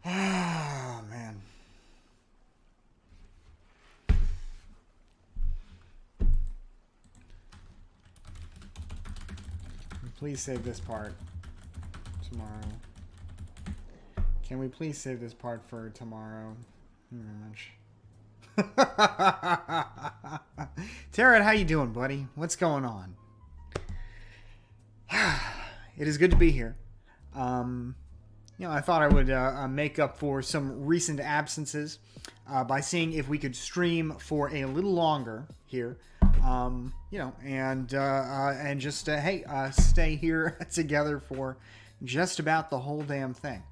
Oh, man. Please save this part tomorrow. Can we please save this part for tomorrow? Thank you very much. Tarot, how you doing, buddy? What's going on? It is good to be here. I thought I would make up for some recent absences by seeing if we could stream for a little longer here. And just stay here together for just about the whole damn thing.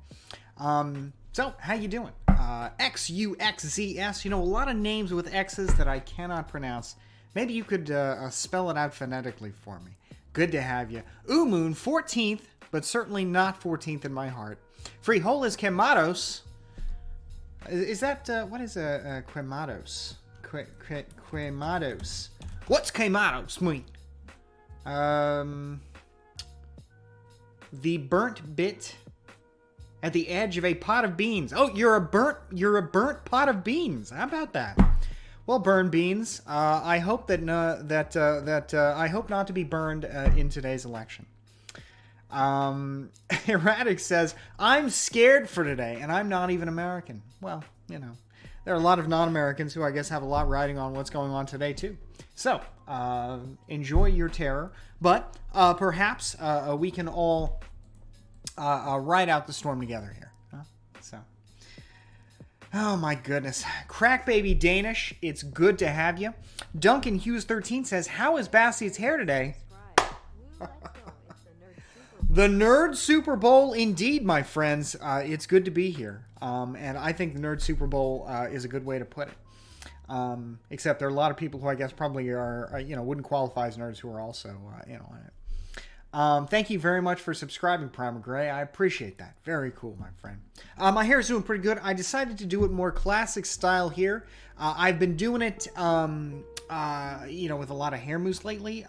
So how you doing? XUXZS. A lot of names with X's that I cannot pronounce. Maybe you could spell it out phonetically for me. Good to have you. Moon 14th, but certainly not 14th in my heart. Frijoles quemados. Is that what is a quemados? Quemados. What's quemados mean? The burnt bit at the edge of a pot of beans. Oh, you're a burnt pot of beans. How about that? Well, burn beans. I hope I hope not to be burned in today's election. Erratic says, I'm scared for today, and I'm not even American. Well, there are a lot of non-Americans who I guess have a lot riding on what's going on today, too. So, enjoy your terror, but perhaps we can all ride out the storm together here. Huh? So, oh my goodness. Crack Baby Danish, it's good to have you. Duncan Hughes 13 says, how is Bastiat's hair today? The Nerd Super Bowl, indeed, my friends. It's good to be here. And I think the Nerd Super Bowl is a good way to put it. Except there are a lot of people who I guess probably are, wouldn't qualify as nerds who are also, in it. Thank you very much for subscribing, Primer Gray. I appreciate that. Very cool, my friend. My hair is doing pretty good. I decided to do it more classic style here. I've been doing it, with a lot of hair mousse lately.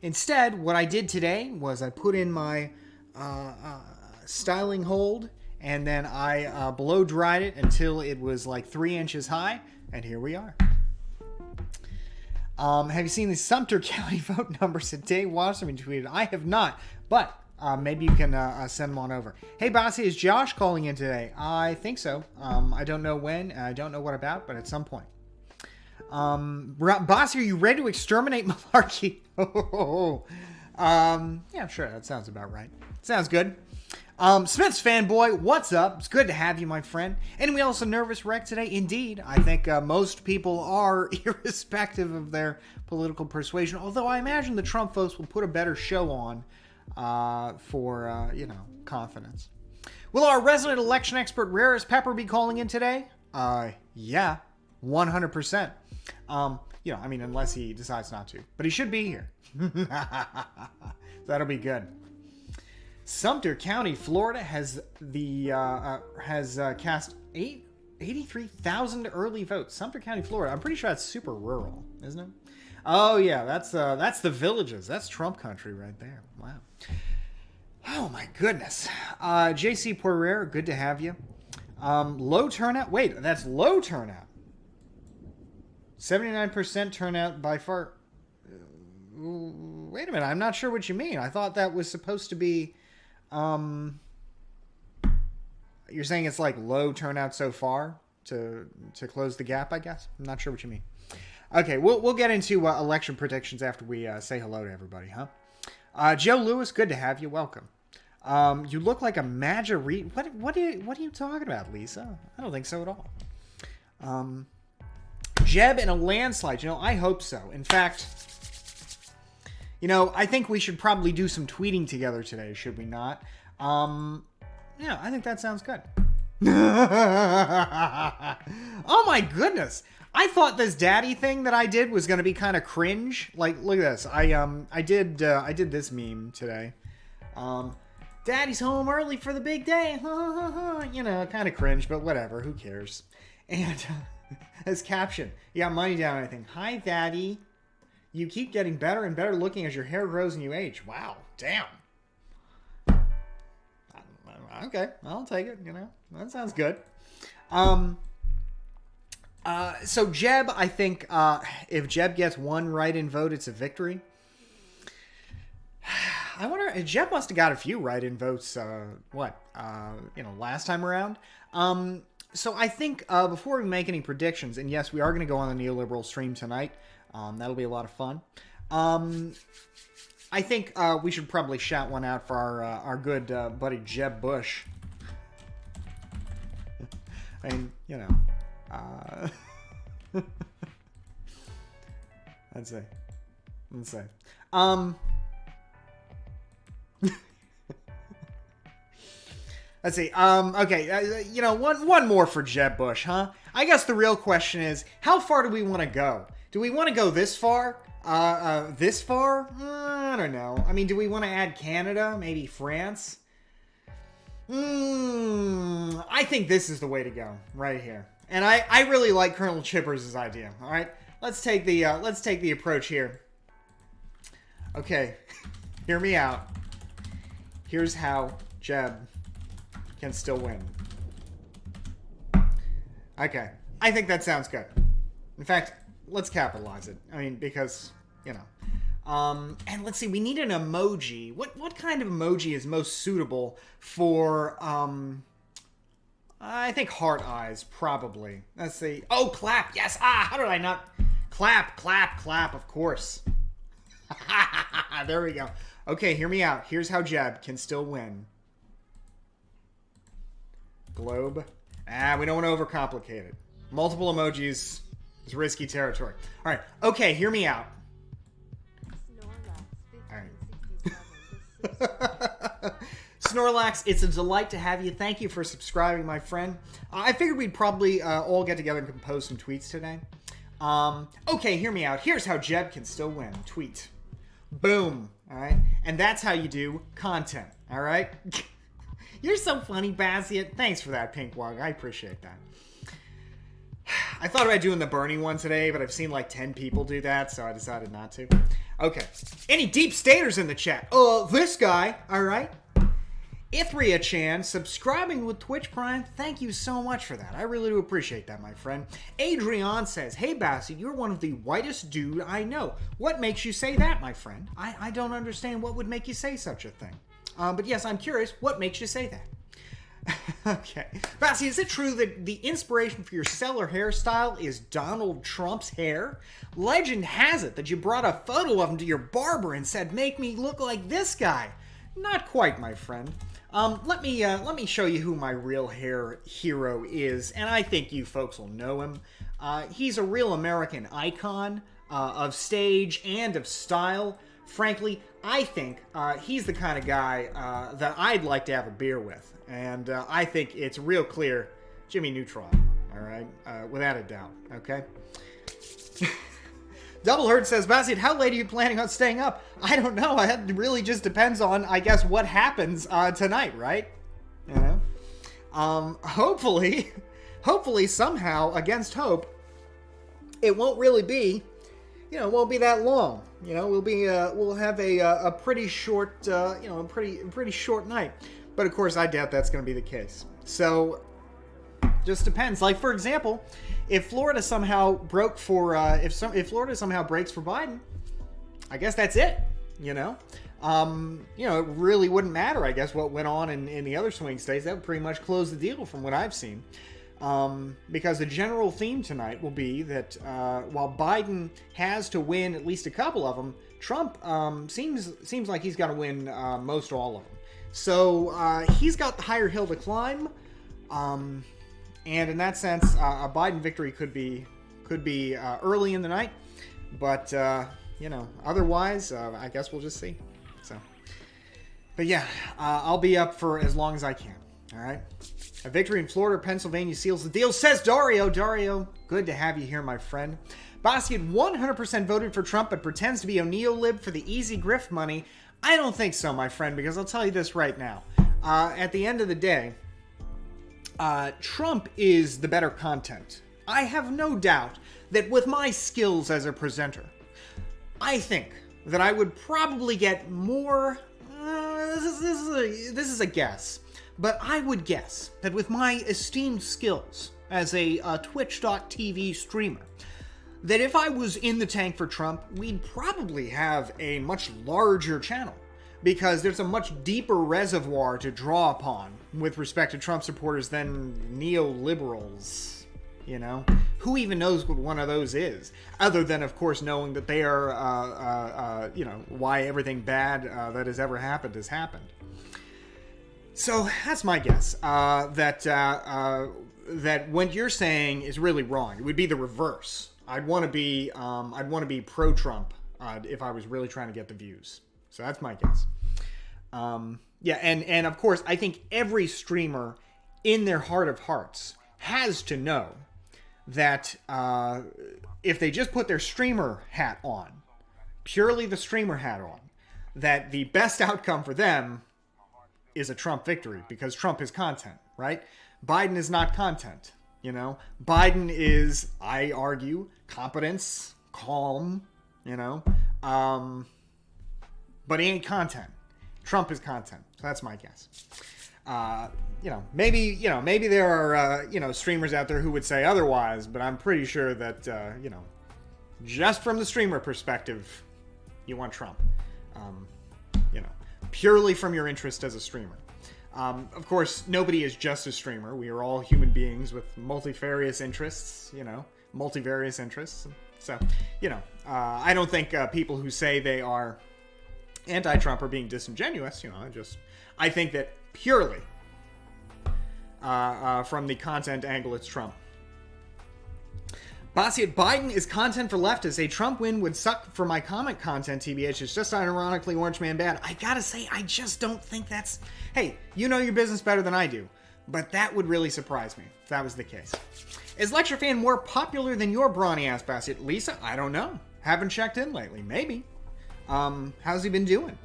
Instead, what I did today was I put in my styling hold, and then I blow dried it until it was like 3 inches high, and here we are. Have you seen the Sumter County vote numbers that Dave Wasserman tweeted? I have not, but maybe you can send them on over. Hey, Bossy, is Josh calling in today? I think so. I don't know when, I don't know what about, but at some point. Bossy, are you ready to exterminate malarkey? Yeah, sure, that sounds about right. Sounds good. Smith's fanboy, what's up? It's good to have you, my friend. Anyone else a nervous wreck today? Indeed. I think most people are, irrespective of their political persuasion. Although I imagine the Trump folks will put a better show on for confidence. Will our resident election expert, Rarest Pepper, be calling in today? Yeah, 100%. Unless he decides not to. But he should be here. That'll be good. Sumter County, Florida has cast 83,000 early votes. Sumter County, Florida. I'm pretty sure that's super rural, isn't it? Oh yeah, that's the Villages. That's Trump country right there. Wow. Oh my goodness. JC Poirier, good to have you. Low turnout. Wait, that's low turnout. 79% turnout by far. Wait a minute, I'm not sure what you mean. I thought that was supposed to be. You're saying it's like low turnout so far to close the gap, I guess? I'm not sure what you mean. Okay, we'll get into election predictions after we say hello to everybody, huh? Joe Lewis, good to have you. Welcome. You look like a MAGA What are you talking about, Lisa? I don't think so at all. Jeb in a landslide. I hope so. In fact, I think we should probably do some tweeting together today, should we not? Yeah, I think that sounds good. Oh my goodness. I thought this daddy thing that I did was going to be kind of cringe. Like, look at this. I did this meme today. Daddy's home early for the big day. Kind of cringe, but whatever. Who cares? And as caption, you got money down, I think. Hi, Daddy. You keep getting better and better looking as your hair grows and you age. Wow. Damn. Okay, I'll take it. That sounds good. So Jeb, I think if Jeb gets one write-in vote, it's a victory. I wonder if Jeb must have got a few write-in votes. Last time around. So I think before we make any predictions, and yes, we are going to go on the neoliberal stream tonight. That'll be a lot of fun. I think we should probably shout one out for our good buddy Jeb Bush. I mean, let's see. Let's see. Okay. One more for Jeb Bush, huh? I guess the real question is, how far do we want to go? Do we want to go this far? This far? I don't know. I mean, do we want to add Canada? Maybe France? I think this is the way to go, right here. And I really like Colonel Chippers' idea. All right, let's take the approach here. Okay, hear me out. Here's how Jeb can still win. Okay, I think that sounds good. In fact, let's capitalize it. I mean, because and let's see, we need an emoji. What kind of emoji is most suitable for I think heart eyes, probably. Let's see. Oh, clap. Yes. How did I not? Clap, of course. There we go. Okay, hear me out. Here's how Jeb can still win. Globe. We don't want to overcomplicate it. Multiple emojis is risky territory. All right. Okay, hear me out. All right. Snorlax, it's a delight to have you. Thank you for subscribing, my friend. I figured we'd probably all get together and compose some tweets today. Okay, hear me out. Here's how Jeb can still win. Tweet. Boom. All right? And that's how you do content. All right? You're so funny, Bassiet. Thanks for that, Pinkwog. I appreciate that. I thought about doing the Bernie one today, but I've seen like 10 people do that, so I decided not to. Okay. Any deep staters in the chat? This guy. All right? Ithria-chan, subscribing with Twitch Prime. Thank you so much for that. I really do appreciate that, my friend. Adrian says, hey, Bassy, you're one of the whitest dude I know. What makes you say that, my friend? I don't understand what would make you say such a thing. But yes, I'm curious, what makes you say that? Okay. Bassy, is it true that the inspiration for your stellar hairstyle is Donald Trump's hair? Legend has it that you brought a photo of him to your barber and said, make me look like this guy. Not quite, my friend. Let me show you who my real hair hero is, and I think you folks will know him. He's a real American icon of stage and of style. Frankly, I think he's the kind of guy that I'd like to have a beer with, and I think it's real clear, Jimmy Neutron. All right, without a doubt. Okay. Double Herd says, Bassiet, how late are you planning on staying up? I don't know. It really just depends on, I guess, what happens tonight, right? You know? Hopefully, somehow, against hope, it won't really be, it won't be that long. We'll have a pretty short, pretty short night. But of course, I doubt that's going to be the case. So, just depends. Like, for example, if Florida somehow broke for if Florida somehow breaks for Biden, I guess that's it. It really wouldn't matter. I guess what went on in the other swing states, that would pretty much close the deal from what I've seen. Because the general theme tonight will be that while Biden has to win at least a couple of them, Trump seems like he's got to win most all of them. So he's got the higher hill to climb. And in that sense, a Biden victory could be early in the night, but otherwise, I guess we'll just see. So, but yeah, I'll be up for as long as I can. All right, a victory in Florida, Pennsylvania seals the deal, says Dario. Dario, good to have you here, my friend. Bassiet 100% voted for Trump, but pretends to be a neolib for the easy grift money. I don't think so, my friend, because I'll tell you this right now. At the end of the day, Trump is the better content. I have no doubt that with my skills as a presenter, I think that I would probably get more. This is a guess, But I would guess that with my esteemed skills as a Twitch.tv streamer, that if I was in the tank for Trump, we'd probably have a much larger channel, because there's a much deeper reservoir to draw upon with respect to Trump supporters than neoliberals, you know? Who even knows what one of those is? Other than, of course, knowing that they are, why everything bad that has ever happened has happened. So that's my guess, that what you're saying is really wrong. It would be the reverse. I'd want to be pro-Trump if I was really trying to get the views. So that's my guess. And of course, I think every streamer in their heart of hearts has to know that if they just put their streamer hat on, purely the streamer hat on, that the best outcome for them is a Trump victory, because Trump is content, right? Biden is not content, you know? Biden is, I argue, competence, calm, you know? But he ain't content. Trump is content. So that's my guess. Maybe there are, streamers out there who would say otherwise, but I'm pretty sure that, just from the streamer perspective, you want Trump. Purely from your interest as a streamer. Of course, nobody is just a streamer. We are all human beings with multifarious interests, multivarious interests. So, I don't think people who say they are anti-Trump are being disingenuous. I think that purely from the content angle, it's Trump. Bassiet, Biden is content for leftists. A Trump win would suck for my comic content, TBH. It's just ironically Orange Man bad. I gotta say, I just don't think that's... Hey, you know your business better than I do. But that would really surprise me if that was the case. Is Lecture Fan more popular than your brawny-ass Bassiet? Lisa, I don't know. Haven't checked in lately. Maybe. How's he been doing?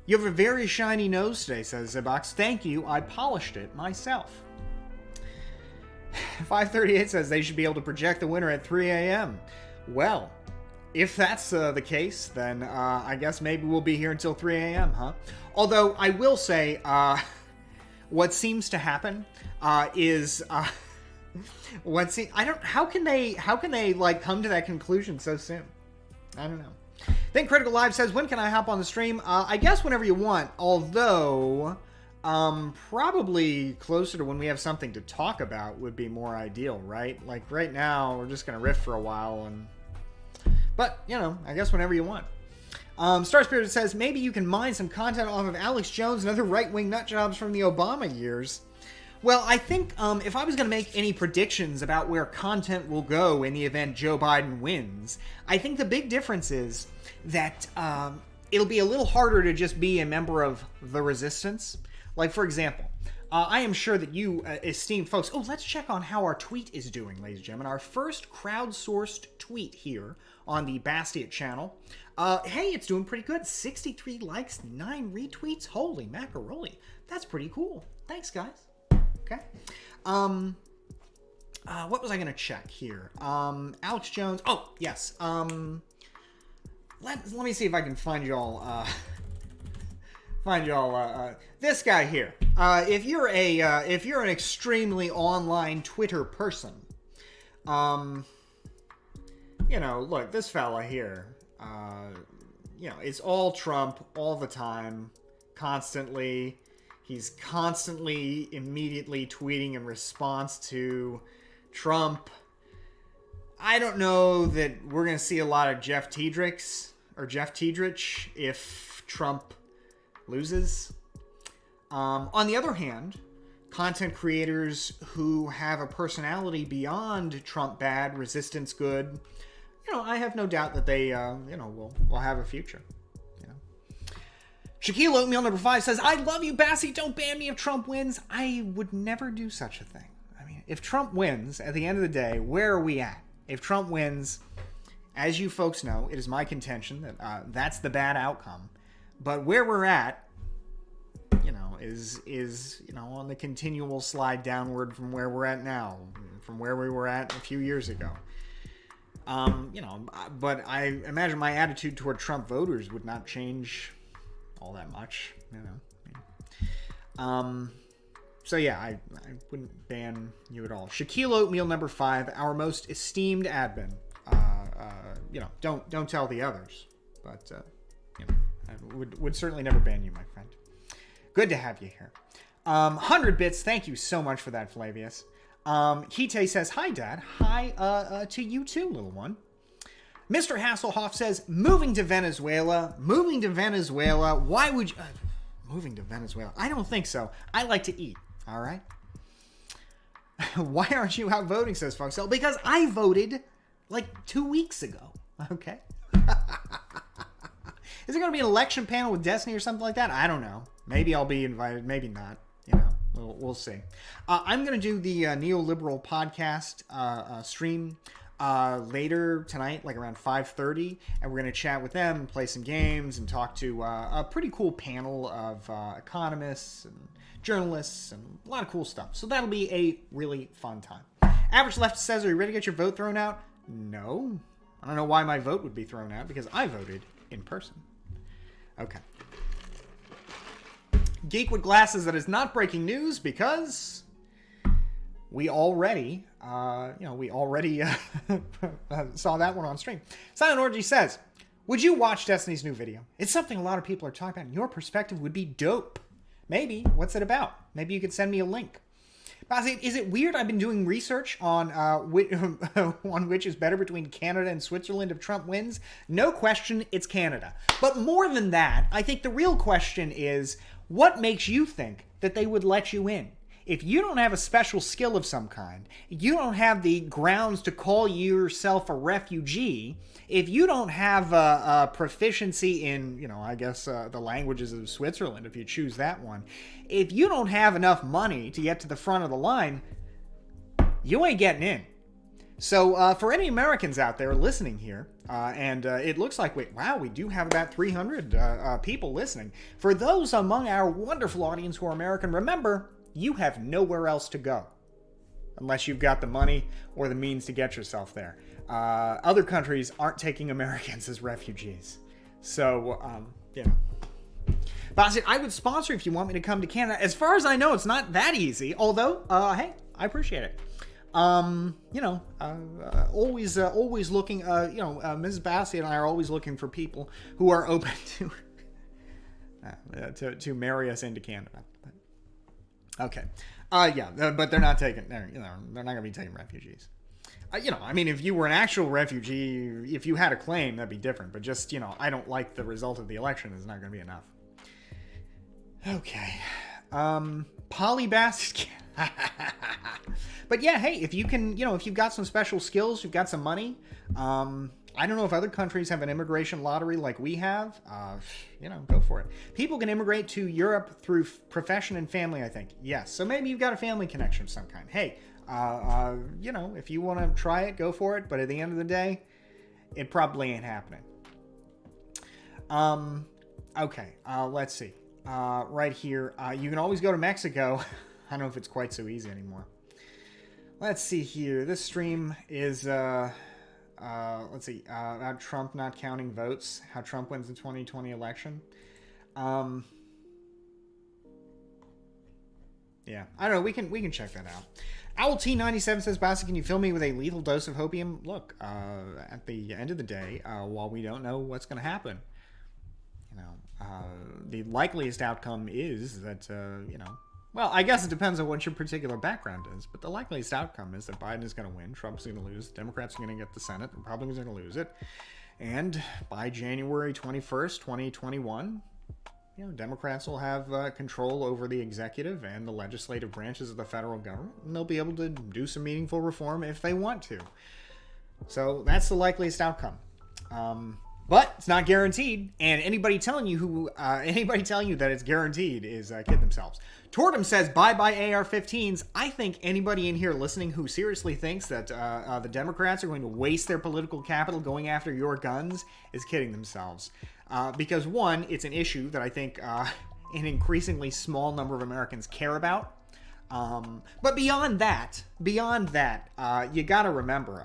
You have a very shiny nose today, says Zibox. Thank you. I polished it myself. 538 says they should be able to project the winner at 3 a.m. Well, if that's the case, then I guess maybe we'll be here until 3 a.m., huh? Although I will say, what seems to happen is how can they like come to that conclusion so soon? I don't know. Then Critical Live says, when can I hop on the stream? I guess whenever you want, although probably closer to when we have something to talk about would be more ideal, right? Like right now, we're just gonna riff for a while, but I guess whenever you want. Star Spirit says, maybe you can mine some content off of Alex Jones and other right-wing nutjobs from the Obama years. Well, I think if I was going to make any predictions about where content will go in the event Joe Biden wins, I think the big difference is that it'll be a little harder to just be a member of the resistance. Like, for example, I am sure that you esteemed folks... Oh, let's check on how our tweet is doing, ladies and gentlemen. Our first crowdsourced tweet here on the Bastiat channel. Hey, it's doing pretty good. 63 likes, 9 retweets. Holy macaroni. That's pretty cool. Thanks, guys. Okay. What was I going to check here? Alex Jones. Oh, yes. Let me see if I can find y'all... this guy here. If you're an extremely online Twitter person, look, this fella here, it's all Trump all the time, constantly. He's constantly, immediately tweeting in response to Trump. I don't know that we're going to see a lot of Jeff Tiedrich if Trump loses. On the other hand, content creators who have a personality beyond Trump bad, resistance good, I have no doubt that they, will have a future. Shaquille Oatmeal number 5 says, I love you, Bassy. Don't ban me if Trump wins. I would never do such a thing. I mean, if Trump wins, at the end of the day, where are we at? If Trump wins, as you folks know, it is my contention that that's the bad outcome. But where we're at, is on the continual slide downward from where we're at now, from where we were at a few years ago. But I imagine my attitude toward Trump voters would not change all that much, So yeah, I wouldn't ban you at all. Shaquille Oatmeal number 5, our most esteemed admin. Don't tell the others, but I would certainly never ban you, my friend. Good to have you here. 100 bits. Thank you so much for that, Flavius. Kite says, hi, Dad. Hi to you too, little one. Mr. Hasselhoff says, moving to Venezuela. Why would you... moving to Venezuela? I don't think so. I like to eat, all right? Why aren't you out voting, says Foxel? Because I voted like 2 weeks ago, okay? Is there going to be an election panel with Destiny or something like that? I don't know. Maybe I'll be invited, maybe not. We'll see. I'm going to do the Neoliberal podcast stream later tonight, like around 5:30, and we're going to chat with them, play some games, and talk to a pretty cool panel of economists and journalists and a lot of cool stuff. So that'll be a really fun time. Average Left says, are you ready to get your vote thrown out? No. I don't know why my vote would be thrown out, because I voted in person. Okay. Geek with Glasses, that is not breaking news, because we already saw that one on stream. Silent Orgy says, would you watch Destiny's new video? It's something a lot of people are talking about. Your perspective would be dope. Maybe. What's it about? Maybe you could send me a link. Is it weird I've been doing research on which is better between Canada and Switzerland if Trump wins? No question, it's Canada. But more than that, I think the real question is, what makes you think that they would let you in? If you don't have a special skill of some kind, you don't have the grounds to call yourself a refugee, if you don't have a proficiency in, the languages of Switzerland, if you choose that one, if you don't have enough money to get to the front of the line, you ain't getting in. So for any Americans out there listening here, and it looks like, we do have about 300 people listening. For those among our wonderful audience who are American, remember, you have nowhere else to go unless you've got the money or the means to get yourself there. Other countries aren't taking Americans as refugees. So, But I would sponsor if you want me to come to Canada. As far as I know, it's not that easy. Although, hey, I appreciate it. Always looking, Mrs. Bassey and I are always looking for people who are open to marry us into Canada. Okay. But they're not taking, they're not going to be taking refugees. If you were an actual refugee, if you had a claim, that'd be different. But just, I don't like the result of the election is not going to be enough. Okay. Polybastard. But yeah, hey, if you can, if you've got some special skills, you've got some money, I don't know if other countries have an immigration lottery like we have. Go for it. People can immigrate to Europe through profession and family, I think. Yes. So maybe you've got a family connection of some kind. Hey, if you want to try it, go for it. But at the end of the day, it probably ain't happening. Okay. Let's see. Right here. You can always go to Mexico. I don't know if it's quite so easy anymore. Let's see here. This stream is... let's see, about Trump not counting votes, how Trump wins the 2020 election. Yeah, I don't know, we can check that out. Owl T97 says, Basti, can you fill me with a lethal dose of hopium? Look, at the end of the day, while we don't know what's going to happen, the likeliest outcome is that, well, I guess it depends on what your particular background is, but the likeliest outcome is that Biden is going to win, Trump's going to lose, Democrats are going to get the Senate, Republicans are going to lose it, and by January 21st, 2021, Democrats will have control over the executive and the legislative branches of the federal government, and they'll be able to do some meaningful reform if they want to. So that's the likeliest outcome. But it's not guaranteed, and anybody telling you that it's guaranteed is kidding themselves. Tortum says, bye-bye AR-15s. I think anybody in here listening who seriously thinks that the Democrats are going to waste their political capital going after your guns is kidding themselves. Because one, it's an issue that I think an increasingly small number of Americans care about. But beyond that, you gotta remember,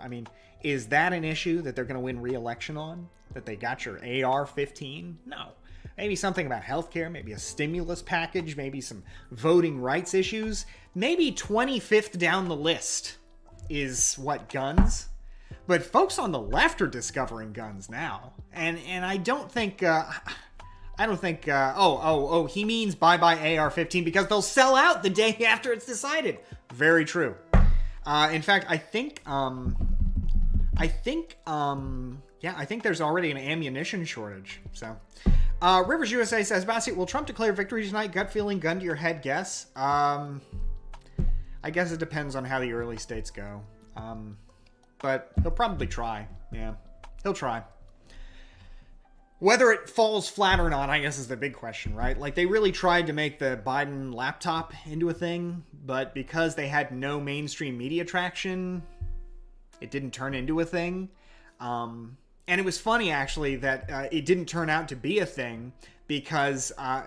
is that an issue that they're going to win re-election on? That they got your AR-15? No. maybe something about healthcare, maybe a stimulus package, maybe some voting rights issues. Maybe 25th down the list is what, guns? But folks on the left are discovering guns now. And I don't think, he means bye-bye AR-15 because they'll sell out the day after it's decided. Very true. In fact, I think there's already an ammunition shortage. So, Rivers USA says, Bassett, will Trump declare victory tonight? Gut feeling, gun to your head guess? I guess it depends on how the early states go. But he'll probably try. Yeah, he'll try. Whether it falls flat or not, I guess, is the big question, right? Like, they really tried to make the Biden laptop into a thing, but because they had no mainstream media traction, it didn't turn into a thing. And it was funny, actually, that it didn't turn out to be a thing because, I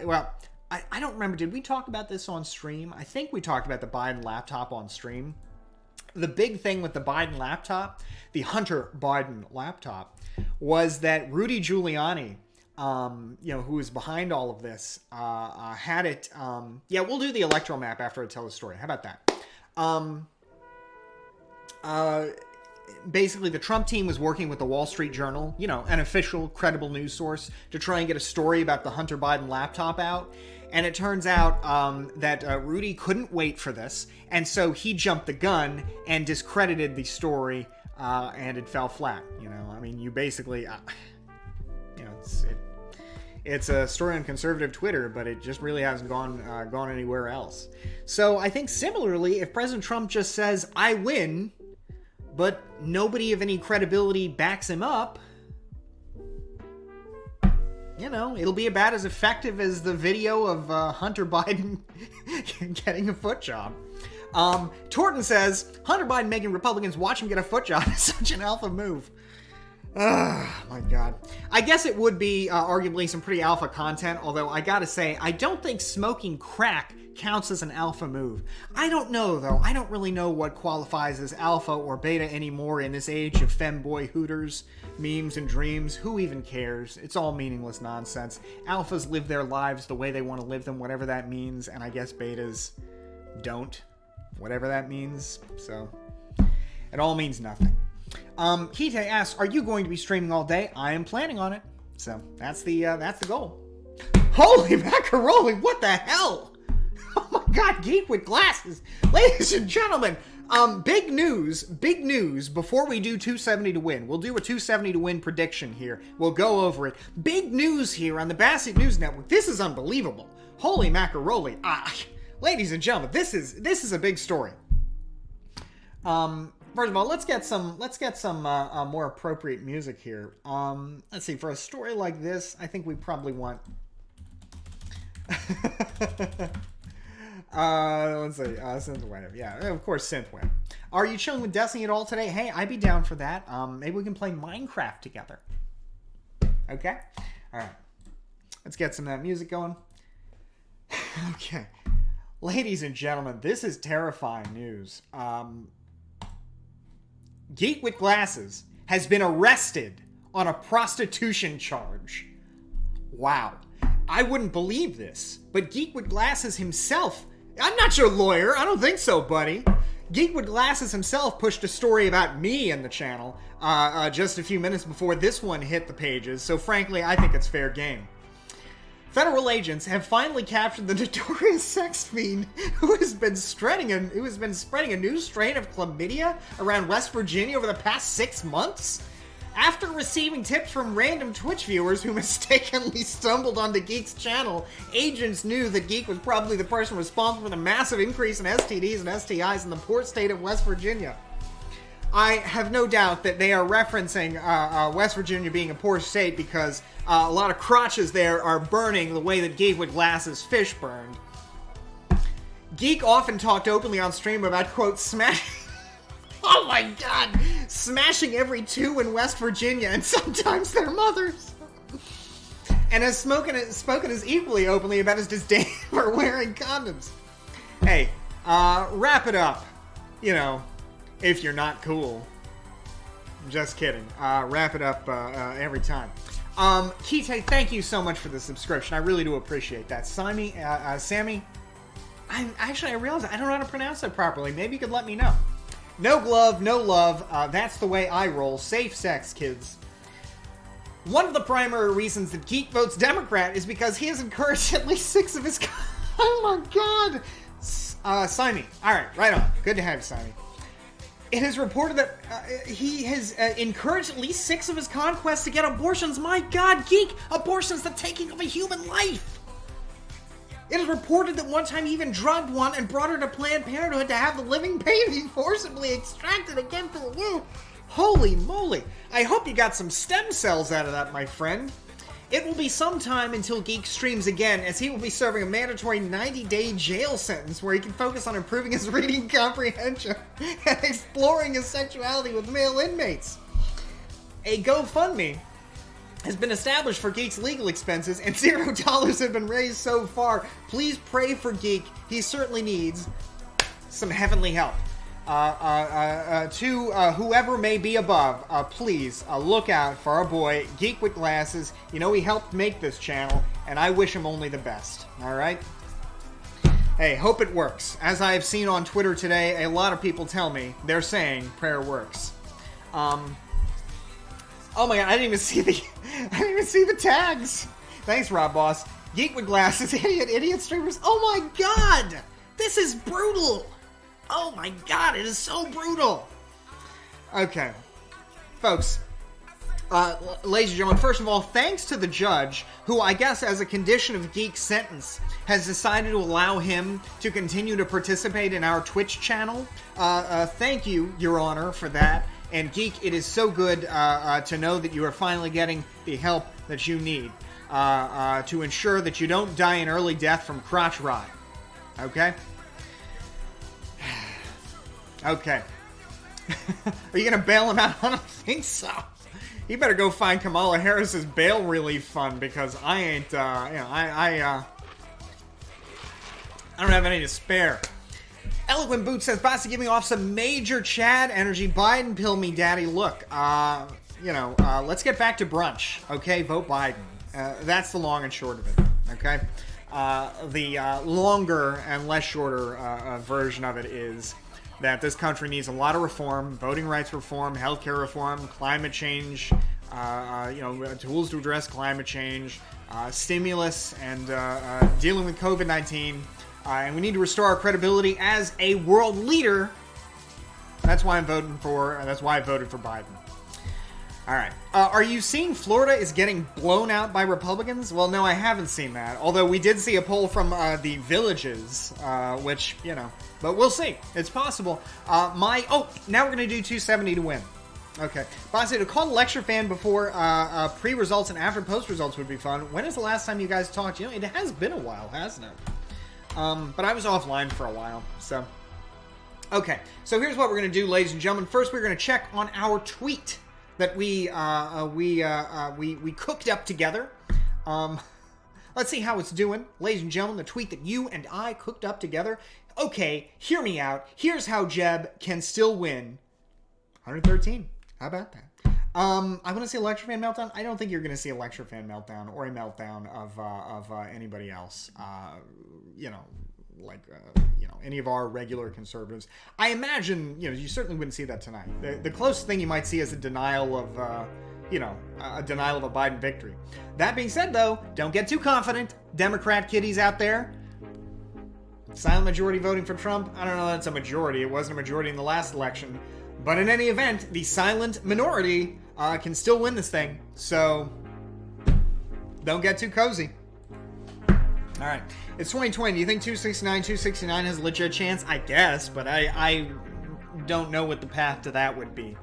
don't remember. Did we talk about this on stream? I think we talked about the Biden laptop on stream. The big thing with the Biden laptop, the Hunter Biden laptop, was that Rudy Giuliani, who was behind all of this, had it. We'll do the electoral map after I tell the story. How about that? Basically, the Trump team was working with the Wall Street Journal, an official, credible news source, to try and get a story about the Hunter Biden laptop out. And it turns out that Rudy couldn't wait for this, and so he jumped the gun and discredited the story, and it fell flat. You basically, it's a story on conservative Twitter, but it just really hasn't gone anywhere else. So I think similarly, if President Trump just says, I win, but nobody of any credibility backs him up, it'll be about as effective as the video of Hunter Biden getting a foot job. Torton says, Hunter Biden making Republicans watch him get a foot job is such an alpha move. Oh, my God. I guess it would be arguably some pretty alpha content, although I gotta say, I don't think smoking crack counts as an alpha move. I don't know, though. I don't really know what qualifies as alpha or beta anymore in this age of femboy hooters, memes, and dreams. Who even cares? It's all meaningless nonsense. Alphas live their lives the way they want to live them, whatever that means, and I guess betas don't, whatever that means. So, it all means nothing. Kite asks, are you going to be streaming all day? I am planning on it. So, that's the goal. Holy macaroni, what the hell? Oh my God, Geek with Glasses. Ladies and gentlemen, big news before we do 270 to win. We'll do a 270 to win prediction here. We'll go over it. Big news here on the Bassett News Network. This is unbelievable. Holy macaroni. Ladies and gentlemen, this is a big story. First of all, let's get some more appropriate music here. Let's see, for a story like this, I think we probably want let's see, synthwave. Yeah, of course, synthwave. Are you chilling with Destiny at all today? Hey, I'd be down for that. Maybe we can play Minecraft together. Okay? All right. Let's get some of that music going. Okay. Ladies and gentlemen, this is terrifying news. Geek with Glasses has been arrested on a prostitution charge. Wow. I wouldn't believe this, but Geek with Glasses himself, I'm not your lawyer, I don't think so, buddy. Geek with Glasses himself pushed a story about me in the channel just a few minutes before this one hit the pages, so frankly, I think it's fair game. Federal agents have finally captured the notorious sex fiend who has been spreading a new strain of chlamydia around West Virginia over the past 6 months. After receiving tips from random Twitch viewers who mistakenly stumbled onto Geek's channel, agents knew that Geek was probably the person responsible for the massive increase in STDs and STIs in the poor state of West Virginia. I have no doubt that they are referencing West Virginia being a poor state because a lot of crotches there are burning the way that Geek with Glasses fish burned. Geek often talked openly on stream about, quote, oh my God! Smashing every two in West Virginia and sometimes their mothers. And has spoken as equally openly about his disdain for wearing condoms. Hey, wrap it up. If you're not cool. Just kidding. Wrap it up every time. Kite, thank you so much for the subscription. I really do appreciate that. Sammy, I realize I don't know how to pronounce that properly. Maybe you could let me know. No glove, no love. That's the way I roll. Safe sex, kids. One of the primary reasons that Geek votes Democrat is because he has encouraged at least 6 of his... Oh my god! Simon. Alright, right on. Good to have you, Simon. It is reported that he has encouraged at least 6 of his conquests to get abortions. My god, Geek! Abortion's the taking of a human life! It is reported that one time he even drugged one and brought her to Planned Parenthood to have the living baby forcibly extracted again from the womb. Holy moly! I hope you got some stem cells out of that, my friend. It will be some time until Geek streams again, as he will be serving a mandatory 90-day jail sentence where he can focus on improving his reading comprehension and exploring his sexuality with male inmates. A GoFundMe has been established for Geek's legal expenses, and $0 have been raised so far. Please pray for Geek. He certainly needs some heavenly help. To whoever may be above, please look out for our boy, Geek with Glasses. You know, he helped make this channel, and I wish him only the best. Alright? Hey, hope it works. As I have seen on Twitter today, a lot of people tell me they're saying prayer works. Oh my god, I didn't even see the tags. Thanks, Rob Boss. Geek with Glasses, idiot streamers. Oh my god! This is brutal! Oh my god, it is so brutal! Okay. Folks, ladies and gentlemen, first of all, thanks to the judge, who I guess as a condition of Geek's sentence, has decided to allow him to continue to participate in our Twitch channel. Thank you, Your Honor, for that. And Geek, it is so good to know that you are finally getting the help that you need to ensure that you don't die an early death from crotch rot. Okay? Okay. Are you gonna bail him out? I don't think so. You better go find Kamala Harris's bail relief fund, because I ain't, I don't have any to spare. Eloquent Boot says, Bossy, give me off some major Chad energy. Biden pill me, daddy. Look, let's get back to brunch, okay? Vote Biden. That's the long and short of it, okay? The longer and less shorter version of it is that this country needs a lot of reform, voting rights reform, healthcare reform, climate change, tools to address climate change, stimulus, and dealing with COVID-19. And we need to restore our credibility as a world leader. That's why I voted for Biden. All right. Are you seeing Florida is getting blown out by Republicans? Well, no, I haven't seen that. Although we did see a poll from the Villages, which, but we'll see. It's possible. Now we're going to do 270 to win. Okay. Bossy, to call the lecture fan before pre-results and after post-results would be fun. When is the last time you guys talked? It has been a while, hasn't it? But I was offline for a while, so. Okay, so here's what we're going to do, ladies and gentlemen. First, we're going to check on our tweet that we cooked up together. Let's see how it's doing. Ladies and gentlemen, the tweet that you and I cooked up together. Okay, hear me out. Here's how Jeb can still win 113. How about that? I want to see a lecture fan meltdown. I don't think you're going to see a lecture fan meltdown or a meltdown of anybody else. Any of our regular conservatives. I imagine, you certainly wouldn't see that tonight. The closest thing you might see is a denial of, a denial of a Biden victory. That being said, though, don't get too confident. Democrat kiddies out there. Silent majority voting for Trump. I don't know that's a majority. It wasn't a majority in the last election. But in any event, the silent minority can still win this thing. So, don't get too cozy. All right. It's 2020. Do you think 269 has a legit chance? I guess, but I don't know what the path to that would be.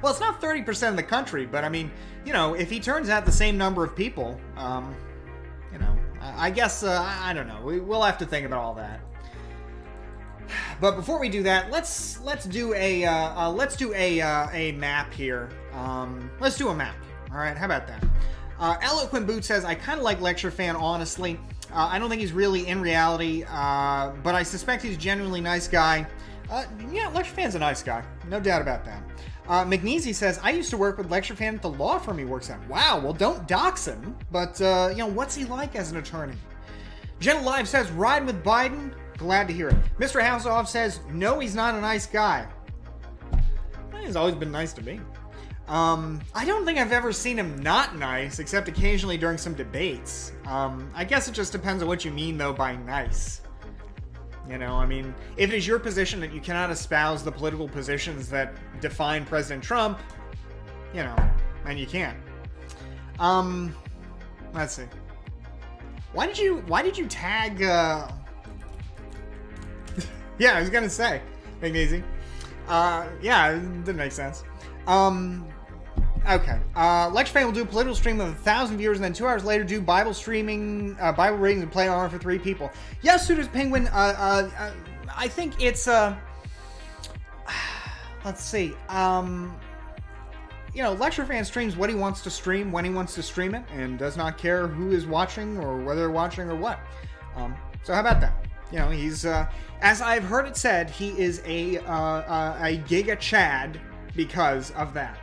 Well, it's not 30% of the country, but I mean, if he turns out the same number of people, I guess, I don't know. We'll have to think about all that. But before we do that, let's do a map here. Let's do a map. All right, how about that? Eloquent Boot says, I kind of like Lecture Fan, honestly. I don't think he's really in reality, but I suspect he's a genuinely nice guy. Yeah, Lecture Fan's a nice guy. No doubt about that. McNeasy says, I used to work with Lecture Fan at the law firm he works at. Wow, well, don't dox him. But, what's he like as an attorney? Jenna Live says, ride with Biden. Glad to hear it. Mr. Houseoff says, no, he's not a nice guy. Well, he's always been nice to me. I don't think I've ever seen him not nice, except occasionally during some debates. I guess it just depends on what you mean, though, by nice. You know, I mean, if it is your position that you cannot espouse the political positions that define President Trump, you know, and you can't. Let's see. Why did you tag, yeah, I was gonna say, McNeasy. Yeah, it didn't make sense. Okay. Lecture Fan will do a political stream with 1,000 viewers and then 2 hours later do Bible streaming, Bible readings and play on for 3 people. Yes, Suitors Penguin, I think it's, let's see, Lecture Fan streams what he wants to stream, when he wants to stream it, and does not care who is watching or whether they're watching or what. So how about that? You know, he's, as I've heard it said, he is a Giga Chad because of that.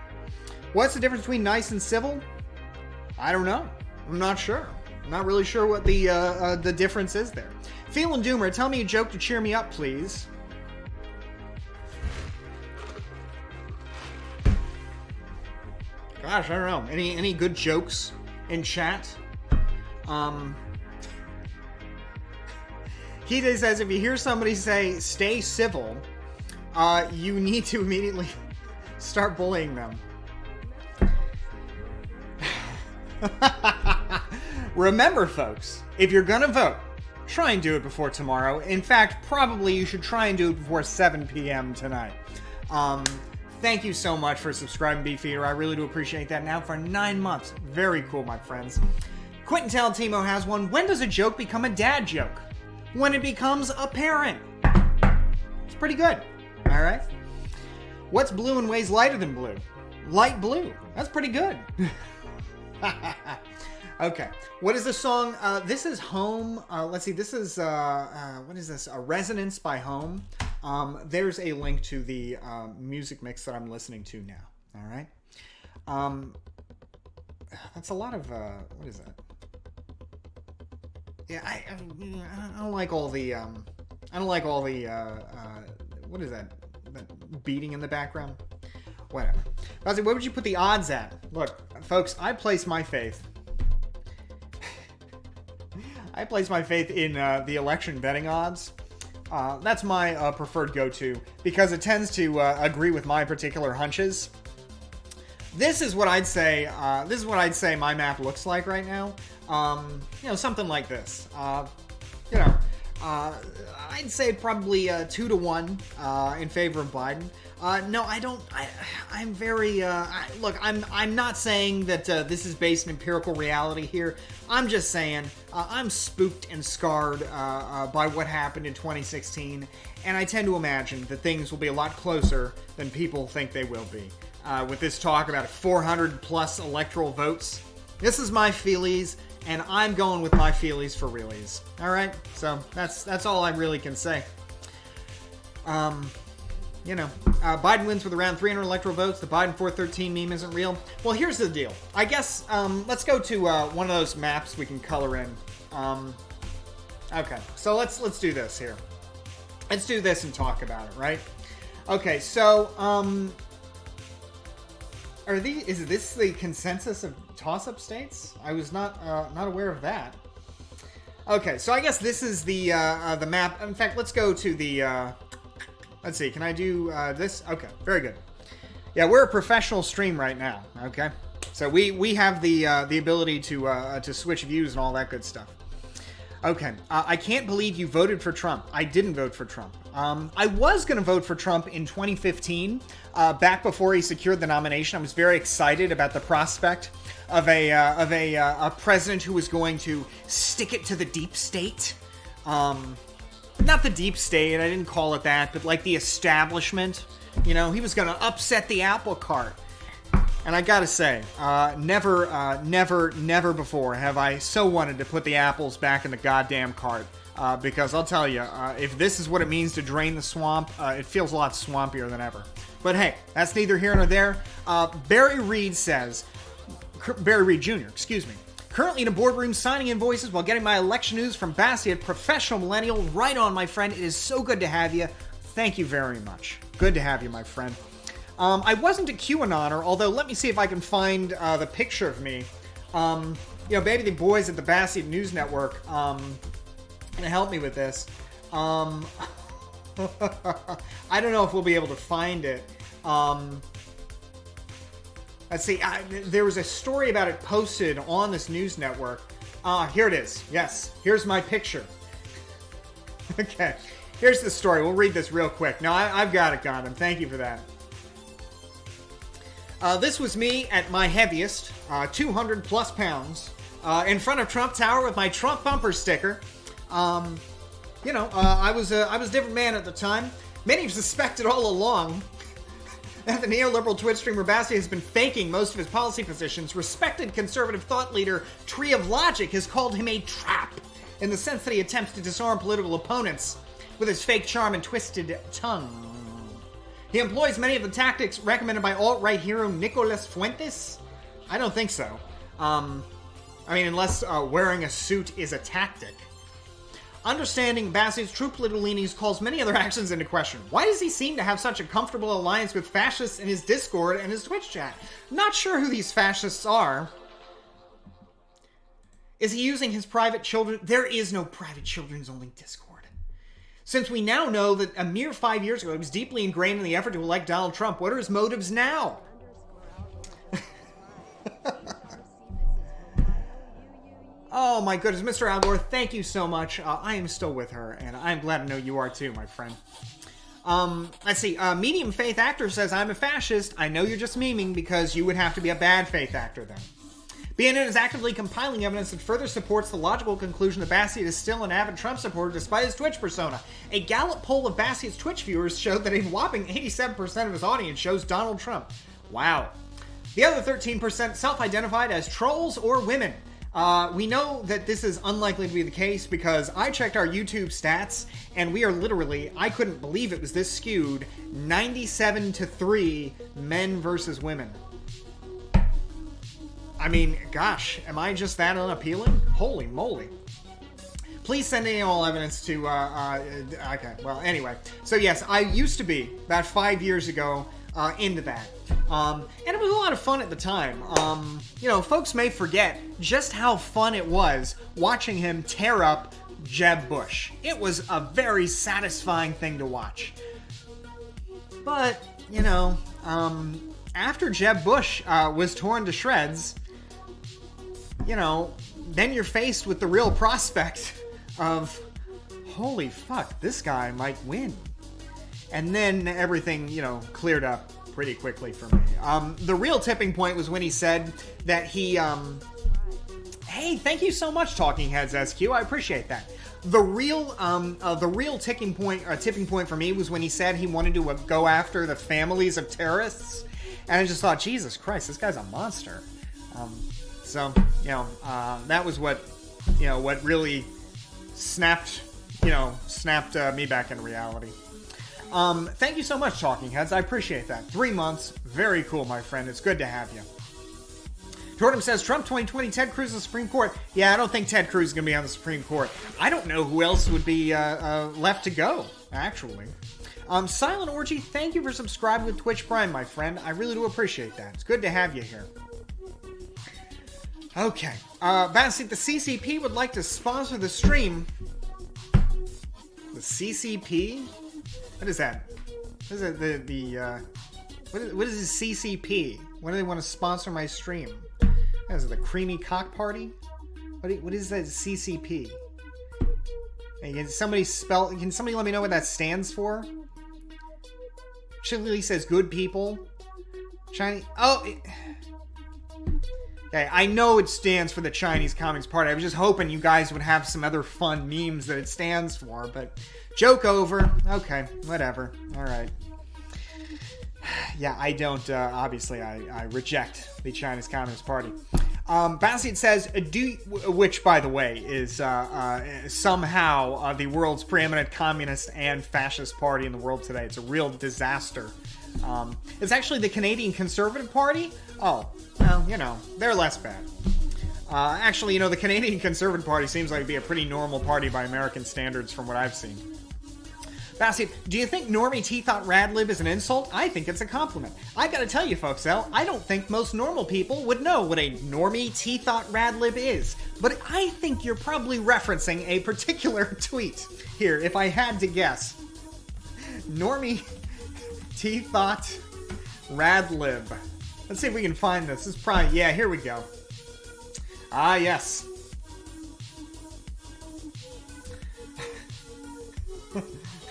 What's the difference between nice and civil? I don't know. I'm not sure. I'm not really sure what the difference is there. Feeling Doomer, tell me a joke to cheer me up, please. Gosh, I don't know. Any good jokes in chat? He says, if you hear somebody say, stay civil, you need to immediately start bullying them. Remember, folks, if you're gonna vote, try and do it before tomorrow. In fact, probably you should try and do it before 7 p.m. tonight. Thank you so much for subscribing, Beefeater. I really do appreciate that. Now for 9 months. Very cool, my friends. Quentin Talentimo has one. When does a joke become a dad joke? When it becomes apparent. It's pretty good. All right. What's blue and weighs lighter than blue? Light blue. That's pretty good. Okay. What is the song? This is Home. Let's see. This is, what is this? Resonance by Home. There's a link to the music mix that I'm listening to now. All right. That's a lot of, what is that? Yeah, I don't like all the, what is that? That beating in the background? Whatever. What would you put the odds at? Look, folks, I place my faith. I place my faith in the election betting odds. That's my preferred go-to because it tends to agree with my particular hunches. This is what I'd say. This is what I'd say my map looks like right now. Something like this. I'd say probably 2-1 in favor of Biden. No, I don't. I'm very. Look, I'm not saying that this is based in empirical reality here. I'm just saying I'm spooked and scarred by what happened in 2016, and I tend to imagine that things will be a lot closer than people think they will be. With this talk about 400 plus electoral votes, this is my feelies, and I'm going with my feelies for realies. All right, so that's all I really can say. Biden wins with around 300 electoral votes. The Biden 413 meme isn't real. Well, here's the deal. I guess, let's go to one of those maps we can color in. Okay, so let's do this here. Let's do this and talk about it, right? Okay, so, is this the consensus of toss-up states? I was not aware of that. Okay, so I guess this is the map. In fact, let's go to the, let's see, can I do this? Okay, very good. Yeah, we're a professional stream right now, okay? So we have the ability to switch views and all that good stuff. Okay, I can't believe you voted for Trump. I didn't vote for Trump. I was going to vote for Trump in 2015, back before he secured the nomination. I was very excited about the prospect of a president who was going to stick it to the deep state. Not the deep state, I didn't call it that, but like the establishment. You know, he was going to upset the apple cart. And I gotta say, never before have I so wanted to put the apples back in the goddamn cart. Because I'll tell you, if this is what it means to drain the swamp, it feels a lot swampier than ever. But hey, that's neither here nor there. Barry Reed Jr., excuse me. Currently in a boardroom signing invoices while getting my election news from Bassiett, professional millennial. Right on, my friend. It is so good to have you. Thank you very much. Good to have you, my friend. I wasn't a QAnoner, although let me see if I can find the picture of me. Maybe the boys at the Bassiett News Network can help me with this. I don't know if we'll be able to find it. Let's see. There was a story about it posted on this news network. Here it is. Yes. Here's my picture. Okay. Here's the story. We'll read this real quick. No, I've got it, Gundam. Thank you for that. This was me at my heaviest, 200 plus pounds, in front of Trump Tower with my Trump bumper sticker. I was a different man at the time. Many have suspected all along that the neoliberal Twitch streamer Bassiett has been faking most of his policy positions. Respected conservative thought leader Tree of Logic has called him a trap, in the sense that he attempts to disarm political opponents with his fake charm and twisted tongue. He employs many of the tactics recommended by alt-right hero Nicolas Fuentes? I don't think so. Unless wearing a suit is a tactic. Understanding Bassiett's true political leanings calls many other actions into question. Why does he seem to have such a comfortable alliance with fascists in his Discord and his Twitch chat? Not sure who these fascists are. Is he using his private children? There is no private children's only Discord. Since we now know that a mere 5 years ago he was deeply ingrained in the effort to elect Donald Trump, what are his motives now? Oh my goodness, Mr. Al Gore, thank you so much. I am still with her, and I'm glad to know you are too, my friend. Let's see. Medium faith actor says, I'm a fascist. I know you're just memeing because you would have to be a bad faith actor then. BNN is actively compiling evidence that further supports the logical conclusion that Bassiett is still an avid Trump supporter despite his Twitch persona. A Gallup poll of Bassiett's Twitch viewers showed that a whopping 87% of his audience shows Donald Trump. Wow. The other 13% self-identified as trolls or women. We know that this is unlikely to be the case because I checked our YouTube stats and we are literally, I couldn't believe it was this skewed, 97-3 men versus women. I mean, gosh, am I just that unappealing? Holy moly. Please send in all evidence to, okay, well, anyway. So yes, I used to be, about 5 years ago, into that. And it was a lot of fun at the time. Folks may forget just how fun it was watching him tear up Jeb Bush. It was a very satisfying thing to watch. But, after Jeb Bush was torn to shreds, then you're faced with the real prospect of, holy fuck, this guy might win. And then everything, cleared up pretty quickly for me. The real tipping point was when he said that he, hey, thank you so much, Talking Heads SQ. I appreciate that. The real tipping point for me was when he said he wanted to go after the families of terrorists. And I just thought, Jesus Christ, this guy's a monster. That was what really snapped me back into reality. Thank you so much, Talking Heads. I appreciate that. 3 months. Very cool, my friend. It's good to have you. Jordan says, Trump 2020, Ted Cruz in the Supreme Court. Yeah, I don't think Ted Cruz is going to be on the Supreme Court. I don't know who else would be left to go, actually. Silent Orgy, thank you for subscribing with Twitch Prime, my friend. I really do appreciate that. It's good to have you here. Okay. Bassiett, the CCP would like to sponsor the stream. The CCP? What is that? What is it? What is the CCP? When do they want to sponsor my stream? Is it the Creamy Cock Party? What is that CCP? Hey, can somebody let me know what that stands for? Chili says good people. Chinese. Okay, I know it stands for the Chinese Communist Party. I was just hoping you guys would have some other fun memes that it stands for, but joke over. Okay, whatever. All right. Yeah, I don't, obviously, I reject the Chinese Communist Party. Bastian says, which, by the way, is somehow the world's preeminent communist and fascist party in the world today. It's a real disaster. It's actually the Canadian Conservative Party. Oh, well, they're less bad. Actually, the Canadian Conservative Party seems like to be a pretty normal party by American standards from what I've seen. Bastian, do you think Normie T thought Radlib is an insult? I think it's a compliment. I gotta tell you folks, though, I don't think most normal people would know what a Normie T thought Radlib is. But I think you're probably referencing a particular tweet. Here, if I had to guess. Normie T thought Radlib. Let's see if we can find this. This is probably, yeah, here we go. Ah, yes.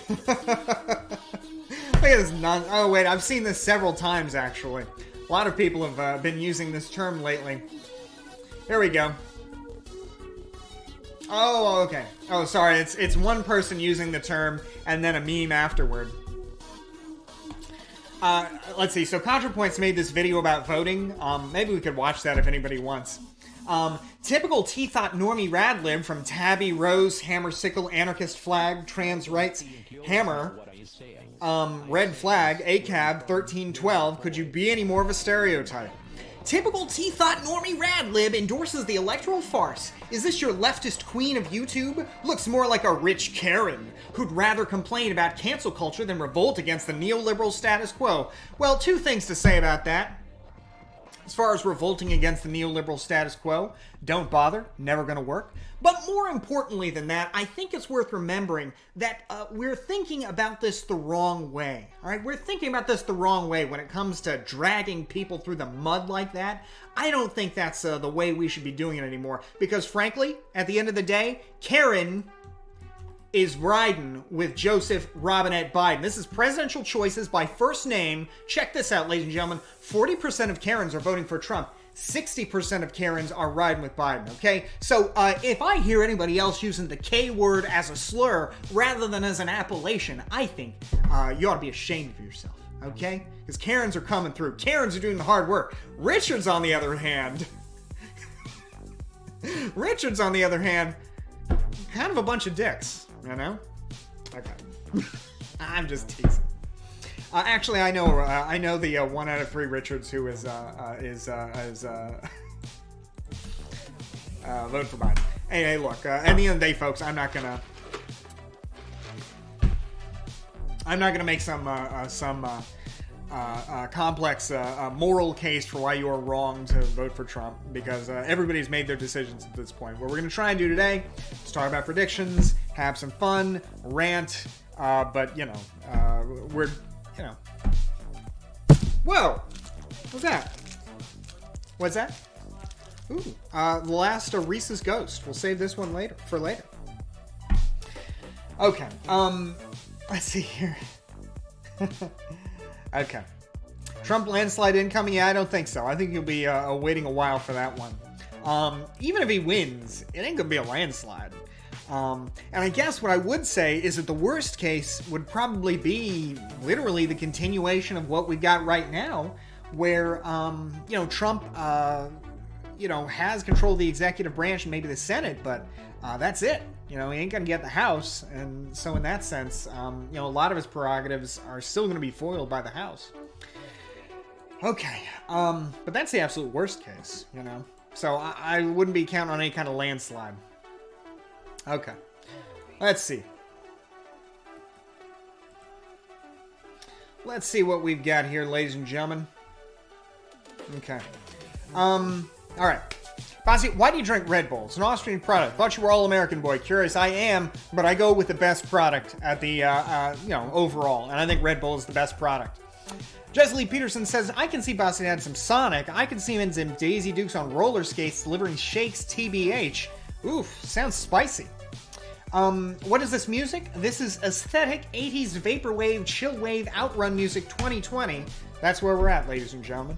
Look at this oh, wait, I've seen this several times, actually. A lot of people have been using this term lately. Here we go. Oh, okay. Oh, sorry, it's one person using the term and then a meme afterward. Let's see, so ContraPoints made this video about voting. Maybe we could watch that if anybody wants. Typical T-Thought Normie Radlib from Tabby, Rose, Hammer, Sickle, Anarchist Flag, Trans Rights, Hammer, Red Flag, ACAB, 1312. Could you be any more of a stereotype? Typical T-Thought Normie Radlib endorses the electoral farce. Is this your leftist queen of YouTube? Looks more like a rich Karen, who'd rather complain about cancel culture than revolt against the neoliberal status quo. Well, two things to say about that. As far as revolting against the neoliberal status quo, don't bother, never gonna work. But more importantly than that, I think it's worth remembering that we're thinking about this the wrong way. All right, we're thinking about this the wrong way when it comes to dragging people through the mud like that. I don't think that's the way we should be doing it anymore. Because frankly, at the end of the day, Karen is riding with Joseph Robinette Biden. This is presidential choices by first name. Check this out, ladies and gentlemen. 40% of Karens are voting for Trump. 60% of Karens are riding with Biden, okay? So if I hear anybody else using the K word as a slur rather than as an appellation, I think you ought to be ashamed of yourself, okay? Because Karens are coming through. Karens are doing the hard work. Richards, on the other hand, kind of a bunch of dicks. You know? Okay. I'm just teasing. Actually, I know the 1 out of 3 Richards who is vote for Biden. Hey, look. At the end of the day, folks, I'm not gonna make some complex moral case for why you are wrong to vote for Trump, because everybody's made their decisions at this point. What we're going to try and do today is talk about predictions, have some fun, rant, but, we're, Whoa! What's that? What's that? Ooh, the last Reese's Ghost. We'll save this one for later. Okay, let's see here. Okay. Trump landslide incoming? Yeah, I don't think so. I think you'll be waiting a while for that one. Even if he wins, it ain't gonna be a landslide. And I guess what I would say is that the worst case would probably be literally the continuation of what we've got right now, where, Trump, has control of the executive branch and maybe the Senate, but that's it. He ain't going to get the House. And so in that sense, a lot of his prerogatives are still going to be foiled by the House. Okay. But that's the absolute worst case, So I wouldn't be counting on any kind of landslide. Okay. Let's see. Let's see what we've got here, ladies and gentlemen. Okay. All right. Basi, why do you drink Red Bull? It's an Austrian product. Thought you were all American, boy. Curious. I am, but I go with the best product at the, overall. And I think Red Bull is the best product. Jessie Peterson says, I can see Basi had some Sonic. I can see him in some Daisy Dukes on roller skates delivering shakes TBH. Oof, sounds spicy. What is this music? This is aesthetic 80s vaporwave, chillwave, outrun music 2020. That's where we're at, ladies and gentlemen.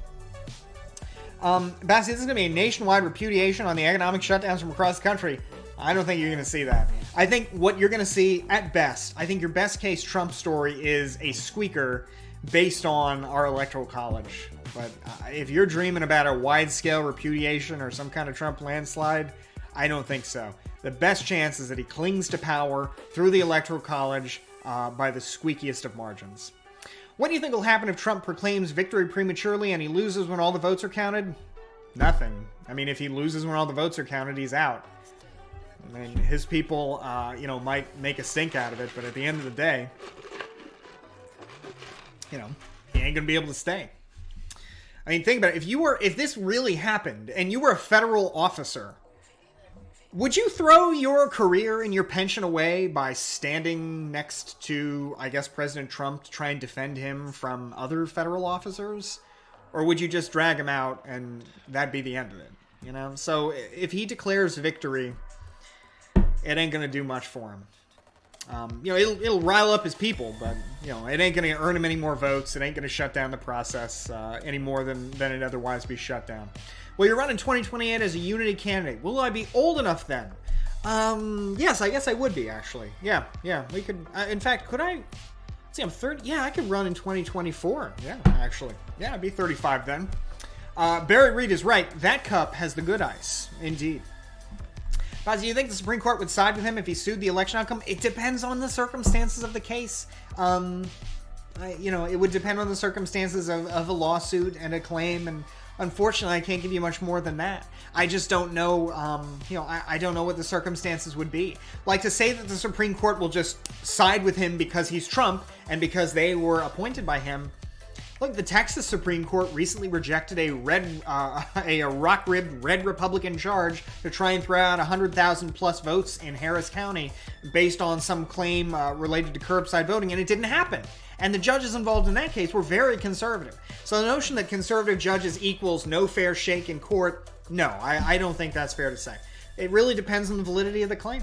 Basi, this is going to be a nationwide repudiation on the economic shutdowns from across the country. I don't think you're going to see that. I think what you're going to see, at best, I think your best case Trump story is a squeaker based on our electoral college. But if you're dreaming about a wide-scale repudiation or some kind of Trump landslide, I don't think so. The best chance is that he clings to power through the Electoral College by the squeakiest of margins. What do you think will happen if Trump proclaims victory prematurely and he loses when all the votes are counted? Nothing. I mean, if he loses when all the votes are counted, he's out. I mean, his people, might make a stink out of it, but at the end of the day, he ain't gonna be able to stay. I mean, think about it. If this really happened and you were a federal officer, would you throw your career and your pension away by standing next to, I guess, President Trump to try and defend him from other federal officers? Or would you just drag him out and that'd be the end of it? So if he declares victory, it ain't going to do much for him. It'll rile up his people, but, it ain't going to earn him any more votes. It ain't going to shut down the process any more than it'd otherwise be shut down. Well, you're running 2028 as a unity candidate. Will I be old enough then? Yes, I guess I would be, actually. Yeah, we could... in fact, could I... Let's see, I'm 30... Yeah, I could run in 2024. Yeah, actually. Yeah, I'd be 35 then. Barry Reed is right. That cup has the good ice. Indeed. But do you think the Supreme Court would side with him if he sued the election outcome? It depends on the circumstances of the case. It would depend on the circumstances of a lawsuit and a claim, and unfortunately, I can't give you much more than that. I just don't know, I don't know what the circumstances would be. Like, to say that the Supreme Court will just side with him because he's Trump and because they were appointed by him. Look, the Texas Supreme Court recently rejected a rock-ribbed red Republican charge to try and throw out 100,000 plus votes in Harris County based on some claim related to curbside voting, and it didn't happen. And the judges involved in that case were very conservative. So the notion that conservative judges equals no fair shake in court, no, I don't think that's fair to say. It really depends on the validity of the claim,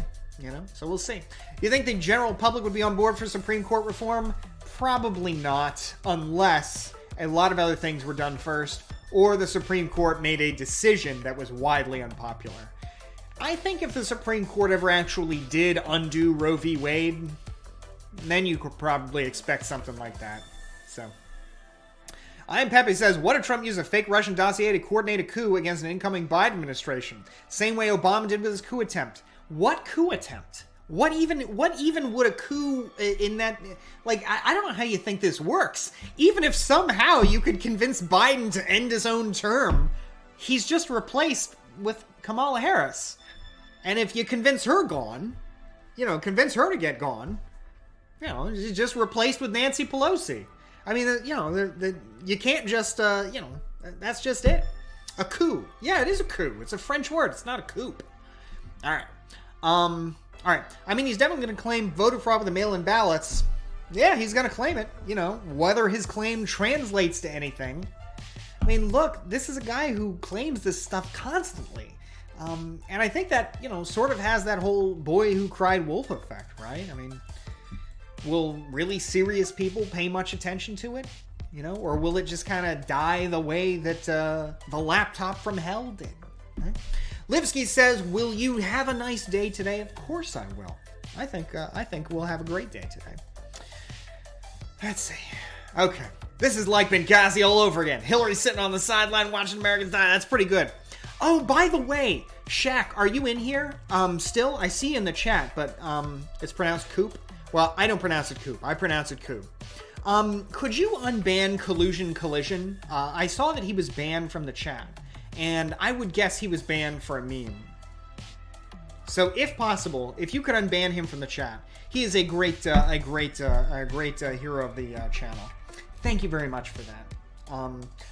so we'll see. You think the general public would be on board for Supreme Court reform? Probably not, unless a lot of other things were done first, or the Supreme Court made a decision that was widely unpopular. I think if the Supreme Court ever actually did undo Roe v. Wade, then you could probably expect something like that. So, I Am Pepe says, what if Trump used a fake Russian dossier to coordinate a coup against an incoming Biden administration? Same way Obama did with his coup attempt. What coup attempt? What even would a coup in that... Like, I don't know how you think this works. Even if somehow you could convince Biden to end his own term, he's just replaced with Kamala Harris. And if you convince her convince her to get gone, she's just replaced with Nancy Pelosi. I mean, you can't just, that's just it. A coup. Yeah, it is a coup. It's a French word. It's not a coup. All right. All right. I mean, he's definitely going to claim voter fraud with the mail-in ballots. Yeah, he's going to claim it. Whether his claim translates to anything. I mean, look, this is a guy who claims this stuff constantly. And I think that, sort of has that whole boy who cried wolf effect, right? I mean, will really serious people pay much attention to it? Or will it just kind of die the way that the laptop from hell did? Right? Lipsky says, will you have a nice day today? Of course I will. I think we'll have a great day today. Let's see. Okay. This is like Benghazi all over again. Hillary sitting on the sideline watching Americans die. That's pretty good. Oh, by the way, Shaq, are you in here? Still? I see you in the chat, but it's pronounced Coop. Well, I don't pronounce it Coop. I pronounce it Coop. Could you unban Collusion? I saw that he was banned from the chat. And I would guess he was banned for a meme. So, if possible, if you could unban him from the chat, he is a great hero of the channel. Thank you very much for that.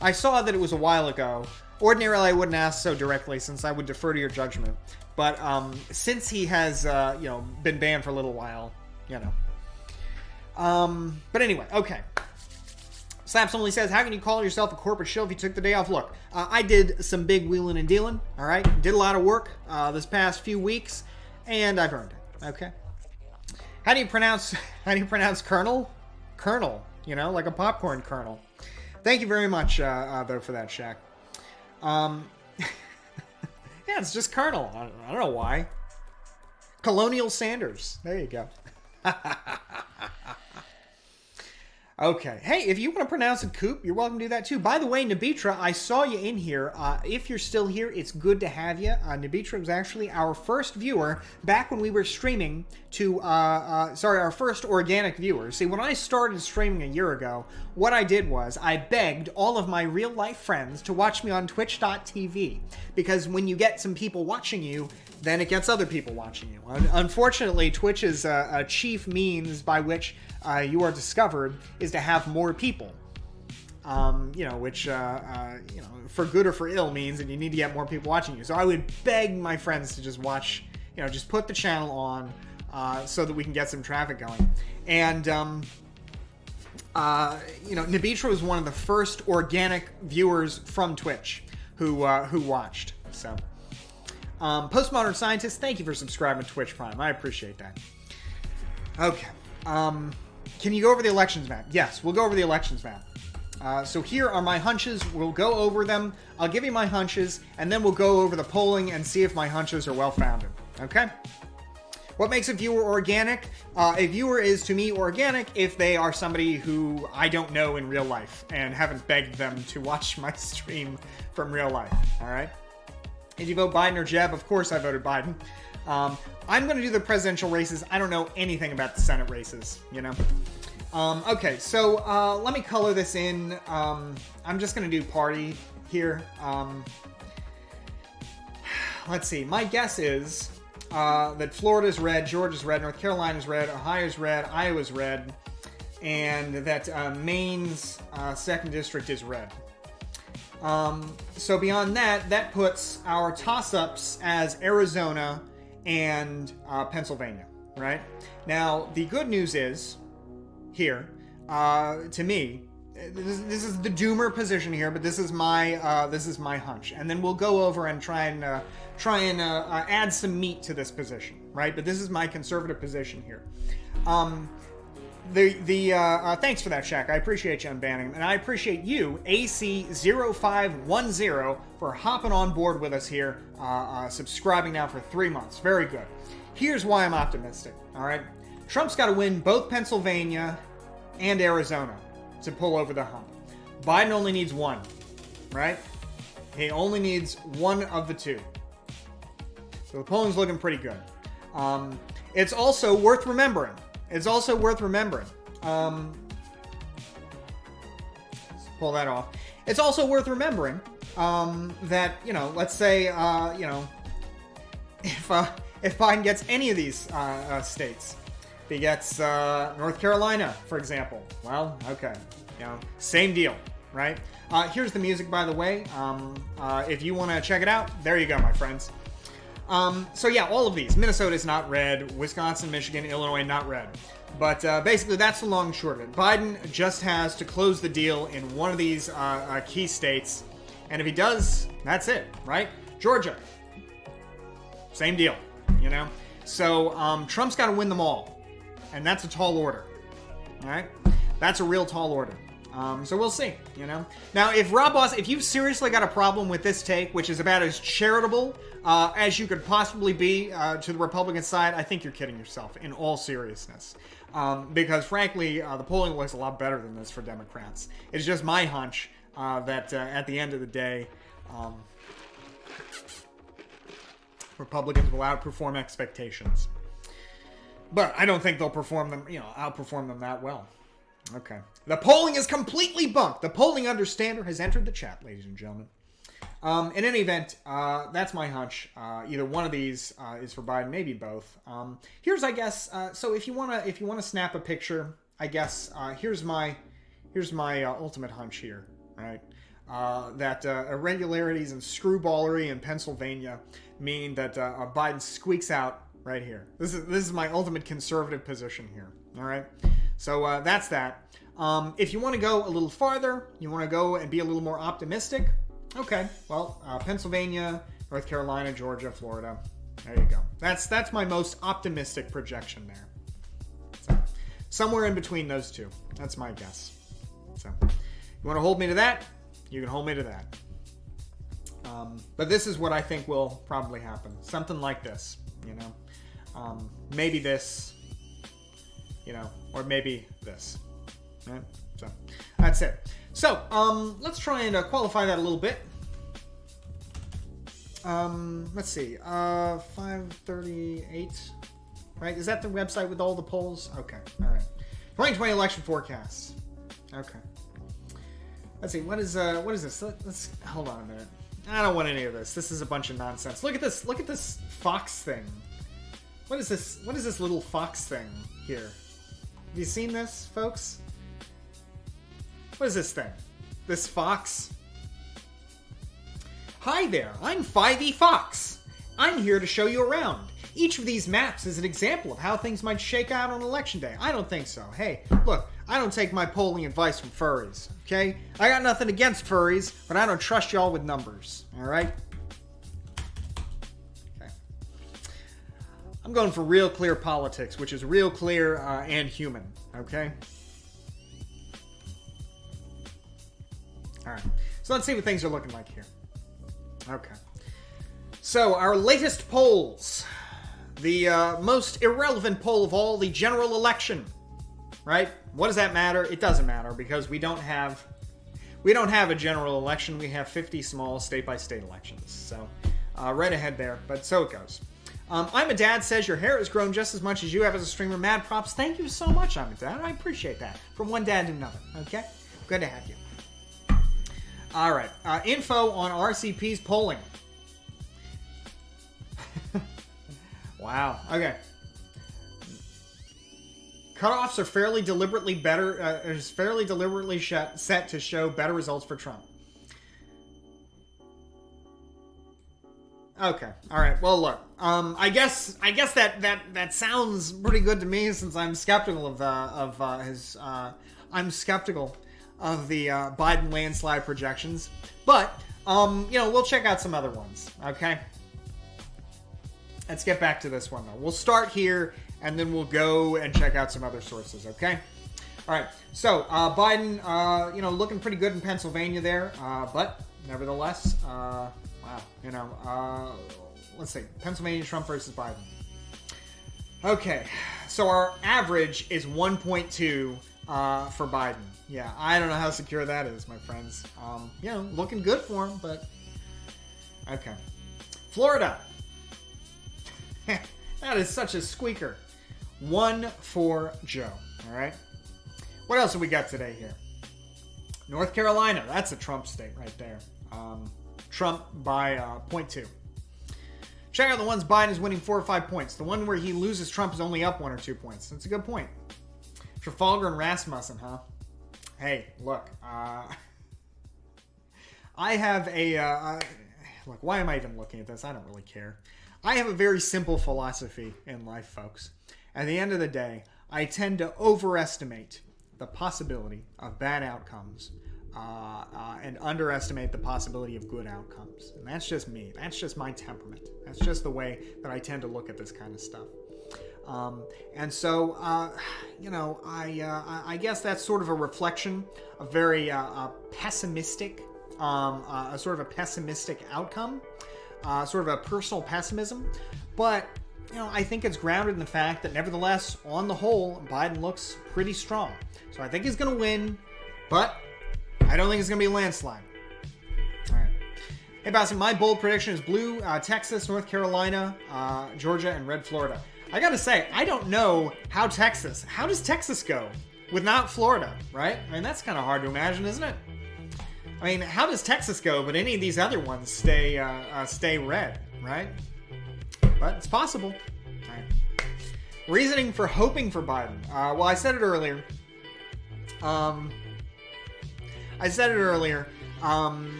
I saw that it was a while ago. Ordinarily, I wouldn't ask so directly, since I would defer to your judgment. But since he has, been banned for a little while, But anyway, okay. Slaps only says, how can you call yourself a corporate shill if you took the day off? Look, I did some big wheeling and dealing, all right? Did a lot of work this past few weeks, and I've earned it, okay? How do you pronounce kernel? Kernel, like a popcorn kernel. Thank you very much, though, for that, Shaq. Yeah, it's just kernel. I don't know why. Colonial Sanders. There you go. Okay. Hey, if you want to pronounce it Coop, you're welcome to do that too. By the way, Nabitra, I saw you in here. If you're still here, it's good to have you. Nabitra was actually our first viewer back when we were streaming to, our first organic viewer. See, when I started streaming a year ago, what I did was I begged all of my real life friends to watch me on twitch.tv. Because when you get some people watching you, then it gets other people watching you. Unfortunately, Twitch is a chief means by which you are discovered is to have more people. Which, for good or for ill means that you need to get more people watching you. So I would beg my friends to just watch, just put the channel on so that we can get some traffic going. And, Nabitra was one of the first organic viewers from Twitch who watched. So, Postmodern Scientist, thank you for subscribing to Twitch Prime. I appreciate that. Okay. Can you go over the elections map? Yes, we'll go over the elections map. So here are my hunches. We'll go over them. I'll give you my hunches, and then we'll go over the polling and see if my hunches are well-founded. Okay? What makes a viewer organic? A viewer is, to me, organic if they are somebody who I don't know in real life and haven't begged them to watch my stream from real life. All right? Did you vote Biden or Jeb? Of course I voted Biden. I'm going to do the presidential races. I don't know anything about the Senate races, Okay, so let me color this in. I'm just going to do party here. Let's see. My guess is that Florida's red, Georgia's red, North Carolina's red, Ohio's red, Iowa's red, and that Maine's 2nd District is red. So beyond that, that puts our toss-ups as Arizona and Pennsylvania, right? Now, the good news is, here, to me, this is the doomer position here, but this is my hunch. And then we'll go over and try and add some meat to this position, right? But this is my conservative position here. Thanks for that, Shaq. I appreciate you unbanning him. And I appreciate you, AC0510, for hopping on board with us here, subscribing now for 3 months. Very good. Here's why I'm optimistic, all right? Trump's got to win both Pennsylvania and Arizona to pull over the hump. Biden only needs one, right? He only needs one of the two. So the polling's looking pretty good. It's also worth remembering. Pull that off. It's also worth remembering that, let's say, if Biden gets any of these states, if he gets North Carolina, for example, well, okay, same deal, right? Here's the music, by the way. If you want to check it out, there you go, my friends. So yeah, all of these. Minnesota is not red. Wisconsin, Michigan, Illinois, not red. But basically, that's the long and short of it. Biden just has to close the deal in one of these key states. And if he does, that's it, right? Georgia, same deal, So Trump's got to win them all. And that's a tall order, all right? That's a real tall order. So we'll see, Now, if you've seriously got a problem with this take, which is about as charitable as you could possibly be to the Republican side, I think you're kidding yourself, in all seriousness. Because, frankly, the polling looks a lot better than this for Democrats. It's just my hunch that at the end of the day, Republicans will outperform expectations. But I don't think they'll outperform them that well. Okay. The polling is completely bunked. The polling understander has entered the chat, ladies and gentlemen. In any event, that's my hunch. Either one of these is for Biden, maybe both. Here's, I guess, so if you wanna snap a picture, I guess here's my ultimate hunch here, right? That irregularities and screwballery in Pennsylvania mean that Biden squeaks out right here. This is my ultimate conservative position here. All right. So that's that. If you want to go a little farther, you want to go and be a little more optimistic. Okay. Well, Pennsylvania, North Carolina, Georgia, Florida. There you go. That's my most optimistic projection there. So, somewhere in between those two. That's my guess. So, you want to hold me to that? You can hold me to that. But this is what I think will probably happen. Something like this, maybe this, or maybe this. Right? So that's it. So let's try and qualify that a little bit. Let's see. 538. Right? Is that the website with all the polls? Okay. All right. 2020 election forecasts. Okay. Let's see. What is this? Let's hold on a minute. I don't want any of this. This is a bunch of nonsense. Look at this. Look at this Fox thing. What is this? What is this little Fox thing here? Have you seen this, folks? What is this thing? This Fox? Hi there, I'm 5e Fox. I'm here to show you around. Each of these maps is an example of how things might shake out on election day. I don't think so. Hey, look, I don't take my polling advice from furries, okay? I got nothing against furries, but I don't trust y'all with numbers, alright? Okay. I'm going for real clear politics, which is real clear and human, okay? Alright, so let's see what things are looking like here. Okay. So, our latest polls. The most irrelevant poll of all, the general election. Right? What does that matter? It doesn't matter because we don't have a general election. We have 50 small state-by-state elections. So, right ahead there. But so it goes. I'm a Dad says your hair has grown just as much as you have as a streamer. Mad props. Thank you so much, I'm a Dad. I appreciate that. From one dad to another. Okay? Good to have you. All right. Info on RCP's polling. Wow. Okay. Cutoffs are fairly deliberately set to show better results for Trump. Okay. All right. Well, look. I guess that sounds pretty good to me since I'm skeptical of I'm skeptical of the Biden landslide projections, but we'll check out some other ones. Okay. Let's get back to this one, though. We'll start here, and then we'll go and check out some other sources, okay? All right, so Biden, looking pretty good in Pennsylvania there, but nevertheless, wow, let's see, Pennsylvania, Trump versus Biden. Okay, so our average is 1.2 for Biden. Yeah, I don't know how secure that is, my friends. Looking good for him, but okay. Florida. That is such a squeaker. 1 for Joe. All right. What else have we got today here? North Carolina. That's a Trump state right there. Trump by 0.2. Check out the ones Biden is winning 4 or 5 points. The one where he loses Trump is only up 1 or 2 points. That's a good point. Trafalgar and Rasmussen, huh? Hey, look. I have a... look, why am I even looking at this? I don't really care. I have a very simple philosophy in life, folks. At the end of the day, I tend to overestimate the possibility of bad outcomes and underestimate the possibility of good outcomes. And that's just me. That's just my temperament. That's just the way that I tend to look at this kind of stuff. And so, I guess that's sort of a reflection, a very pessimistic, a sort of a pessimistic outcome. Sort of a personal pessimism, but I think it's grounded in the fact that nevertheless, on the whole, Biden looks pretty strong. So I think he's going to win, but I don't think it's going to be a landslide. All right. Hey, Boston, my bold prediction is blue Texas, North Carolina, Georgia, and red Florida. I got to say, I don't know how does Texas go without Florida, right? I mean, that's kind of hard to imagine, isn't it? I mean, how does Texas go, but any of these other ones stay red, right? But it's possible. All right. Reasoning for hoping for Biden. Well, I said it earlier. My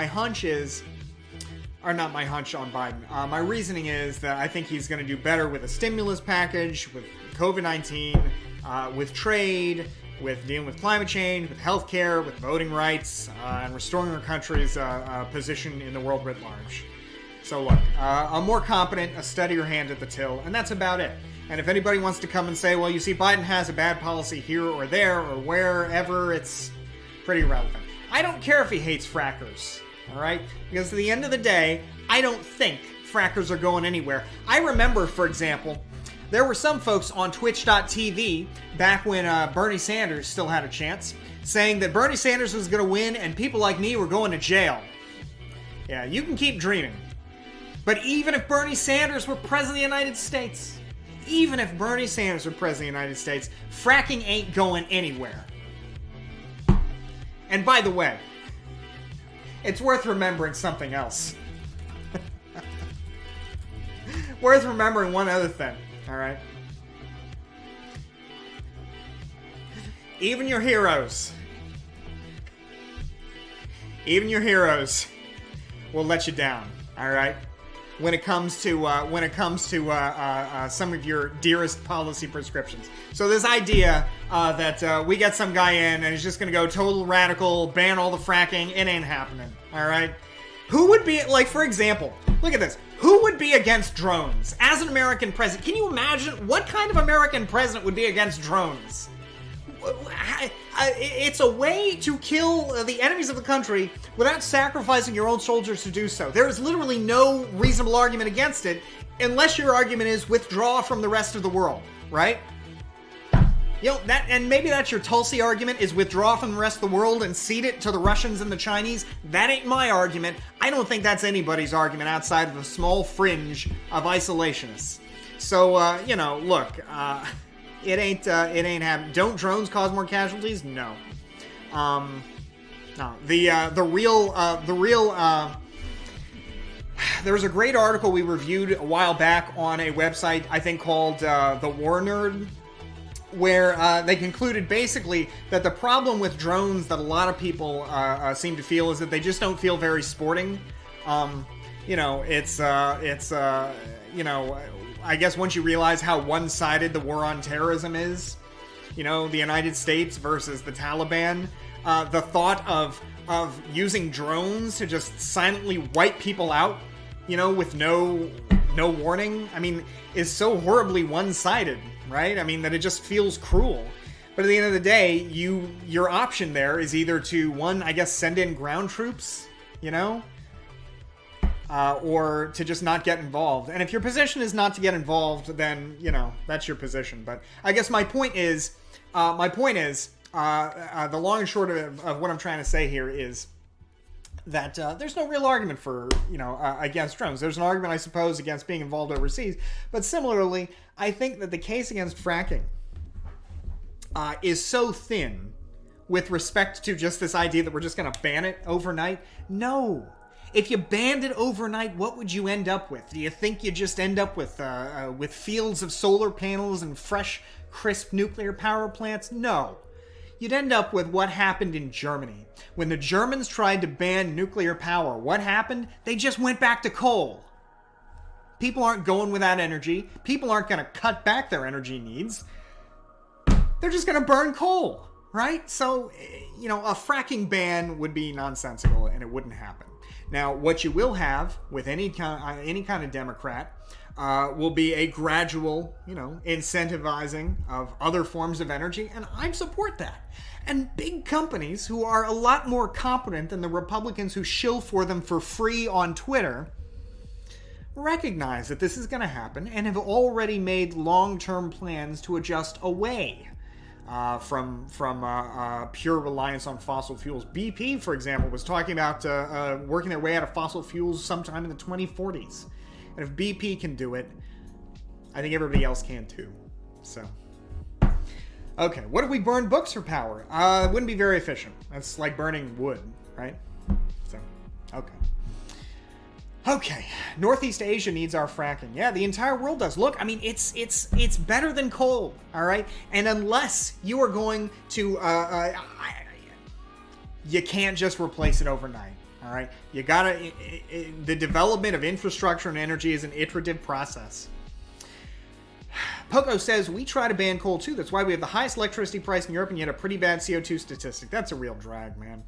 hunch is, or not my hunch on Biden. My reasoning is that I think he's going to do better with a stimulus package, with COVID-19, with trade, with dealing with climate change, with healthcare, with voting rights, and restoring our country's position in the world writ large. So look, a more competent, a steadier hand at the till, and that's about it. And if anybody wants to come and say, well, you see, Biden has a bad policy here or there or wherever, it's pretty irrelevant. I don't care if he hates frackers, all right? Because at the end of the day, I don't think frackers are going anywhere. I remember, for example, there were some folks on Twitch.tv back when Bernie Sanders still had a chance, saying that Bernie Sanders was going to win and people like me were going to jail. Yeah, you can keep dreaming. But even if Bernie Sanders were president of the United States, fracking ain't going anywhere. And by the way, it's worth remembering something else. Worth remembering one other thing, alright? Even your heroes will let you down, alright? When it comes to some of your dearest policy prescriptions. So this idea that we get some guy in and he's just going to go total radical, ban all the fracking, it ain't happening. All right? Who would be, like, for example, look at this. Who would be against drones as an American president? Can you imagine what kind of American president would be against drones? It's a way to kill the enemies of the country without sacrificing your own soldiers to do so. There is literally no reasonable argument against it, unless your argument is withdraw from the rest of the world, right? You know, and maybe that's your Tulsi argument, is withdraw from the rest of the world and cede it to the Russians and the Chinese. That ain't my argument. I don't think that's anybody's argument outside of a small fringe of isolationists. So, look, it ain't happening. Don't drones cause more casualties? No. No. The real. There was a great article we reviewed a while back on a website, I think called The War Nerd, where they concluded basically that the problem with drones that a lot of people seem to feel is that they just don't feel very sporting. I guess once you realize how one-sided the war on terrorism is, the United States versus the Taliban, the thought of using drones to just silently wipe people out, with no warning, is so horribly one-sided, right? That it just feels cruel. But at the end of the day, your option there is either to, one, I guess, send in ground troops, or to just not get involved. And if your position is not to get involved, then, that's your position. But I guess my point is, the long and short of what I'm trying to say here is that there's no real argument for, against drones. There's an argument, I suppose, against being involved overseas. But similarly, I think that the case against fracking is so thin with respect to just this idea that we're just going to ban it overnight. No. If you banned it overnight, what would you end up with? Do you think you just end up with fields of solar panels and fresh, crisp nuclear power plants? No. You'd end up with what happened in Germany. When the Germans tried to ban nuclear power, what happened? They just went back to coal. People aren't going without energy. People aren't going to cut back their energy needs. They're just going to burn coal, right? So, a fracking ban would be nonsensical and it wouldn't happen. Now, what you will have with any kind of Democrat will be a gradual, incentivizing of other forms of energy, and I support that. And big companies who are a lot more competent than the Republicans who shill for them for free on Twitter recognize that this is going to happen and have already made long-term plans to adjust away from pure reliance on fossil fuels. BP, for example, was talking about working their way out of fossil fuels sometime in the 2040s. And if BP can do it, I think everybody else can too. So, okay, what if we burn books for power? It wouldn't be very efficient. That's like burning wood, right? So, okay. Okay, Northeast Asia needs our fracking. Yeah, the entire world does. Look, it's better than coal, all right? And unless you are going to, you can't just replace it overnight, all right? You gotta, the development of infrastructure and energy is an iterative process. Poco says, we try to ban coal too. That's why we have the highest electricity price in Europe and yet a pretty bad CO2 statistic. That's a real drag, man.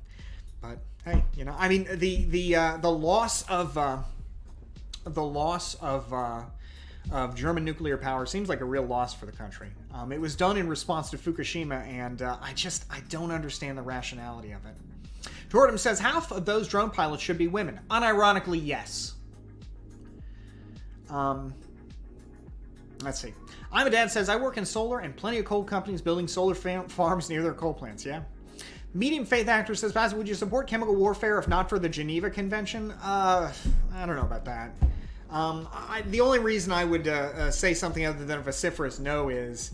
But hey, the loss of German nuclear power seems like a real loss for the country. It was done in response to Fukushima, and I don't understand the rationality of it. Jordan says half of those drone pilots should be women. Unironically, yes. Let's see. I'm a Dad says, I work in solar and plenty of coal companies building solar farms near their coal plants. Yeah. Medium Faith Actor says, Basil, would you support chemical warfare if not for the Geneva Convention? I don't know about that. The only reason I would say something other than a vociferous no is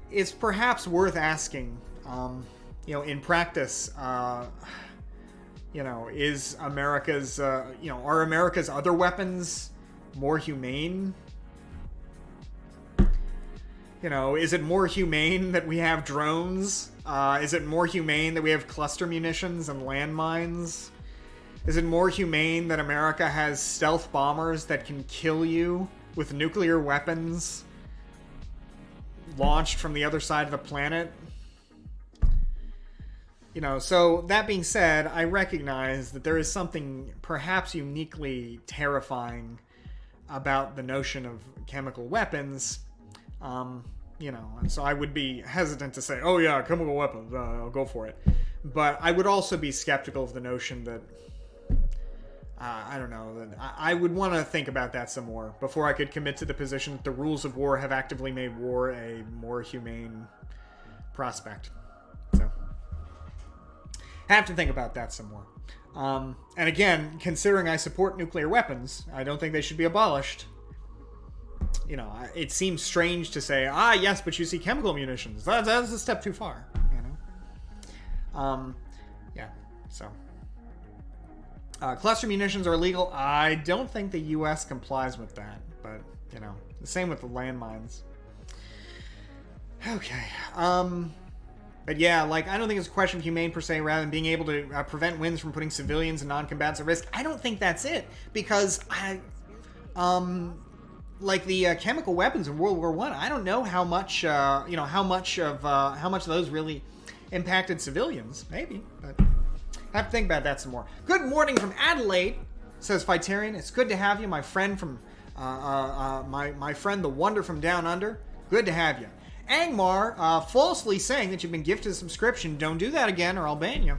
it's perhaps worth asking, in practice, is America's, are America's other weapons more humane? Is it more humane that we have drones? Is it more humane that we have cluster munitions and landmines? Is it more humane that America has stealth bombers that can kill you with nuclear weapons launched from the other side of the planet? So that being said, I recognize that there is something perhaps uniquely terrifying about the notion of chemical weapons. So I would be hesitant to say, oh yeah, chemical weapons, I'll go for it. But I would also be skeptical of the notion that, I would want to think about that some more before I could commit to the position that the rules of war have actively made war a more humane prospect. So, have to think about that some more. And again, considering I support nuclear weapons, I don't think they should be abolished. It seems strange to say, yes, but you see chemical munitions. That's a step too far, so. Cluster munitions are illegal. I don't think the U.S. complies with that, but, the same with the landmines. Okay, but yeah, I don't think it's a question of humane per se, rather than being able to prevent wins from putting civilians and non-combatants at risk. I don't think that's it, because the chemical weapons in World War I don't know how much of those really impacted civilians. Maybe, but I have to think about that some more. Good morning from Adelaide, says Fightarian. It's good to have you, my friend from my friend the Wonder from Down Under. Good to have you. Angmar falsely saying that you've been gifted a subscription. Don't do that again, or I'll ban you.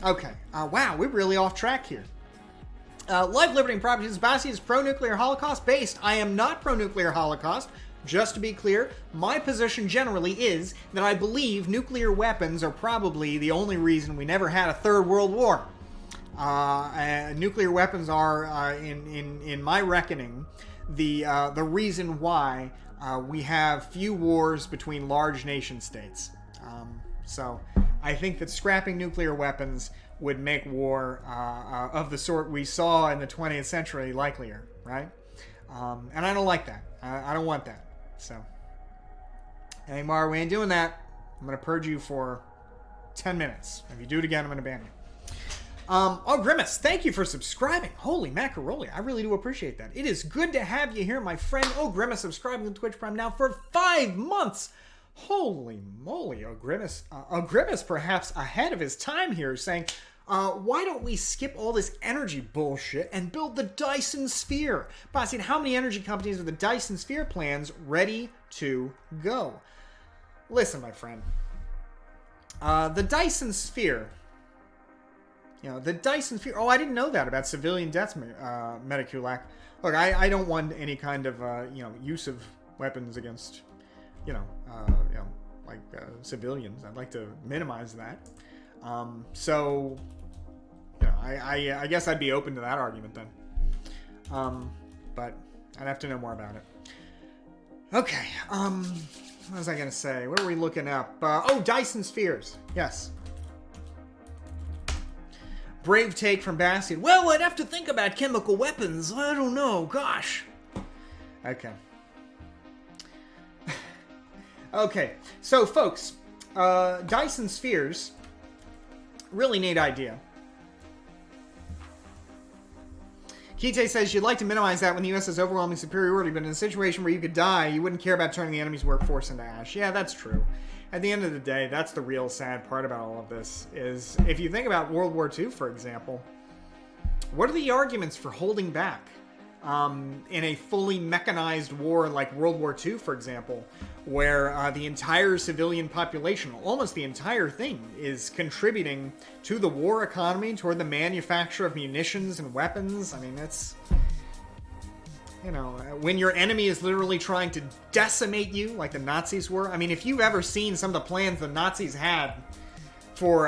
Okay. Wow, we're really off track here. Life, Liberty, and Property. Sebastian is pro-nuclear Holocaust based. I am not pro-nuclear Holocaust. Just to be clear, my position generally is that I believe nuclear weapons are probably the only reason we never had a third world war. Nuclear weapons are, in my reckoning, the reason why we have few wars between large nation states. So I think that scrapping nuclear weapons would make war of the sort we saw in the 20th century likelier, right? And I don't like that. I don't want that. So, Neymar, we ain't doing that. I'm going to purge you for 10 minutes. If you do it again, I'm going to ban you. Grimace, thank you for subscribing. Holy macaroni, I really do appreciate that. It is good to have you here, my friend. Grimace subscribing to Twitch Prime now for 5 months. Holy moly, Grimace. Grimace perhaps ahead of his time here, saying, why don't we skip all this energy bullshit and build the Dyson Sphere? Bossy, how many energy companies have the Dyson Sphere plans ready to go? Listen, my friend. The Dyson Sphere. The Dyson Sphere. Oh, I didn't know that about civilian deaths, Metaculak. Look, I don't want any kind of, use of weapons against, civilians. I'd like to minimize that. I guess I'd be open to that argument then. But I'd have to know more about it. Okay, what was I going to say? What are we looking up? Dyson Spheres. Yes. Brave take from Bastian. Well, I'd have to think about chemical weapons. I don't know. Gosh. Okay. Okay, so folks, Dyson Spheres, really neat idea. Kite says you'd like to minimize that when the U.S. has overwhelming superiority, but in a situation where you could die, you wouldn't care about turning the enemy's workforce into ash. Yeah, that's true. At the end of the day, that's the real sad part about all of this, is if you think about World War II, for example, what are the arguments for holding back? In a fully mechanized war like World War II, for example, where the entire civilian population, almost the entire thing, is contributing to the war economy, toward the manufacture of munitions and weapons. I mean, it's... when your enemy is literally trying to decimate you like the Nazis were. I mean, if you've ever seen some of the plans the Nazis had for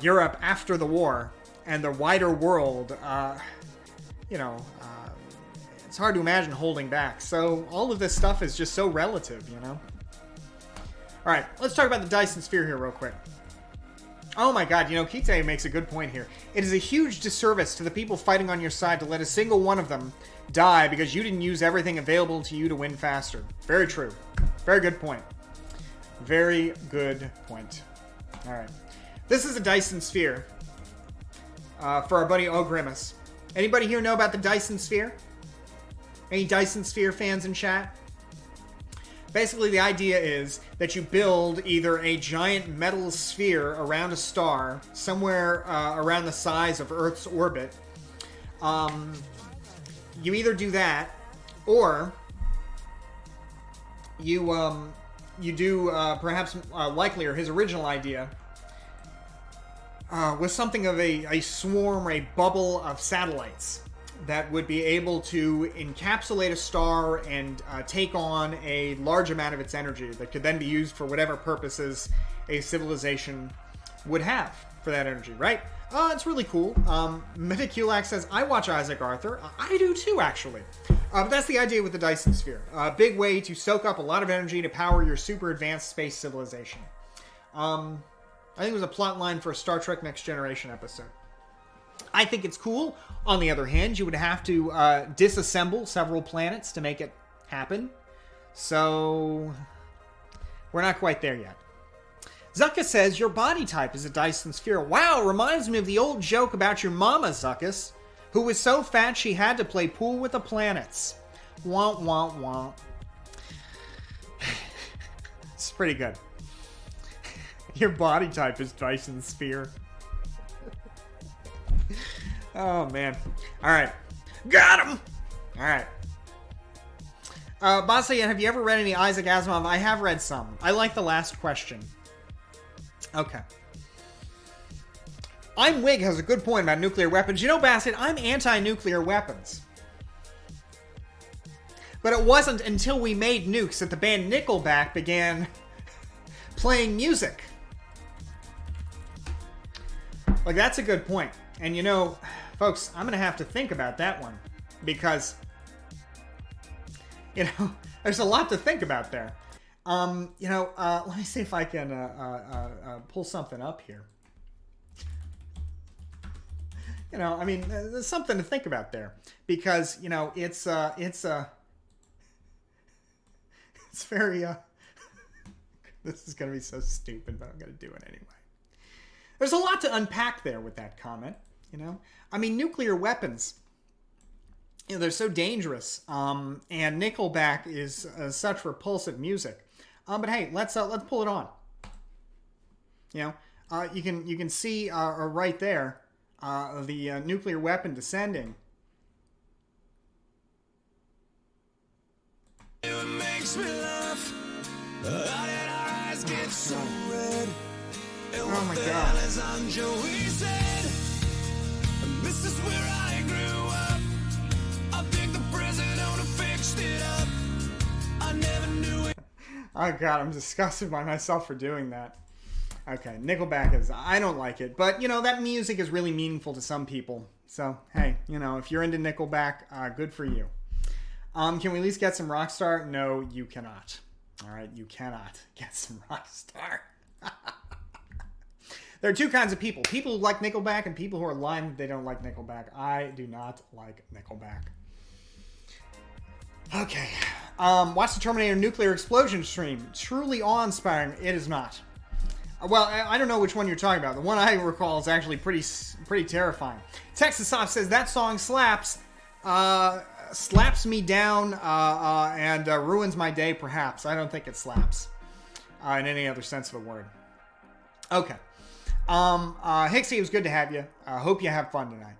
Europe after the war and the wider world, it's hard to imagine holding back. So all of this stuff is just so relative, All right, let's talk about the Dyson Sphere here real quick. Oh my god, Kite makes a good point here. It is a huge disservice to the people fighting on your side to let a single one of them die because you didn't use everything available to you to win faster. Very true. Very good point. Very good point. Alright. This is a Dyson Sphere. For our buddy O'Grimus. Anybody here know about the Dyson Sphere? Any Dyson Sphere fans in chat? Basically, the idea is that you build either a giant metal sphere around a star, somewhere around the size of Earth's orbit. You either do that, or you do perhaps likelier his original idea was something of a swarm or a bubble of satellites that would be able to encapsulate a star and take on a large amount of its energy that could then be used for whatever purposes a civilization would have for that energy, right? It's really cool. Metaculak says, I watch Isaac Arthur. I do too, actually. But that's the idea with the Dyson Sphere. A big way to soak up a lot of energy to power your super advanced space civilization. I think it was a plot line for a Star Trek Next Generation episode. I think it's cool. On the other hand, you would have to disassemble several planets to make it happen. So, we're not quite there yet. Zuckus says, your body type is a Dyson Sphere. Wow, reminds me of the old joke about your mama, Zuckus, who was so fat she had to play pool with the planets. Womp, womp, womp. It's pretty good. Your body type is Dyson Sphere. Oh, man. All right. Got him! All right. Basa, have you ever read any Isaac Asimov? I have read some. I like the last question. Okay. I'm Wig has a good point about nuclear weapons. Bassett, I'm anti-nuclear weapons. But it wasn't until we made nukes that the band Nickelback began playing music. Like, that's a good point. And folks, I'm going to have to think about that one. Because, there's a lot to think about there. Let me see if I can pull something up here. There's something to think about there. Because, it's very, this is going to be so stupid, but I'm going to do it anyway. There's a lot to unpack there with that comment, nuclear weapons, they're so dangerous, and Nickelback is such repulsive music. But hey, let's pull it on. You can see right there the nuclear weapon descending. It makes me laugh. How did our eyes get so red? Oh my god. This is where I grew up. I think the president fixed it up. I never knew it. Oh god, I'm disgusted by myself for doing that. Okay, Nickelback I don't like it. But, that music is really meaningful to some people. So, hey, if you're into Nickelback, good for you. Can we at least get some Rockstar? No, you cannot. Alright, you cannot get some Rockstar. There are two kinds of people. People who like Nickelback and people who are lying that they don't like Nickelback. I do not like Nickelback. Okay. Watch the Terminator nuclear explosion stream. Truly awe-inspiring. It is not. Well, I don't know which one you're talking about. The one I recall is actually pretty terrifying. Texas Soft says, that song slaps. Slaps me down and ruins my day, perhaps. I don't think it slaps in any other sense of the word. Okay. Hixie, it was good to have you. Hope you have fun tonight.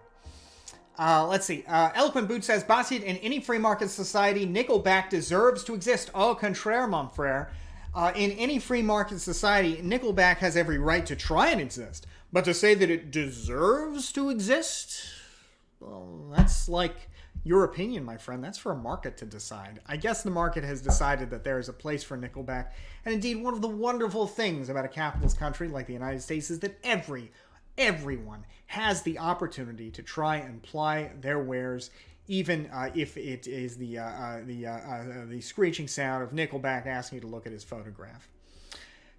Let's see. Eloquent Boot says, Basit, in any free market society, Nickelback deserves to exist. Au contraire, mon frere. In any free market society, Nickelback has every right to try and exist. But to say that it deserves to exist, well, that's like, your opinion, my friend. That's for a market to decide. I guess the market has decided that there is a place for Nickelback. And indeed, one of the wonderful things about a capitalist country like the United States is that everyone has the opportunity to try and ply their wares, even if it is the screeching sound of Nickelback asking you to look at his photograph.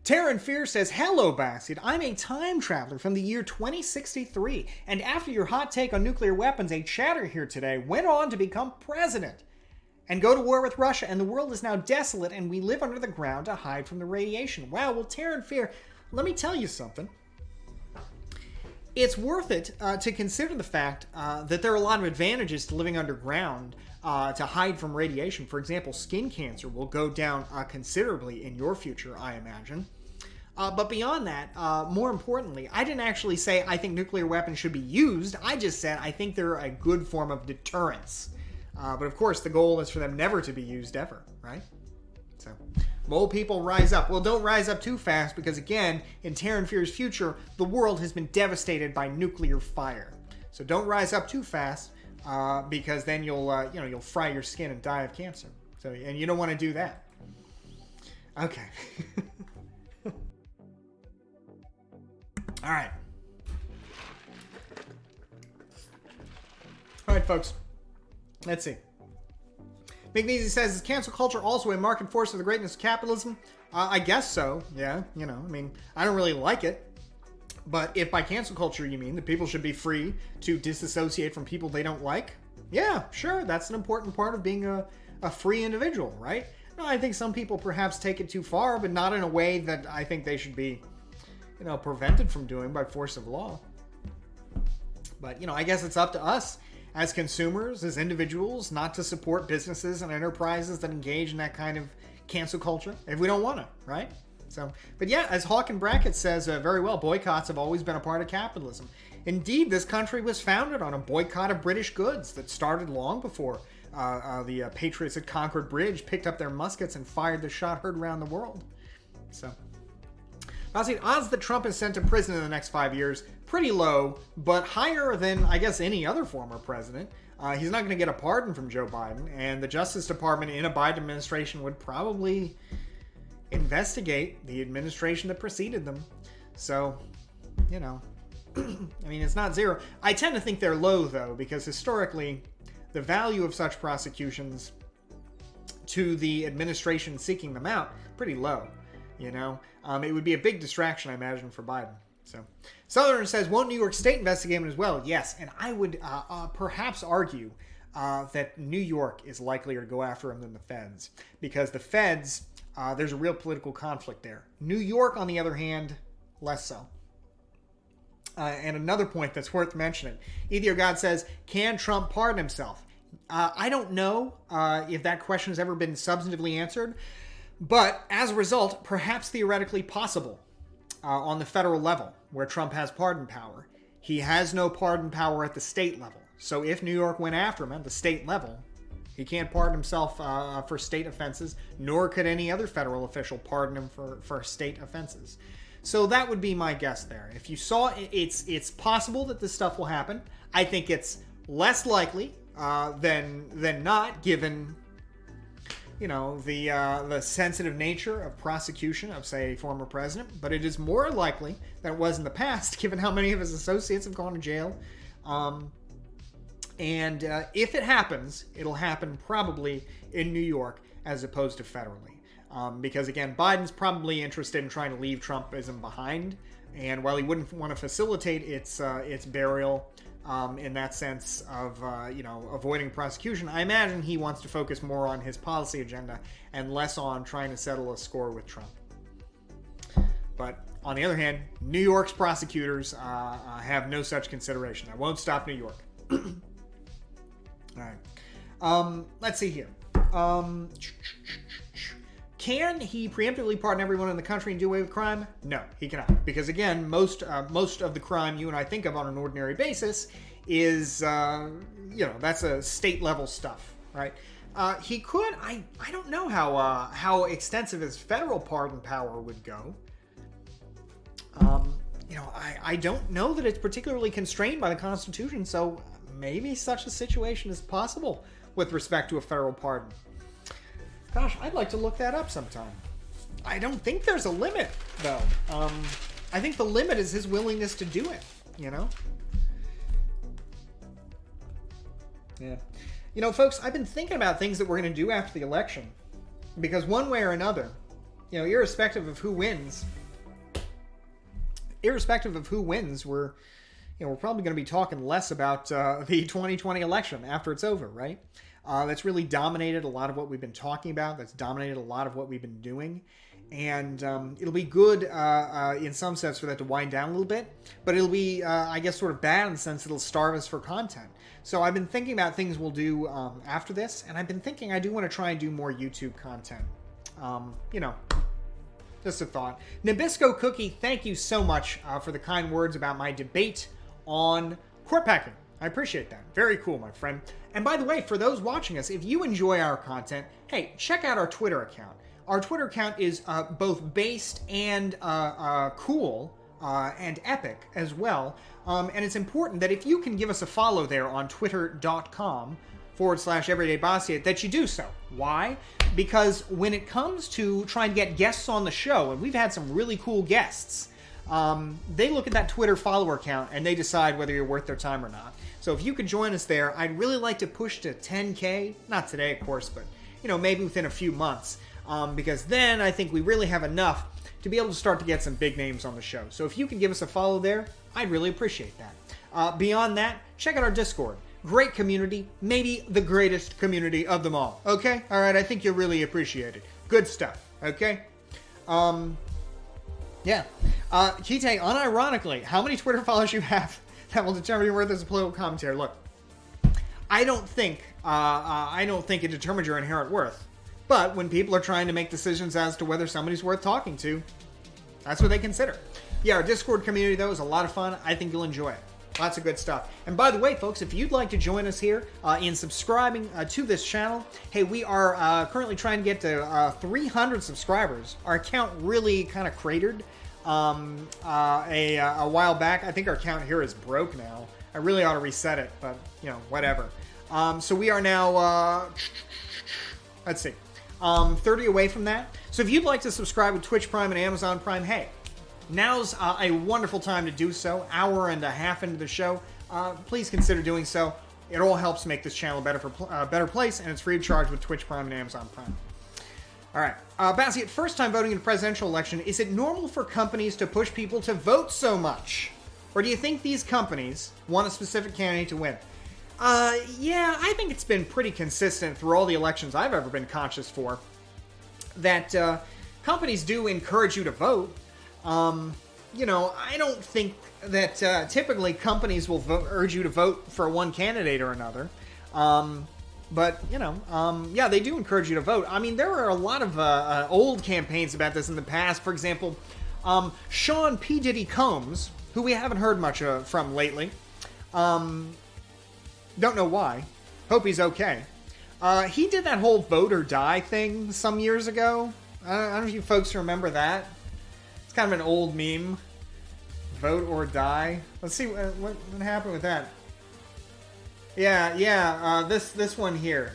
Terran Fear says, "Hello, Backseat. I'm a time traveler from the year 2063, and after your hot take on nuclear weapons, a chatter here today went on to become president and go to war with Russia, and the world is now desolate, and we live under the ground to hide from the radiation." Wow, well, Terran Fear, let me tell you something. It's worth it to consider the fact that there are a lot of advantages to living underground to hide from radiation. For example, skin cancer will go down considerably in your future, I imagine. But beyond that, more importantly, I didn't actually say I think nuclear weapons should be used. I just said I think they're a good form of deterrence. But of course, the goal is for them never to be used ever, right? So, mole people, rise up. Well, don't rise up too fast because, again, in Terran Fear's future, the world has been devastated by nuclear fire. So don't rise up too fast because then you'll fry your skin and die of cancer. So, and you don't want to do that. Okay. All right. All right, folks. Let's see. McNeasy says, "Is cancel culture also a market force of the greatness of capitalism?" I guess so. Yeah, I don't really like it. But if by cancel culture you mean that people should be free to disassociate from people they don't like, yeah, sure, that's an important part of being a free individual, right? No, I think some people perhaps take it too far, but not in a way that I think they should be, prevented from doing by force of law. But, I guess it's up to us as consumers, as individuals, not to support businesses and enterprises that engage in that kind of cancel culture if we don't want to, right? So, but yeah, as Hawk and Brackett says very well, boycotts have always been a part of capitalism. Indeed, this country was founded on a boycott of British goods that started long before the patriots at Concord Bridge picked up their muskets and fired the shot heard around the world. So, odds that Trump is sent to prison in the next 5 years, pretty low, but higher than, I guess, any other former president. He's not going to get a pardon from Joe Biden, and the Justice Department in a Biden administration would probably investigate the administration that preceded them. So, it's not zero. I tend to think they're low, though, because historically, the value of such prosecutions to the administration seeking them out, pretty low. It would be a big distraction, I imagine, for Biden. So, Southern says, "Won't New York State investigate him as well?" Yes, and I would perhaps argue that New York is likelier to go after him than the feds, because the feds, there's a real political conflict there. New York, on the other hand, less so. And another point that's worth mentioning, Ethier God says, "Can Trump pardon himself?" I don't know if that question has ever been substantively answered, but as a result, perhaps theoretically possible on the federal level, where Trump has pardon power. He has no pardon power at the state level. So if New York went after him at the state level, he can't pardon himself for state offenses, nor could any other federal official pardon him for state offenses. So that would be my guess there. If you saw, it's possible that this stuff will happen. I think it's less likely than not, given the sensitive nature of prosecution of, say, a former president. But it is more likely than it was in the past, given how many of his associates have gone to jail. And if it happens, it'll happen probably in New York as opposed to federally. Because, again, Biden's probably interested in trying to leave Trumpism behind. And while he wouldn't want to facilitate its burial in that sense of, avoiding prosecution, I imagine he wants to focus more on his policy agenda and less on trying to settle a score with Trump. But on the other hand, New York's prosecutors have no such consideration. I won't stop New York. All right. Let's see here. Can he preemptively pardon everyone in the country and do away with crime? No, he cannot. Because again, most of the crime you and I think of on an ordinary basis is, that's a state level stuff, right? He could. I don't know how extensive his federal pardon power would go. I don't know that it's particularly constrained by the Constitution, so maybe such a situation is possible with respect to a federal pardon. Gosh, I'd like to look that up sometime. I don't think there's a limit, though. I think the limit is his willingness to do it, you know? Yeah. You know, folks, I've been thinking about things that we're going to do after the election. Because one way or another, you know, irrespective of who wins, we're probably going to be talking less about the 2020 election after it's over, right? That's really dominated a lot of what we've been talking about. That's dominated a lot of what we've been doing. And it'll be good in some sense for that to wind down a little bit. But it'll be, I guess, sort of bad in the sense it'll starve us for content. So I've been thinking about things we'll do after this. And I've been thinking I do want to try and do more YouTube content. You know, just a thought. Nabisco Cookie, thank you so much for the kind words about my debate on court packing. I appreciate that. Very cool, my friend. And by the way, for those watching us, if you enjoy our content, hey, check out our Twitter account. Our Twitter account is both based and cool and epic as well. And it's important that if you can give us a follow there on twitter.com/everydaybossiate, that you do so. Why? Because when it comes to trying to get guests on the show, and we've had some really cool guests, they look at that Twitter follower count and they decide whether you're worth their time or not. So if you could join us there, I'd really like to push to 10K. Not today, of course, but you know, maybe within a few months. Because then I think we really have enough to be able to start to get some big names on the show. So if you can give us a follow there, I'd really appreciate that. Beyond that, check out our Discord. Great community, maybe the greatest community of them all. Okay? All right, I think you'll really appreciate it. Good stuff. Okay? Yeah. Kite, unironically, how many Twitter followers you have that will determine whether there's a political commentary. Look, I don't think it determines your inherent worth. But when people are trying to make decisions as to whether somebody's worth talking to, that's what they consider. Yeah, our Discord community, though, is a lot of fun. I think you'll enjoy it. Lots of good stuff. And by the way, folks, if you'd like to join us here in subscribing to this channel, hey, we are currently trying to get to 300 subscribers. Our account really kind of cratered a while back. I think our account here is broke now. I really ought to reset it, but, you know, whatever. So we are now, let's see. 30 away from that. So if you'd like to subscribe with Twitch Prime and Amazon Prime, hey, now's a wonderful time to do so. Hour and a half into the show. Please consider doing so. It all helps make this channel a better place, and it's free of charge with Twitch Prime and Amazon Prime. All right. Bassiet, first time voting in a presidential election. Is it normal for companies to push people to vote so much? Or do you think these companies want a specific candidate to win? Yeah, I think it's been pretty consistent through all the elections I've ever been conscious for that companies do encourage you to vote. You know, I don't think that typically companies will urge you to vote for one candidate or another. But, you know, yeah, they do encourage you to vote. I mean, there are a lot of old campaigns about this in the past. For example, Sean P. Diddy Combs, who we haven't heard much from lately. Don't know why. Hope he's okay. He did that whole vote or die thing some years ago. I don't know if you folks remember that. It's kind of an old meme. Vote or die. Let's see what happened with that. Yeah. This one here.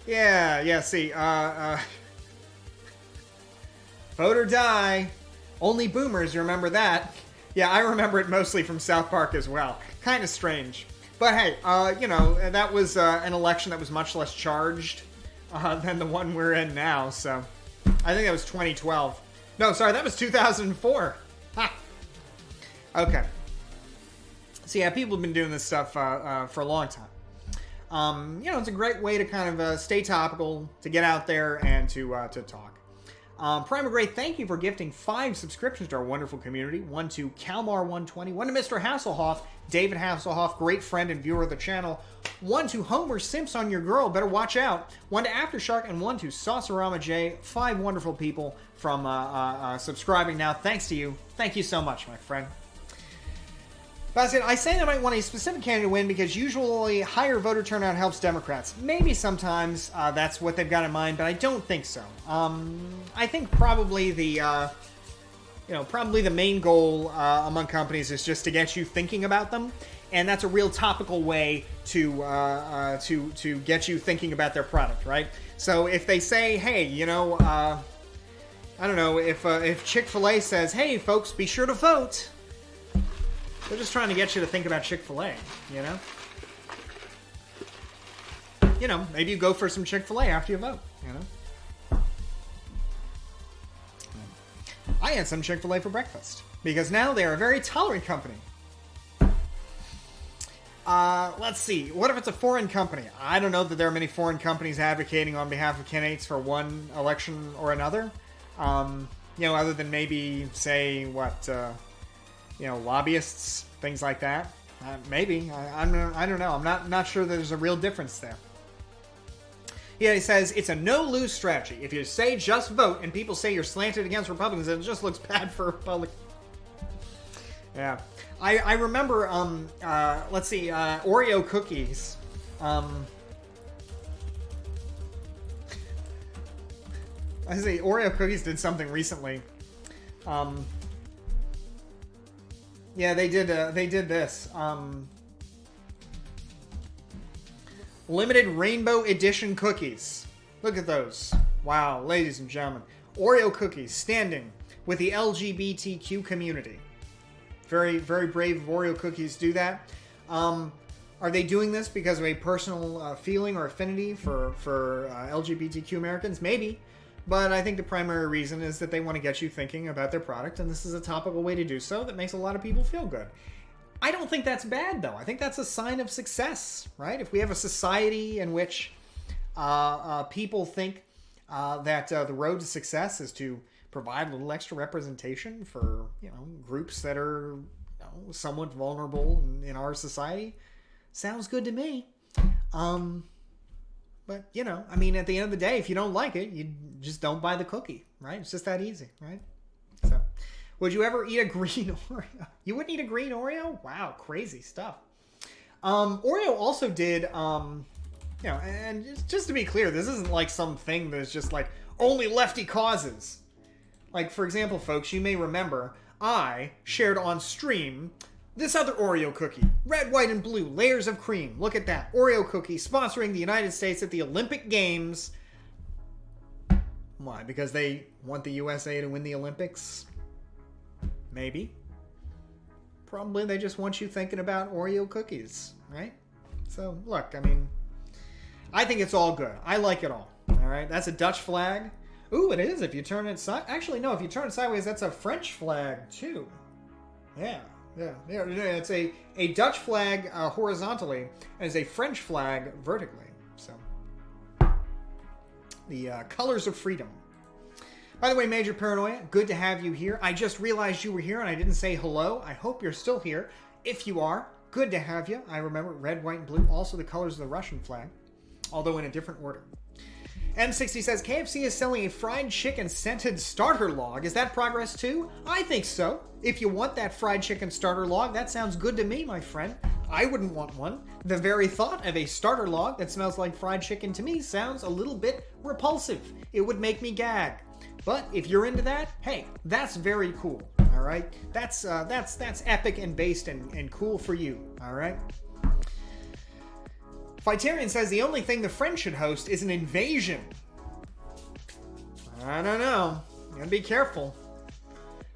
Yeah. See, vote or die. Only boomers remember that. Yeah, I remember it mostly from South Park as well. Kind of strange. But hey, you know, that was an election that was much less charged than the one we're in now, so I think that was 2012. No, sorry, that was 2004. Ha! Okay. So yeah, people have been doing this stuff for a long time. You know, it's a great way to kind of stay topical, to get out there, and to talk. Primer Gray, thank you for gifting 5 subscriptions to our wonderful community. 1 to Calmar120, 1 to Mr. Hasselhoff, David Hasselhoff, great friend and viewer of the channel. 1 to Homer Simps on Your Girl, better watch out. 1 to Aftershark, and 1 to Saucerama J. 5 wonderful people from subscribing now. Thanks to you. Thank you so much, my friend. Basket, I say they might want a specific candidate to win because usually higher voter turnout helps Democrats. Maybe sometimes that's what they've got in mind, but I don't think so. I think probably the probably the main goal among companies is just to get you thinking about them, and that's a real topical way to get you thinking about their product, right? So if they say, hey, I don't know, if Chick-fil-A says, hey, folks, be sure to vote, they're just trying to get you to think about Chick-fil-A, maybe you go for some Chick-fil-A after you vote, I had some Chick-fil-A for breakfast, because now they're a very tolerant company. Let's see. What if it's a foreign company? I don't know that there are many foreign companies advocating on behalf of candidates for one election or another. Other than maybe, say, lobbyists, things like that. Maybe. I don't know. I'm not sure there's a real difference there. Yeah, he says, it's a no-lose strategy. If you say just vote and people say you're slanted against Republicans, it just looks bad for Republicans. Yeah. I remember, let's see, Oreo cookies. I say Oreo cookies did something recently. Yeah, they did this. Limited Rainbow Edition cookies. Look at those. Wow, ladies and gentlemen. Oreo cookies standing with the LGBTQ community. Very, very brave Oreo cookies do that. Are they doing this because of a personal feeling or affinity for LGBTQ Americans? Maybe. But I think the primary reason is that they want to get you thinking about their product, and this is a topical way to do so that makes a lot of people feel good. I don't think that's bad, though. I think that's a sign of success, right? If we have a society in which people think that the road to success is to provide a little extra representation for, groups that are somewhat vulnerable in our society, sounds good to me. But, at the end of the day, if you don't like it, you just don't buy the cookie, right? It's just that easy, right? So, would you ever eat a green Oreo? You wouldn't eat a green Oreo? Wow, crazy stuff. Oreo also did, and just to be clear, this isn't like something that's just like only lefty causes. Like, for example, folks, you may remember I shared on stream this other Oreo cookie. Red, white, and blue. Layers of cream. Look at that. Oreo cookie sponsoring the United States at the Olympic Games. Why? Because they want the USA to win the Olympics? Maybe. Probably they just want you thinking about Oreo cookies, right? So, look, I think it's all good. I like it all. All right? That's a Dutch flag. Ooh, it is if you turn it actually, no, if you turn it sideways, that's a French flag, too. Yeah. It's a Dutch flag horizontally, and it's a French flag vertically. So, the colors of freedom. By the way, Major Paranoia, good to have you here. I just realized you were here, and I didn't say hello. I hope you're still here. If you are, good to have you. I remember red, white, and blue, also the colors of the Russian flag, although in a different order. M60 says, KFC is selling a fried chicken scented starter log. Is that progress too? I think so. If you want that fried chicken starter log, that sounds good to me, my friend. I wouldn't want one. The very thought of a starter log that smells like fried chicken to me sounds a little bit repulsive. It would make me gag. But if you're into that, hey, that's very cool. All right? That's epic and based and cool for you. All right? Fightarian says the only thing the French should host is an invasion. I don't know. You gotta be careful.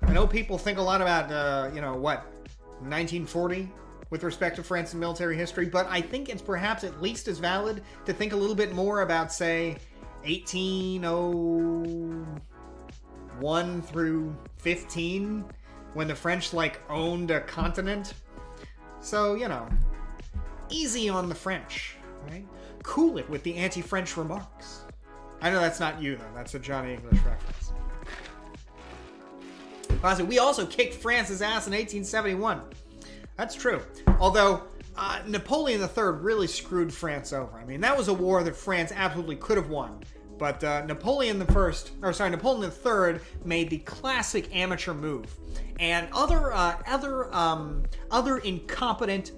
I know people think a lot about, 1940 with respect to France's military history, but I think it's perhaps at least as valid to think a little bit more about, say, 1801 through 15, when the French, owned a continent. So, easy on the French. Right? Cool it with the anti-French remarks. I know that's not you, though. That's a Johnny English reference. We also kicked France's ass in 1871. That's true. Although, Napoleon III really screwed France over. That was a war that France absolutely could have won. But Napoleon III made the classic amateur move. And other incompetent,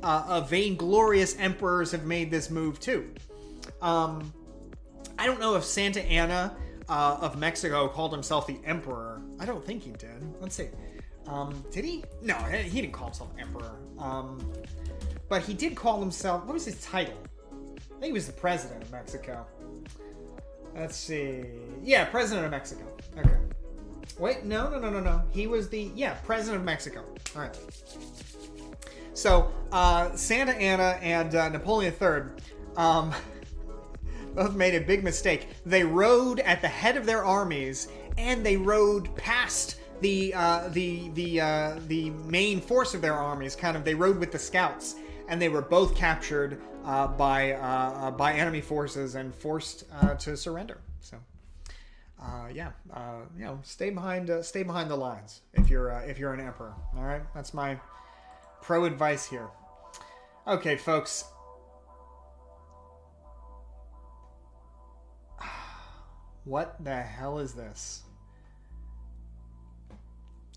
vainglorious emperors have made this move too. I don't know if Santa Anna of Mexico called himself the Emperor. I don't think he did. Let's see. Did he? No, he didn't call himself Emperor. But he did call himself... What was his title? I think he was the President of Mexico. Let's see. Yeah, President of Mexico. Okay. Wait, no. He was the... Yeah, President of Mexico. All right. So, Santa Anna and Napoleon III both made a big mistake. They rode at the head of their armies, and they rode past the main force of their armies. They rode with the scouts, and they were both captured by enemy forces and forced to surrender. So, stay behind the lines if you're an emperor. All right, that's my pro advice here. Okay, folks. What the hell is this?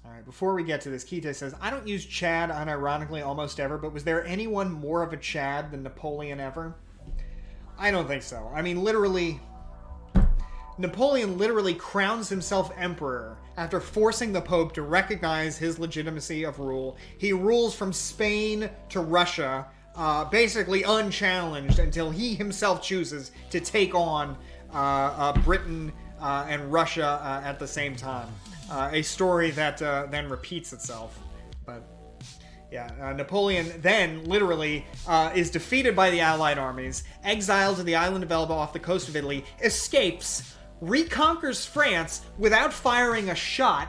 All right, before we get to this, Kite says, I don't use Chad unironically almost ever, but was there anyone more of a Chad than Napoleon ever? I don't think so. I mean, Napoleon literally crowns himself emperor after forcing the Pope to recognize his legitimacy of rule. He rules from Spain to Russia, basically unchallenged until he himself chooses to take on Britain and Russia at the same time. A story that then repeats itself. But yeah, Napoleon then literally is defeated by the Allied armies, exiled to the island of Elba off the coast of Italy, escapes, reconquers France without firing a shot,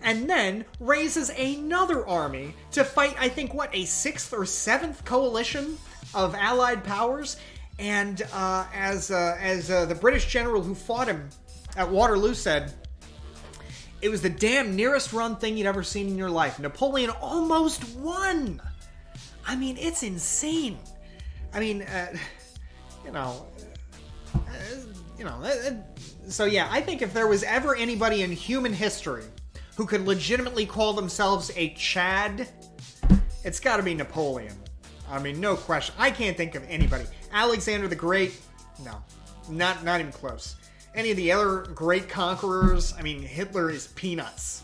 and then raises another army to fight, I think, a 6th or 7th coalition of Allied powers. And as the British general who fought him at Waterloo said, it was the damn nearest run thing you'd ever seen in your life. Napoleon almost won. I mean, it's insane. I mean, so yeah, I think if there was ever anybody in human history who could legitimately call themselves a Chad, it's got to be Napoleon. I mean, no question. I can't think of anybody. Alexander the Great? No. Not even close. Any of the other great conquerors? I mean, Hitler is peanuts,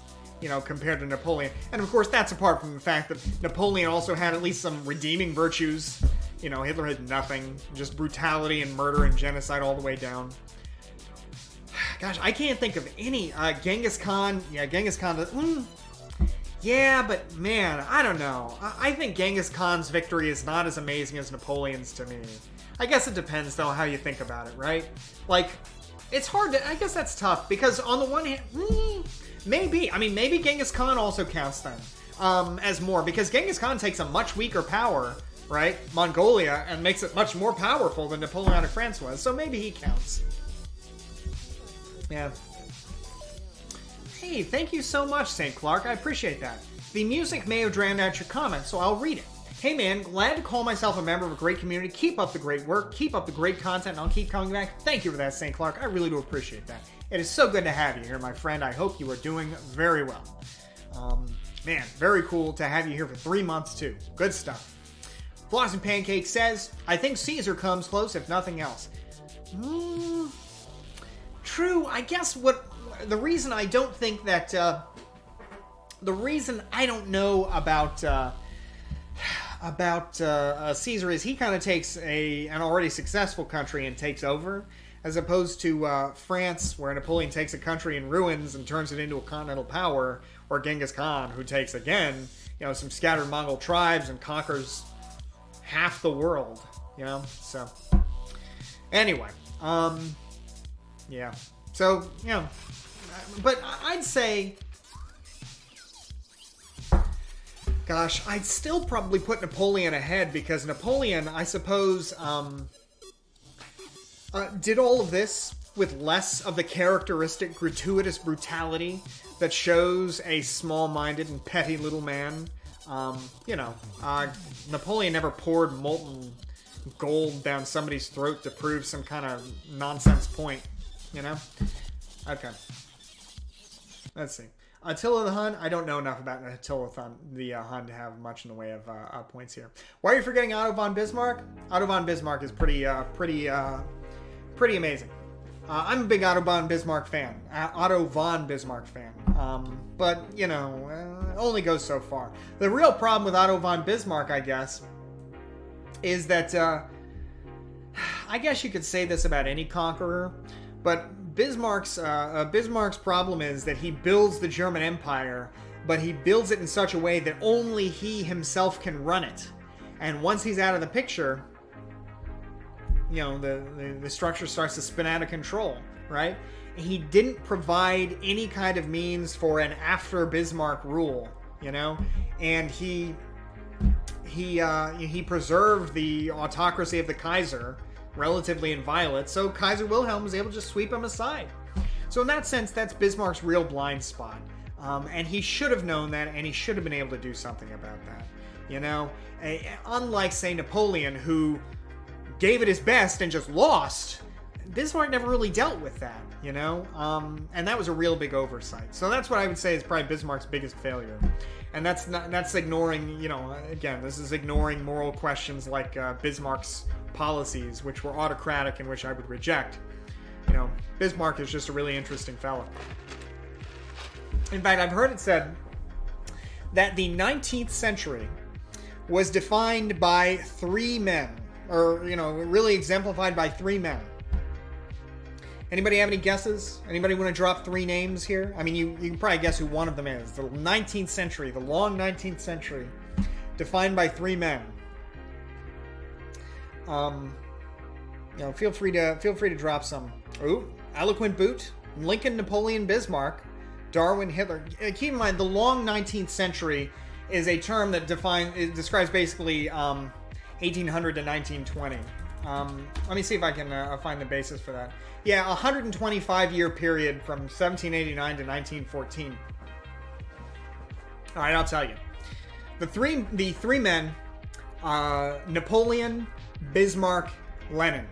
compared to Napoleon. And of course, that's apart from the fact that Napoleon also had at least some redeeming virtues. Hitler had nothing. Just brutality and murder and genocide all the way down. Gosh, I can't think of any. Genghis Khan. Yeah, Genghis Khan. Yeah, but man, I don't know. I think Genghis Khan's victory is not as amazing as Napoleon's to me. I guess it depends, though, how you think about it, right? It's hard to... I guess that's tough, because on the one hand... maybe. I mean, maybe Genghis Khan also counts then as more, because Genghis Khan takes a much weaker power, right? Mongolia, and makes it much more powerful than Napoleonic France was, so maybe he counts. Yeah. Hey, thank you so much, St. Clark. I appreciate that. The music may have drowned out your comment, so I'll read it. Hey man, glad to call myself a member of a great community. Keep up the great work. Keep up the great content, and I'll keep coming back. Thank you for that, St. Clark. I really do appreciate that. It is so good to have you here, my friend. I hope you are doing very well. Man, very cool to have you here for 3 months, too. Good stuff. Floss and Pancake says, I think Caesar comes close, if nothing else. True. I guess the reason I don't think that... the reason I don't know about Caesar is he kind of takes an already successful country and takes over, as opposed to France, where Napoleon takes a country in ruins and turns it into a continental power, or Genghis Khan, who takes, again, some scattered Mongol tribes and conquers half the world, so anyway, yeah, so, but I'd say, gosh, I'd still probably put Napoleon ahead, because Napoleon, I suppose, did all of this with less of the characteristic gratuitous brutality that shows a small-minded and petty little man. Napoleon never poured molten gold down somebody's throat to prove some kind of nonsense point, Okay. Let's see. Attila the Hun, I don't know enough about Attila the Hun to have much in the way of points here. Why are you forgetting Otto von Bismarck? Otto von Bismarck is pretty amazing. I'm a big Otto von Bismarck fan. Otto von Bismarck fan. But, you know, only goes so far. The real problem with Otto von Bismarck, I guess, is that, I guess you could say this about any conqueror, but Bismarck's problem is that he builds the German Empire, but he builds it in such a way that only he himself can run it. And once he's out of the picture, you know, the structure starts to spin out of control, right? He didn't provide any kind of means for an after Bismarck rule, you know, and he preserved the autocracy of the Kaiser relatively inviolate, so Kaiser Wilhelm was able to just sweep him aside. So in that sense, that's Bismarck's real blind spot, and he should have known that, and he should have been able to do something about that, you know, unlike, say, Napoleon, who gave it his best and just lost. Bismarck never really dealt with that, you know, and that was a real big oversight. So that's what I would say is probably Bismarck's biggest failure, and that's ignoring, you know, again, this is ignoring moral questions like Bismarck's policies, which were autocratic and which I would reject. You know, Bismarck is just a really interesting fellow. In fact, I've heard it said that the 19th century was defined by three men. Or, you know, really exemplified by three men. Anybody have any guesses? Anybody want to drop three names here? I mean, you can probably guess who one of them is. The 19th century, the long 19th century, defined by three men. You know, feel free to drop some. Ooh, Eloquent Boot, Lincoln, Napoleon, Bismarck, Darwin, Hitler. Keep in mind, the long 19th century is a term that describes basically 1800 to 1920. Let me see if I can find the basis for that. Yeah, 125-year period from 1789 to 1914. All right, I'll tell you. The three men, Napoleon, Bismarck, Lenin.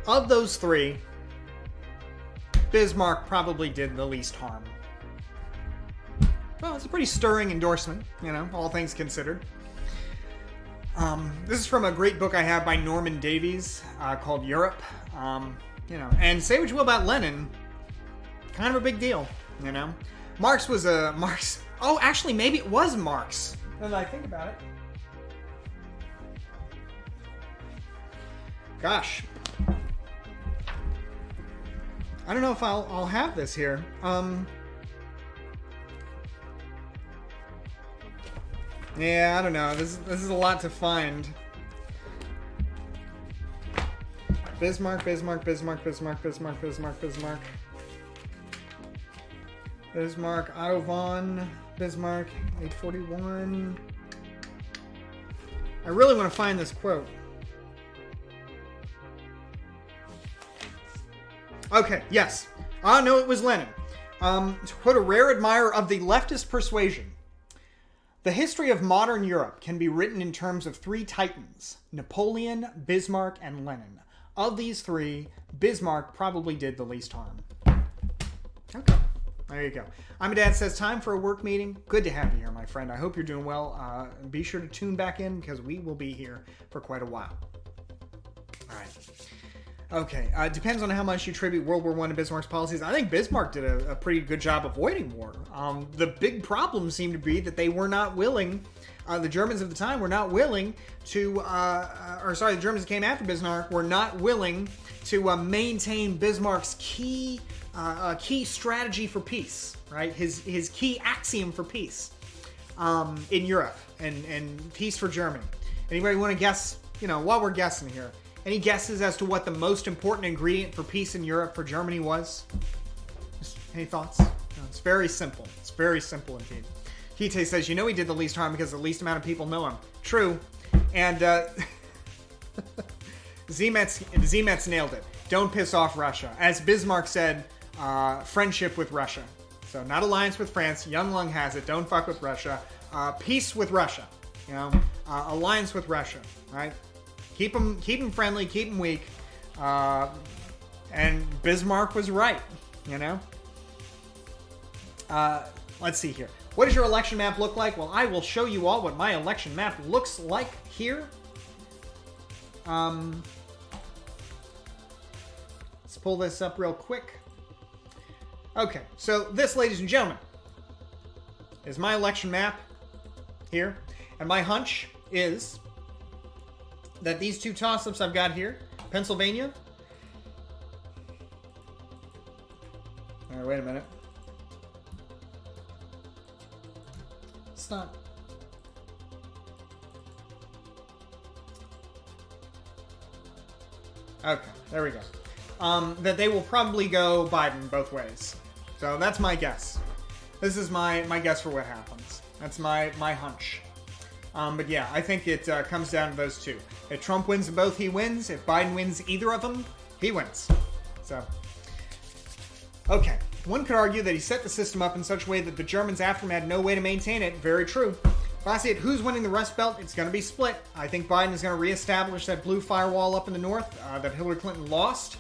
Of those three, Bismarck probably did the least harm. Well, it's a pretty stirring endorsement, you know, all things considered. This is from a great book I have by Norman Davies called Europe. You know, and say what you will about Lenin, kind of a big deal, you know. Marx was a Marx. Oh, actually, maybe it was Marx. Now that I think about it. Gosh, I don't know if I'll have this here. Yeah, I don't know. This is a lot to find. Bismarck, Bismarck, Bismarck, Bismarck, Bismarck, Bismarck, Bismarck. Bismarck, Otto von Bismarck, 841. I really want to find this quote. Okay, yes. No, it was Lenin. To quote a rare admirer of the leftist persuasion, the history of modern Europe can be written in terms of three titans, Napoleon, Bismarck, and Lenin. Of these three, Bismarck probably did the least harm. Okay, there you go. I'm a Dad Says time for a work meeting. Good to have you here, my friend. I hope you're doing well. Be sure to tune back in because we will be here for quite a while. All right. Okay, depends on how much you attribute World War I to Bismarck's policies. I think Bismarck did a pretty good job avoiding war. The big problem seemed to be that they were not willing, the Germans of the time were not willing to, the Germans that came after Bismarck were not willing to maintain Bismarck's key strategy for peace, right? His key axiom for peace in Europe and peace for Germany. Anybody want to guess, you know, while we're guessing here, any guesses as to what the most important ingredient for peace in Europe for Germany was? Any thoughts? No, it's very simple. It's very simple indeed. Hite says, you know he did the least harm because the least amount of people know him. True. And Zemets nailed it. Don't piss off Russia. As Bismarck said, friendship with Russia. So not alliance with France. Young Lung has it. Don't fuck with Russia. Peace with Russia. You know, alliance with Russia. Right? Keep them friendly, keep them weak. And Bismarck was right, you know? Let's see here. What does your election map look like? Well, I will show you all what my election map looks like here. As Let's pull this up real quick. Okay, so this, ladies and gentlemen, is my election map here. And my hunch is that these two toss-ups I've got here, Pennsylvania. All right, wait a minute. It's not... Okay, there we go. That they will probably go Biden both ways. So that's my guess. This is my guess for what happens. That's my hunch. But yeah, I think it comes down to those two. If Trump wins both, he wins. If Biden wins either of them, he wins. So, okay. One could argue that he set the system up in such a way that the Germans after him had no way to maintain it. Very true. If I see it, who's winning the Rust Belt? It's going to be split. I think Biden is going to reestablish that blue firewall up in the north that Hillary Clinton lost.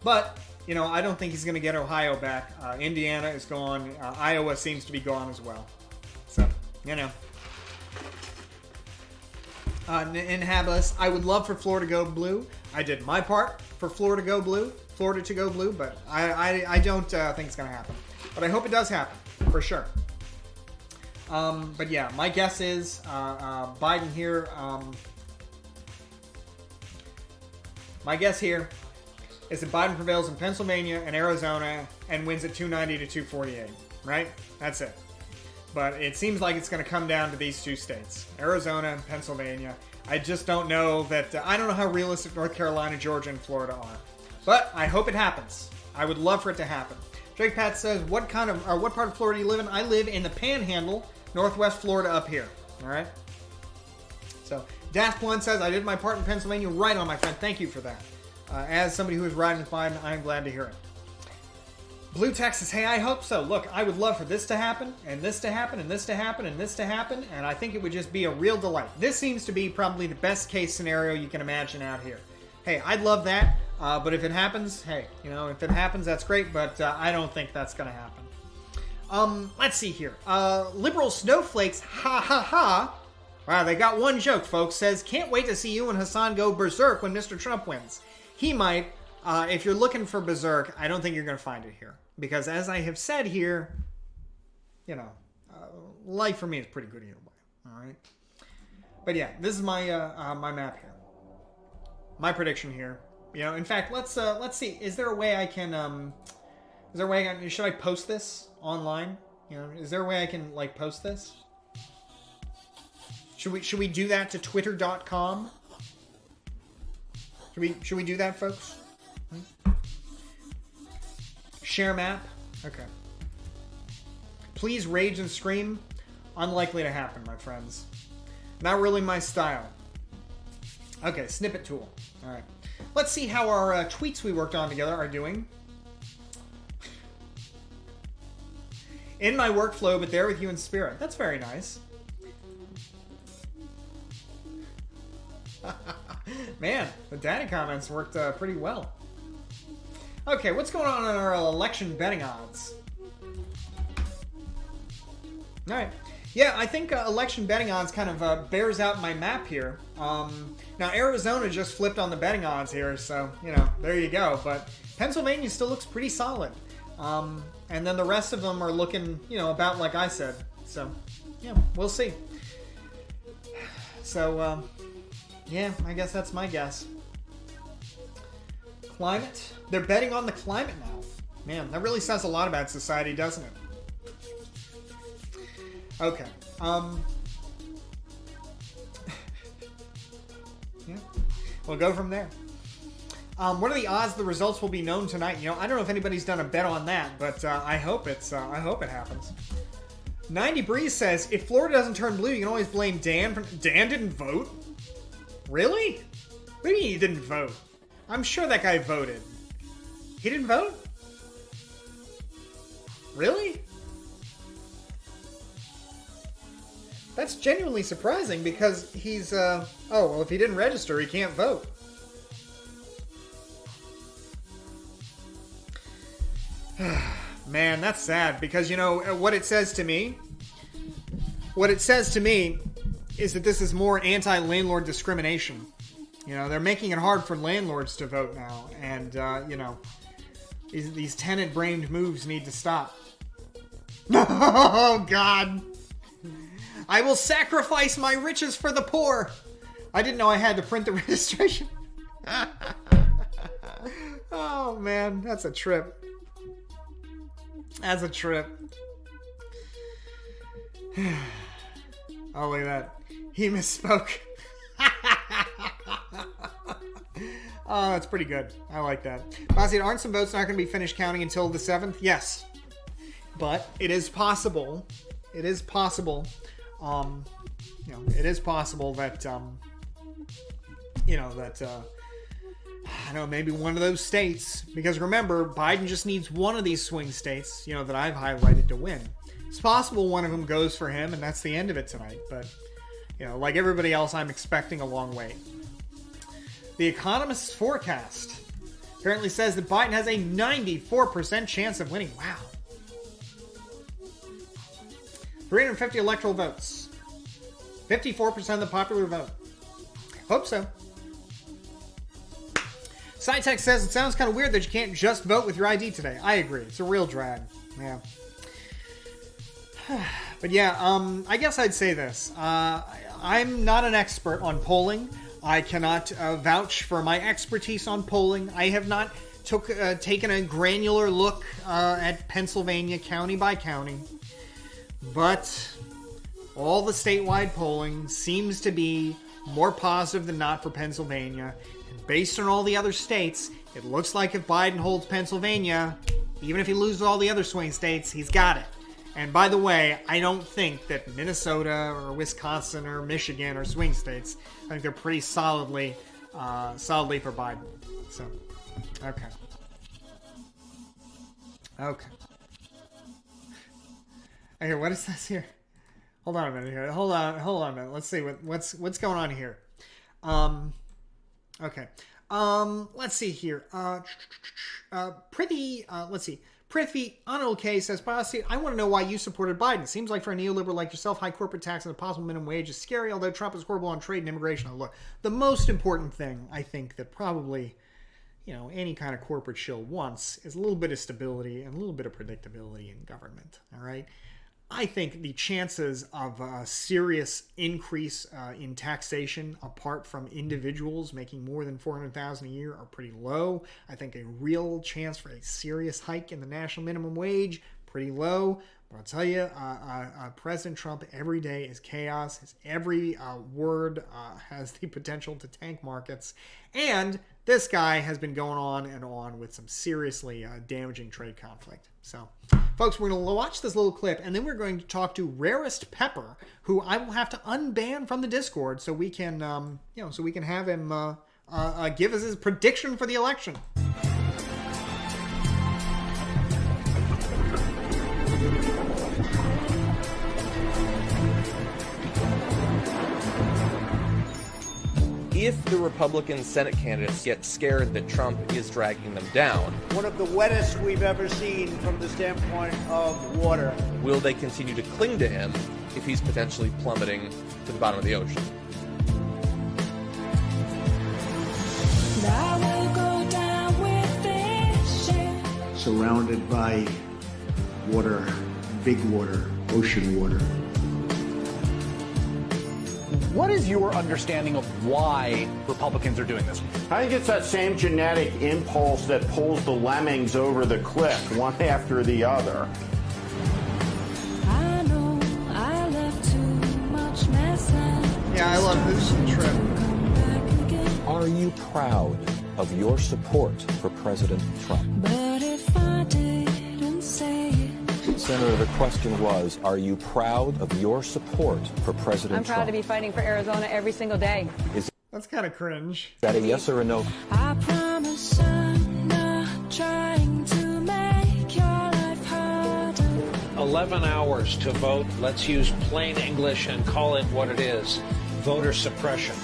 But, you know, I don't think he's going to get Ohio back. Indiana is gone. Iowa seems to be gone as well. So, you know. In Habilis, I would love for Florida to go blue. I did my part for Florida to go blue, but I don't think it's going to happen. But I hope it does happen, for sure. But yeah, my guess is Biden here. My guess here is that Biden prevails in Pennsylvania and Arizona and wins at 290 to 248, right? That's it. But it seems like it's going to come down to these two states, Arizona and Pennsylvania. I just don't know that, I don't know how realistic North Carolina, Georgia, and Florida are. But I hope it happens. I would love for it to happen. Drake Pat says, what part of Florida do you live in? I live in the Panhandle, Northwest Florida up here. All right? So, Dash Blunt says, I did my part in Pennsylvania. Right on, my friend. Thank you for that. As somebody who is riding with Biden, I am glad to hear it. Blue Texas, hey, I hope so. Look, I would love for this to happen, and this to happen, and this to happen, and this to happen, and I think it would just be a real delight. This seems to be probably the best case scenario you can imagine out here. Hey, I'd love that, but if it happens, hey, you know, if it happens, that's great, but I don't think that's going to happen. Let's see here. Liberal Snowflakes, ha ha ha. Wow, they got one joke, folks. Says, can't wait to see you and Hassan go berserk when Mr. Trump wins. He might. If you're looking for berserk, I don't think you're going to find it here. Because as I have said here, you know, life for me is pretty good either way. All right? But yeah, this is my my map here. My prediction here. You know, in fact, let's see. Is there a way I can should I post this online? You know, is there a way I can like post this? Should we do that to twitter.com? Should we do that, folks? Share map? Okay. Please rage and scream? Unlikely to happen, my friends. Not really my style. Okay, snippet tool. Alright. Let's see how our tweets we worked on together are doing. In my workflow, but there with you in spirit. That's very nice. Man, the daddy comments worked pretty well. Okay, what's going on in our election betting odds? Alright. Yeah, I think election betting odds kind of bears out my map here. Now, Arizona just flipped on the betting odds here, so, you know, there you go. But Pennsylvania still looks pretty solid. And then the rest of them are looking, you know, about like I said. So, yeah, we'll see. So, yeah, I guess that's my guess. Climate? They're betting on the climate now. Man, that really says a lot about society, doesn't it? Okay. Yeah. We'll go from there. What are the odds the results will be known tonight? You know, I don't know if anybody's done a bet on that, but I hope it happens. 90 Breeze says, if Florida doesn't turn blue, you can always blame Dan. Dan didn't vote? Really? What do you mean he didn't vote? I'm sure that guy voted. He didn't vote? Really? That's genuinely surprising because he's, oh, well, if he didn't register, he can't vote. Man, that's sad because, you know, what it says to me is that this is more anti-landlord discrimination You know, they're making it hard for landlords to vote now. And, you know, these tenant-brained moves need to stop. Oh, God. I will sacrifice my riches for the poor. I didn't know I had to print the registration. Oh, man. That's a trip. That's a trip. Oh, look at that. He misspoke. Oh, that's pretty good. I like that. Bossy, aren't some votes not going to be finished counting until the 7th? Yes. But it is possible. It is possible. You know, it is possible that, you know, that, I don't know, maybe one of those states, because remember, Biden just needs one of these swing states, you know, that I've highlighted to win. It's possible one of them goes for him, and that's the end of it tonight. But, you know, like everybody else, I'm expecting a long wait. The Economist's forecast currently says that Biden has a 94% chance of winning. Wow. 350 electoral votes. 54% of the popular vote. Hope so. SciTech says it sounds kind of weird that you can't just vote with your ID today. I agree. It's a real drag. Yeah. But yeah, I guess I'd say this. I'm not an expert on polling. I cannot vouch for my expertise on polling. I have not taken a granular look at Pennsylvania county by county. But all the statewide polling seems to be more positive than not for Pennsylvania. And based on all the other states, it looks like if Biden holds Pennsylvania, even if he loses all the other swing states, he's got it. And by the way, I don't think that Minnesota or Wisconsin or Michigan are swing states. I think they're pretty solidly for Biden. So, okay. Okay, what is this here? Hold on a minute here. Hold on a minute. Let's see what's going on here. Okay. Let's see here. Let's see. Prithvi Anil K says, Bossy, I want to know why you supported Biden. Seems like for a neoliberal like yourself, high corporate tax and a possible minimum wage is scary, although Trump is horrible on trade and immigration. Look, the most important thing I think that probably, you know, any kind of corporate shill wants is a little bit of stability and a little bit of predictability in government. All right. I think the chances of a serious increase in taxation apart from individuals making more than $400,000 a year are pretty low. I think a real chance for a serious hike in the national minimum wage, pretty low. But I'll tell you, President Trump every day is chaos. His every word has the potential to tank markets. And this guy has been going on and on with some seriously damaging trade conflict. So, folks, we're going to watch this little clip, and then we're going to talk to Rarest Pepper, who I will have to unban from the Discord so we can, so we can have him give us his prediction for the election. If the Republican Senate candidates get scared that Trump is dragging them down, one of the wettest we've ever seen from the standpoint of water, will they continue to cling to him if he's potentially plummeting to the bottom of the ocean? I will go down with this ship. surrounded by water, big water, ocean water. What is your understanding of why Republicans are doing this? I think it's that same genetic impulse that pulls the lemmings over the cliff, one after the other. I know I left too much mess up. Yeah, I love this trip. Are you proud of your support for President Trump? But if I didn't say it. Senator, the question was, are you proud of your support for President Trump? I'm proud to be fighting for Arizona every single day. That's kind of cringe. Is that a yes or a no? I promise I'm not trying to make your life harder. 11 hours to vote. Let's use plain English and call it what it is. Voter suppression.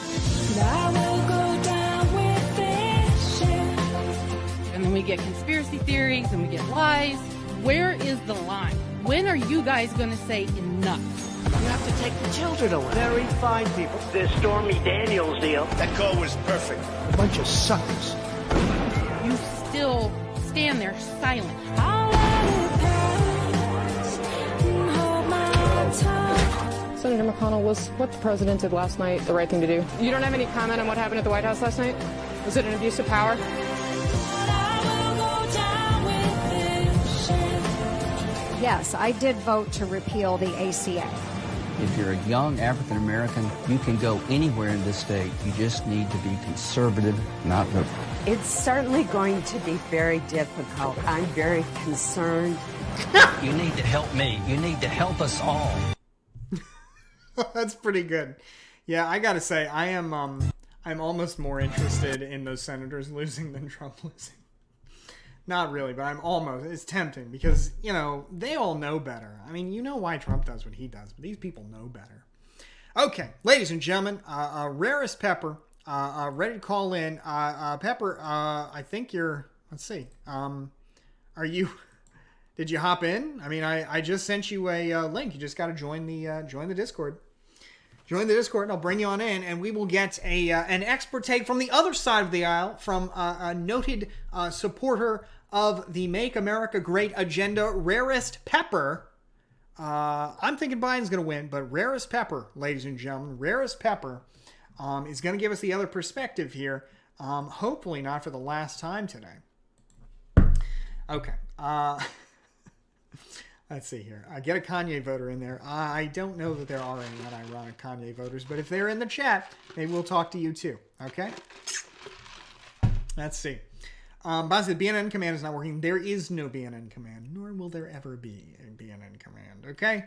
I will go down with this ship. And then we get conspiracy theories and we get lies. Where is the line? When are you guys going to say enough? You have to take the children away. Very fine people. This Stormy Daniels deal. That call was perfect. A bunch of suckers. You still stand there silent. I'll let it pass and hold my tongue. Senator McConnell, was what the president did last night the right thing to do? You don't have any comment on what happened at the White House last night? Was it an abuse of power? Yes, I did vote to repeal the ACA. If you're a young African American, you can go anywhere in this state. You just need to be conservative, not liberal. It's certainly going to be very difficult. I'm very concerned. You need to help me. You need to help us all. That's pretty good. Yeah, I gotta say, I'm almost more interested in those senators losing than Trump losing. Not really, but I'm almost. It's tempting because, you know, they all know better. I mean, you know why Trump does what he does, but these people know better. Okay, ladies and gentlemen, Rarest Pepper, ready to call in. Pepper, I think you're, let's see, did you hop in? I mean, I just sent you a link. You just got to join the Discord. Join the Discord, and I'll bring you on in, and we will get an expert take from the other side of the aisle from a noted supporter of the Make America Great agenda, Rarest Pepper. I'm thinking Biden's going to win, but Rarest Pepper, ladies and gentlemen, Rarest Pepper is going to give us the other perspective here. Hopefully not for the last time today. Okay. Let's see here. Get a Kanye voter in there. I don't know that there are any unironic Kanye voters, but if they're in the chat, maybe we'll talk to you too. Okay? Let's see. Boss said BNN command is not working. There is no BNN command, nor will there ever be a BNN command. Okay?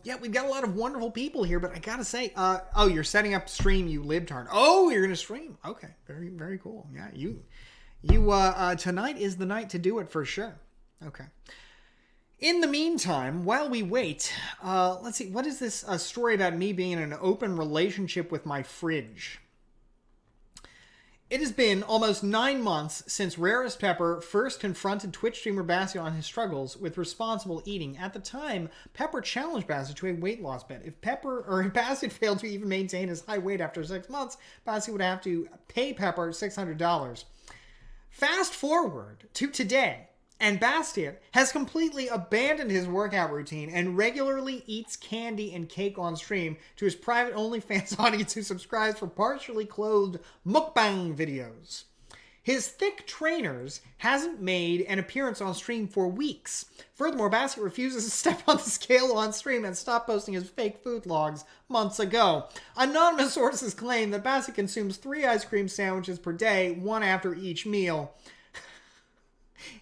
Yeah, we've got a lot of wonderful people here, but I gotta say, oh, you're setting up stream, you libtard. Oh, you're gonna stream. Okay, very, very cool. Yeah, you, tonight is the night to do it for sure. Okay. In the meantime, while we wait, let's see, what is this story about me being in an open relationship with my fridge? It has been almost 9 months since Rarest Pepper first confronted Twitch streamer Bassett on his struggles with responsible eating. At the time, Pepper challenged Bassett to a weight loss bet. If Bassett failed to even maintain his high weight after 6 months, Bassett would have to pay Pepper $600. Fast forward to today, and Bastiat has completely abandoned his workout routine and regularly eats candy and cake on stream to his private OnlyFans audience who subscribes for partially clothed mukbang videos. His thick trainers hasn't made an appearance on stream for weeks. Furthermore, Bastiat refuses to step on the scale on stream and stopped posting his fake food logs months ago. Anonymous sources claim that Bastiat consumes 3 ice cream sandwiches per day, one after each meal.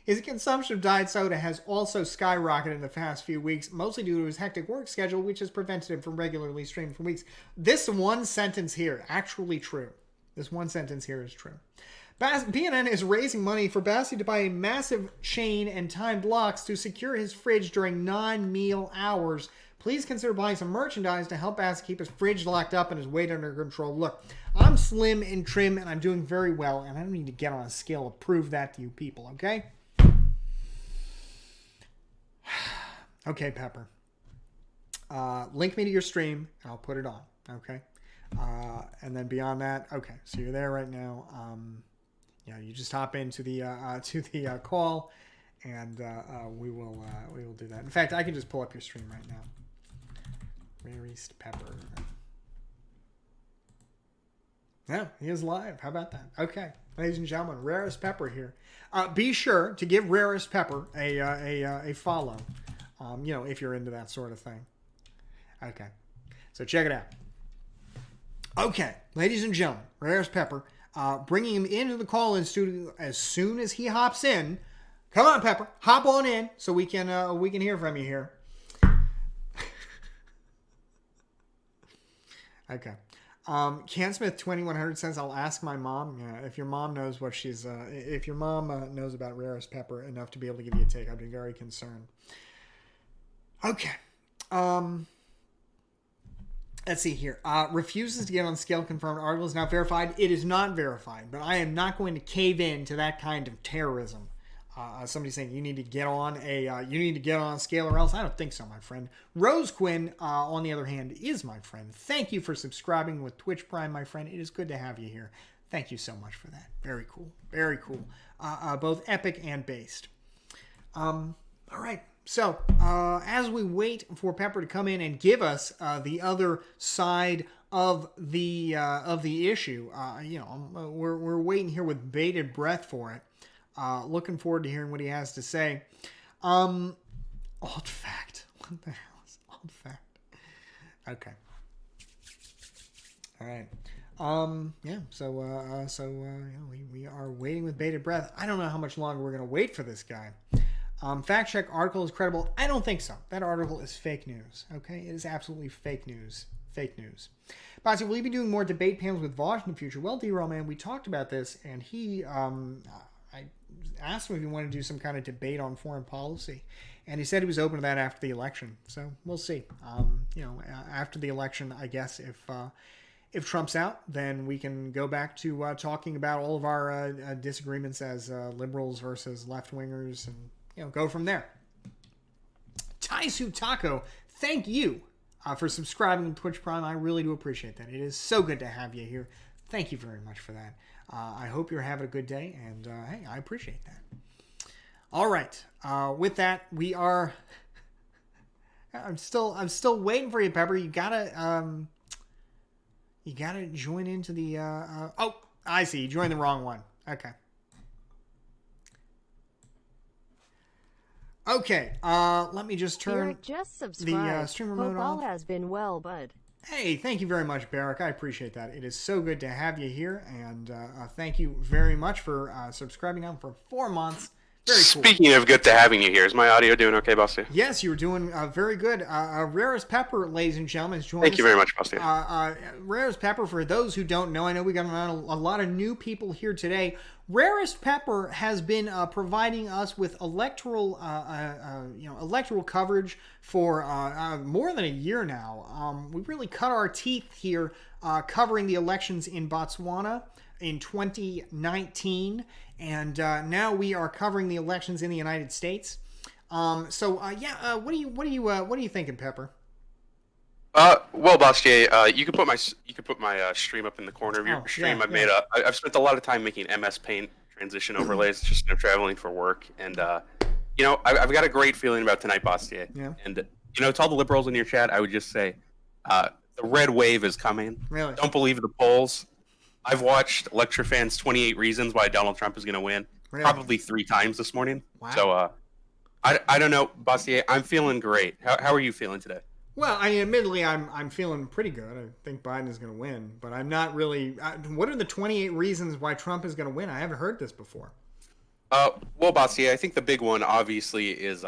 His consumption of diet soda has also skyrocketed in the past few weeks, mostly due to his hectic work schedule, which has prevented him from regularly streaming for weeks. This one sentence here, actually true. This one sentence here is true. BNN is raising money for Bassett to buy a massive chain and timed locks to secure his fridge during non-meal hours. Please consider buying some merchandise to help Bassett keep his fridge locked up and his weight under control. Look, I'm slim and trim and I'm doing very well, and I don't need to get on a scale to prove that to you people, okay? Okay, Pepper. Link me to your stream and I'll put it on, okay? And then beyond that, okay, so you're there right now. Yeah, you just hop into the call, and we will do that. In fact, I can just pull up your stream right now. Rarest Pepper. Yeah, he is live. How about that? Okay, ladies and gentlemen, Rarest Pepper here. Be sure to give Rarest Pepper a follow. You know, if you're into that sort of thing. Okay, so check it out. Okay, ladies and gentlemen, Rarest Pepper. Bringing him into the call-in studio as soon as he hops in. Come on, Pepper, hop on in so we can hear from you here. Okay. Can Smith 2100 says, "I'll ask my mom." Yeah, if your mom knows what she's, if your mom knows about Rarest Pepper enough to be able to give you a take, I'd be very concerned. Okay. Let's see here. Refuses to get on scale confirmed. Article is not verified. It is not verified, but I am not going to cave in to that kind of terrorism. Somebody saying you need to get on a scale or else. I don't think so, my friend. Rose Quinn, on the other hand, is my friend. Thank you for subscribing with Twitch Prime, my friend. It is good to have you here. Thank you so much for that. Very cool. Very cool. Both epic and based. All right. So, as we wait for Pepper to come in and give us the other side of the issue, we're waiting here with bated breath for it. Looking forward to hearing what he has to say. Alt fact. What the hell is alt fact? Okay. All right. We are waiting with bated breath. I don't know how much longer we're going to wait for this guy. Fact check article is credible. I don't think so. That article is fake news. Okay, it is absolutely fake news. Fake news. Bossy, will you be doing more debate panels with Vosh in the future? Well, D-Roll, man, we talked about this, and he, I asked him if he wanted to do some kind of debate on foreign policy, and he said he was open to that after the election. So we'll see. After the election, I guess if Trump's out, then we can go back to talking about all of our disagreements as liberals versus left-wingers, and go from there. Taisu Taco, thank you for subscribing to Twitch Prime. I really do appreciate that. It is so good to have you here. Thank you very much for that. I hope you're having a good day, and hey, I appreciate that. All right. With that, we are. I'm still waiting for you, Pepper. You gotta join into the. Oh, I see. You joined the wrong one. Okay. Okay, let me just turn the stream remote Hope all off. has been well, bud. Hey, thank you very much, Barrick. I appreciate that. It is so good to have you here, and thank you very much for subscribing now for 4 months. Very cool. Speaking of good to having you here, is my audio doing okay, Bossy? Yes, you were doing very good. Rarest Pepper, ladies and gentlemen, is joining us. Thank you very much, Bossy. Rarest Pepper, for those who don't know, I know we got a lot of new people here today. Rarest Pepper has been providing us with electoral coverage for more than a year now. We really cut our teeth here covering the elections in Botswana in 2019, and now we are covering the elections in the United States. What are you thinking, Pepper? Well, Bastier, you could put my stream up in the corner of your stream. I've spent a lot of time making MS Paint transition overlays, just traveling for work, and I've got a great feeling about tonight, Bastier. Yeah. And to all the liberals in your chat, I would just say, the red wave is coming. Really? Don't believe the polls. I've watched Electrofan's 28 Reasons Why Donald Trump is going to win, probably 3 times this morning. Wow. So, I don't know, Bastier. I'm feeling great. How are you feeling today? Well, I mean, admittedly, I'm feeling pretty good. I think Biden is going to win, but I'm not really. What are the 28 reasons why Trump is going to win? I haven't heard this before. Well, Bastier, I think the big one, obviously, is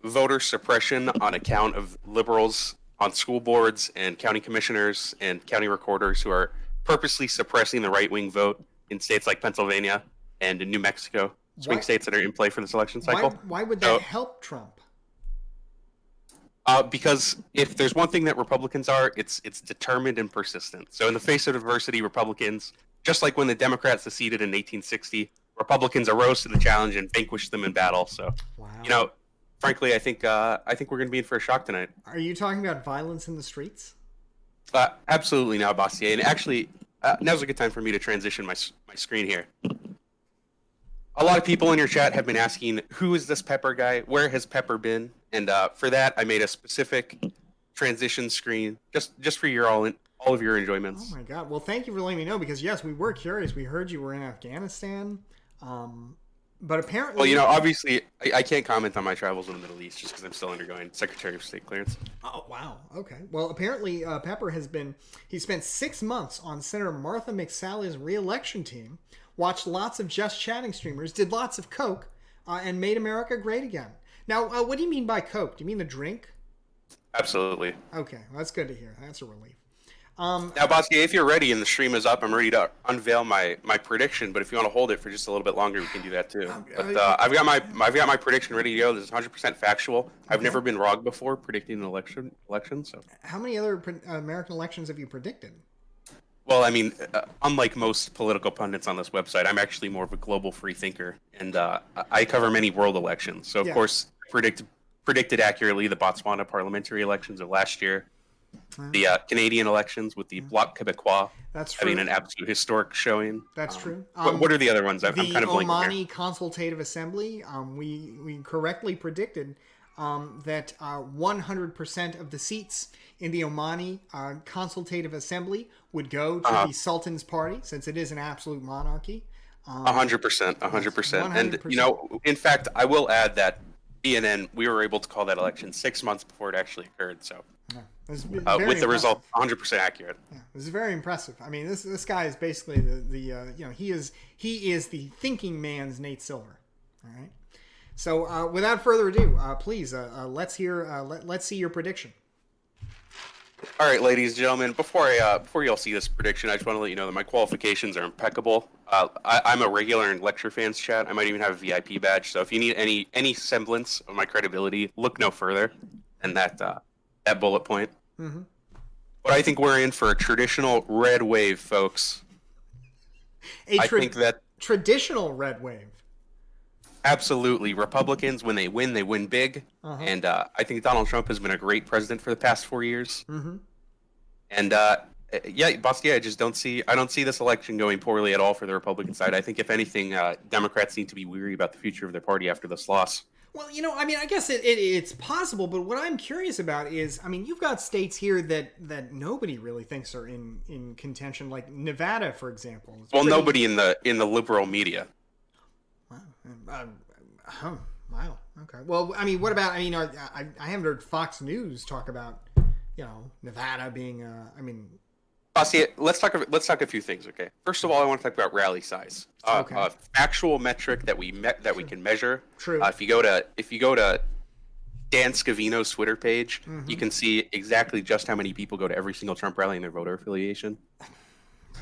voter suppression on account of liberals on school boards and county commissioners and county recorders who are purposely suppressing the right-wing vote in states like Pennsylvania and in New Mexico, swing states that are in play for this election cycle. Why would that help Trump? Because if there's one thing that Republicans are, it's determined and persistent. So in the face of adversity, Republicans, just like when the Democrats seceded in 1860, Republicans arose to the challenge and vanquished them in battle. So, frankly, I think we're going to be in for a shock tonight. Are you talking about violence in the streets? Absolutely not, Bastier. And actually, now's a good time for me to transition my screen here. A lot of people in your chat have been asking, who is this Pepper guy? Where has Pepper been? And for that, I made a specific transition screen just for all of your enjoyments. Oh my God! Well, thank you for letting me know, because yes, we were curious. We heard you were in Afghanistan, but apparently, well, obviously, I can't comment on my travels in the Middle East just because I'm still undergoing Secretary of State clearance. Oh wow! Okay. Well, apparently, Pepper he spent 6 months on Senator Martha McSally's re-election team, watched lots of Just Chatting streamers, did lots of coke, and made America great again. Now, what do you mean by coke? Do you mean the drink? Absolutely. Okay, well, that's good to hear. That's a relief. Now, Bastier, if you're ready and the stream is up, I'm ready to unveil my prediction. But if you want to hold it for just a little bit longer, we can do that too. But I've got my prediction ready to go. This is 100% factual. I've never been wrong before predicting an election. So how many other American elections have you predicted? Well, I mean, unlike most political pundits on this website, I'm actually more of a global free thinker, and I cover many world elections. So, of course, predicted accurately the Botswana parliamentary elections of last year, the Canadian elections with the Bloc Québécois having an absolute historic showing. That's true. What are the other ones? I'm the kind of blanking Omani here. Consultative Assembly, we correctly predicted that 100% of the seats in the Omani Consultative Assembly would go to the Sultan's party, since it is an absolute monarchy. 100%. And, you know, in fact, I will add that BNN, we were able to call that election 6 months before it actually occurred. So, with the result 100% accurate. Yeah, this is very impressive. I mean, this guy is basically the you know, he is the thinking man's Nate Silver. All right. So, without further ado, please let's see your prediction. All right, ladies and gentlemen, before you all see this prediction, I just want to let you know that my qualifications are impeccable. I'm a regular in Lecture Fans chat. I might even have a VIP badge. So if you need any semblance of my credibility, look no further than that bullet point. Mm-hmm. But I think we're in for a traditional red wave, folks. I think that traditional red wave. Absolutely. Republicans, when they win big. Uh-huh. And I think Donald Trump has been a great president for the past 4 years. Mm-hmm. And yeah, Basti, I don't see this election going poorly at all for the Republican side. I think if anything, Democrats need to be weary about the future of their party after this loss. Well, you know, I mean, I guess it's possible, but what I'm curious about is, I mean, you've got states here that nobody really thinks are in contention, like Nevada, for example. Well, nobody in the liberal media. Wow. Okay. Well, I mean, what about? I mean, I haven't heard Fox News talk about, you know, Nevada being. I mean. See, let's talk a few things. Okay. First of all, I want to talk about rally size. Okay. Actual metric that we can measure. True. If you go to Dan Scavino's Twitter page, mm-hmm. you can see exactly just how many people go to every single Trump rally and their voter affiliation.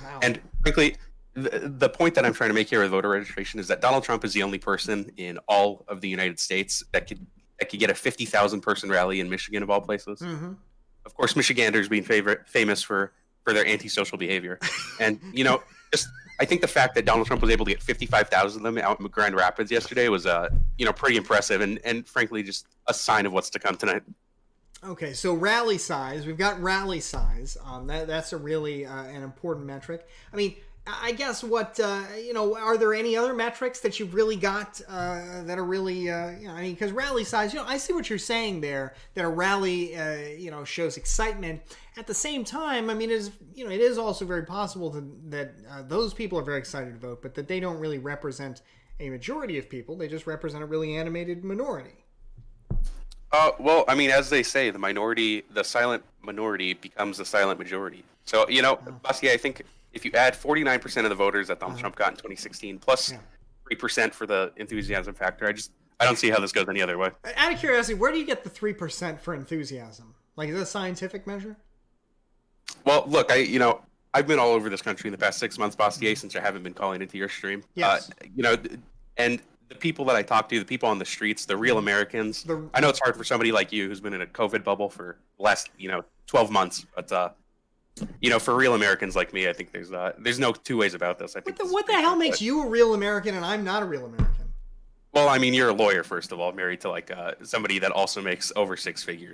Wow. And frankly, the point that I'm trying to make here with voter registration is that Donald Trump is the only person in all of the United States that could get a 50,000 person rally in Michigan, of all places. Mm-hmm. Of course, Michiganders being famous for their antisocial behavior. And, you know, just I think the fact that Donald Trump was able to get 55,000 of them out in Grand Rapids yesterday was, you know, pretty impressive and frankly, just a sign of what's to come tonight. Okay, so rally size. We've got rally size. That's a really an important metric. I mean, I guess what, you know, are there any other metrics that you've really got that are really, you know, I mean, because rally size, you know, I see what you're saying there, that a rally, you know, shows excitement. At the same time, I mean, it is also very possible that those people are very excited to vote, but that they don't really represent a majority of people. They just represent a really animated minority. Well, I mean, as they say, the silent minority becomes the silent majority. So, you know, Basti, I think if you add 49% of the voters that Donald Trump got in 2016, plus 3% for the enthusiasm factor, I don't see how this goes any other way. Out of curiosity, where do you get the 3% for enthusiasm? Like, is that a scientific measure? Well, look, I've been all over this country in the past 6 months, Bastier, since I haven't been calling into your stream. Yes. You know, and the people that I talk to, the people on the streets, the real Americans. I know it's hard for somebody like you who's been in a COVID bubble for the last, 12 months, but for real Americans like me, I think there's no two ways about this. I think. What the hell makes you a real American and I'm not a real American? Well, I mean, you're a lawyer, first of all, married to somebody that also makes over six figures.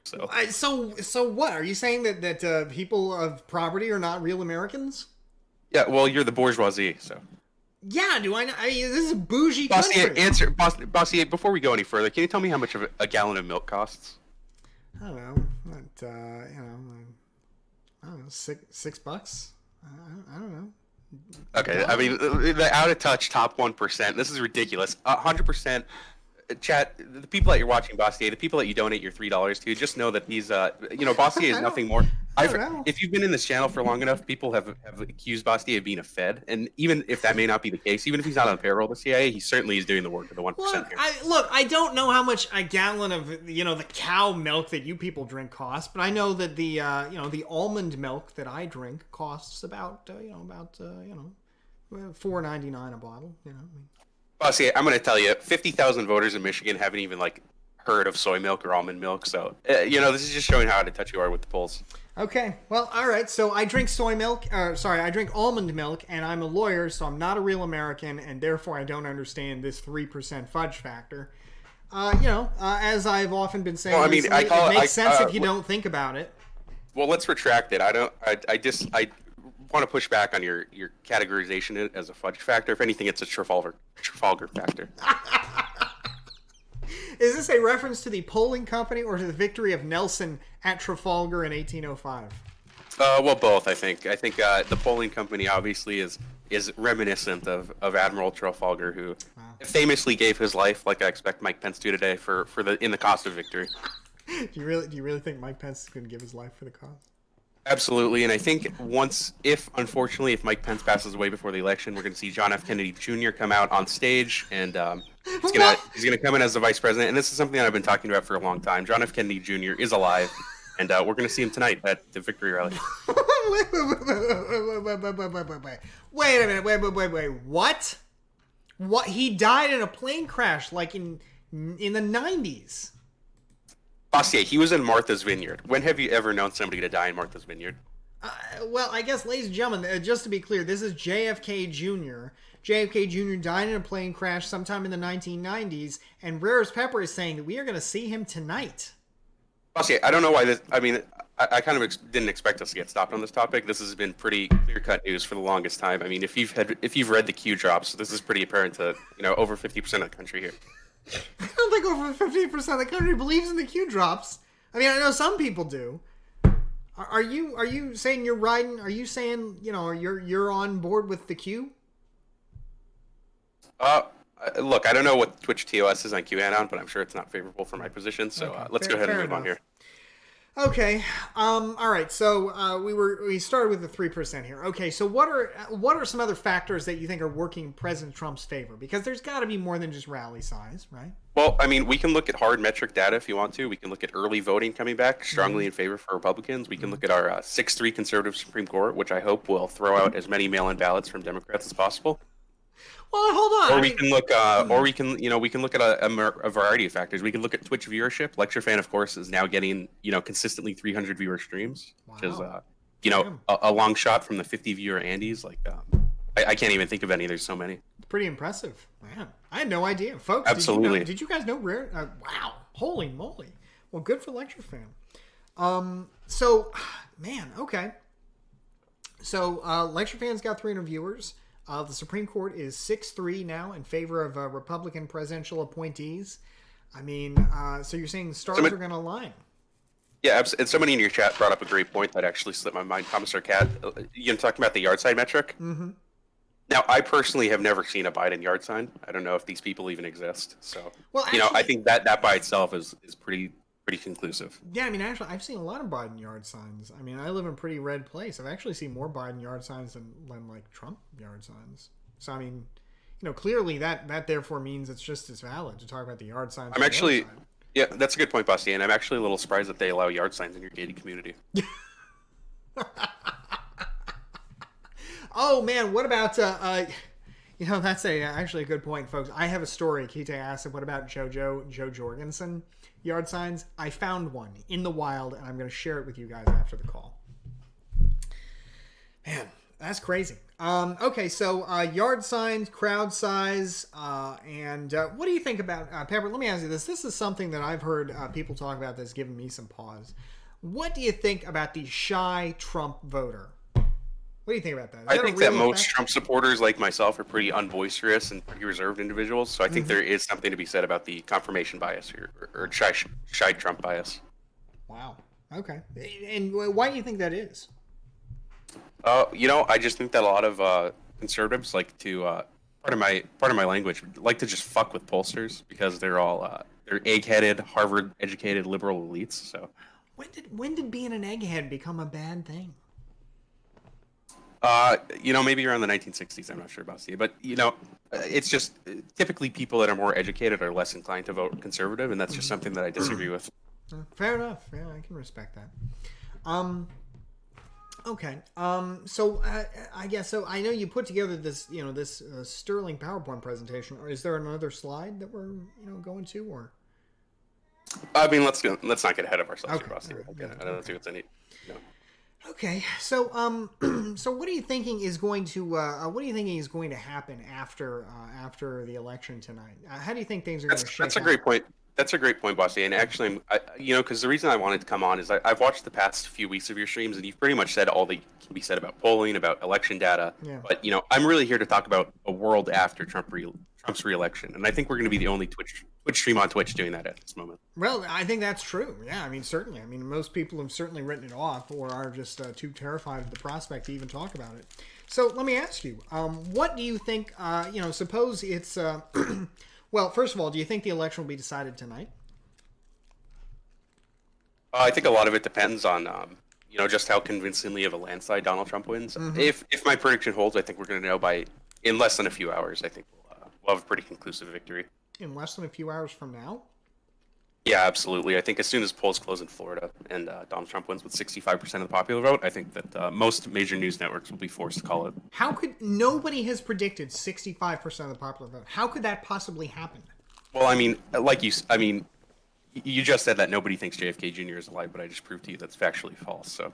So what are you saying that people of property are not real Americans? Yeah, well, you're the bourgeoisie, so. Yeah, do I know? I mean, this is a bougie country. Bossy, before we go any further, can you tell me how much of a gallon of milk costs? I don't know. But, I don't know, $6? I don't know. Okay, I mean, the out-of-touch top 1%, this is ridiculous. 100%. Chat, the people that you're watching, Bossier, the people that you donate your $3 to, just know that these, Bossier is nothing more. If you've been in this channel for long enough, people have accused Bossier of being a Fed, and even if that may not be the case, even if he's not on payroll of the CIA, he certainly is doing the work of the 1%. Look, I don't know how much a gallon of the cow milk that you people drink costs, but I know that the the almond milk that I drink costs about $4.99 a bottle. Bossy, I'm going to tell you, 50,000 voters in Michigan haven't even heard of soy milk or almond milk. So, this is just showing how out of touch you are with the polls. Okay, well, all right. So I drink soy milk. I drink almond milk, and I'm a lawyer, so I'm not a real American, and therefore I don't understand this 3% fudge factor. As I've often been saying, Well, I mean, recently, it makes sense if you well, don't think about it. Well, let's retract it. I want to push back on your categorization as a fudge factor. If anything, it's a Trafalgar factor. Is this a reference to the polling company or to the victory of Nelson at Trafalgar in 1805? Well, both. I think the polling company obviously is reminiscent of Admiral Trafalgar, who famously gave his life, like I expect Mike Pence to today, in the cause of victory. Do you really think Mike Pence is going to give his life for the cause? Absolutely, and I think unfortunately, if Mike Pence passes away before the election, we're going to see John F. Kennedy Jr. come out on stage, and he's gonna come in as the vice president. And this is something that I've been talking about for a long time. John F. Kennedy Jr. is alive, and we're going to see him tonight at the victory rally. Wait a minute. What? What? He died in a plane crash, like in the 90s. Bossier, he was in Martha's Vineyard. When have you ever known somebody to die in Martha's Vineyard? Well, I guess, ladies and gentlemen, just to be clear, this is JFK Jr. JFK Jr. died in a plane crash sometime in the 1990s, and Rarest Pepper is saying that we are going to see him tonight. Bossier, I don't know why this... I mean, I kind of didn't expect us to get stopped on this topic. This has been pretty clear-cut news for the longest time. I mean, if you've read the Q drops, this is pretty apparent to, over 50% of the country here. I don't think over 50% of the country believes in the Q drops. I mean, I know some people do. Are you saying you're riding? Are you saying you're on board with the Q? Look, I don't know what Twitch TOS is on QAnon, but I'm sure it's not favorable for my position. So let's go ahead and move on here. Okay. All right. So we started with the 3% here. Okay. So what are some other factors that you think are working in President Trump's favor? Because there's got to be more than just rally size, right? Well, I mean, we can look at hard metric data if you want to. We can look at early voting coming back strongly in favor for Republicans. We can look at our 6-3 conservative Supreme Court, which I hope will throw out as many mail-in ballots from Democrats as possible. Well, hold on. Or we can look at a variety of factors. We can look at Twitch viewership. Lecture Fan, of course, is now getting consistently 300 viewer streams, which is a long shot from the 50 viewer Andes. Like I can't even think of any. There's so many. Pretty impressive, man. I had no idea, folks. Absolutely. Did you guys know Rare? Wow, holy moly! Well, good for Lecture Fan. So, man, okay. So, Lecture Fan's got 300 viewers. The Supreme Court is 6-3 now in favor of Republican presidential appointees. I mean, so you're saying the stars are going to align? Yeah, and somebody in your chat brought up a great point that actually slipped my mind. Commissar Cat, talking about the yard sign metric. Mm-hmm. Now, I personally have never seen a Biden yard sign. I don't know if these people even exist. So, well, actually, I think that by itself is pretty conclusive. Yeah, I mean, actually, I've seen a lot of Biden yard signs. I mean, I live in a pretty red place. I've actually seen more Biden yard signs than like Trump yard signs. So, I mean, clearly that therefore means it's just as valid to talk about the yard signs. Yeah, that's a good point, Basti, and I'm actually a little surprised that they allow yard signs in your gated community. Oh man, what about that's actually a good point, folks. I have a story. Kite asked, what about Jo Jorgensen yard signs? I found one in the wild, and I'm going to share it with you guys after the call. Man, that's crazy. Okay, so yard signs, crowd size, and what do you think about Pepper? Let me ask you this. This is something that I've heard people talk about that's given me some pause. What do you think about the shy Trump voter? What do you think about that? I think that most Trump supporters, like myself, are pretty unboisterous and pretty reserved individuals. So I think there is something to be said about the confirmation bias or shy Trump bias. Wow. Okay. And why do you think that is? I just think that a lot of conservatives like to part of my language like to just fuck with pollsters because they're all they're egg-headed, Harvard-educated liberal elites. So when did being an egghead become a bad thing? Maybe around the 1960s. I'm not sure about Steve, but it's just typically people that are more educated are less inclined to vote conservative, and that's just something that I disagree with. Fair enough. Yeah, I can respect that. Okay. So I guess so. I know you put together this, this sterling PowerPoint presentation. Or is there another slide that we're, going to, or? I mean, let's not get ahead of ourselves. Okay. I don't think it's any. Okay, so so what are you thinking is going to happen after the election tonight? How do you think things are going to shake out? That's a great point. That's a great point, Bossy. And actually, because the reason I wanted to come on is I've watched the past few weeks of your streams, and you've pretty much said all that can be said about polling, about election data. Yeah. But I'm really here to talk about a world after Trump's re-election, and I think we're going to be the only Twitch stream on Twitch doing that at this moment. Well, I think that's true. Yeah, I mean, certainly. I mean, most people have certainly written it off or are just too terrified of the prospect to even talk about it. So let me ask you, what do you think, suppose it's, well, first of all, do you think the election will be decided tonight? I think a lot of it depends on, just how convincingly of a landslide Donald Trump wins. Mm-hmm. If my prediction holds, I think we're going to know in less than a few hours. I think we'll have a pretty conclusive victory. In less than a few hours from now? Yeah, absolutely. I think as soon as polls close in Florida and Donald Trump wins with 65% of the popular vote, I think that most major news networks will be forced to call it. Nobody has predicted 65% of the popular vote. How could that possibly happen? Well, I mean, you just said that nobody thinks JFK Jr. is alive, but I just proved to you that's factually false. So,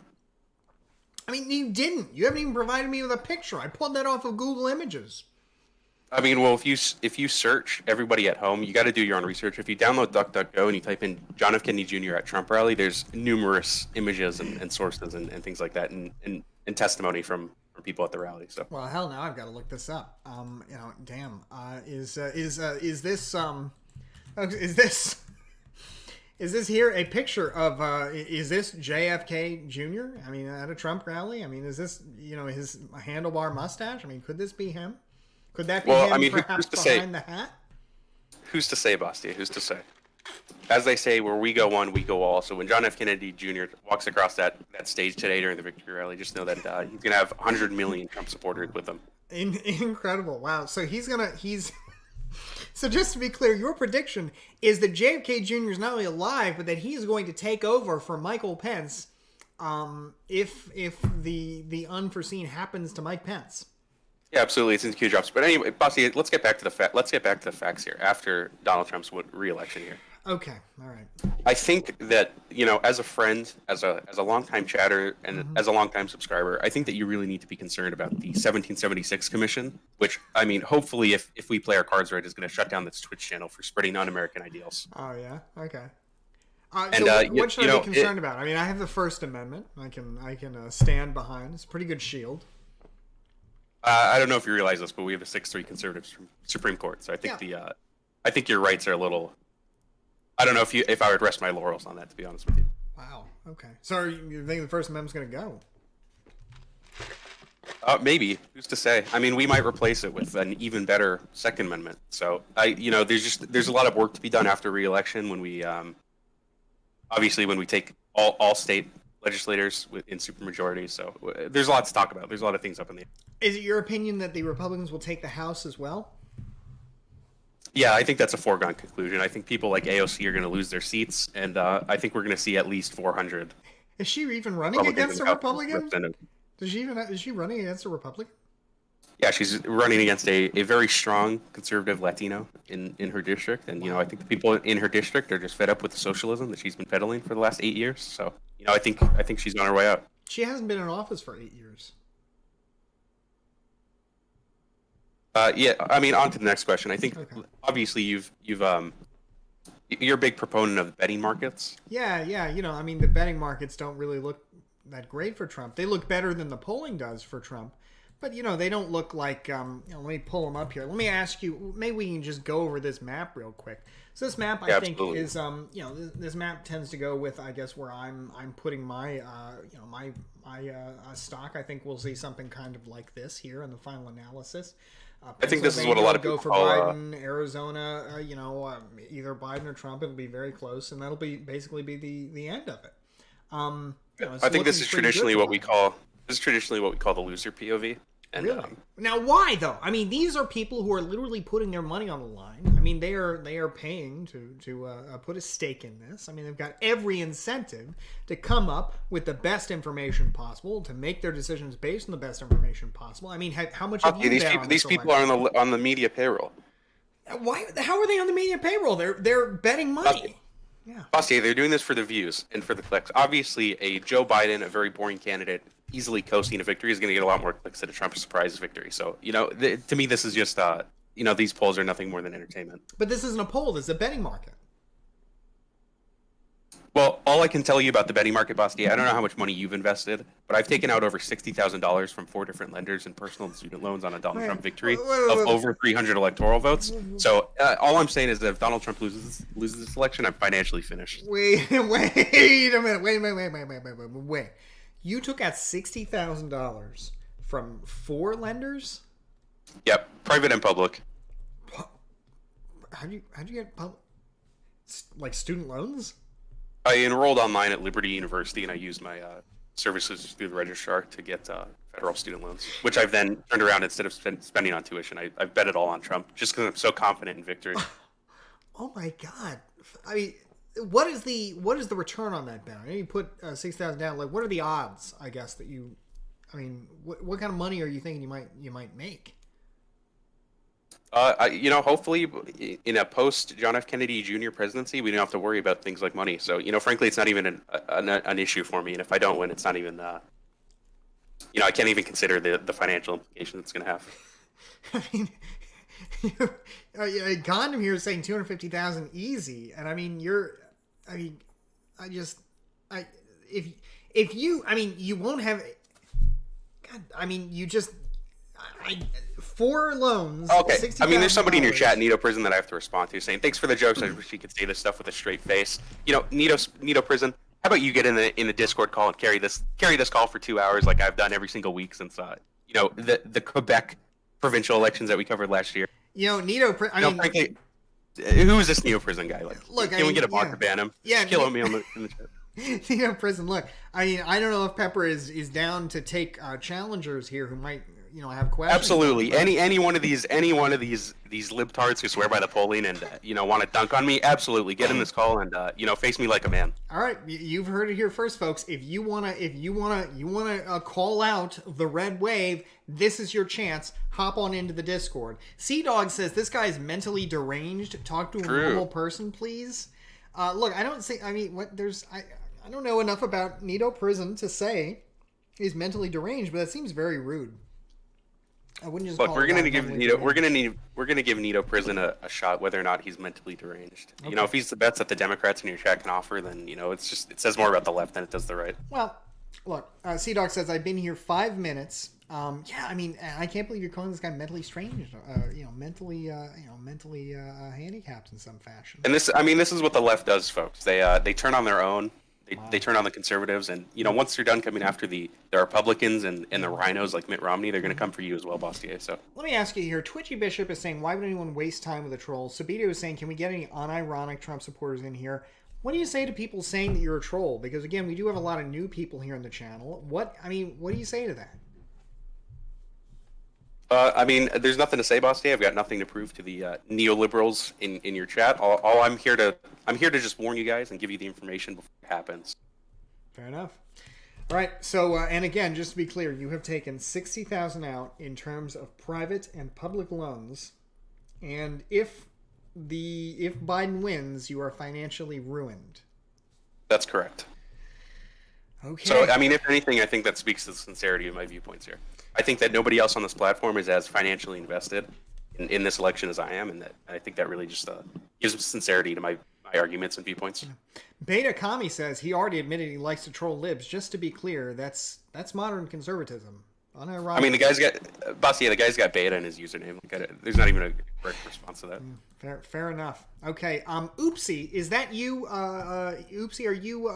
I mean, you didn't. You haven't even provided me with a picture. I pulled that off of Google Images. I mean, well, if you search, everybody at home, you got to do your own research. If you download DuckDuckGo and you type in John F. Kennedy Jr. at Trump rally, there's numerous images and sources and things like that and testimony from people at the rally. So, well, hell, now I've got to look this up. Damn. Is this here a picture of is this JFK Jr.? I mean, at a Trump rally? I mean, is this his handlebar mustache? I mean, could this be him? Could that be him, perhaps behind the hat? Who's to say, Bastia? Who's to say? As they say, where we go one, we go all. So when John F. Kennedy Jr. walks across that stage today during the victory rally, just know that he's going to have 100 million Trump supporters with him. Incredible. Wow. So so just to be clear, your prediction is that JFK Jr. is not only alive, but that he's going to take over for Michael Pence if the unforeseen happens to Mike Pence. Yeah, absolutely. It's in Q drops. But anyway, Bossy, let's get back to the facts here after Donald Trump's re-election here. Okay. All right. I think that, as a friend, as a longtime chatter, and as a longtime subscriber, I think that you really need to be concerned about the 1776 Commission, which, I mean, hopefully, if we play our cards right, is going to shut down this Twitch channel for spreading un-American ideals. Oh, yeah? Okay. What should I be concerned about? I mean, I have the First Amendment. I can stand behind. It's a pretty good shield. I don't know if you realize this, but we have a 6-3 conservative Supreme Court, so I think I think your rights are a little. I don't know if I would rest my laurels on that, to be honest with you. Wow. Okay. So you think the First Amendment's going to go? Maybe. Who's to say? I mean, we might replace it with an even better Second Amendment. So there's a lot of work to be done after re-election when we obviously when we take all state legislators in supermajority. So there's a lot to talk about. There's a lot of things up in the air. Is it your opinion that the Republicans will take the House as well? Yeah, I think that's a foregone conclusion. I think people like AOC are going to lose their seats, and I think we're going to see at least 400. Is she even running against a Republican? Is she running against a Republican? Yeah, she's running against a very strong conservative Latino in her district, and I think the people in her district are just fed up with the socialism that she's been peddling for the last 8 years. So I think she's on her way out. She hasn't been in office for 8 years. Yeah, I mean, on to the next question. I think obviously you're a big proponent of betting markets. Yeah. I mean, the betting markets don't really look that great for Trump. They look better than the polling does for Trump. But, they don't look like, let me pull them up here. Let me ask you, maybe we can just go over this map real quick. So this map, I think, is, this map tends to go with, I guess, where I'm putting my, my stock. I think we'll see something kind of like this here in the final analysis. I think this is what a lot of people go for call Biden, Arizona, either Biden or Trump. It'll be very close, and that'll basically be the end of it. I think this is traditionally what we call the loser POV. And, really? Now, why though? I mean, these are people who are literally putting their money on the line. I mean, they are paying to put a stake in this. I mean, they've got every incentive to come up with the best information possible, to make their decisions based on the best information possible. I mean, how much have you these people are on the media payroll. Why? How are they on the media payroll? They're betting money. Yeah. Bossier, they're doing this for the views and for the clicks. Obviously, a Joe Biden, a very boring candidate, easily coasting a victory, is going to get a lot more clicks than a Trump surprise victory. So, to me, this is just, these polls are nothing more than entertainment. But this isn't a poll. This is a betting market. Well, all I can tell you about the betting market, Bossier, I don't know how much money you've invested, but I've taken out over $60,000 from 4 different lenders in personal and student loans on a Donald Trump victory of over 300 electoral votes. So all I'm saying is that if Donald Trump loses this election, I'm financially finished. Wait a minute. Wait. You took out $60,000 from 4 lenders? Yep, private and public. How'd you get like student loans? I enrolled online at Liberty University, and I used my services through the registrar to get federal student loans, which I've then turned around instead of spending on tuition. I've bet it all on Trump, just because I'm so confident in victory. Oh my God! I mean, what is the return on that bet? I know you put 6,000 down. Like, what are the odds? I guess that you. I mean, what kind of money are you thinking you might make? Hopefully in a post John F. Kennedy Jr. presidency, we don't have to worry about things like money. So, frankly, it's not even an issue for me. And if I don't win, it's not even, I can't even consider the financial implications it's going to have. I mean, Gondom here is saying 250,000 easy. And I mean, you won't have, God, I mean, you just, 4 loans. Okay. I mean, there's somebody in your chat, Nito Prison, that I have to respond to, saying, thanks for the jokes. I wish you could say this stuff with a straight face. Nito Prison, how about you get in the Discord call and carry this call for 2 hours like I've done every single week since, the Quebec provincial elections that we covered last year. Nito Prison, frankly, who is this Nito Prison guy? Like, look, can we get a bot to ban him? Yeah. Just kill me in the chat. Nito Prison, look, I mean, I don't know if Pepper is down to take challengers here who might, have questions. Absolutely. Any one of these libtards who swear by the polling and want to dunk on me, absolutely get in this call and face me like a man. All right, you've heard it here first, folks. If you wanna call out the red wave, this is your chance. Hop on into the Discord. Sea Dog says this guy is mentally deranged. Talk to a normal person, please. Look, I don't say. I mean, I don't know enough about Nito Prison to say he's mentally deranged, but that seems very rude. I wouldn't just. Look, we're gonna give Nito Prison a shot, whether or not he's mentally deranged. Okay. If he's the best that the Democrats in your chat can offer, then it says more about the left than it does the right. Well, look, Sea Dog says I've been here 5 minutes. Yeah, I mean, I can't believe you're calling this guy mentally strange. Mentally handicapped in some fashion. And this is what the left does, folks. They turn on their own. They turn on the conservatives, and once they're done coming after the Republicans and the rhinos like Mitt Romney, they're going to come for you as well, Bossier. So let me ask you here: Twitchy Bishop is saying, "Why would anyone waste time with a troll?" Sabito is saying, "Can we get any unironic Trump supporters in here?" What do you say to people saying that you're a troll? Because again, we do have a lot of new people here in the channel. What do you say to that? There's nothing to say, Bossier. I've got nothing to prove to the neoliberals in your chat. All I'm here to just warn you guys and give you the information before it happens. Fair enough. All right. So, and again, just to be clear, you have taken 60,000 out in terms of private and public loans, and if Biden wins, you are financially ruined. That's correct. Okay. So, if anything, I think that speaks to the sincerity of my viewpoints here. I think that nobody else on this platform is as financially invested in this election as I am, and that I think that really just gives sincerity to my arguments and viewpoints. Beta Kami says he already admitted he likes to troll libs. Just to be clear, that's modern conservatism. Unironic. The guy's got beta in his username. There's not even a correct response to that. Fair enough. Okay. Oopsie, is that you? Oopsie, are you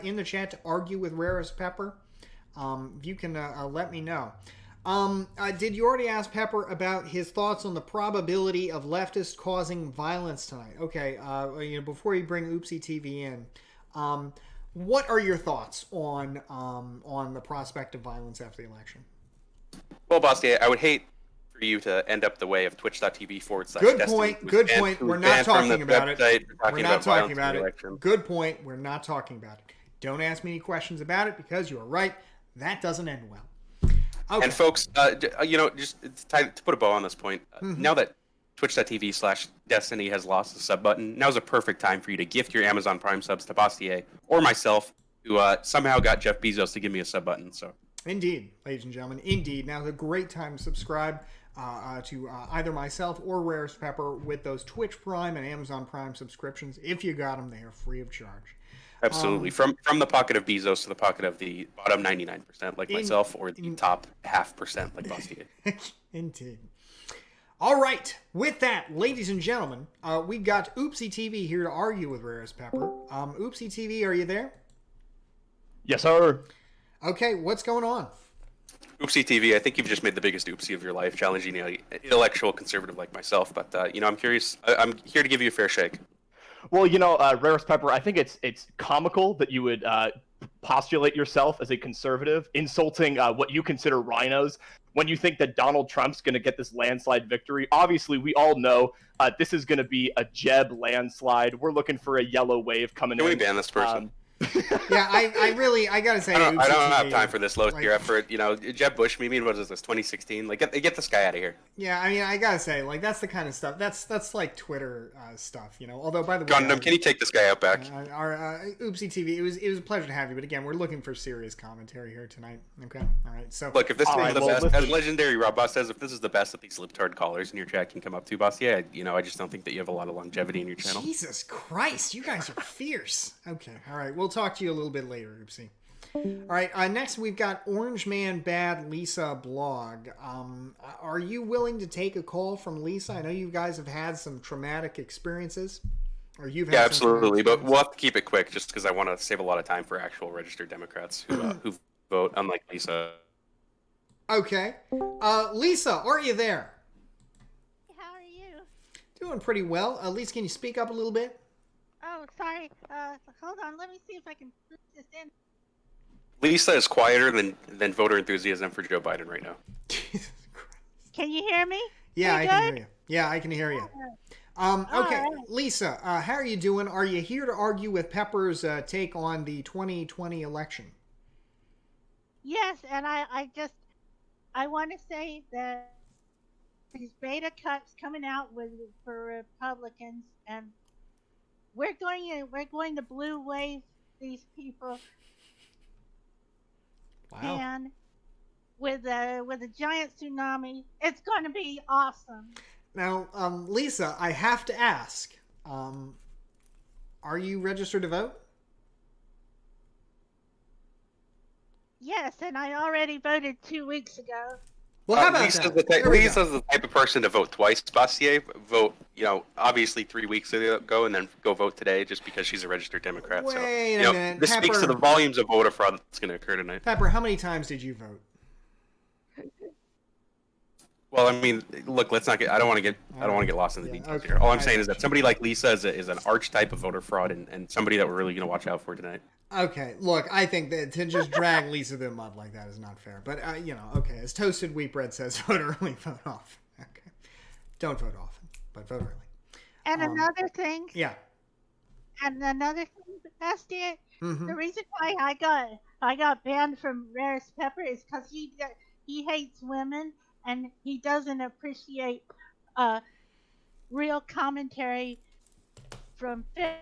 in the chat to argue with Rarest Pepper? If you can let me know. Did you already ask Pepper about his thoughts on the probability of leftists causing violence tonight? Okay. Before you bring Oopsie TV in, what are your thoughts on the prospect of violence after the election? Well, Bossier, I would hate for you to end up the way of twitch.tv/. Good point. Good point. We're not talking about it. We're not talking about it. Good point. We're not talking about it. Don't ask me any questions about it because you are right. That doesn't end well. Okay. And folks, just to put a bow on this point, now that twitch.tv/Destiny has lost the sub button. Now's a perfect time for you to gift your Amazon Prime subs to Bastier or myself, who somehow got Jeff Bezos to give me a sub button. So, indeed, ladies and gentlemen, indeed. Now's a great time to subscribe to either myself or Rarest Pepper with those Twitch Prime and Amazon Prime subscriptions. If you got them, they are free of charge. Absolutely. From the pocket of Bezos to the pocket of the bottom 99%, like myself, or the top 0.5%, like Bastier. Indeed. All right. With that, ladies and gentlemen, we got Oopsie TV here to argue with Rarest Pepper. Oopsie TV, are you there? Yes, sir. Okay, what's going on? Oopsie TV, I think you've just made the biggest oopsie of your life, challenging an intellectual conservative like myself. But, I'm curious. I'm here to give you a fair shake. Well, Rarest Pepper, I think it's comical that you would postulate yourself as a conservative, insulting what you consider rhinos when you think that Donald Trump's going to get this landslide victory. Obviously, we all know this is going to be a Jeb landslide. We're looking for a yellow wave coming in. Can we ban this person? Yeah, I gotta say, I don't have time for this low tier effort. Jeb Bush meme, what is this, 2016? Like, get this guy out of here. Yeah, I mean, I gotta say, like, that's the kind of stuff. That's like Twitter stuff, Although, by the way, Gundam, can you take this guy out back? Oopsie TV, it was a pleasure to have you. But again, we're looking for serious commentary here tonight. Okay, all right. So look, if this is the best, as legendary Rob Boss says, if this is the best that these libtard callers in your chat can come up to, Boss, I just don't think that you have a lot of longevity in your channel. Jesus Christ, you guys are fierce. Okay, all right. We'll talk to you a little bit later, Oopsie. All right, next we've got Orange Man Bad Lisa blog. Are you willing to take a call from Lisa? I know you guys have had some traumatic experiences. Or you've had absolutely, but we'll have to keep it quick just because I want to save a lot of time for actual registered Democrats who vote, unlike Lisa. Okay. Lisa, are you there? How are you? Doing pretty well. Lisa, can you speak up a little bit? Oh, sorry. Hold on. Let me see if I can put this in. Lisa is quieter than voter enthusiasm for Joe Biden right now. Jesus Christ. Can you hear me? Yeah, I can hear you. Yeah, I can hear you. Okay, right. Lisa, how are you doing? Are you here to argue with Pepper's take on the 2020 election? Yes, and I want to say that these beta cuts coming out for Republicans, and we're going to blue wave these people. Wow. And with a giant tsunami, it's going to be awesome. Now, Lisa, I have to ask, are you registered to vote? Yes, and I already voted 2 weeks ago. Well, how about that? Lisa's the type of person to vote twice. Bastier vote, obviously 3 weeks ago, and then go vote today just because she's a registered Democrat. Wait a minute. This speaks to the volumes of voter fraud that's going to occur tonight. Pepper, how many times did you vote? Well, I mean, look, let's not get. I don't want to get lost in the details here. All I'm saying is that somebody like Lisa is an archetype of voter fraud and somebody that we're really going to watch out for tonight. Okay, look, I think that to just drag Lisa to the mud like that is not fair. But okay, as Toasted Wheat Bread says, vote early, vote often. Okay, don't vote often, but vote early. And another thing. Yeah. And another thing, Bastian, mm-hmm. The reason why I got banned from Rarest Pepper is because he hates women. And he doesn't appreciate real commentary from Fitz.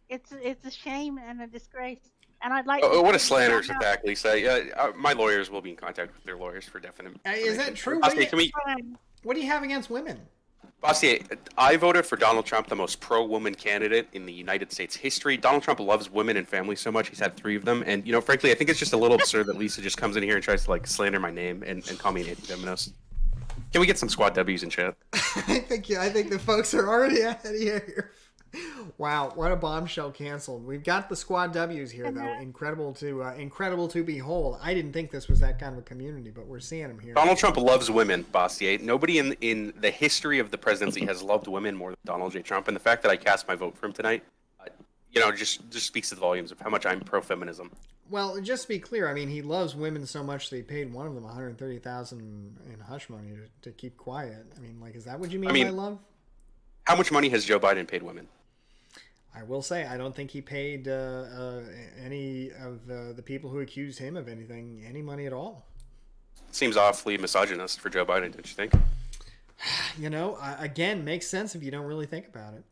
It's a shame and a disgrace. And I'd like. What a slanderous attack, Lisa! Yeah, my lawyers will be in contact with their lawyers for definite. Is that true? What do you have against women? Bastier, I voted for Donald Trump, the most pro-woman candidate in the United States history. Donald Trump loves women and family so much; he's had 3 of them. And frankly, I think it's just a little absurd that Lisa just comes in here and tries to slander my name and call me an anti-feminist. Can we get some squad W's in chat? I think the folks are already ahead of you here. Wow, what a bombshell canceled. We've got the squad W's here, though. Incredible to behold. I didn't think this was that kind of a community, but we're seeing them here. Donald Trump loves women, Bastier. Nobody in the history of the presidency has loved women more than Donald J. Trump. And the fact that I cast my vote for him tonight, just speaks to the volumes of how much I'm pro-feminism. Well, just to be clear, I mean, he loves women so much that he paid one of them $130,000 in hush money to keep quiet. I mean, is that what you mean by love? How much money has Joe Biden paid women? I will say, I don't think he paid any of the people who accused him of anything any money at all. Seems awfully misogynist for Joe Biden, don't you think? You know, again, makes sense if you don't really think about it.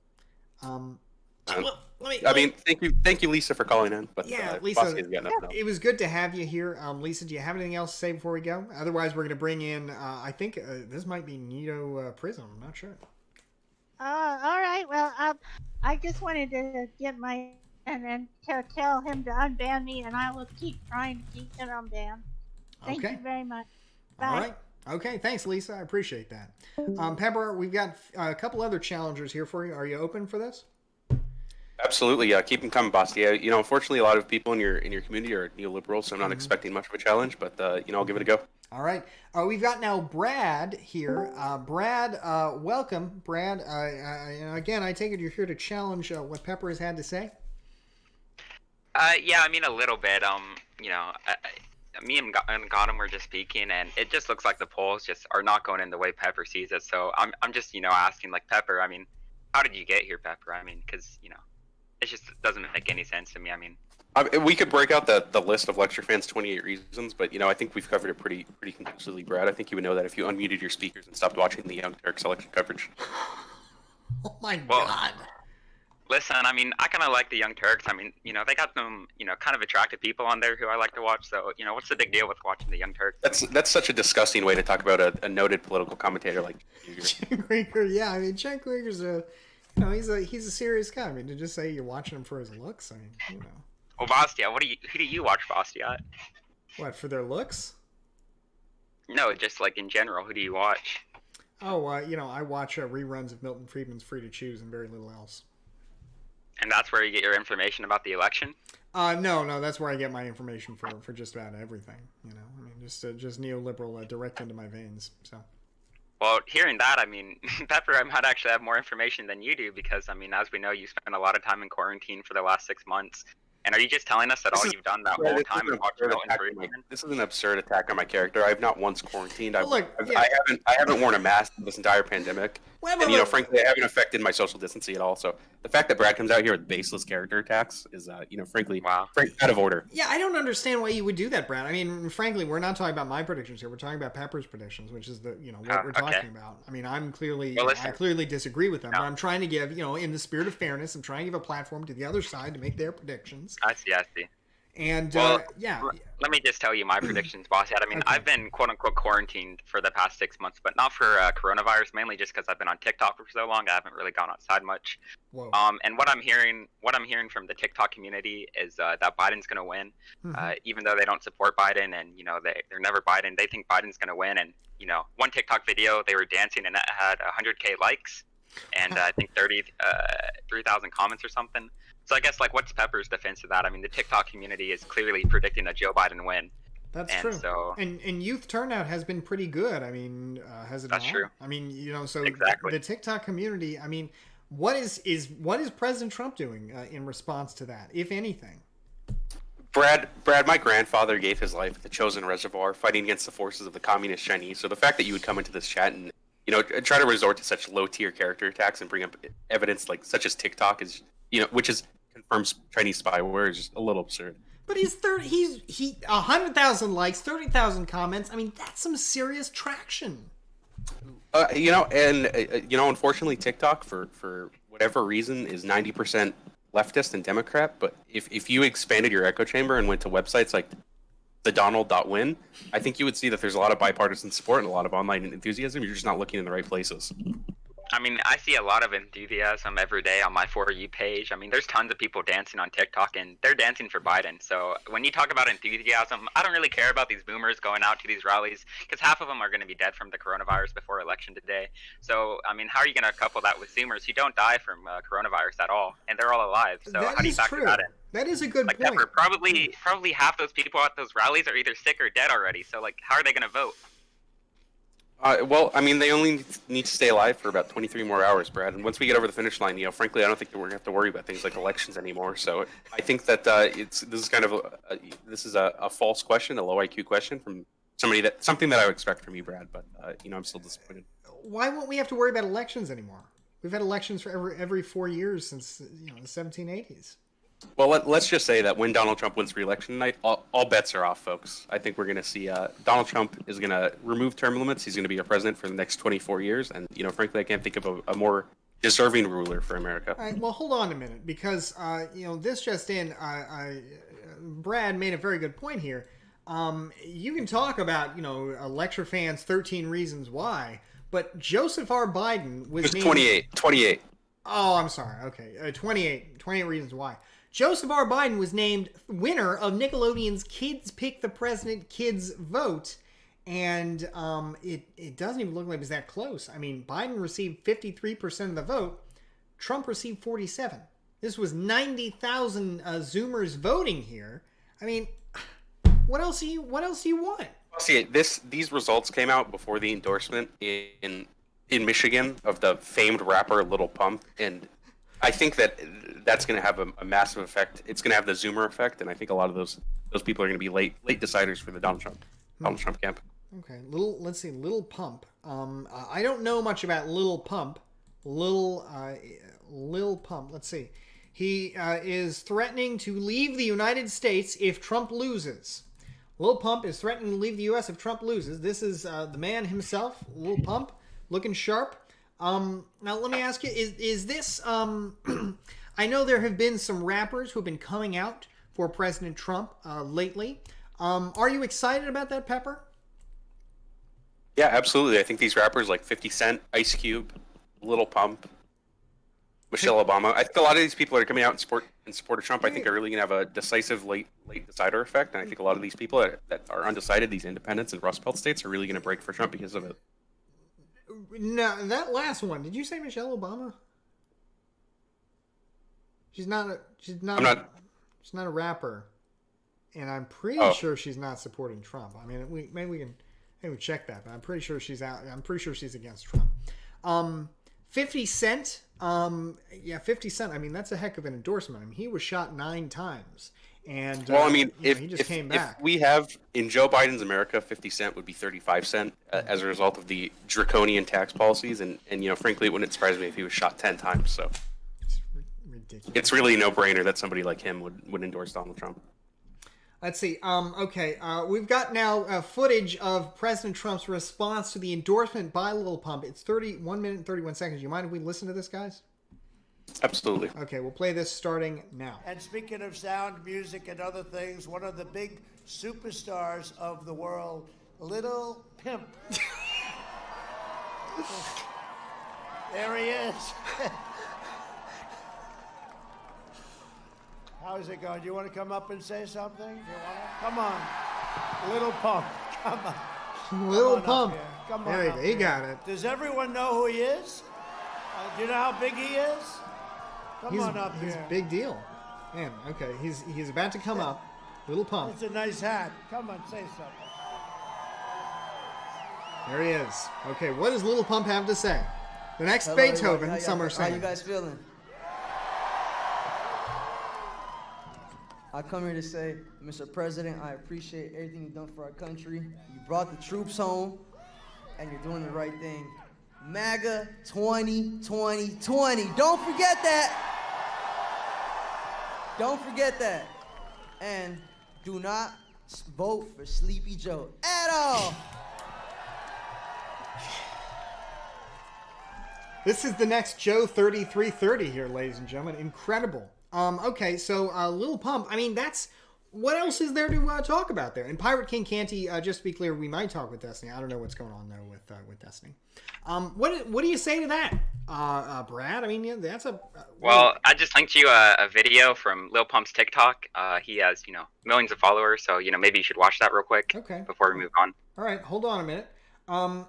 Thank you, Lisa, for calling in. But yeah, Lisa, got it was good to have you here. Lisa, do you have anything else to say before we go? Otherwise, we're going to bring in, I think this might be Nito Prism. I'm not sure. All right. Well, I just wanted to get my and to tell him to unban me, and I will keep trying to keep it unbanned. Thank you very much. Bye. All right. Okay. Thanks, Lisa. I appreciate that. Pepper, we've got a couple other challengers here for you. Are you open for this? Absolutely, keep them coming, boss. Yeah, unfortunately, a lot of people in your community are neoliberals, so I'm not expecting much of a challenge, but I'll give it a go. All right. We've got now Brad here. Brad, welcome, Brad. Again, I take it you're here to challenge what Pepper has had to say. Yeah, I mean a little bit. Me and Gotham were just speaking, and it just looks like the polls just are not going in the way Pepper sees it. So I'm just asking, like, Pepper. I mean, how did you get here, Pepper? I mean, because it just doesn't make any sense to me. I mean, we could break out the list of Lecture Fans 28 reasons, but I think we've covered it pretty conclusively, Brad. I think you would know that if you unmuted your speakers and stopped watching the Young Turks election coverage. Oh my God. Listen, I mean, I kind of like the Young Turks. I mean, they got some, kind of attractive people on there who I like to watch. So, what's the big deal with watching the Young Turks? That's such a disgusting way to talk about a noted political commentator like Cenk Uygur. Yeah, I mean, Cenk Uygur's he's a serious guy. I mean, to just say you're watching him for his looks, I mean, Well, Bastia, who do you watch, Bastia? What, for their looks? No, just like in general, who do you watch? Oh, I watch reruns of Milton Friedman's Free to Choose and very little else. And that's where you get your information about the election? No, that's where I get my information for just about everything. I mean, just neoliberal direct into my veins. So. Well, hearing that, I mean, Pepper, I might actually have more information than you do because, I mean, as we know, you spent a lot of time in quarantine for the last 6 months. And are you just telling us that all you've done that whole time is watch Milton Friedman? This is an absurd attack on my character. I have not once quarantined. Well, I haven't worn a mask this entire pandemic. And frankly, I haven't affected my social distancing at all. So the fact that Brad comes out here with baseless character attacks is, frankly, out of order. Yeah, I don't understand why you would do that, Brad. I mean, frankly, we're not talking about my predictions here. We're talking about Pepper's predictions, which is what we're talking about. I mean, I clearly disagree with them, but I'm trying to give, in the spirit of fairness, I'm trying to give a platform to the other side to make their predictions. I see. And let me just tell you my predictions, boss. I mean, I've been quote unquote quarantined for the past 6 months, but not for coronavirus. Mainly just because I've been on TikTok for so long, I haven't really gone outside much. Whoa. And what I'm hearing from the TikTok community is that Biden's going to win, even though they don't support Biden, and they're never Biden. They think Biden's going to win, and one TikTok video they were dancing and it had 100K likes, and I think 3,000 comments or something. So I guess, what's Pepper's defense of that? I mean, the TikTok community is clearly predicting a Joe Biden win. That's true. So, and youth turnout has been pretty good. I mean, has it? That's not? True. I mean, so exactly. The TikTok community. I mean, what is President Trump doing in response to that, if anything? Brad, my grandfather gave his life at the Chosin Reservoir, fighting against the forces of the communist Chinese. So the fact that you would come into this chat and try to resort to such low tier character attacks and bring up evidence such as TikTok is which confirms Chinese spyware is just a little absurd. But he's 100,000 likes, 30,000 comments. I mean, that's some serious traction. Unfortunately, TikTok for whatever reason is 90% leftist and Democrat. But if you expanded your echo chamber and went to websites like thedonald.win, I think you would see that there's a lot of bipartisan support and a lot of online enthusiasm. You're just not looking in the right places. I mean, I see a lot of enthusiasm every day on my For You page. I mean, there's tons of people dancing on TikTok, and they're dancing for Biden. So when you talk about enthusiasm, I don't really care about these boomers going out to these rallies, because half of them are going to be dead from the coronavirus before election today. So, I mean, how are you going to couple that with Zoomers who don't die from coronavirus at all, and they're all alive? So how do you factor that in? That is a good point. Pepper, probably half those people at those rallies are either sick or dead already. So, how are they going to vote? Well, I mean, they only need to stay alive for about 23 more hours, Brad. And once we get over the finish line, frankly, I don't think that we're going to have to worry about things like elections anymore. So I think that this is a false question, a low IQ question from something that I would expect from you, Brad. But I'm still disappointed. Why won't we have to worry about elections anymore? We've had elections for every 4 years since the 1780s. Well, let's just say that when Donald Trump wins re-election tonight, all bets are off, folks. I think we're going to see Donald Trump is going to remove term limits. He's going to be our president for the next 24 years. And, frankly, I can't think of a more deserving ruler for America. All right, well, hold on a minute, because, this just in, Brad made a very good point here. You can talk about, lecture fans 13 reasons why, but Joseph R. Biden was named... 28. Oh, I'm sorry. Okay. 28 reasons why. Joseph R. Biden was named winner of Nickelodeon's Kids Pick the President Kids Vote. And it doesn't even look like it was that close. I mean, Biden received 53% of the vote. Trump received 47%. This was 90,000 Zoomers voting here. I mean, what else do you want? See, these results came out before the endorsement in Michigan of the famed rapper Lil Pump, and I think that's going to have a massive effect. It's going to have the Zoomer effect, and I think a lot of those people are going to be late deciders for the Donald Trump camp. Okay, let's see, Lil Pump. I don't know much about Lil Pump. Lil Pump. Let's see. He is threatening to leave the United States if Trump loses. Lil Pump is threatening to leave the U.S. if Trump loses. This is the man himself, Lil Pump, looking sharp. Now let me ask you: is this? I know there have been some rappers who have been coming out for President Trump lately. Are you excited about that, Pepper? Yeah, absolutely. I think these rappers like 50 Cent, Ice Cube, Lil Pump, Michelle Obama. I think a lot of these people that are coming out in support of Trump, I think, are really going to have a decisive late decider effect. And I think a lot of these people that are undecided, these independents and Rust Belt states, are really going to break for Trump because of it. No, that last one. Did you say Michelle Obama? She's not a rapper, and I'm pretty sure she's not supporting Trump. I mean, maybe we can check that, but I'm pretty sure she's out. I'm pretty sure she's against Trump. 50 Cent. 50 Cent. I mean, that's a heck of an endorsement. I mean, he was shot 9 times, and well, I mean, he just came back. If we have in Joe Biden's America, 50 Cent would be 35 cent as a result of the draconian tax policies, and frankly, it wouldn't surprise me if he was shot 10 times. So it's ridiculous. It's really a no-brainer that somebody like him would endorse Donald Trump. Let's see. Okay. We've got now footage of President Trump's response to the endorsement by Lil Pump. It's 1 minute and 31 seconds. You mind if we listen to this, guys? Absolutely. Okay, we'll play this starting now. And speaking of sound, music, and other things, one of the big superstars of the world, Lil Pimp. There he is. How's it going? Do you want to come up and say something? Come on. Lil Pump. Come on. Lil Pump. Come on. There you go. He got it. Does everyone know who he is? Do you know how big he is? Come on up here. He's a big deal. Man, okay. He's about to come up. Lil Pump. It's a nice hat. Come on, say something. There he is. Okay, what does Lil Pump have to say? The next Beethoven, some are saying. How you guys feeling? I come here to say, Mr. President, I appreciate everything you've done for our country. You brought the troops home, and you're doing the right thing. MAGA 2020. Don't forget that. Don't forget that. And do not vote for Sleepy Joe at all. This is the next Joe 3330 here, ladies and gentlemen. Incredible. Okay, so Lil Pump, I mean, what else is there to talk about there? And Pirate King Canty, just to be clear, we might talk with Destiny. I don't know what's going on, though, with Destiny. What do you say to that, Brad? I mean, that's a... Well, I just linked you a video from Lil Pump's TikTok. He has, millions of followers, so, maybe you should watch that real quick before we move on. All right, hold on a minute. All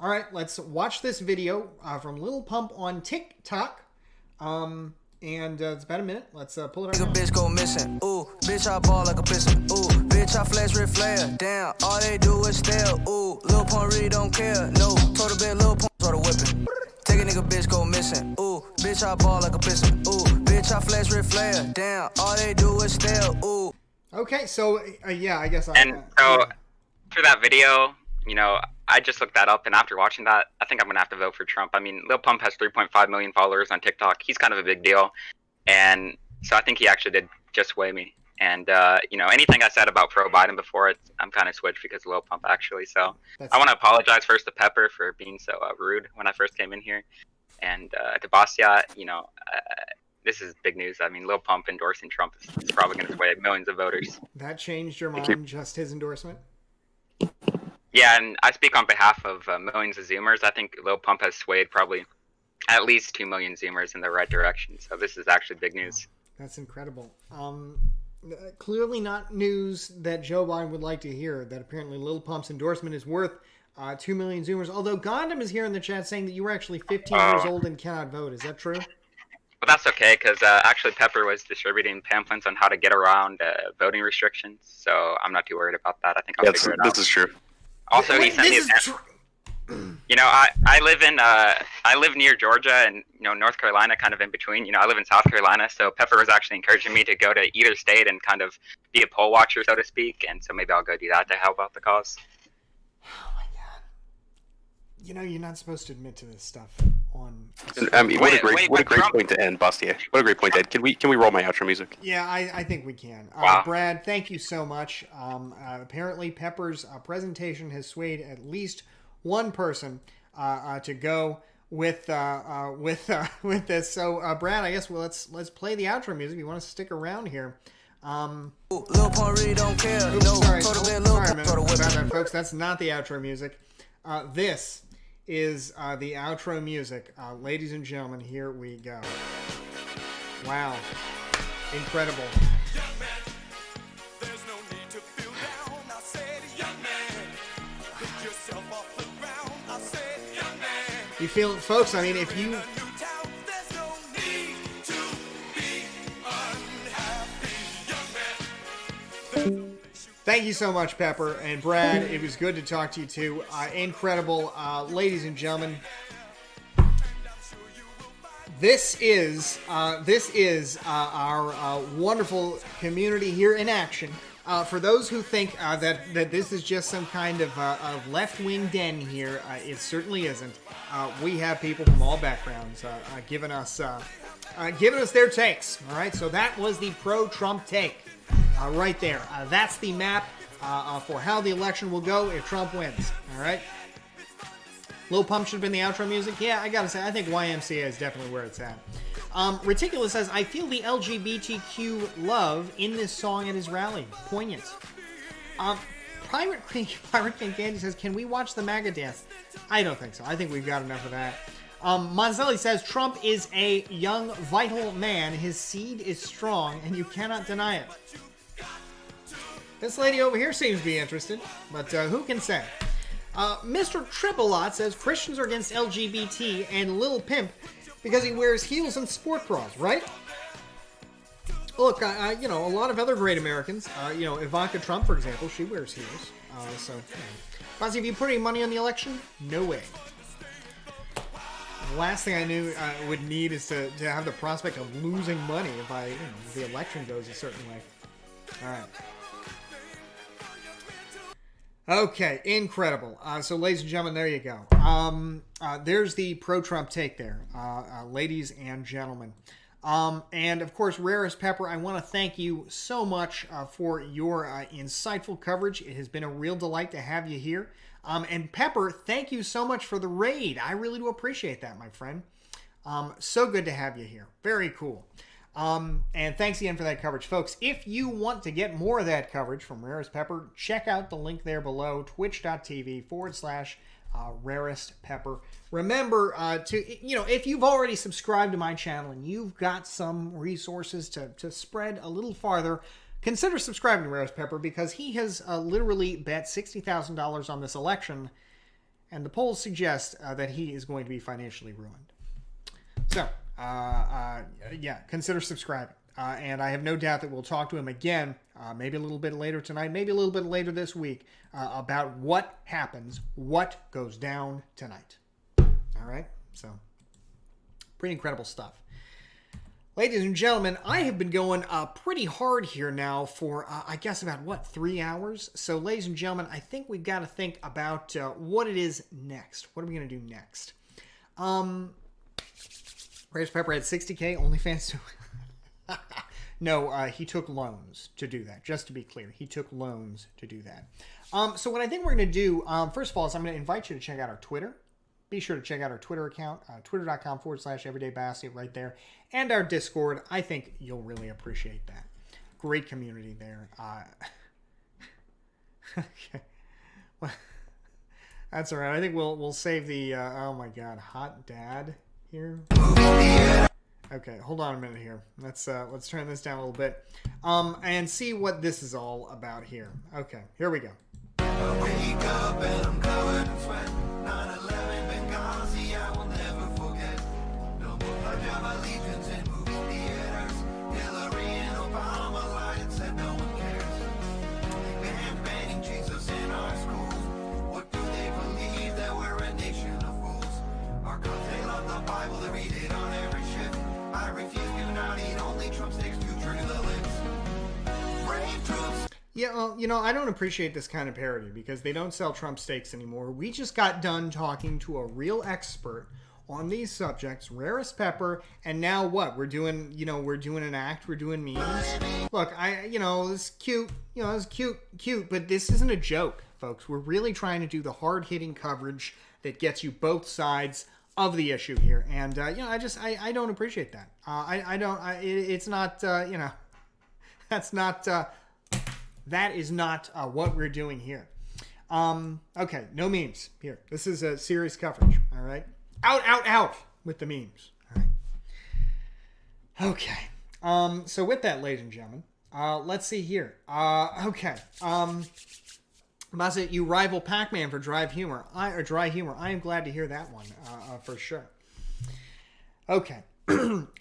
right, let's watch this video from Lil Pump on TikTok. And it's about a minute. Let's pull it up. Bitch go missing. Ooh, bitch I ball like a piston. Ooh, bitch I flash red flare. Damn, all they do is stare. Ooh, Lil Pump really don't care. No, total bit Lil Pump sort of whipping. Take a nigga bitch go missing. Ooh, bitch I ball like a piston. Ooh, bitch I flash red flare. Damn, all they do is stare. Ooh. Okay, so yeah, I guess. And so for that video, I just looked that up, and after watching that, I think I'm going to have to vote for Trump. I mean, Lil Pump has 3.5 million followers on TikTok. He's kind of a big deal. And So I think he actually did just sway me. And anything I said about pro Biden before, I'm kind of switched because of Lil Pump actually. So I want to apologize first to Pepper for being so rude when I first came in here, and to Bastia, this is big news. I mean, Lil Pump endorsing Trump is probably going to sway millions of voters. That changed your mind, just his endorsement? Yeah, and I speak on behalf of millions of Zoomers. I think Lil Pump has swayed probably at least 2 million Zoomers in the right direction. So this is actually big news. That's incredible. Clearly not news that Joe Biden would like to hear, that apparently Lil Pump's endorsement is worth 2 million Zoomers. Although Gondam is here in the chat saying that you were actually 15 years old and cannot vote. Is that true? Well, that's okay, because actually Pepper was distributing pamphlets on how to get around voting restrictions. So I'm not too worried about that. I think I'll figure it out. This is true. Also, he sent me I live near Georgia and North Carolina, kind of in between. I live in South Carolina, so Pepper was actually encouraging me to go to either state and kind of be a poll watcher, so to speak. And so maybe I'll go do that to help out the cause. Oh my God! You're not supposed to admit to this stuff on. I mean, what a great point to end, Bastia. What a great point to end. Can we roll my outro music? Yeah, I think we can. Wow. Brad, thank you so much. Apparently, Pepper's presentation has swayed at least one person to go with this. So, Brad, I guess let's play the outro music. You want to stick around here? Lil Pump really don't care. Sorry a minute about that, folks. That's not the outro music. This is the outro music. Ladies and gentlemen, here we go. Wow. Incredible. You feel, folks, I mean, if you... Thank you so much, Pepper and Brad. It was good to talk to you too. Incredible. Ladies and gentlemen, this is our wonderful community here in action. For those who think that this is just some kind of left-wing den here, it certainly isn't. We have people from all backgrounds giving us their takes. All right, so that was the pro-Trump take right there. That's the map for how the election will go if Trump wins. All right. Lil Pump should have been the outro music. Yeah, I gotta say, I think YMCA is definitely where it's at. Reticulous says, I feel the LGBTQ love in this song at his rally. Poignant. Pirate King Candy says, can we watch the MAGA dance? I don't think so. I think we've got enough of that. Monzelli says, Trump is a young, vital man. His seed is strong, and you cannot deny it. This lady over here seems to be interested, but who can say? Mr. Triple-Lot says, Christians are against LGBT and Lil Pimp because he wears heels and sport bras, right? Look, a lot of other great Americans, Ivanka Trump, for example, she wears heels. Bozzy, have you put any money on the election? No way. The last thing I knew I would need is to have the prospect of losing money if the election goes a certain way. All right. Okay, incredible. So, ladies and gentlemen, there you go. There's the pro-Trump take there, ladies and gentlemen. And, of course, Rarest Pepper, I want to thank you so much for your insightful coverage. It has been a real delight to have you here. And, Pepper, thank you so much for the raid. I really do appreciate that, my friend. So good to have you here. Very cool. And thanks again for that coverage, folks. If you want to get more of that coverage from Rarest Pepper, check out the link there below, twitch.tv/Rarest Pepper. Remember if you've already subscribed to my channel and you've got some resources to spread a little farther, consider subscribing to Rarest Pepper, because he has literally bet $60,000 on this election, and the polls suggest that he is going to be financially ruined. So, consider subscribing. And I have no doubt that we'll talk to him again, maybe a little bit later tonight, maybe a little bit later this week, about what happens, what goes down tonight. All right? So, pretty incredible stuff. Ladies and gentlemen, I have been going pretty hard here now for, I guess, about, 3 hours? So, ladies and gentlemen, I think we've got to think about what it is next. What are we going to do next? Rarest Pepper had 60K, OnlyFans too. No, he took loans to do that. Just to be clear, he took loans to do that. So what I think we're going to do, first of all, is I'm going to invite you to check out our Twitter. Be sure to check out our Twitter account, twitter.com/everydaybassett right there. And our Discord. I think you'll really appreciate that. Great community there. Okay. Well, that's all right. I think we'll save the, oh my God, hot dad here. Okay, hold on a minute here. Let's turn this down a little bit, and see what this is all about here. Okay, here we go. I wake up and I'm covered in sweat. 9/11 Benghazi, I will never forget. No more Pledge of Allegiance in movie theaters. Hillary and Obama lied and said no one cares. They've banning Jesus in our schools. What do they believe? That we're a nation of fools. Our girls, they love the Bible, they read it on every shift. I refuse to not eat only Trump steaks to trigger the lips. Brave troops. Yeah, well, you know, I don't appreciate this kind of parody because they don't sell Trump steaks anymore. We just got done talking to a real expert on these subjects, Rarest Pepper, and now what? We're doing an act, we're doing memes. Look, it's cute, it's cute, but this isn't a joke, folks. We're really trying to do the hard-hitting coverage that gets you both sides of the issue here, and I don't appreciate that. That is not what we're doing here. Okay, no memes here. This is a serious coverage, all right? Out with the memes, all right? Okay, so with that, ladies and gentlemen, let's see here. Okay, Bassett, you rival Pac-Man for dry humor. I am glad to hear that one, for sure. Okay.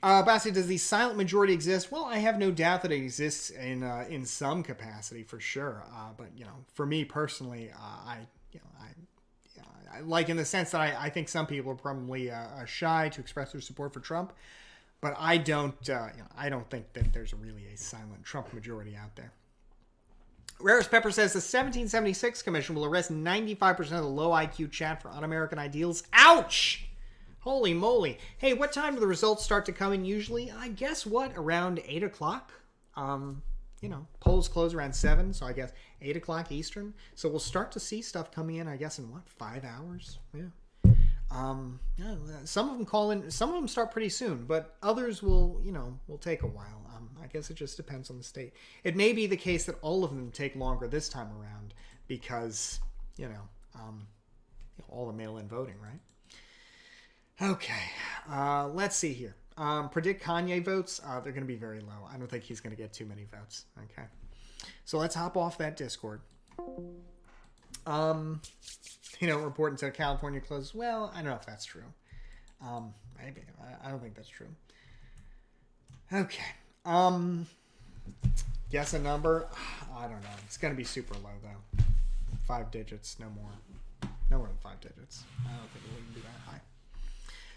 Bassett, does the silent majority exist? Well, I have no doubt that it exists in some capacity for sure. But for me personally, I like in the sense that I think some people are probably shy to express their support for Trump, but I don't think that there's really a silent Trump majority out there. Rarest Pepper says the 1776 Commission will arrest 95% of the low IQ chat for un-American ideals. Ouch! Holy moly. Hey, what time do the results start to come in usually? I guess around 8 o'clock? Polls close around 7, so I guess 8 o'clock Eastern. So we'll start to see stuff coming in, I guess, in 5 hours? Yeah. Some of them call in, some of them start pretty soon, but others will take a while. I guess it just depends on the state. It may be the case that all of them take longer this time around because, all the mail-in voting, right? Okay, let's see here. Predict Kanye votes. They're going to be very low. I don't think he's going to get too many votes. Okay, so let's hop off that Discord. Reporting to California closes. Well, I don't know if that's true. Maybe. I don't think that's true. Okay. Guess a number. I don't know. It's going to be super low, though. 5 digits, no more. No more than 5 digits. I don't think it would be that high.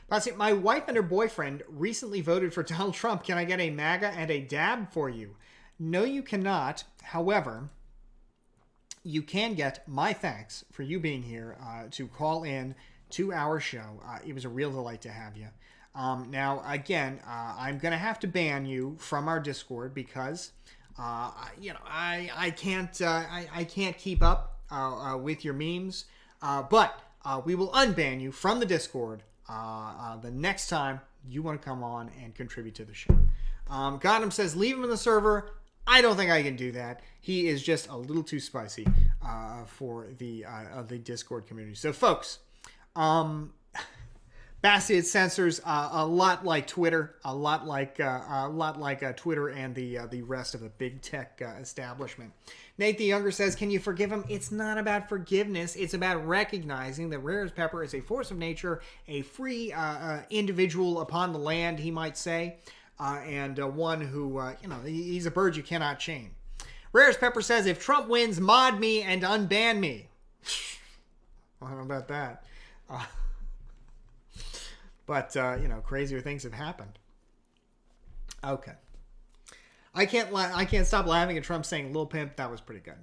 But my wife and her boyfriend recently voted for Donald Trump. Can I get a MAGA and a dab for you? No, you cannot. However, you can get my thanks for you being here to call in to our show. It was a real delight to have you. Now, again, I'm going to have to ban you from our Discord because, I can't keep up with your memes. But we will unban you from the Discord the next time you want to come on and contribute to the show. Gotham says, leave him in the server. I don't think I can do that. He is just a little too spicy for the Discord community. So, folks, Bassett censors a lot like Twitter, a lot like Twitter and the rest of the big tech establishment. Nate the Younger says, can you forgive him? It's not about forgiveness. It's about recognizing that Rarest Pepper is a force of nature, a free individual upon the land, he might say, and one who, he's a bird you cannot chain. Rarest Pepper says, if Trump wins, mod me and unban me. Well, how about that? But, crazier things have happened. Okay. I can't stop laughing at Trump saying Lil Pimp. That was pretty good.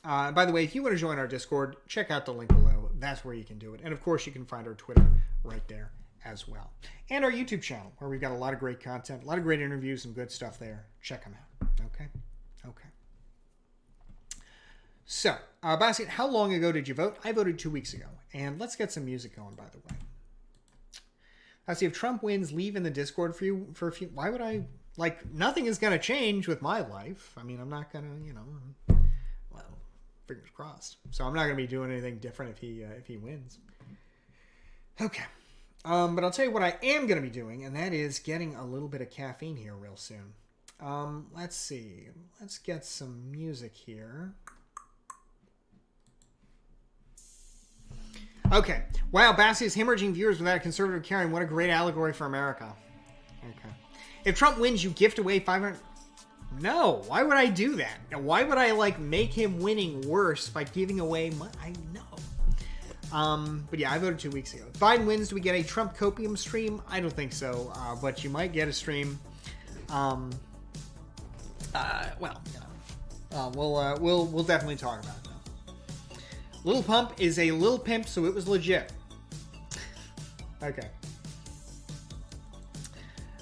By the way, if you want to join our Discord, check out the link below. That's where you can do it. And, of course, you can find our Twitter right there as well. And our YouTube channel, where we've got a lot of great content, a lot of great interviews, and good stuff there. Check them out. Okay? Okay. So, Bastian, how long ago did you vote? I voted 2 weeks ago. And let's get some music going, by the way. I see if Trump wins, leave in the Discord for a few. Why would I? Like, nothing is going to change with my life. I mean, I'm not going to, well, fingers crossed. So I'm not going to be doing anything different if he wins. Okay. But I'll tell you what I am going to be doing, and that is getting a little bit of caffeine here real soon. Let's see. Let's get some music here. Okay. Wow, Bassi is hemorrhaging viewers without a conservative carrying. What a great allegory for America. Okay. If Trump wins, you gift away 500... No, why would I do that? Why would I, like, make him winning worse by giving away money? I know. But yeah, I voted 2 weeks ago. If Biden wins, do we get a Trump copium stream? I don't think so, but you might get a stream. Well, you know, we'll definitely talk about it. Lil Pump is a Lil Pimp, so it was legit. Okay.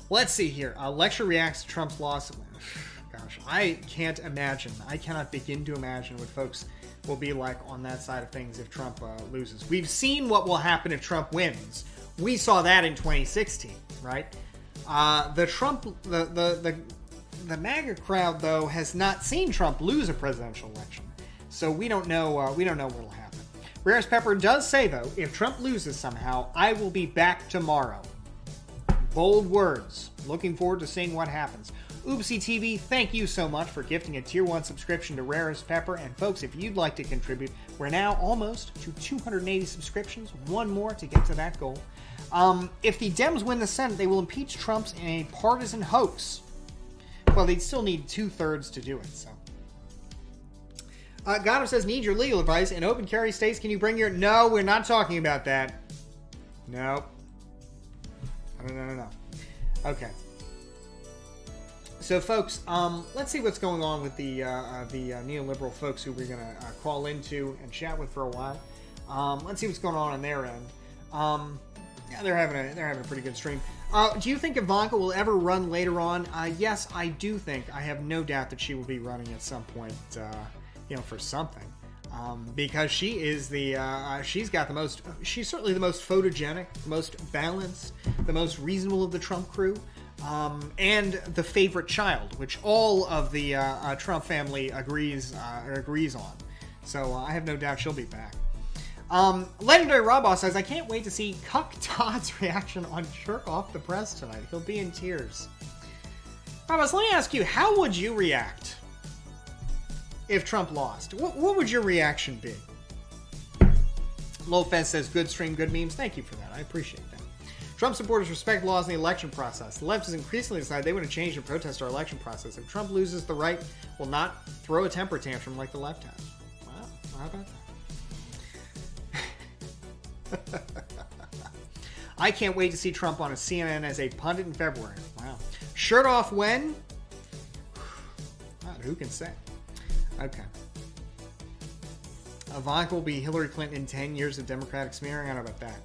Let's see here. Lecture reacts to Trump's loss. Gosh, I can't imagine. I cannot begin to imagine what folks will be like on that side of things if Trump loses. We've seen what will happen if Trump wins. We saw that in 2016, right? The MAGA crowd, though, has not seen Trump lose a presidential election. So we don't know what will happen. Rarest Pepper does say, though, if Trump loses somehow, I will be back tomorrow. Bold words. Looking forward to seeing what happens. Oopsie TV, thank you so much for gifting a Tier 1 subscription to Rarest Pepper. And folks, if you'd like to contribute, we're now almost to 280 subscriptions. One more to get to that goal. If the Dems win the Senate, they will impeach Trump in a partisan hoax. Well, they'd still need 2/3 to do it, so. Gotham says, need your legal advice. In open carry states, can you bring your... No, we're not talking about that. No. No. Okay. So, folks, let's see what's going on with the neoliberal folks who we're going to call into and chat with for a while. Let's see what's going on their end. Yeah, they're having a pretty good stream. Do you think Ivanka will ever run later on? Yes, I do think. I have no doubt that she will be running at some point. For something, because she is she's certainly the most photogenic, the most balanced, the most reasonable of the Trump crew, and the favorite child, which all of the Trump family agrees on. So I have no doubt she'll be back. Legendary Roboss says, I can't wait to see Cuck Todd's reaction on Jerk Off the Press tonight. He'll be in tears. Roboss, let me ask you, how would you react if Trump lost? What would your reaction be? Lowfence says, good stream, good memes. Thank you for that. I appreciate that. Trump supporters respect laws in the election process. The left has increasingly decided they want to change and protest our election process. If Trump loses, the right will not throw a temper tantrum like the left has. Wow, how about that? I can't wait to see Trump on a CNN as a pundit in February. Wow. Shirt off when? God, who can say? Okay. Ivanka will be Hillary Clinton in 10 years of Democratic smearing. I don't know about that.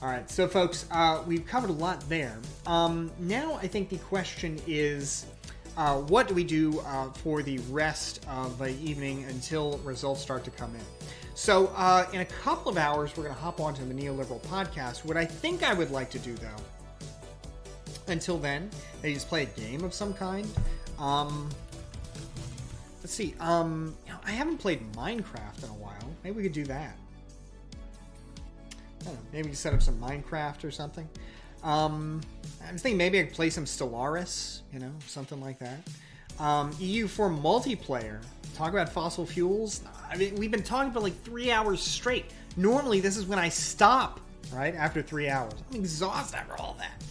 All right, so folks, we've covered a lot there. Now I think the question is, what do we do for the rest of the evening until results start to come in? So in a couple of hours, we're going to hop onto the Neoliberal podcast. What I think I would like to do, though, until then, they just play a game of some kind. Let's see. I haven't played Minecraft in a while. Maybe we could do that. I don't know. Maybe set up some Minecraft or something. I'm thinking maybe I could play some Stellaris, something like that. EU4 multiplayer. Talk about fossil fuels. I mean, we've been talking for like 3 hours straight. Normally, this is when I stop, right? After 3 hours. I'm exhausted after all that.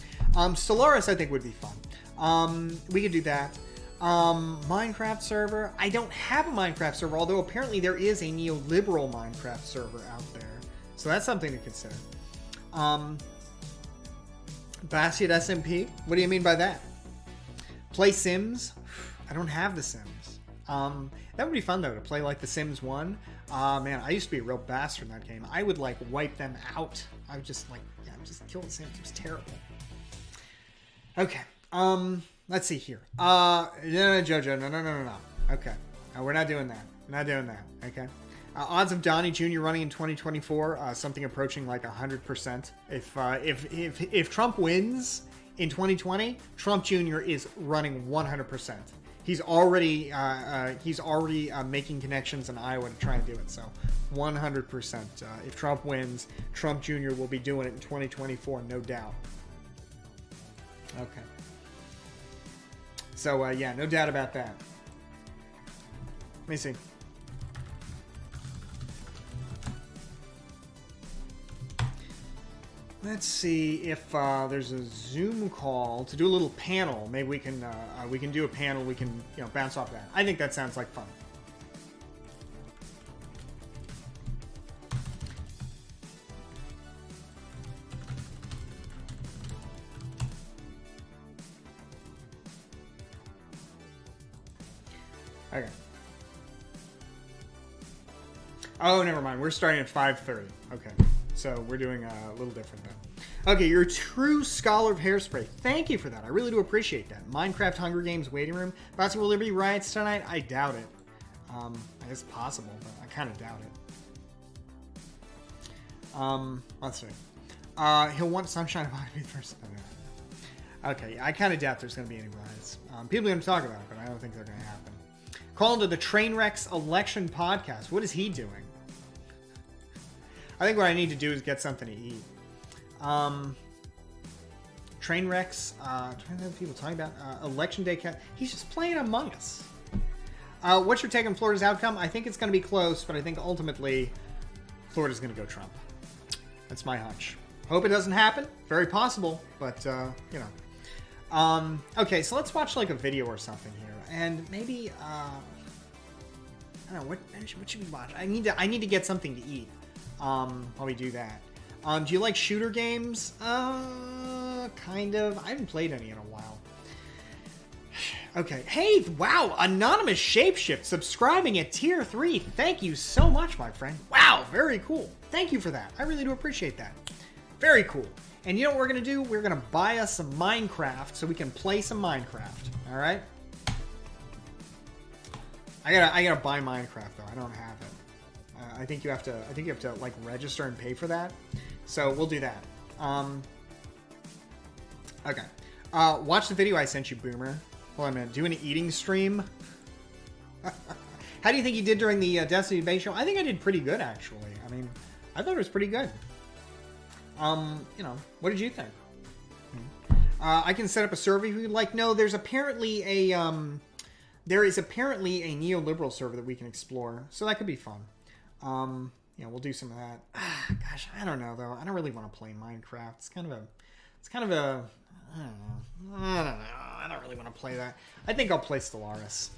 Stellaris, I think, would be fun. We could do that. Minecraft server. I don't have a Minecraft server, although apparently there is a neoliberal Minecraft server out there. So that's something to consider. Basket SMP? What do you mean by that? Play Sims? I don't have The Sims. That would be fun though, to play like The Sims 1. Man, I used to be a real bastard in that game. I would like wipe them out. I would just like, yeah, just kill the Sims. It was terrible. Okay. Let's see here. No, Jojo, no. Okay. We're not doing that. We're not doing that. Okay. Odds of Donnie Jr. running in 2024, something approaching like 100%. If Trump wins in 2020, Trump Jr. is running 100%. He's already making connections in Iowa to try and do it. So 100%. If Trump wins, Trump Jr. will be doing it in 2024, no doubt. Okay. So yeah, no doubt about that. Let me see. Let's see if there's a Zoom call to do a little panel. Maybe we can do a panel. We can bounce off that. I think that sounds like fun. Okay. Oh, never mind. We're starting at 5:30. Okay. So we're doing a little different then. Okay, you're a true scholar of Hairspray. Thank you for that. I really do appreciate that. Minecraft Hunger Games waiting room. Will there be riots tonight? I doubt it. I guess it's possible, but I kind of doubt it. Let's see. He'll want Sunshine of Ivy first. Okay, I kind of doubt there's going to be any riots. People are going to talk about it, but I don't think they're going to happen. Call into the Trainwrecks election podcast. What is he doing? I think what I need to do is get something to eat. Trainwrecks, trying to have people talking about election day cat. He's just playing Among Us. What's your take on Florida's outcome? I think it's going to be close, but I think ultimately Florida's going to go Trump. That's my hunch. Hope it doesn't happen. Very possible, but you know. Okay, so let's watch like a video or something here, and maybe I don't know what should we watch. I need to get something to eat. While we do that. Do you like shooter games? Kind of. I haven't played any in a while. Okay. Hey, wow. Anonymous Shapeshift subscribing at tier 3. Thank you so much, my friend. Wow. Very cool. Thank you for that. I really do appreciate that. Very cool. And you know what we're going to do? We're going to buy us some Minecraft so we can play some Minecraft. All right? I gotta buy Minecraft though. I don't have it. I think you have to like register and pay for that. So we'll do that. Okay. Watch the video I sent you, Boomer. Hold on a minute. Do an eating stream. How do you think you did during the Destiny Bay show? I think I did pretty good, actually. I mean, I thought it was pretty good. You know, what did you think? I can set up a server if you'd like. No, there's apparently a there is apparently a neoliberal server that we can explore, so that could be fun. Yeah, we'll do some of that. Gosh, I don't know though. I don't really want to play Minecraft. It's kind of a I don't know. I don't really want to play that. I think I'll play Stellaris.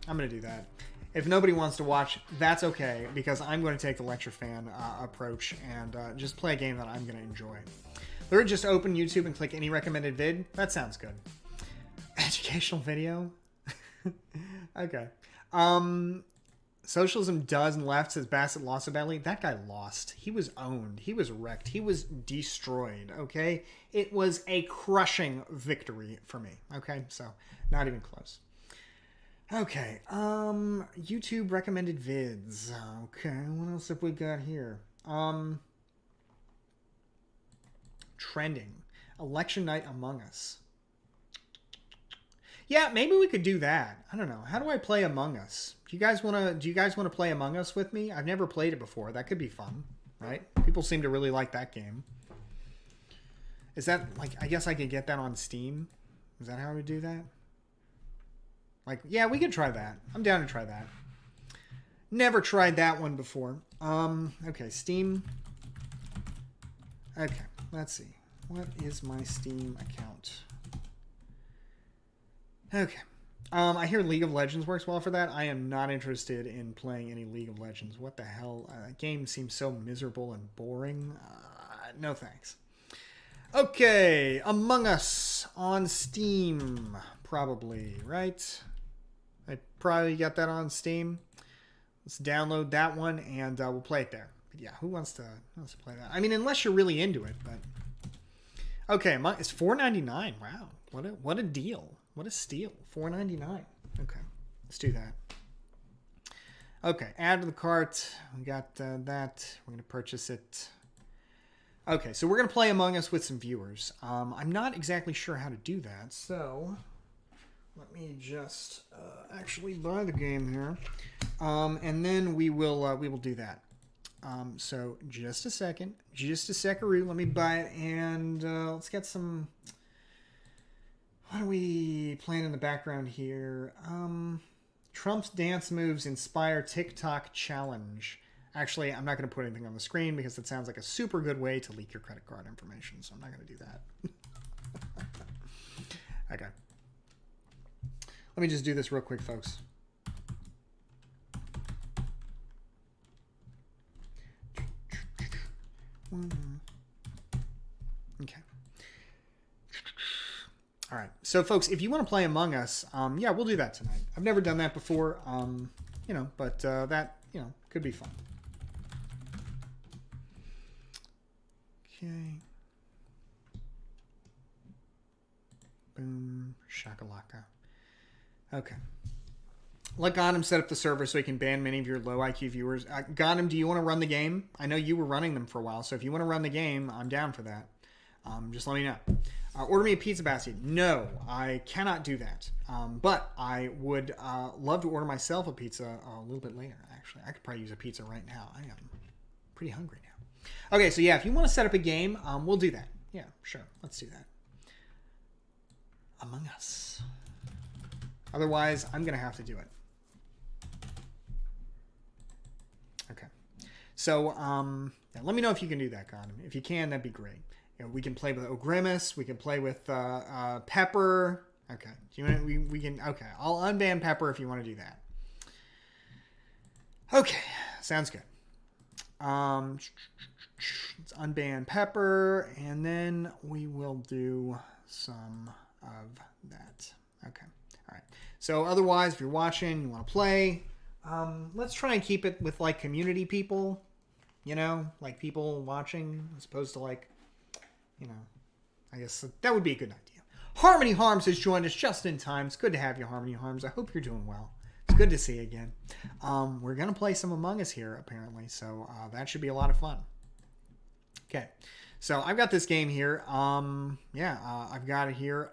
I'm going to do that. If nobody wants to watch, that's okay, because I'm going to take the lecture fan approach and just play a game that I'm going to enjoy. Or just open YouTube and click any recommended vid. That sounds good. Educational video? Okay. Socialism does and left, says Bassett Lossabelli. That guy lost. He was owned. He was wrecked. He was destroyed, okay? It was a crushing victory for me, okay? So, not even close. Okay, YouTube recommended vids. Okay, what else have we got here? Trending. Election night Among Us. Yeah, maybe we could do that. I don't know. How do I play Among Us? Do you guys want to play Among Us with me? I've never played it before. That could be fun, right? People seem to really like that game. Is that like, I guess I could get that on Steam? Is that how we do that? Like, yeah, we could try that. I'm down to try that. Never tried that one before. Okay, Steam. Okay, let's see. What is my Steam account? Okay. I hear League of Legends works well for that. I am not interested in playing any League of Legends. What the hell? That game seems so miserable and boring. No thanks. Okay. Among Us on Steam. Probably, right? I probably got that on Steam. Let's download that one and we'll play it there. But yeah, who wants to play that? I mean, unless you're really into it. But okay, it's $4.99. Wow, what a deal! What a steal! $4.99. Okay, let's do that. Okay, add to the cart. We got that. We're gonna purchase it. Okay, so we're gonna play Among Us with some viewers. I'm not exactly sure how to do that, so let me just actually buy the game here, and then we will do that. So just a second-aroo. Let me buy it, and let's get some. What are we playing in the background here? Trump's dance moves inspire TikTok challenge. Actually, I'm not going to put anything on the screen because it sounds like a super good way to leak your credit card information, so I'm not going to do that. Okay. Let me just do this real quick, folks. Okay. All right. So, folks, if you want to play Among Us, yeah, we'll do that tonight. I've never done that before, but that, could be fun. Okay. Boom. Shakalaka. Okay. Let Ghanem set up the server so he can ban many of your low IQ viewers. Ghanem, do you want to run the game? I know you were running them for a while, so if you want to run the game, I'm down for that. Just let me know. Order me a pizza basket. No, I cannot do that. But I would love to order myself a pizza a little bit later, actually. I could probably use a pizza right now. I am pretty hungry now. Okay, so yeah, if you want to set up a game, we'll do that. Yeah, sure. Let's do that. Among Us. Otherwise, I'm going to have to do it. Okay. So, yeah, let me know if you can do that, Ghanem. If you can, that'd be great. We can play with O'Grimace. We can play with Pepper. Okay. Do you want we can? Okay. I'll unban Pepper if you want to do that. Okay. Sounds good. Let's unban Pepper, and then we will do some of that. Okay. All right. So otherwise, if you're watching, you want to play, let's try and keep it with like community people, like people watching as opposed to like, I guess that would be a good idea. Harmony Harms has joined us just in time. It's good to have you, Harmony Harms. I hope you're doing well. It's good to see you again. We're going to play some Among Us here, apparently, so that should be a lot of fun. Okay, so I've got this game here. I've got it here.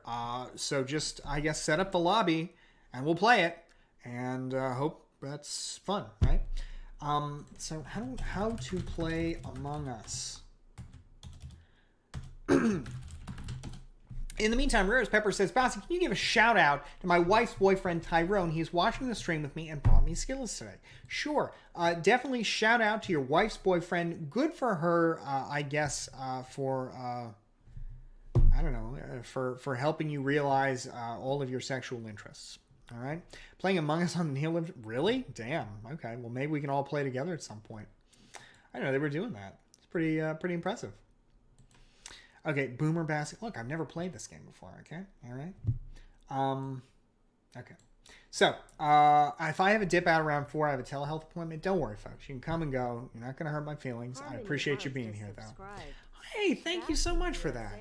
So just, I guess, set up the lobby, and we'll play it, and hope that's fun, right? So how to play Among Us. In the meantime, Rarest Pepper says, Bossy, can you give a shout out to my wife's boyfriend, Tyrone? He's watching the stream with me and brought me Skittles today. Sure. Definitely shout out to your wife's boyfriend. Good for her, I guess, for helping you realize all of your sexual interests. All right. Playing Among Us on the Neil Live. Really? Damn. Okay. Well, maybe we can all play together at some point. I didn't know they were doing that. It's pretty impressive. Okay, Boomer Basket. Look, I've never played this game before, okay? All right. Okay. So, if I have a dip out around 4, I have a telehealth appointment. Don't worry, folks. You can come and go. You're not going to hurt my feelings. I appreciate you being here, though. Hey, thank you so much for that.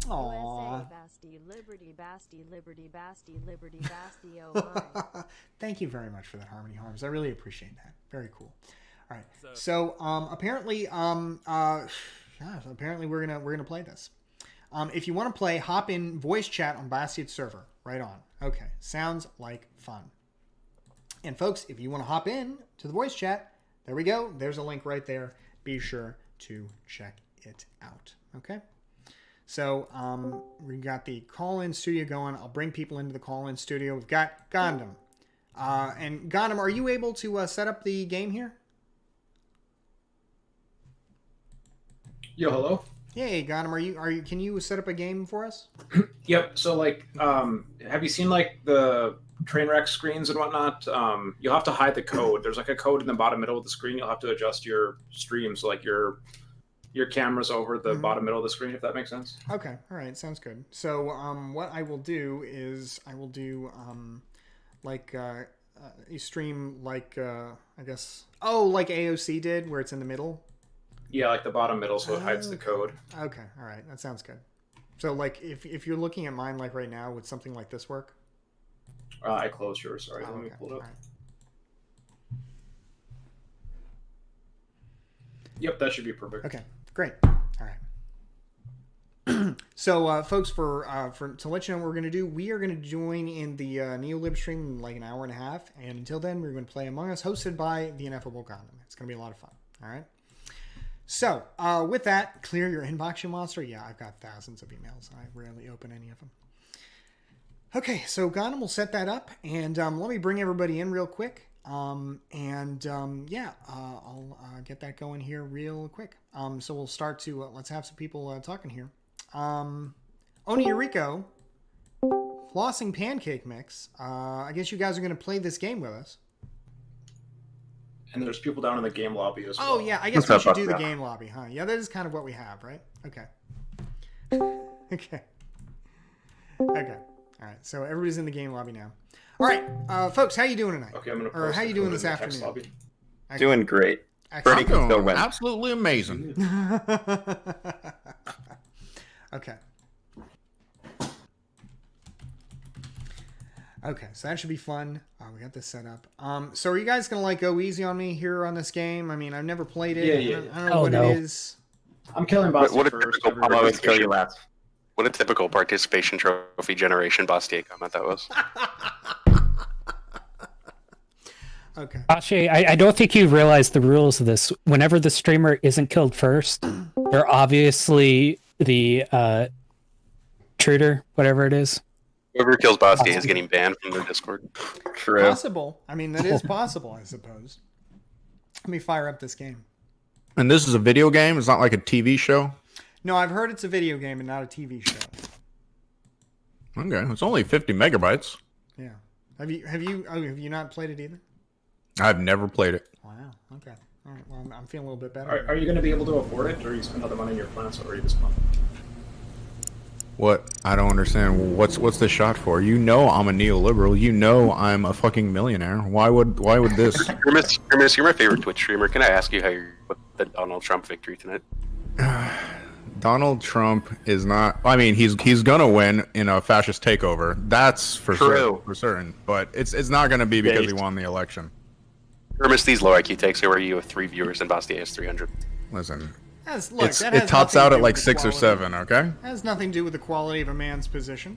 Aww. Liberty, Basti, Liberty, Basti, Liberty, Basti, oh my. Thank you very much for that, Harmony Harms. I really appreciate that. Very cool. All right. So, apparently, apparently we're gonna play this. If you want to play, hop in voice chat on Bastiat's server. Right on. Okay, sounds like fun. And folks, if you want to hop in to the voice chat, there we go. There's a link right there. Be sure to check it out. Okay. So we got the call-in studio going. I'll bring people into the call-in studio. We've got Ghanem. And Ghanem, are you able to set up the game here? Yo, hello. Hey, Ghanem, are you? Can you set up a game for us? Yep. So, like, have you seen like the train wreck screens and whatnot? You'll have to hide the code. There's like a code in the bottom middle of the screen. You'll have to adjust your stream, so like your camera's over the bottom middle of the screen, if that makes sense. Okay. All right. Sounds good. So, what I will do is you stream like I guess like AOC did, where it's in the middle. Yeah, like the bottom middle, so it hides the code. Okay, all right, that sounds good. So like if you're looking at mine like right now, would something like this work? I closed yours. Sorry, let me okay. pull it up. All right. Yep, that should be perfect. Okay, great. All right. So, folks, to let you know what we're going to do, we are going to join in the NeoLib stream in like an hour and a half, and until then, we're going to play Among Us, hosted by the Ineffable Condom. It's going to be a lot of fun. All right. So, with that, clear your inbox, you monster. Yeah, I've got thousands of emails. I rarely open any of them. Okay, so Gondom will set that up, and let me bring everybody in real quick. I'll get that going here real quick. So we'll start to, let's have some people talking here. Oni Yuriko, Flossing Pancake Mix. I guess you guys are going to play this game with us. And there's people down in the game lobby as well. Oh, yeah, I guess we should do the game lobby, huh? Yeah, that is kind of what we have, right? Okay. Okay. All right, so everybody's in the game lobby now. All right, folks, how you doing tonight? Okay, I'm gonna. Or how you doing this afternoon? Doing great. Excellent. Pretty good. Absolutely amazing. Okay. Okay, so that should be fun. We got this set up. So are you guys gonna like go easy on me here on this game? I mean, I've never played it. Yeah. I don't know what it is. I'm killing Boston What a first. typical I'll always kill you last. What a typical participation trophy generation Bastier comment that was. Okay. Bastier, I don't think you realize the rules of this. Whenever the streamer isn't killed first, they're obviously the intruder, whatever it is. Whoever kills Bastier is getting banned from their Discord. True. Possible. I mean, that is possible, I suppose. Let me fire up this game. And this is a video game? It's not like a TV show? No, I've heard it's a video game and not a TV show. Okay, it's only 50 megabytes. Yeah. Have you not played it either? I've never played it. Wow. Okay. All right. Well, I'm feeling a little bit better. Are you going to be able to afford it, or you spend all the money in your plans already this month? What? I don't understand. What's the shot for? You know I'm a neoliberal. You know I'm a fucking millionaire. Why would this? Grimace, you're my favorite Twitch streamer. Can I ask you how you with the Donald Trump victory tonight? Donald Trump is not. I mean, he's gonna win in a fascist takeover. That's for certain. But it's not gonna be because he won the election. Grimace, these low IQ takes where you with 3 viewers and Bastier has 300. Listen, it tops out at like 6 or 7. Okay. That has nothing to do with the quality of a man's position.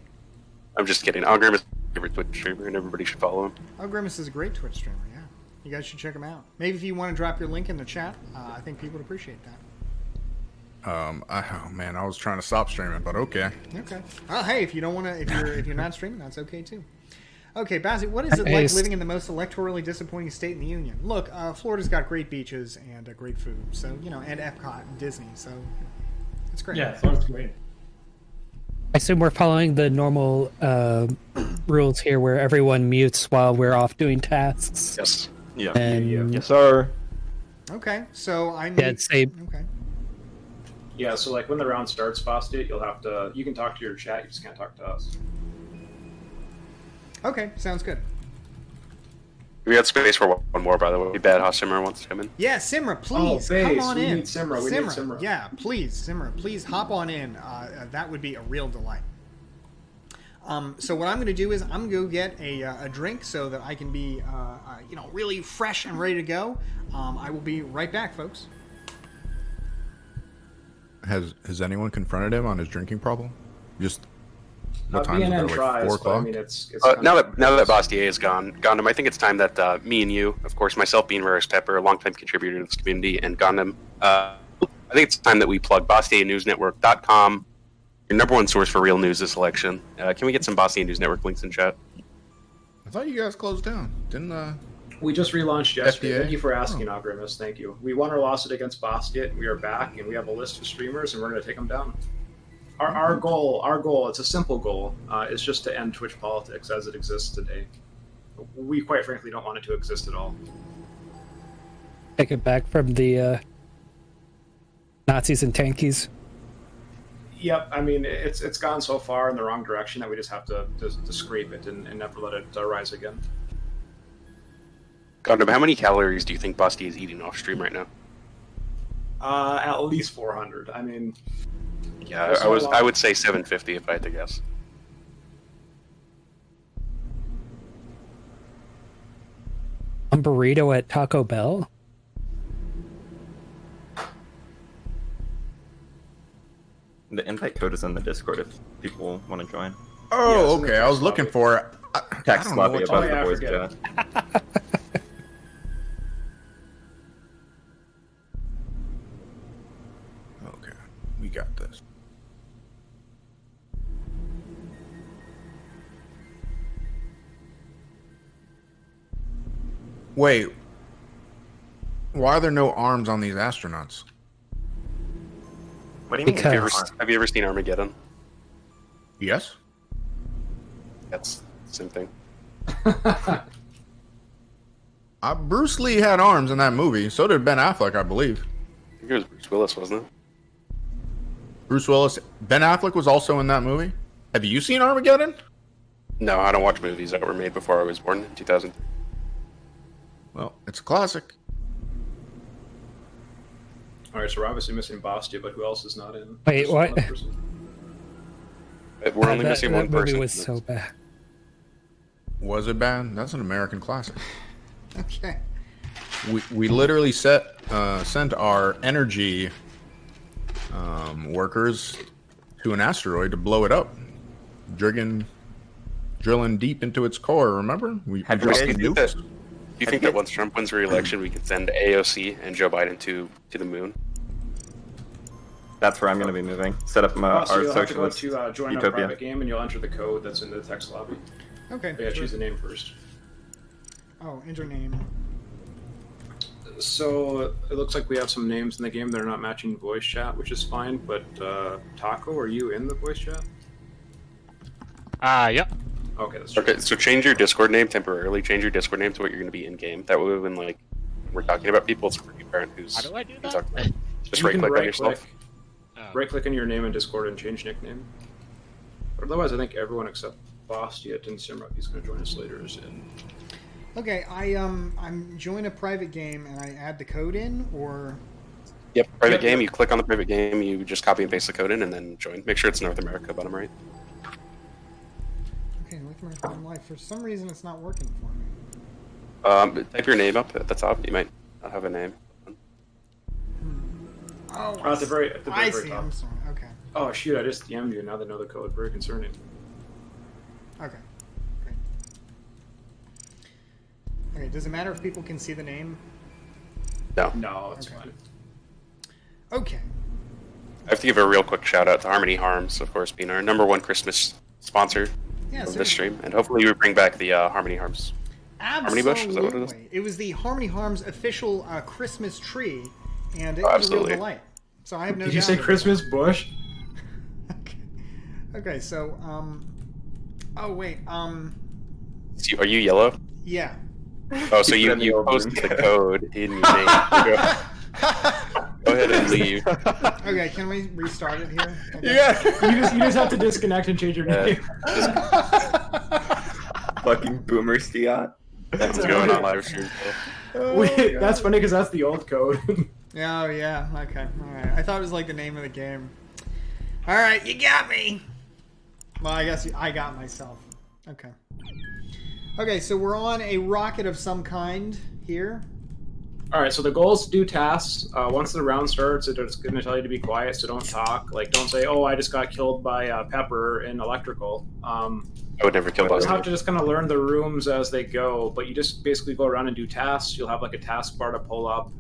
I'm just kidding. Grimace is my favorite Twitch streamer, and everybody should follow him. Grimace is a great Twitch streamer. Yeah, you guys should check him out. Maybe if you want to drop your link in the chat, I think people would appreciate that. Oh man, I was trying to stop streaming, but okay. Okay. Well, hey, if you don't want to, if you're not streaming, that's okay too. Okay, Bazzi, what is it like living in the most electorally disappointing state in the union? Look, Florida's got great beaches and great food, so and Epcot and Disney, so it's great. Yeah, Florida's great. I assume we're following the normal rules here, where everyone mutes while we're off doing tasks. Yes. Yeah. And yes, sir. Okay, so I yeah, say. Okay. Yeah, so like when the round starts, Bastier, you can talk to your chat, you just can't talk to us. Okay, sounds good. We got space for one more, by the way. Bad Haas Simra wants to come in. Yeah, Simra, please come on in. We need Simra. Yeah, please, Simra, please hop on in. That would be a real delight. So what I'm going to do is I'm going to go get a drink so that I can be, really fresh and ready to go. I will be right back, folks. Has anyone confronted him on his drinking problem? Just what time is BNN it? Like tries, 4 o'clock? I mean, it's now that Bastier is gone, Gondom, I think it's time that me and you, of course, myself being Rarest Pepper, a longtime contributor to this community, and Gondom, I think it's time that we plug BastierNewsNetwork.com, your #1 source for real news this election. Can we get some Bastier News Network links in chat? I thought you guys closed down. Didn't We just relaunched yesterday. FDA? Thank you for asking, Grimace. Thank you. We won our lawsuit against Bastier. We are back, and we have a list of streamers, and we're going to take them down. Our goal, it's a simple goal, is just to end Twitch politics as it exists today. We quite frankly don't want it to exist at all. Take it back from the Nazis and tankies. Yep, I mean it's gone so far in the wrong direction that we just have to scrape it and never let it rise again. Gundam, how many calories do you think Basti is eating off stream right now? At least 400. I mean, yeah, I would say 750 if I had to guess. A burrito at Taco Bell? The invite code is in the Discord if people want to join. Oh, okay. I was looking for it. Text Sloppy above the voice chat. Okay, we got this. Wait, why are there no arms on these astronauts? What do you mean? Have you ever seen Armageddon? Yes. That's the same thing. Bruce Lee had arms in that movie. So did Ben Affleck, I believe. I think it was Bruce Willis, wasn't it? Bruce Willis. Ben Affleck was also in that movie. Have you seen Armageddon? No, I don't watch movies that were made before I was born in 2000. Well, it's a classic. All right, so we're obviously missing Bastia, but who else is not in? Wait, what? We're only missing one that movie person. was so bad. Was it bad? That's an American classic. Okay. We literally sent our energy workers to an asteroid to blow it up, drilling deep into its core. Remember? We dropped the nukes. Do you think that once Trump wins re-election, we can send AOC and Joe Biden to the moon? That's where I'm going to be moving. Set up So our you'll have to go socialist to join a utopia. private game, and you'll enter the code that's in the text lobby. Okay. But yeah, choose the name first. Oh, enter name. So it looks like we have some names in the game that are not matching voice chat, which is fine. But Taco, are you in the voice chat? Yep. Okay, that's Okay, so change your Discord name temporarily. Change your Discord name to what you're going to be in game. That way, when we're talking about people, it's pretty apparent who's. How do I do who's that? talking about. Just You right can click on right-click. yourself. Right-click on your name in Discord and change nickname. But otherwise, I think everyone except Bastia and Simrock, he's going to join us later, is in. Okay, I'm join a private game and I add the code in, or Yep, private game. You click on the private game. You just copy and paste the code in, and then join. Make sure it's North America, bottom right. okay, North American Life. For some reason, it's not working for me. Type your name up at the top. You might not have a name. Oh, At the very I very see. top. I'm sorry. Okay. Oh shoot! I just DM'd you. Now they know the code. Very concerning. Okay. Great. Okay. Does it matter if people can see the name? No. No, that's Okay. fine. Okay. I have to give a real quick shout out to Harmony Harms, of course, being our #1 Christmas sponsor Yeah, of seriously. this stream, and hopefully we bring back the Harmony Harms. Harmony Bush, is that what it is? Absolutely. It was the Harmony Harms official Christmas tree, and it Oh, was a absolutely. real delight. So I have no Did doubt. you say about it. Christmas bush? Okay, so oh wait, Are you yellow? yeah. Oh, so Keep it in the you old posted room. the code in your name. Go ahead and leave. Okay, can we restart it here? Okay. You just have to disconnect and change your name. Fucking boomer Stiat. That's what's going on live stream. Wait, that's funny because that's the old code. Oh yeah. Okay. All right. I thought it was like the name of the game. All right, you got me. Well, I guess I got myself. Okay. Okay, so we're on a rocket of some kind here. All right, so the goal is to do tasks. Once the round starts, it's going to tell you to be quiet, so don't talk. Like, don't say, "Oh, I just got killed by Pepper in electrical." I would never kill You Buster. have to just kind of learn the rooms as they go, but you just basically go around and do tasks. You'll have like a task bar to pull up.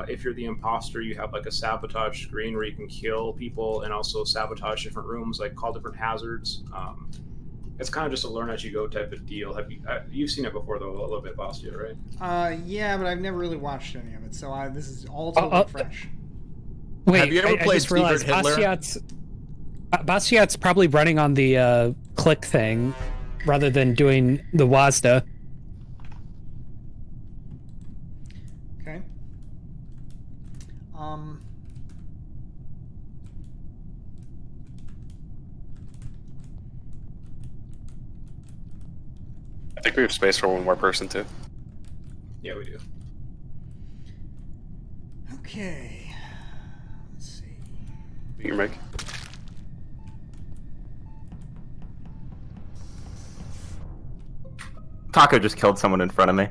If you're the imposter, you have like a sabotage screen where you can kill people and also sabotage different rooms, like call different hazards. It's kind of just a learn as you go type of deal. Have you you've seen it before though a little bit, Bastia, right? Yeah, but I've never really watched any of it, so this is all totally fresh. Wait, Have you ever I played just realized Secret Hitler? Bastiat's probably running on the click thing rather than doing the WASDA. Okay. think we have space for one more person too. Yeah, we do. Okay. Let's see. Your mic. Taco just killed someone in front of me.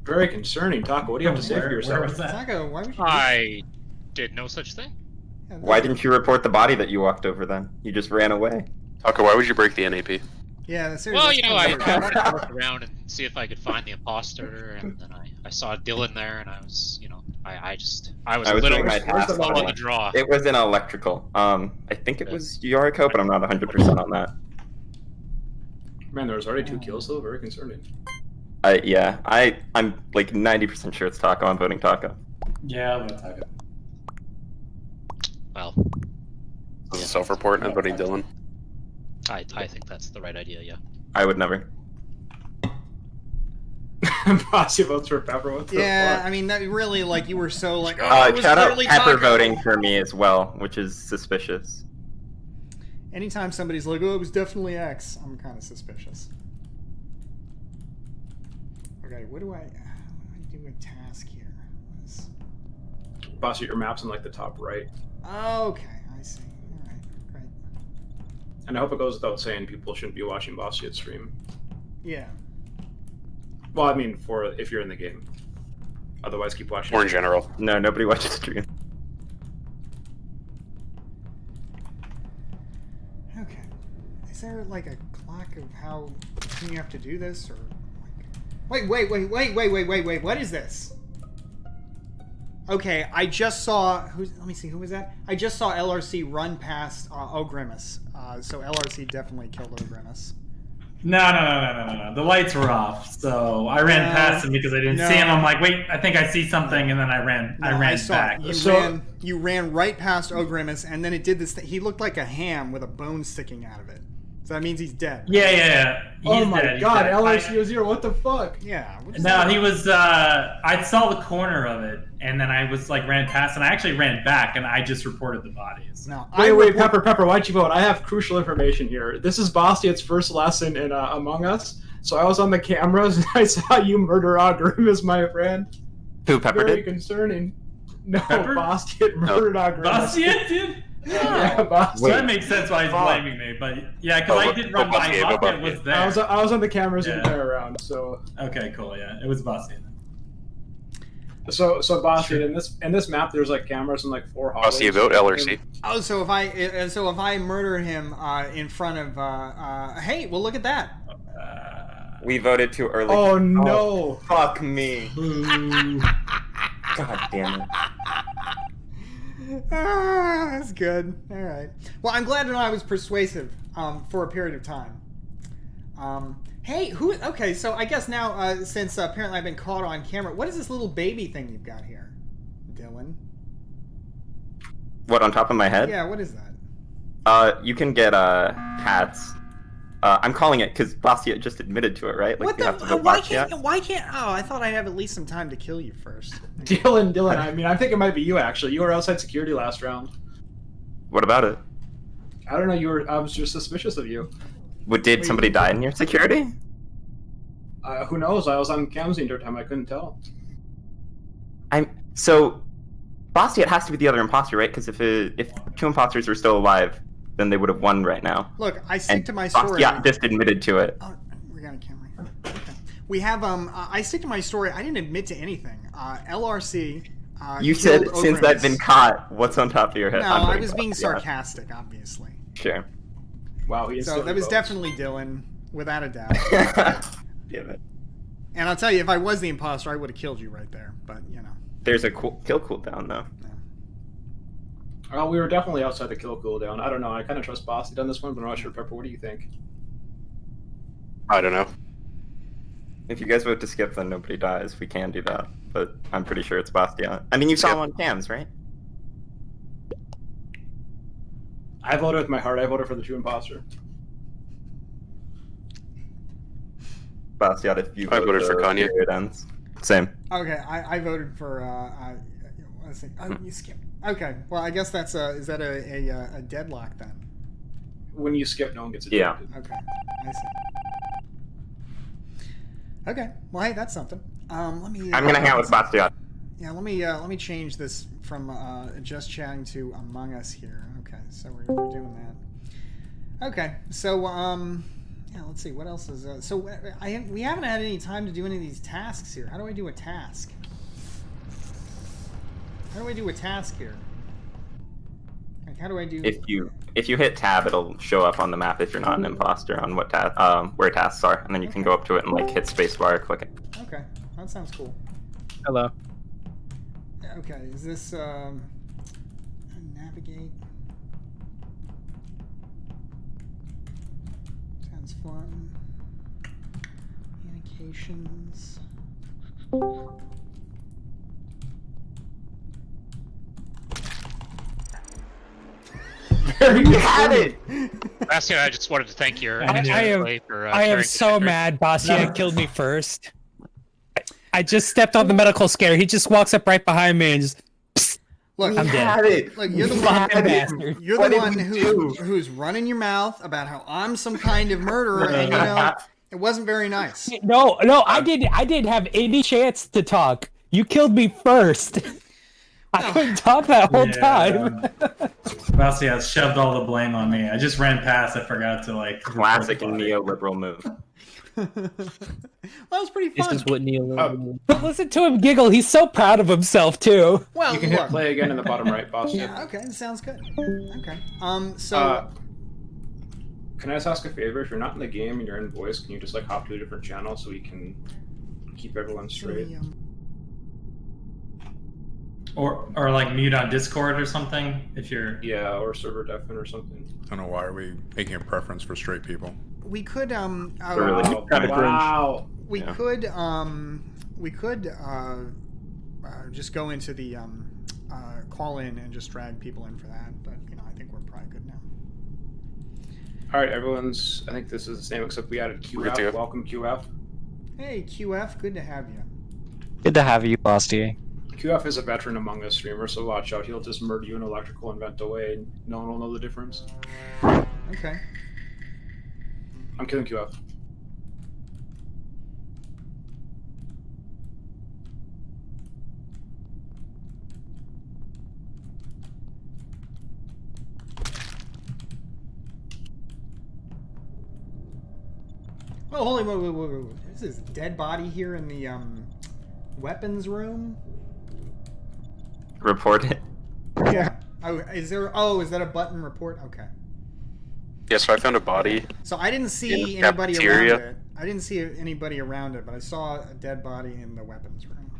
Very concerning, Taco. What do you have to say for yourself? Taco, why would you? I did no such thing. Why didn't you report the body that you walked over then? You just ran away. Taco, why would you break the NAP? Yeah, seriously. Well, you know, I wanted to look around and see if I could find the imposter, and then I saw Dylan there, and I was, you know, I was a little doing my task slow on the draw. It was in electrical. I think it was Yoriko, but I'm not 100% on that. Man, there was already 2 kills though. Very concerning. Yeah, I'm like 90% sure it's Taco. I'm voting Taco. Yeah, I'm gonna Taco. Well, This is a self-report. I'm voting Dylan. I think that's the right idea. Yeah. I would never. Bossy votes for Pepper. What the Yeah, fuck? I mean, that really, like, you were so, like, oh, it was shout out clearly Pepper Taco. voting for me as well, which is suspicious. Anytime somebody's like, oh, it was definitely X, I'm kind of suspicious. Okay, what do I do a task here? Bossy, your map's in like the top right. Okay, I see. Alright, great. And I hope it goes without saying people shouldn't be watching Bossy at stream. Yeah. Well, I mean, for if you're in the game. Otherwise, keep watching. Or in general. No, nobody watches stream. Okay. Is there, like, a clock of how soon you have to do this, or... Wait, what is this? Okay, I just saw, let me see, who was that? I just saw LRC run past Ogrimus, so LRC definitely killed Ogrimus. No. The lights were off, so I ran past him because I didn't see him. I'm like, wait, I think I see something, and then I ran back. You ran right past Ogrimus, and then it did this thing. He looked like a ham with a bone sticking out of it. So that means he's dead. Yeah. Oh my dead. god, dead. LRC0, what the fuck? Yeah. No, he was, I saw the corner of it, and then I was like, ran past, and I actually ran back, and I just reported the bodies. No, Wait, Pepper, why'd you vote? I have crucial information here. This is Bastiat's first lesson in Among Us, so I was on the cameras, and I saw you murder Ogrimus, my friend. Who, Pepper Very did? concerning. No, Pepper? Bastiat murdered Ogrimus. Bastiat did? Yeah, Bastiat. So that makes sense why he's blaming me, but yeah, because I did run by. Bastiat was there. I was on the cameras the entire round, so. Okay, cool. Yeah, it was Bastiat. So Bastiat, in this map, there's like cameras in like 4 hallways. Bastiat, vote LRC. Oh, so if I murder him in front of hey, well look at that. We voted too early. Oh no! Oh, fuck me. God damn it. That's good. All right. Well, I'm glad to know I was persuasive for a period of time. Hey, who? Okay, so I guess now since apparently I've been caught on camera, what is this little baby thing you've got here, Dylan? What, on top of my head? Yeah. What is that? You can get hats. I'm calling it because Bastiat just admitted to it, right? Like, What you have to the? vote Why Bastiat. can't? Why can't? Oh, I thought I'd have at least some time to kill you first. Dylan. I mean, I think it might be you actually. You were outside security last round. What about it? I don't know. I was just suspicious of you. What, did somebody die in your security? Who knows? I was on cams the entire time. I couldn't tell. So Bastiat has to be the other imposter, right? Because if 2 imposters were still alive, then they would have won right now. Look, I stick to my story. Bastiat just admitted to it. Oh, we got a camera here. Okay. We have I stick to my story. I didn't admit to anything. LRC. You said killed since Ogrimus. I've been caught, what's on top of your head? No, I was being sarcastic, obviously. Sure. Wow, So that was definitely Dylan, without a doubt. Damn it. And I'll tell you, if I was the imposter, I would have killed you right there. But you know. There's a kill cooldown though. Well, we were definitely outside the kill cooldown. I don't know. I kind of trust Bastiat on this one, but I'm not sure. Pepper, what do you think? I don't know. If you guys vote to skip, then nobody dies. We can do that, but I'm pretty sure it's Bastiat. I mean, you saw him on cams, right? I voted with my heart. I voted for the 2 imposter. Bastiat, if you I voted for Kanye. It ends. Same. Okay, I voted for. Let's see. Oh, you skipped. Okay, well, I guess that's is that a deadlock then? When you skip, no one gets Yeah. ejected. Okay, I see. Okay. Well, hey, that's something. Let me. I'm gonna hang out with Bastion. Yeah, let me change this from just chatting to Among Us here. Okay, so we're doing that. Okay, so yeah, let's see what else is. So we haven't had any time to do any of these tasks here. How do I do a task? How do I do a task here? Like, how do I do? If you hit tab, it'll show up on the map if you're not an imposter on what where tasks are, and then you can go up to it and like hit spacebar, click it. Okay, that sounds cool. Hello. Okay, is this navigate? Sounds fun. Communications. You had it! Bastion, I just wanted to thank your I am so mad. Bastion killed me first. I just stepped on the medical scare. He just walks up right behind me and just. Look, I'm dead. Look, you're the one. You're the one who's running your mouth about how I'm some kind of murderer, and you know it wasn't very nice. No, I didn't have any chance to talk. You killed me first. I couldn't talk that whole time. Bastion shoved all the blame on me. I just ran past. I forgot to like. Classic neoliberal move. That was pretty fun. This is what neoliberalism. But listen to him giggle. He's so proud of himself too. Well, you can hit play again in the bottom right, boss. Yeah. Okay, sounds good. Okay. So. Can I just ask a favor? If you're not in the game and you're in voice, can you just like hop to a different channel so we can keep everyone straight? Or like mute on Discord or something if you're. Yeah, or server deafen or something. I don't know why are we making a preference for straight people. We could wow. We could just go into the call in and just drag people in for that, but you know I think we're probably good now. All right, everyone's. I think this is the same except we added QF. Welcome QF. Hey QF, good to have you. Good to have you, Bastion. QF is a veteran Among Us streamer, so watch out. He'll just murder you in electrical and vent away, and no one will know the difference. Okay. I'm killing QF. Oh, holy whoa. Is this dead body here in the weapons room? Report it. Yeah. Oh, is that a button report? Okay. Yeah, so I found a body. So I didn't see anybody around it. I didn't see anybody around it, but I saw a dead body in the weapons room.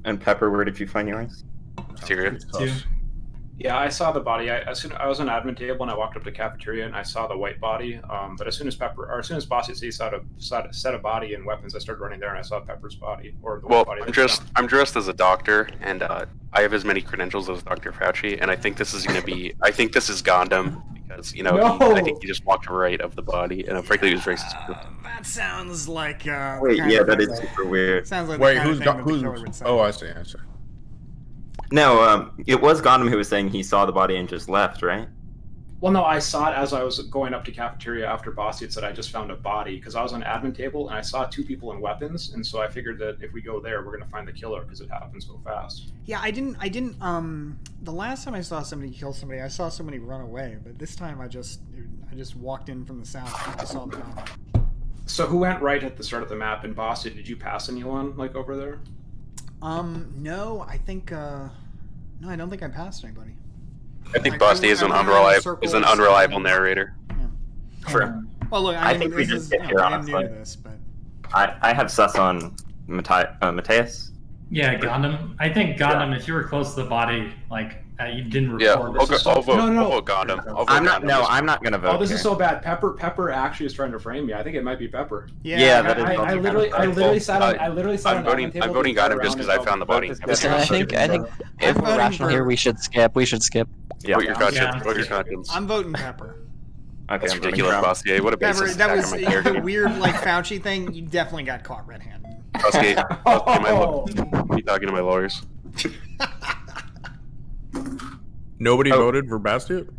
And Pepper, where did you find yours? Cafeteria. Yeah, I saw the body. I was on admin table and I walked up to cafeteria and I saw the white Body. But as soon as Bossy saw a set of body and weapons, I started running there and I saw Pepper's body or the white body. I'm dressed as a doctor and I have as many credentials as Dr. Fauci, and I think this is gonna be. I think this is Gondam because I think he just walked right of the body, and frankly he was racist. That sounds like. Wait, yeah, that is super weird. Sounds like. Wait, who's? Oh, I see. No, it was Gondam who was saying he saw the body and just left, right? Well, no, I saw it as I was going up to cafeteria after Bossy had said I just found a body because I was on admin table and I saw two people in weapons, and so I figured that if we go there, we're gonna find the killer because it happens so fast. Yeah, I didn't. The last time I saw somebody kill somebody, I saw somebody run away, but this time I just walked in from the south. I saw the body. So who went right at the start of the map? And Bossy, did you pass anyone like over there? No, I think. No, I don't think I passed anybody. I think Bossy is an unreliable narrator. Yeah. Sure. Well, look, I think we just get here honestly. I have sus on Mateus. Yeah, Gondam. I think Gondam. If you were close to the body, like you didn't report. Yeah, I'll vote Gondam. I'm not gonna vote. Oh, this is so bad. Pepper actually is trying to frame me. I think it might be Pepper. Yeah, that is. I literally sat on. I'm voting Gondam just because I found the body. Listen, I think if we're rational here, we should skip. Yeah. Vote your conscience. I'm voting Pepper. Okay, that's ridiculous, Bossier. What a basis. That was the weird, like Fauci thing. You definitely got caught red-handed. Bossier, be talking to my lawyers. Nobody voted for Bastion?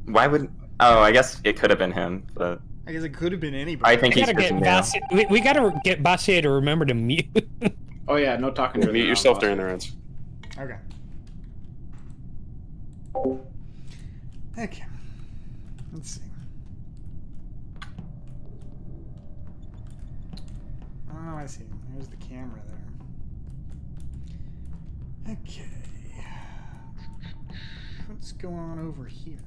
Why would? Oh, I guess it could have been him, but I guess it could have been anybody. I think We he's gotta get Chris Mayo. we gotta get Bassier to remember to mute. Oh yeah, no talking to Mute yourself during the rounds. Okay. Okay. Let's see. Oh, I see. There's the camera there. Okay. What's going on over here?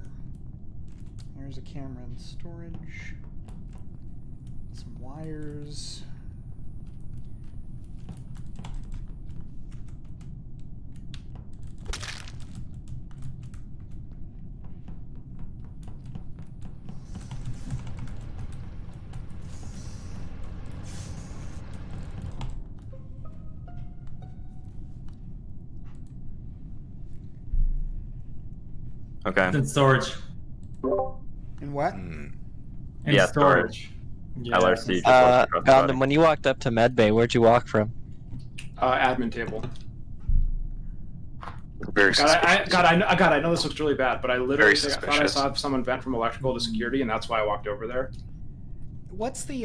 There's a camera in storage. Some wires. Okay. It's in storage. In what? In Yeah, storage. Yeah. LRC. just walked across the body. Gundam, when you walked up to medbay, where'd you walk from? Admin table. Very suspicious. I know this looks really bad, but I literally Very thought I suspicious. saw someone vent from electrical to security, and that's why I walked over there. What's the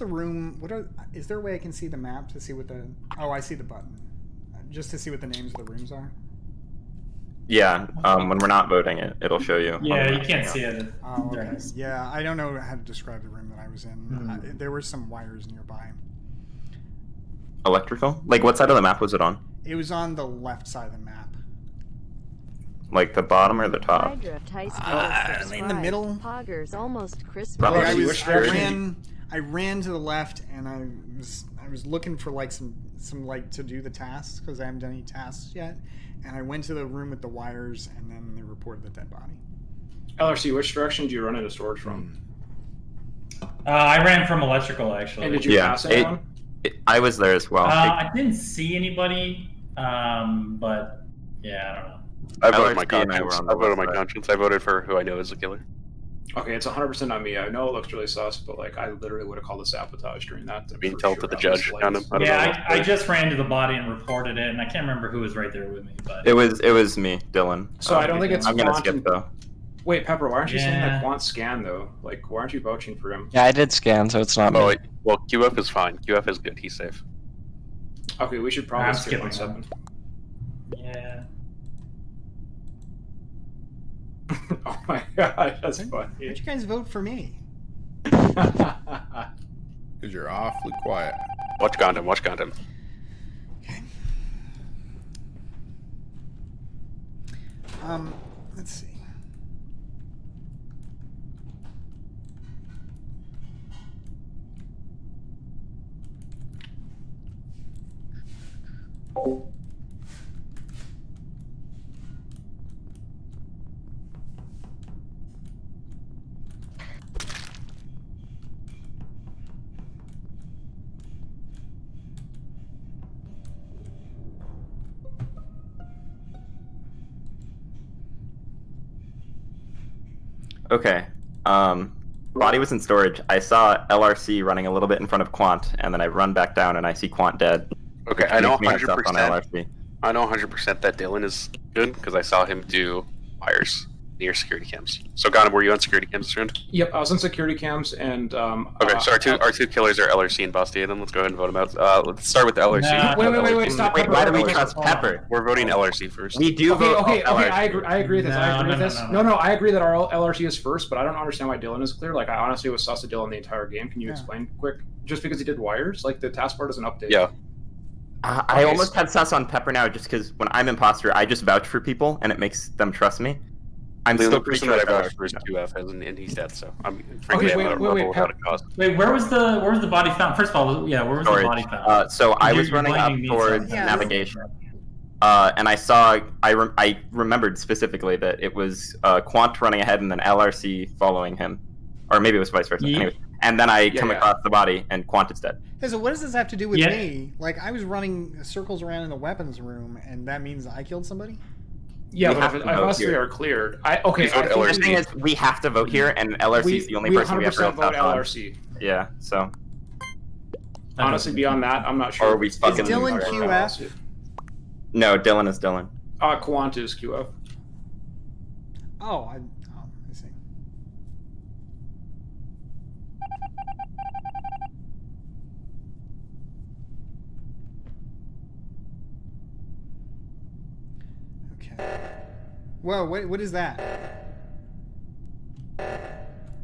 room? Is there a way I can see the map to see what the? Oh, I see the button. Just to see what the names of the rooms are. Yeah, when we're not voting it, it'll show you. Yeah, you can't see it. Oh, okay. Yeah, I don't know how to describe the room that I was in. There were some wires nearby. Electrical? Like, what side of the map was it on? It was on the left side of the map. Like the bottom or the top? Hydra Tyson in the middle. Poggers almost crispy. Probably. I ran to the left, and I was looking for like some like to do the tasks because I haven't done any tasks yet. And I went to the room with the wires, and then they reported the dead body. LRC, which direction do you run into storage from? I ran from electrical actually. And did you pass anyone? I was there as well. I didn't see anybody, but yeah, I don't know. I voted my LRC and I were conscience. on the I voted my left side. conscience. I voted for who I know is the killer. Okay, it's 100% not me. I know it looks really sus, but like I literally would have called a sabotage during that. Being told to the judge. I don't know. Yeah, I just ran to the body and reported it, and I can't remember who was right there with me. But It was me, Dylan. So I don't think it's I'm gonna Quant skip and- though. Wait, Pepper, why aren't you saying Yeah. that Quant scan though? Like, why aren't you vouching for him? Yeah, I did scan, so it's not Oh, me. wait. Well, QF is fine. QF is good. He's safe. Okay, we should probably I'm skip skipping 1-7. yeah. Oh my gosh, that's funny. Why'd you guys vote for me? Because you're awfully quiet. Watch Gundam. Watch Gundam. Let's see. Okay. Body was in storage. I saw LRC running a little bit in front of Quant, and then I run back down and I see Quant dead. Okay, I know Makes me have stuff on 100%. LRC. I know 100% that Dylan is good because I saw him do wires near security cams. So, Gundam, were you on security cams this round? Yep, I was on security cams and Okay, so our two killers are LRC and Bastier. Then let's go ahead and vote them out. Let's start with the LRC. Nah. Wait, stop. Wait, Pepper, why do we Pepper, trust Pepper? We're voting LRC first. We do vote Okay, LRC. I agree with this. I agree with No, this. no. No, I agree that our LRC is first, but I don't understand why Dylan is clear. Like, I honestly was sus of Dylan the entire game. Can you explain quick? Just because he did wires? Like, the taskbar doesn't update. Yeah. I almost had sus on Pepper now just because when I'm imposter, I just vouch for people and it makes them trust me. I'm The still only pretty person sure that I Pepper- vouched for is QF, and he's dead. So I'm frankly Okay, I'm not wait, rebel without a cause. Wait, where was the body found? First of all, yeah, where was storage. the body found? So I You're was running up blaming me, towards so- navigation, and I saw I remembered specifically that it was Quant running ahead and then LRC following him, or maybe it was vice versa. Yeah. Anyway, and then I come yeah. across the body and Quant is dead. Hey, so what does this have to do with Yeah. me? Like, I was running circles around in the weapons room, and that means I killed somebody? Yeah, We but have if to vote us three here. are cleared. Okay, We vote I think The LRC. thing is, we have to vote here, and LRC is the only person we have 100% real vote stuff on. LRC. Yeah, so Honestly, beyond that, I'm not sure. Or are we fucking- Is Dylan QF? no, Dylan is Dylan. Quant is QF. I see. Okay. Whoa, what is that?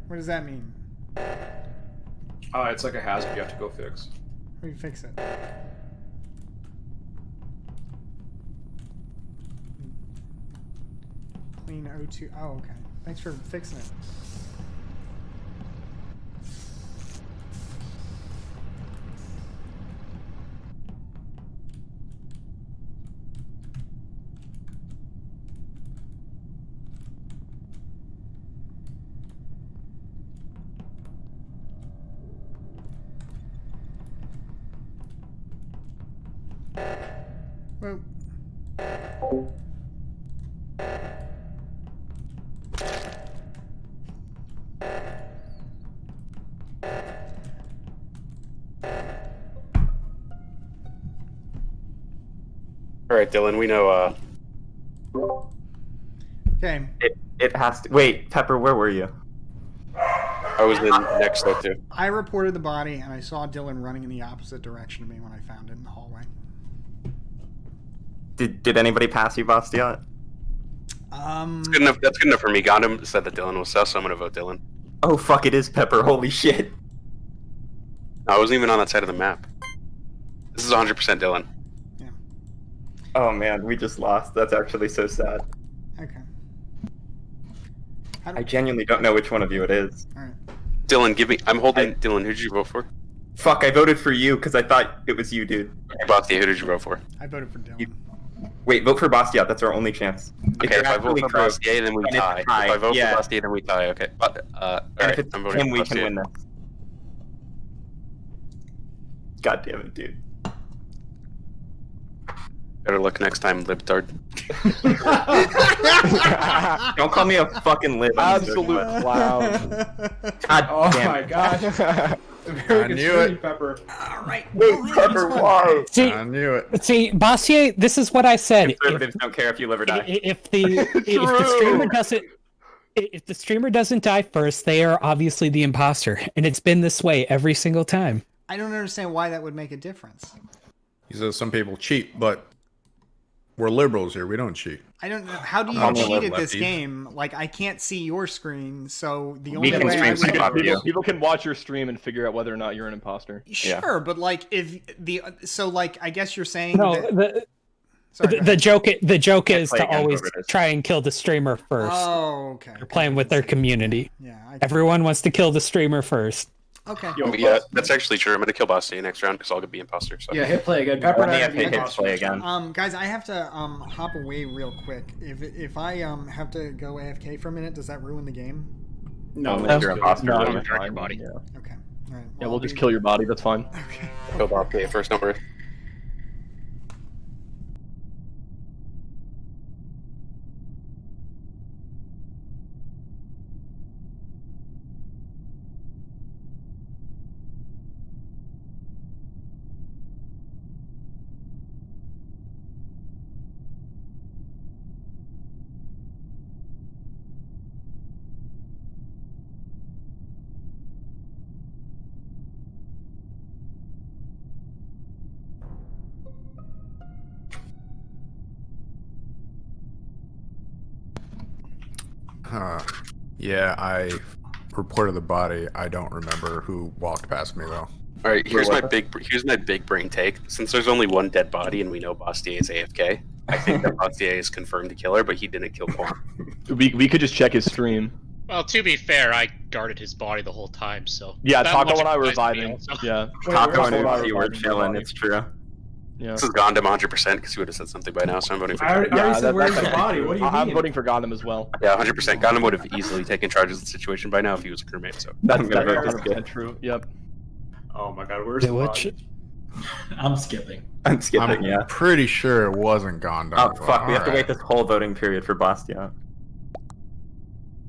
What does that mean? It's like a hazard you have to go fix. How do you fix it? Clean O2. Oh, okay. Thanks for fixing it. Well. All right, Dylan, we know. Okay. It has to. Wait, Pepper, where were you? I was in next though too. I reported the body, and I saw Dylan running in the opposite direction of me when I found it in the hallway. Did anybody pass you, Bastiat? That's good enough. That's good enough for me. Gondam said that Dylan was sus, so I'm gonna vote Dylan. Oh fuck! It is Pepper. Holy shit! No, I wasn't even on that side of the map. This is 100% Dylan. Oh man, we just lost. That's actually so sad. Okay. I genuinely don't know which one of you it is. All right. Dylan, give me. I'm holding. Dylan, who did you vote for? Fuck! I voted for you because I thought it was you, dude. Bastiat, who did you vote for? I voted for Dylan. Wait, vote for Bastiat. That's our only chance. Okay, if I vote for Bastiat, then we and it's tie. If tied, I vote yeah. for Bastiat, then we tie. Okay. All And right, if it's I'm voting him, for we can Bastiat. win this. God damn it, dude. Better luck next time, libtard. Don't call me a fucking lib. Absolute clown. God Oh damn my it. gosh. Very I good knew stream, it. Pepper. All right. Pepper, why? See, I knew it. see, Bossier, this is what I said. Conservatives don't care if you live or die. If the streamer doesn't die first, they are obviously the imposter, and it's been this way every single time. I don't understand why that would make a difference. He says some people cheat, but we're liberals here. We don't cheat. I don't know. How do you I'm cheat gonna at this lefties. game? Like, I can't see your screen, so the only can way I stream would... People can watch your stream and figure out whether or not you're an imposter. Sure, but like, if the... So, like, I guess you're saying No, that... Sorry, the joke is play to again, always whoever it is. try and kill the streamer first. Oh, okay. They're playing with their community. Yeah. Everyone wants to kill the streamer first. Okay. Yeah, that's actually true. I'm gonna kill Bastiat next round because I'll be imposter. So. Yeah, hit play again. Pepper and I Yeah, are being hit imposters. play again. Guys, I have to hop away real quick. If I have to go AFK for a minute, does that ruin the game? No, Unless you're imposter. No, then you're you're fine. body. Yeah, Okay. All right. yeah we'll just kill your body. That's fine. Okay. Kill Bastiat first number. Yeah, I reported the body. I don't remember who walked past me though. All right, here's my big brain take. Since there's only one dead body and we know Bastiat is AFK, I think that Bastiat is confirmed the killer, but he didn't kill Quan. We could just check his stream. Well, to be fair, I guarded his body the whole time, so... Yeah, that Taco much and I were surprised me vibing. also. Yeah. Taco Wait, and where's Uzi the were body? chilling. It's true. Yeah. This is Gondam 100% because he would have said something by now, so I'm voting for I already Gondam. said, where's the body? What do you I'm mean? voting for Gondam as well. Yeah, 100%. Gondam would have easily taken charge of the situation by now if he was a crewmate. So That's I'm gonna vote 100% true. Yep. Oh my god, where's the body? I'm skipping. I'm skipping, I'm yeah. pretty sure it wasn't Gondam. Oh, but fuck. We have to alright. wait this whole voting period for Bastiat.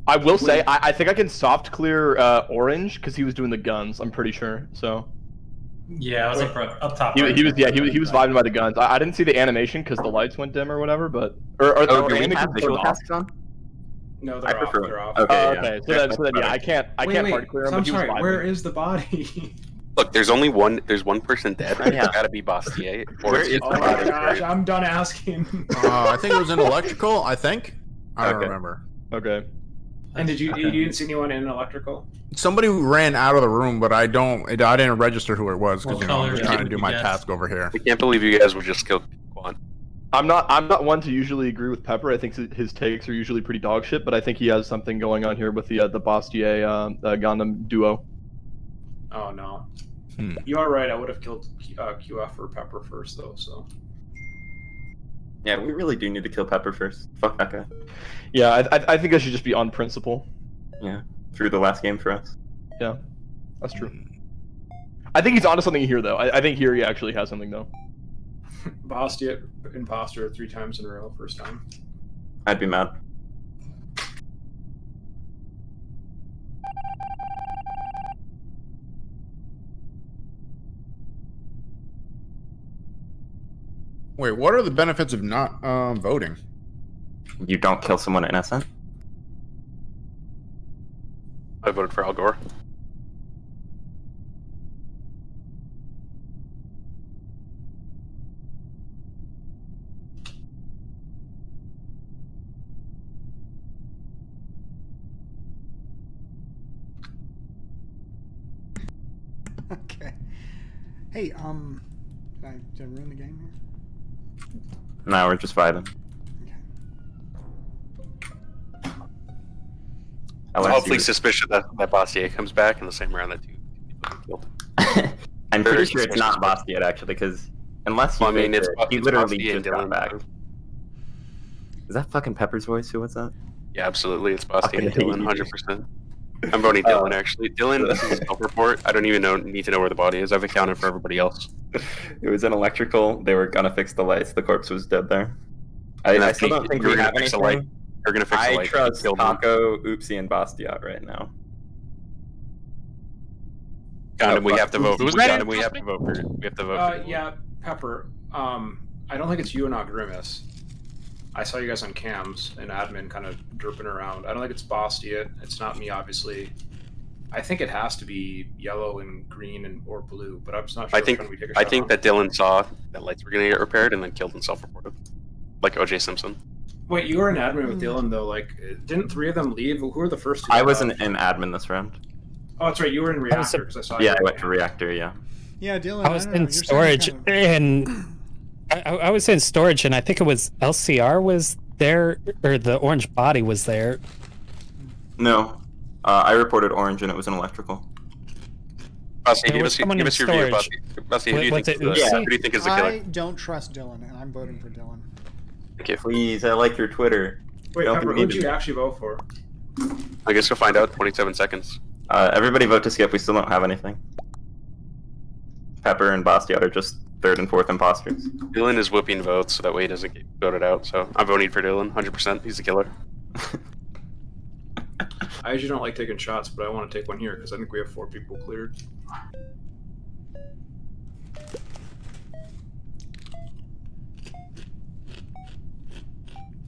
I will say, I think I can soft clear Orange because he was doing the guns. I'm pretty sure. So Yeah, I was up top. he was vibing by the guns. I didn't see the animation because the lights went dim or whatever. But or do we animations have visual turned off? tasks on? No, I they're off. prefer They're off. Okay, Oh, yeah. okay. So then yeah, I can't hard clear him. So I'm but he was sorry. vibing. Where is the body? Look, there's only one. There's one person dead. Yeah. It's got to be Bastier. Where is Oh my gosh, I'm done asking. I think it was in electrical. I don't remember. Okay. And you didn't see anyone in electrical? Somebody ran out of the room, but I didn't register who it was because I'm just trying to do my task over here. I can't believe you guys would just kill Quan. I'm not one to usually agree with Pepper. I think his takes are usually pretty dog shit, but I think he has something going on here with the Bastier Gundam duo. Oh no. You are right. I would have killed QF or Pepper first though. So. Yeah, we really do need to kill Pepper first. Fuck that guy. Yeah, I think I should just be on principle. Yeah, through the last game for us. Yeah, that's true. I think he's onto something here, though. I think here he actually has something, though. Bastia imposter 3 times in a row, first time. I'd be mad. Wait, what are the benefits of not voting? You don't kill someone innocent? I voted for Al Gore. Okay. Hey, did I ruin the game here? No, we're just vibing. Hopefully suspicious that Bastier comes back in the same round that 2 people killed. I'm pretty sure it's not Bastier actually, because unless you he literally just got back. Is that fucking Pepper's voice? Who was that? Yeah, absolutely. It's Bastier and Dylan, 100%. I'm voting Dylan, actually. Dylan, this is a self-report. I don't even need to know where the body is. I've accounted for everybody else. It was in electrical. They were gonna fix the lights. The corpse was dead there. I still don't think we have anything. We're gonna fix the light. I trust Taco, Oopsie, and Bastiat right now. Condom, we have to vote. Condom, we have to vote for. We have to vote. Yeah, Pepper. I don't think it's you and not Grimace. I saw you guys on cams and admin kind of derping around. I don't think it's Bastiat. It's not me, obviously. I think it has to be yellow and green or blue, but I'm just not sure. I think that Dylan saw that lights were gonna get repaired and then killed and self-reported, like OJ Simpson. Wait, you were an admin with Dylan though. Like, didn't 3 of them leave? Who were the first 2? I wasn't in admin this round. Oh, that's right. You were in reactor because I saw you. Yeah, I went to reactor. Yeah. Yeah, Dylan. I was in storage, and I was in storage, and I think it was LCR was there, or the orange body was there. No, I reported orange, and it was an electrical. Bussy, give us your view, Bussy. Who do you think is the killer? I don't trust Dylan, and I'm voting for Dylan. Okay, please. I like your Twitter. Wait, Pepper, who did you actually vote for? I guess we'll find out. 27 seconds. Everybody vote to skip. We still don't have anything. Pepper and Bastiat are just 3rd and 4th imposters. Dylan is whipping votes, so that way he doesn't get voted out. So I'm voting for Dylan, 100%. He's the killer. I usually don't like taking shots, but I want to take one here because I think we have 4 people cleared.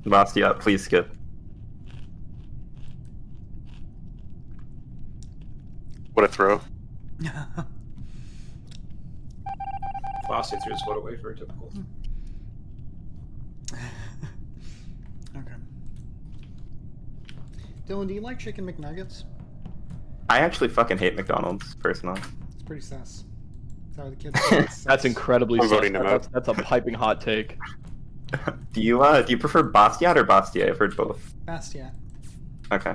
Bastiat, please skip. What a throw. Bastiat threw his foot away, very typical. Okay. Dylan, do you like chicken McNuggets? I actually fucking hate McDonald's, personally. It's pretty sus. That's how the kids That's incredibly sus. That's a piping hot take. Do you prefer Bastiat or Bastier? I've heard both. Bastiat. Okay.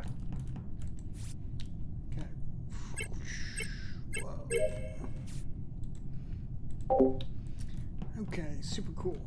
Okay, super cool.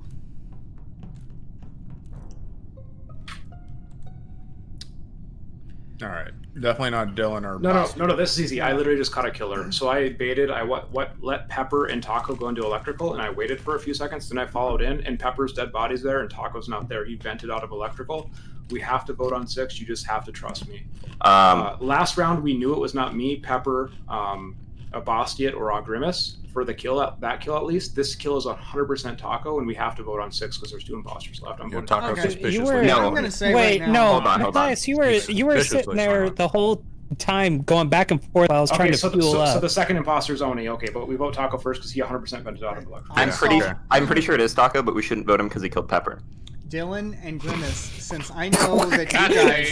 All right, definitely not Dylan or No. This is easy. I literally just caught a killer. So I baited. I let Pepper and Taco go into electrical, and I waited for a few seconds. Then I followed in, and Pepper's dead body's there, and Taco's not there. He vented out of electrical. We have to vote on 6. You just have to trust me. Last round, we knew it was not me, Pepper, a Bastiat, or a Grimace for the kill. That kill at least. This kill is 100% Taco, and we have to vote on 6 because there's 2 imposters left. I'm voting Taco okay. suspicious. I'm gonna say wait, right now. no, Matthias, you were sitting there the whole time going back and forth while I was trying to fuel up. So the second imposter is Oni, okay, but we vote Taco first because he 100% vented out of the electrical. I'm pretty sure it is Taco, but we shouldn't vote him because he killed Pepper. Dylan and Grimace, since I know that you guys,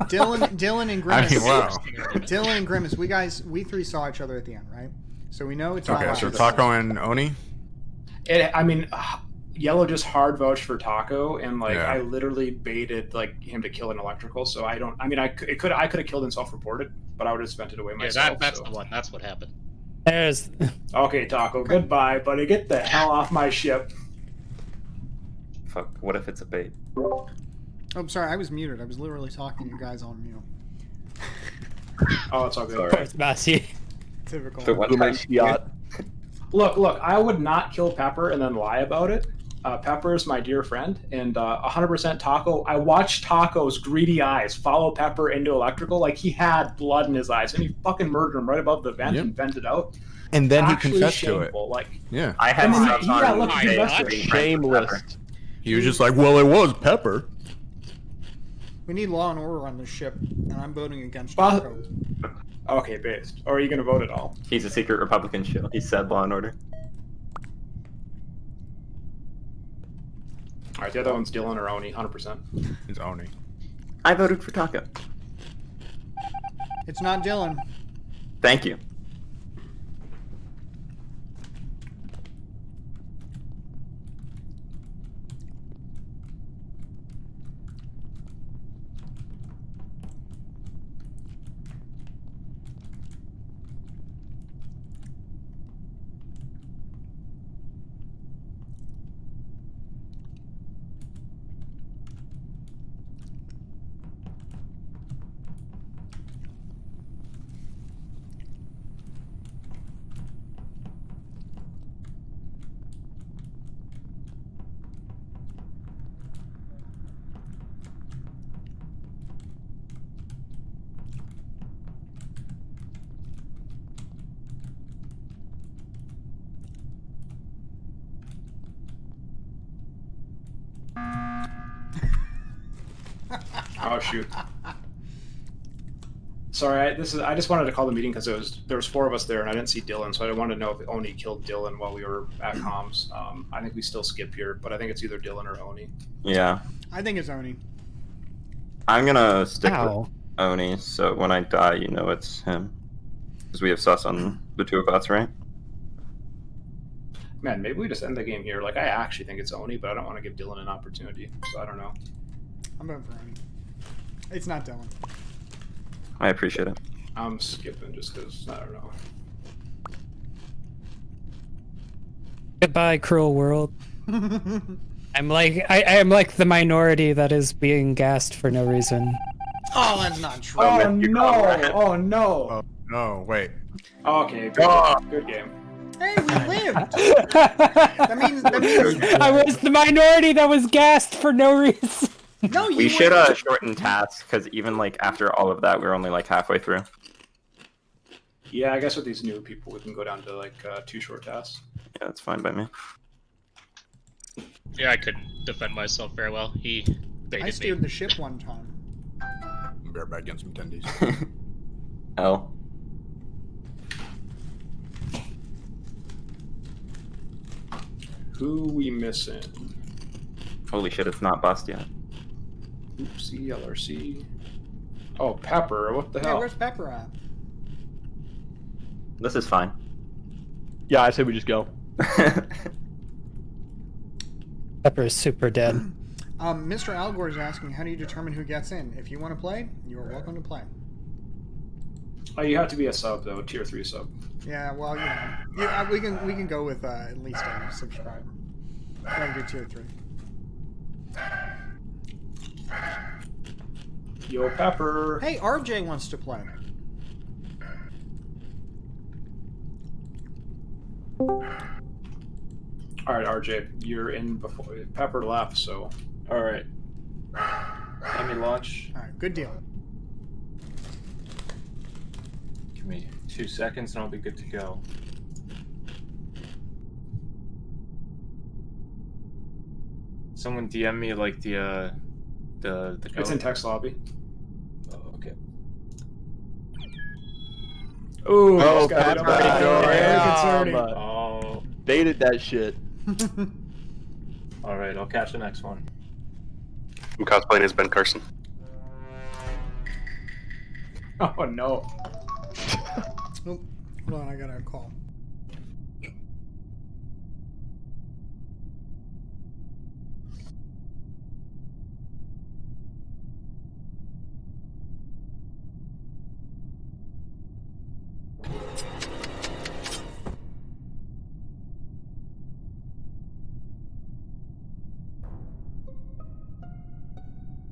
Dylan and Grimace, Dylan and Grimace, we three saw each other at the end, right? So we know it's not Okay, so Taco and Oni? Yellow just hard vouched for Taco, and I literally baited him to kill an electrical. So I could have killed and self-reported, but I would have spent it away myself. Yeah, that's the one. That's what happened. Okay, Taco, goodbye, buddy. Get the hell off my ship. Fuck. What if it's a bait? Oh, I'm sorry. I was muted. I was literally talking to you guys on mute. Oh, it's all good. Typical. Look, I would not kill Pepper and then lie about it. Pepper is my dear friend, and 100% Taco. I watched Taco's greedy eyes follow Pepper into electrical like he had blood in his eyes, and he fucking murdered him right above the vent and vented out. And then Actually he confessed shameful. to it. Yeah. I had subs on shameless. He was just like, well, it was Pepper. We need law and order on this ship, and I'm voting against Taco. Okay, based. Or are you going to vote at all? He's a secret Republican shill. He said Law and Order. Alright, the other one's Dylan or Oni, 100%. It's Oni. I voted for Taco. It's not Dylan. Thank you. Oh shoot. Sorry, I just wanted to call the meeting because there was 4 of us there and I didn't see Dylan, so I wanted to know if Oni killed Dylan while we were at comms. I think we still skip here, but I think it's either Dylan or Oni. Yeah. I think it's Oni. I'm gonna stick with Oni, so when I die, you know it's him. Because we have sus on the 2 of us, right? Man, maybe we just end the game here. I actually think it's Oni, but I don't want to give Dylan an opportunity, so I don't know. I'm voting for Oni. It's not Dylan. I appreciate it. I'm skipping just because, I don't know. Goodbye, cruel world. I'm like I am like the minority that is being gassed for no reason. Oh, that's not true. Oh no! Oh no! Oh no! Wait. Okay, good game. Hey, we lived. that means I was the minority that was gassed for no reason. No, you we should shorten tasks because even after all of that, we're only halfway through. Yeah, I guess with these new people, we can go down to 2 short tasks. Yeah, that's fine by me. Yeah, I couldn't defend myself very well. He baited I steered the ship one time. I'm bareback against some tendies. L. Who we missing? Holy shit, it's not bust yet. Oopsie, LRC. Oh, Pepper, what the Yeah, hell? where's Pepper at? This is fine. Yeah, I say we just go. Pepper is super dead. Mr. Algor is asking, how do you determine who gets in? If you want to play, you are welcome to play. Oh, you have to be a sub though, tier 3 sub. Yeah, well, yeah, we can go with at least a subscriber. Gotta be tier 3. Yo, Pepper. Hey, RJ wants to play. Alright, RJ, you're in before Pepper left, so. Alright. Let me launch. Alright, good deal. Give me 2 seconds and I'll be good to go. Someone DM me the It's in text lobby. Oh, okay. Ooh, Oh, got Pepper. Oh. Baited that shit. All right, I'll catch the next one. I'm cosplaying as Ben Carson. Oh no. Oh, hold on, I got a call.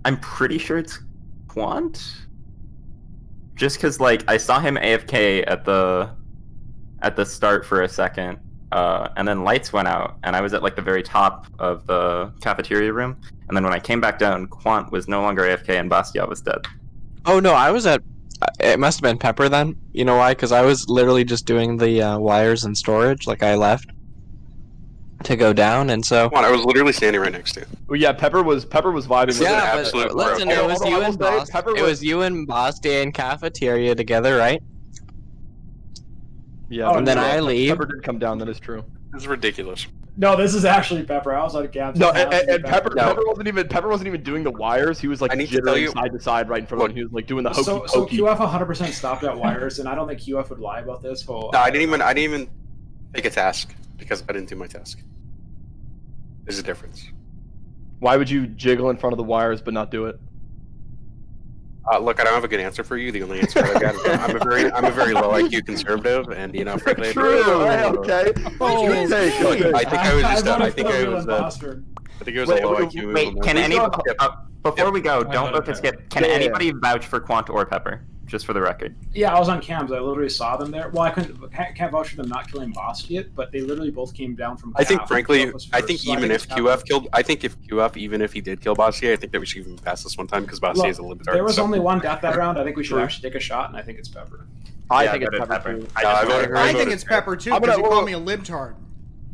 I'm pretty sure it's Quant. Just because, like, I saw him AFK at the start for a second, and then lights went out, and I was at like the very top of the cafeteria room, and then when I came back down, Quant was no longer AFK and Bastia was dead. Oh no, I was at. It must have been Pepper then. You know why? Because I was literally just doing the wires and storage. Like I left to go down, and so. Come on, I was literally standing right next to you. Well, yeah, Pepper was vibing with Yeah, it. but listen, it was you and Boss. It was you and Bastia in cafeteria together, right? Yeah, and then I leave. Pepper did come down. That is true. This is ridiculous. No, this is actually Pepper. I was on Gabs. No, and Pepper wasn't even doing the wires. He was like jittering side to side right in front of him. He was like doing the hokey So pokey. QF 100% stopped at wires, and I don't think QF would lie about this whole. No, I didn't even take a task because I didn't do my task. There's a difference. Why would you jiggle in front of the wires but not do it? Look, I don't have a good answer for you. The only answer I got is I'm a very low IQ conservative, and you know, frankly, okay. I think I was a low IQ. Wait, can anybody? Before we go, don't look at skip. Can anybody vouch for Quant or Pepper? Just for the record. Yeah, I was on cams. I literally saw them there. Well, I can't vouch for them not killing Bastia, but they literally both came down from. I think, frankly, even if QF killed, even if he did kill Bastia, I think that we should even pass this one time because Bastia is a little bit dark. There was only one death that round. I think we should actually take a shot, and I think it's Pepper. I think it's Pepper. I think it's Pepper too because you called me a libtard.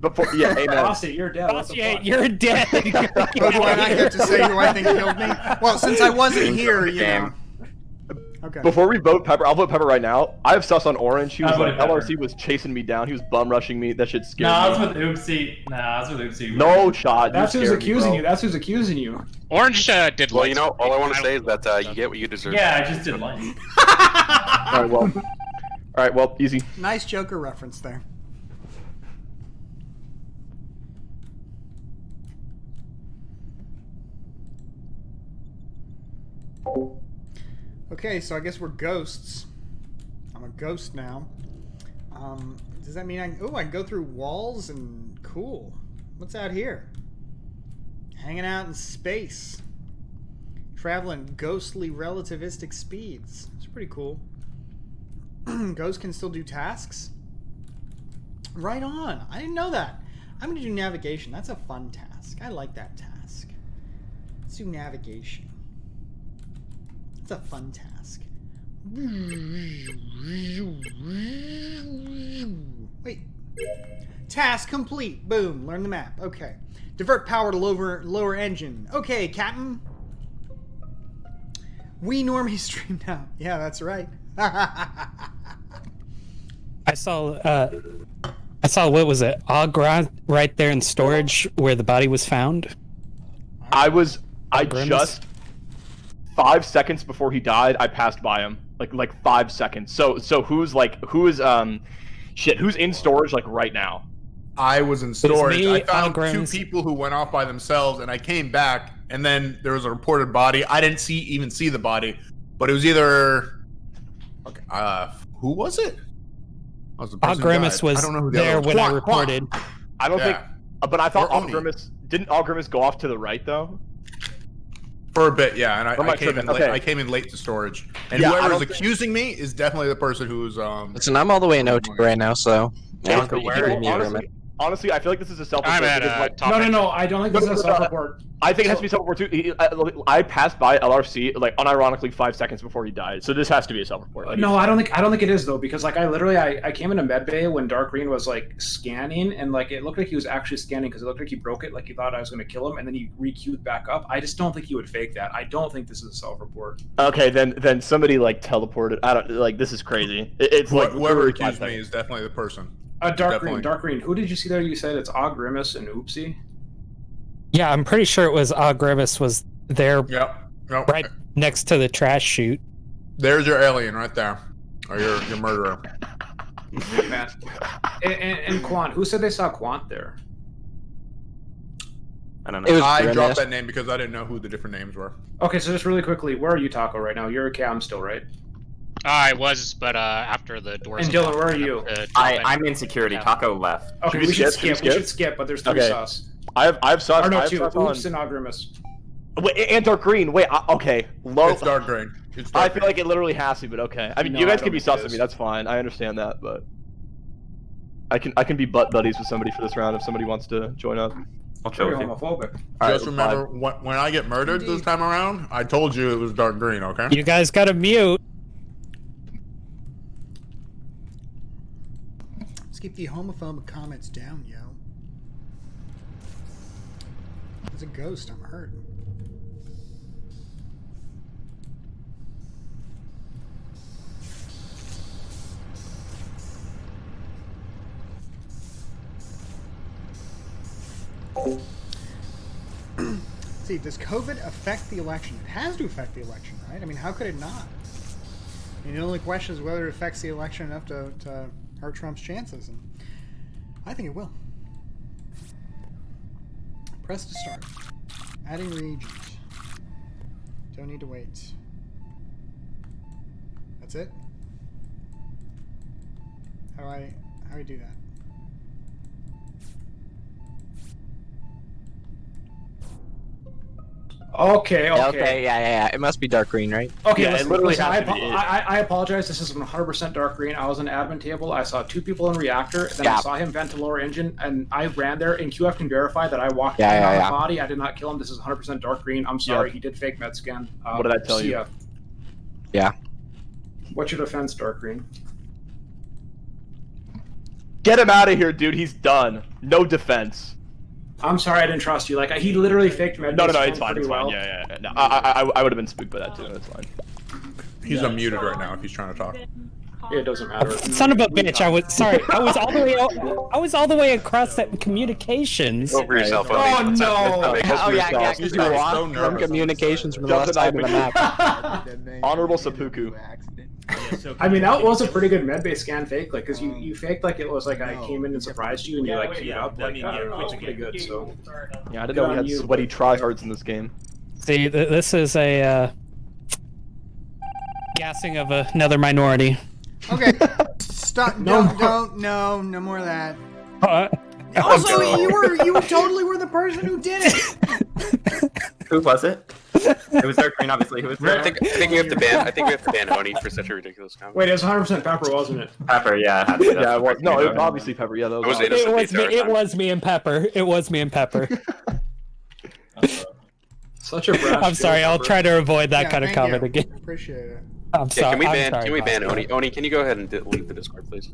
Before, yeah, amen. Bastia, you're dead. Bastia, you're dead. But do I not get to say who I think killed me? Well, since I wasn't here, you know. Okay. Before we vote Pepper, I'll vote Pepper right now. I have sus on Orange. He was I like, voted Pepper. LRC was chasing me down. He was bum rushing me. That shit scared No, I was me. with Oopsie. No, I was with Oopsie. No shot. That's You who's scared me, accusing bro. you. That's who's accusing you. Orange did. Well, you know, all I want to say is that you get what you deserve. Yeah, I just did lights. All right, well, easy. Nice Joker reference there. Okay, so I guess we're ghosts. I'm a ghost now. Does that mean I can go through walls and cool. What's out here? Hanging out in space. Traveling ghostly relativistic speeds. It's pretty cool. Ghosts can still do tasks? Right on. I didn't know that. I'm going to do navigation. That's a fun task. I like that task. Let's do navigation. It's a fun task. Wait. Task complete. Boom. Learn the map. Okay. Divert power to lower engine. Okay, Captain. We normally stream now. Yeah, that's right. I saw what was it? Agra right there in storage where the body was found. I just 5 seconds before he died, I passed by him. Like 5 seconds. So who's in storage like right now? I was in storage. me, I found Algrim's- 2 people who went off by themselves, and I came back, and then there was a reported body. I didn't even see the body, but it was either. Okay, who was it? Was the person who Grimace died. was I don't know who the there other was. when I Quan. reported. I don't Yeah. think, but I thought Or Oni. didn't Grimace go off to the right though? For a bit, yeah, and Or am I I came in tripping? late. Okay. I came in late to storage, and Yeah, I whoever's don't think- accusing me is definitely the person who's Listen, I'm all the way in O2 right now, so. Yeah, you can mute him. Honestly, I feel like this is a self-report. I'm at because, like, No, I don't think this is a self-report. I think it has to be self-report too. I passed by LRC like unironically 5 seconds before he died, so this has to be a self-report. Like, No, I don't think it is though, because like I came into medbay when Dark Green was like scanning, and like it looked like he was actually scanning because it looked like he broke it, like he thought I was going to kill him, and then he re-queued back up. I just don't think he would fake that. I don't think this is a self-report. Okay, then somebody like teleported. I don't like this is crazy. It's like Whoever literally accused 5 me seconds. is definitely the person. Dark Green. Who did you see there? You said it's Og Grimace and Oopsie. Yeah, I'm pretty sure it was Grimace was there Yep. right next to the trash chute. There's your alien right there, or your murderer. Man. And Quant. Who said they saw Quant there? I don't know. I dropped that name because I didn't know who the different names were. Okay, so just really quickly, where are you, Taco, right now? You're a cam still, right? I was, but after the doors. And Dylan, where are you? I'm in security. Taco left. Okay, we should skip. We should skip, but there's 3 sauce. I have sauce. Or no, I have 2. sauce Oops on- and Og Grimace. Wait, and Dark Green. Wait, okay. It's Dark Green. I feel like it literally has to, but okay. I mean, No, you I guys don't can be think it sus to is. me. That's fine. I understand that, but I can be butt buddies with somebody for this round if somebody wants to join up. I'll chill Very with you. homophobic. Just remember, when I get murdered this time around, I told you it was Dark Green, okay? You guys got to mute. Let's keep the homophobic comments down, yo. There's a ghost, I'm hurt. See, does COVID affect the election? It has to affect the election, right? I mean, how could it not? I mean, the only question is whether it affects the election enough to hurt Trump's chances, and I think it will. Press to start. Adding reagent. Don't need to wait. That's it? How do I do that? Okay. Yeah. It must be Dark Green, right? Okay, Yeah, it listen, literally listen, has to be. I apologize. This is 100% Dark Green. I was in admin table. I saw 2 people in reactor. Then I Yeah. saw him vent to lower engine, and I ran there. And QF can verify that I walked Yeah, in yeah, on yeah. the body. I did not kill him. This is 100% Dark Green. I'm sorry. Yeah. He did fake med scan. What did I tell see you? ya. Yeah. What's your defense, Dark Green? Get him out of here, dude. He's done. No defense. I'm sorry I didn't trust you. Like he literally faked med. No, scan it's fine. pretty It's fine. well. Yeah. No, I would have been spooked by that too. It's fine. He's unmuted right now if he's trying to talk. It doesn't matter. Son of a bitch! I was sorry. I was all the way. I was all the way across that communications. Over yourself, Oh Odie. no! Oh yeah. He's You so walk from nervous. communications from the left side of the map. Honorable seppuku. I mean, that was a pretty good medbay scan fake, like, cause you faked like it was like I came in and surprised you, and you like queued up, like, I don't know, it was pretty good. So, Yeah, I didn't know we had sweaty tryhards in this game. See, this is a gassing of another minority. Okay. Stop. No more of that. Uh, Also, you totally were the person who did it. Who was it? It was Dark Green, obviously. Who was I there? think we have to ban Oni for such a ridiculous comment. wait, it was 100% Pepper, wasn't it? Pepper, yeah. Yeah, it was. No, it was obviously Pepper. Yeah, that I was was. innocent the entire It time. was me and Pepper. It was me and Pepper. Such a brash. I'm sorry. I'll try to avoid that Yeah, kind of thank comment you. again. Appreciate it. I'm Yeah, sorry. can we ban Oni? Oni, can you go ahead and leave the Discord, please?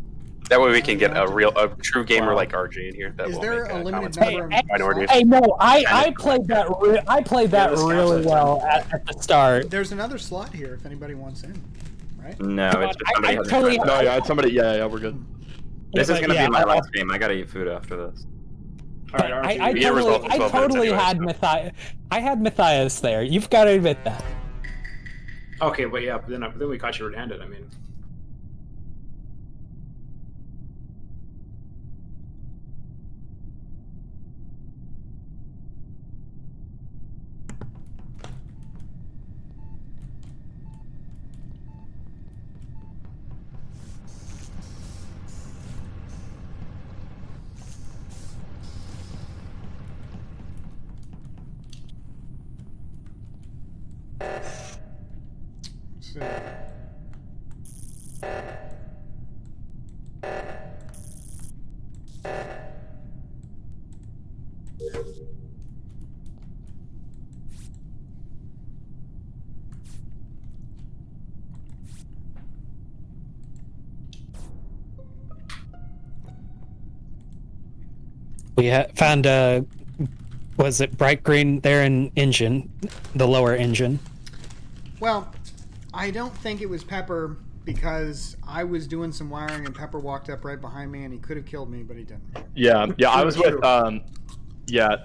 That way we can get a true gamer like RJ in here. That Is will there make a limited comments number about of minorities. Hey, no, I played that. I played that really well at the start. There's another slot here if anybody wants in, right? No, it's just somebody has a totally- friend. No, yeah, it's somebody. Yeah, we're good. This is gonna Yeah, be my last game. I gotta eat food after this. All right, I totally had Matthias. I had Matthias there. You've got to admit that. Okay, but yeah, but then we caught you red-handed. I mean, So, We found was it bright green there in engine, the lower engine? Well, I don't think it was Pepper because I was doing some wiring and Pepper walked up right behind me and he could have killed me, but he didn't. Yeah, I was with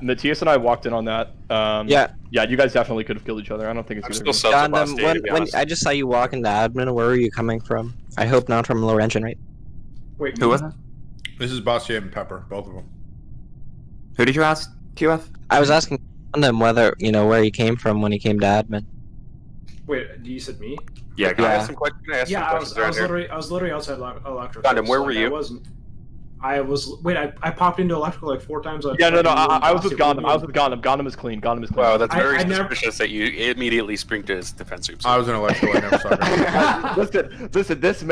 Matthias and I walked in on that. Yeah, you guys definitely could have killed each other. I don't think it's either. Still when I just saw you walk into admin, where were you coming from? I hope not from lower engine, right? Wait, who was it? This is Bossier and Pepper, both of them. Who did you ask, QF? I was asking them whether, where he came from when he came to admin. Wait, you said me? Yeah, can I ask some questions? I was literally outside electrical. Gundam, where were you? I popped into electrical like 4 times. Yeah, no, I was with Gundam. Gundam is clean. Wow, that's very suspicious that you immediately spring to his defense. I was in electrical. I never saw that. Listen, this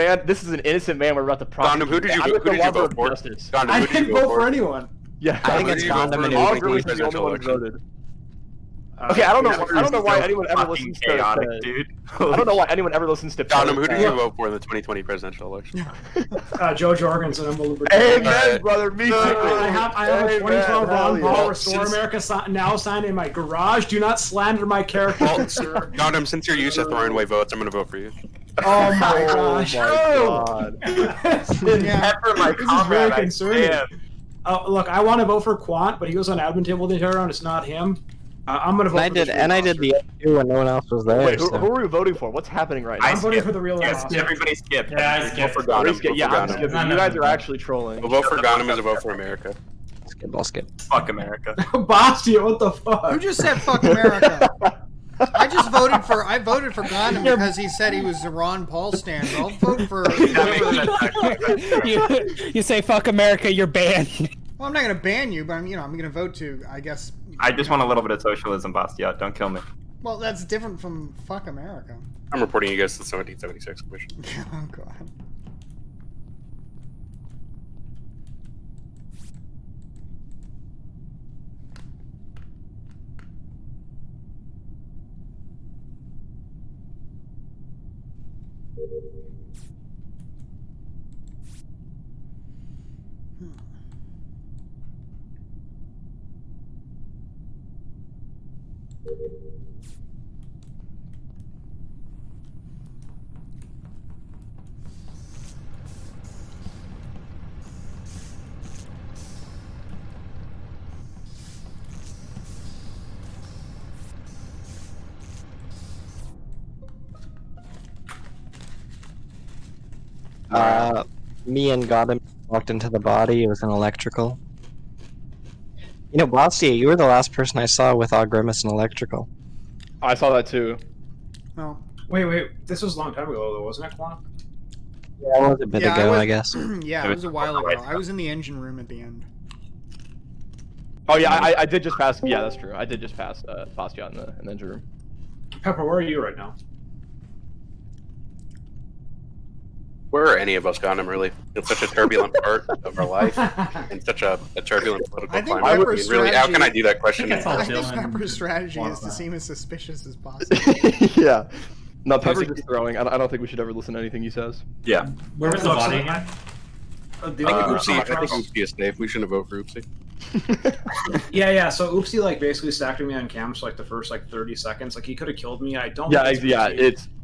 is an innocent man. We're about to prosecute. Gundam, who did you vote for? Gundam, I didn't vote for anyone. Yeah, I think it's Gundam and Uzi. Okay, I don't know why anyone ever listens to dude. I don't know why anyone ever listens to Gundam, who did you vote for in the 2020 presidential election? Joe Jorgensen. I'm a libertarian. Amen, brother. Me too. I have a 2012 Ron Paul Restore America now signed in my garage. Do not slander my character, sir. Gundam, since you're used to throwing away votes, I'm going to vote for you. Oh my gosh. God. This is very concerning. Look, I want to vote for Quant, but he was on admin table the entire round. It's not him. I'm gonna vote. I did the two when no one else was there. Wait, who are we voting for? What's happening right now? I'm voting for the real. Everybody skip. Yeah, I skip. For Gundam. I'm skipping. You guys are actually trolling. A vote for Gundam is a vote for America. I'll skip. Fuck America. Bastia, what the fuck? Who just said fuck America? I voted for Gundam because he said he was a Ron Paul stand. I'll vote for. You say fuck America, you're banned. Well, I'm not gonna ban you, but I'm gonna vote to, I guess. I just want a little bit of socialism, Bastia. Don't kill me. Well, that's different from fuck America. I'm reporting you guys to the 1776 Commission. Oh god. Me and Gotham walked into the body. It was an electrical. Bastia, you were the last person I saw with Grimace and electrical. I saw that too. Oh. Wait. This was a long time ago, though, wasn't it, Quan? Yeah, it was a bit ago, I guess. Yeah, it was a while ago. I was in the engine room at the end. Oh yeah, I did just pass. Yeah, that's true. I did just pass Bastia in the engine room. Pepper, where are you right now? Where are any of us, Gundam, really? It's such a turbulent part of our life, and such a turbulent political climate. Really, how can I do that question? I think Pepper's strategy is to seem as suspicious as possible. Yeah. No, Pepper's just throwing. I don't think we should ever listen to anything he says. Yeah. Where was the body again? I think Oopsie is safe. We shouldn't vote for Oopsie. Yeah. So Oopsie basically stacked me on cams for the first 30 seconds. He could have killed me. I don't.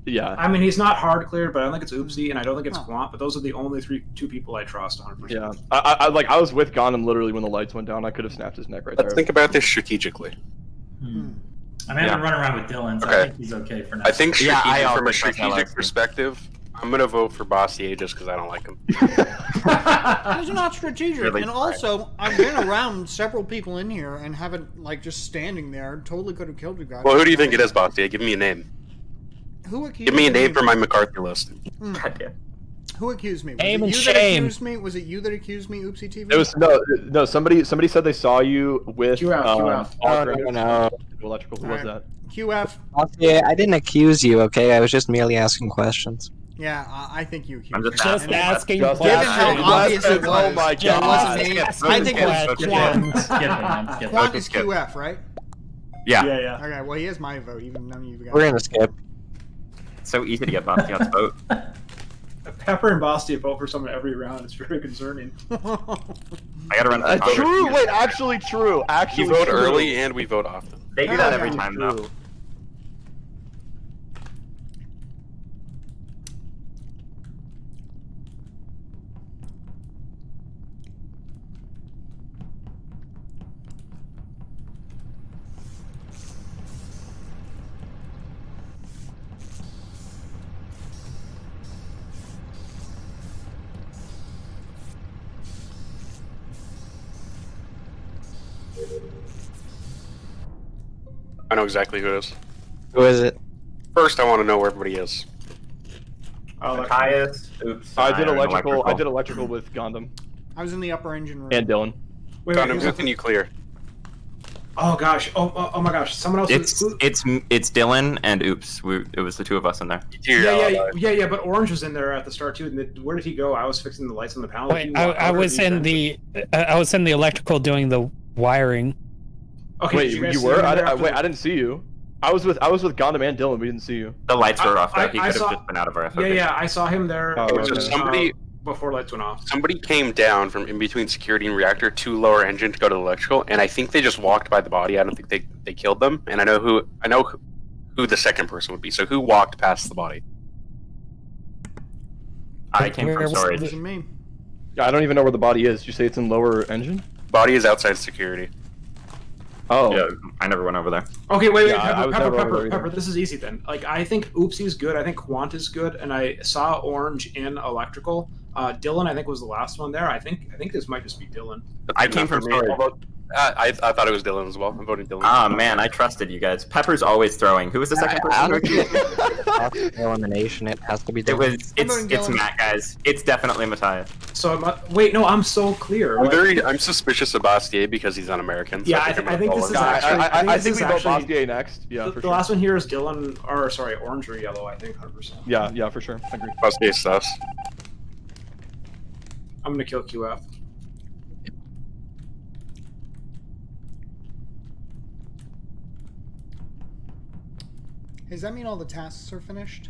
Yeah. I mean, he's not hard cleared, but I don't think it's Oopsie, and I don't think it's Quant. But those are the only two people I trust 100%. Yeah. I was with Gundam literally when the lights went down. I could have snapped his neck right there. Let's think about this strategically. I'm going to run around with Dylan, so I think he's okay for now. I think from a strategic perspective, I'm going to vote for Bossier just because I don't like him. It's not strategic. Really? And also, I've been around several people in here and haven't, just standing there, totally could have killed you guys. Well, who do you think it is, Bossier? Give me a name. Who accused Give me a name for my McCarthy list. Goddamn. Who accused me? Shame and shame. That accused me? Was it you that accused me, Oopsie TV? It was no. Somebody said they saw you with QF. No. Electrical. Who was that? QF. Yeah, I didn't accuse you. Okay, I was just merely asking questions. Yeah, I think you accused I'm me. just asking. Given how obvious it was, oh my God. It wasn't me. I think it was Quant. Quant is QF, right? Yeah. Okay, well, he has my vote, even none of you guys. We're gonna skip. It's so easy to get Bastiat's vote. Pepper and Basti vote for someone every round. It's very concerning. I gotta run for Congress. True. Wait, actually true. Actually, We vote true. early and we vote often. They do that every time, though. I know exactly who it is. Who is it? First, I want to know where everybody is. Matthias. Oops. I did electrical. I did electrical with Gundam I was in the upper engine room. and Dylan. Gundam, who can you clear? Oh gosh! Oh my gosh! Someone else. It's Dylan and Oops. It was the two of us in there. Yeah. But Orange was in there at the start too. And where did he go? I was fixing the lights on the panel. Wait, I was in the electrical doing the wiring. Okay, Wait, did you guys you see were? him there after Wait, I didn't see you. I was with Gundam and Dylan. We didn't see you. The lights were off. Though. He I could have saw- just been out of our FOV. Yeah, I saw him there. So somebody before lights went off. Somebody came down from in between security and reactor to lower engine to go to the electrical, and I think they just walked by the body. I don't think they killed them, and I know who the second person would be. So who walked past the body? I came from storage. Wasn't me. Yeah, I don't even know where the body is. Did you say it's in lower engine? Body is outside security. Oh. Yeah, I never went over there. Okay, wait, Yeah, I was never over there Pepper. either. This is easy then. Like, I think Oopsie's good. I think Quant is good, and I saw Orange in electrical. Dylan, I think, was the last one there. I think this might just be Dylan. I came from storage. I thought it was Dylan as well. I'm voting Dylan. Ah, man, I trusted you guys. Pepper's always throwing. Who was the second person? Elimination. It has to be. It's Matt, guys. It's definitely Matthias. So wait, no, I'm so clear. I'm suspicious of Bastier because he's un-American. So Yeah, I'm I think gonna this is vote actually. I think this we is vote actually- Bastier next. Yeah, for the sure. last one here is Dylan, or sorry, Orange or Yellow. I think 100%. Yeah, for sure. I agree. Bastier sus. I'm gonna kill QF. Does that mean all the tasks are finished?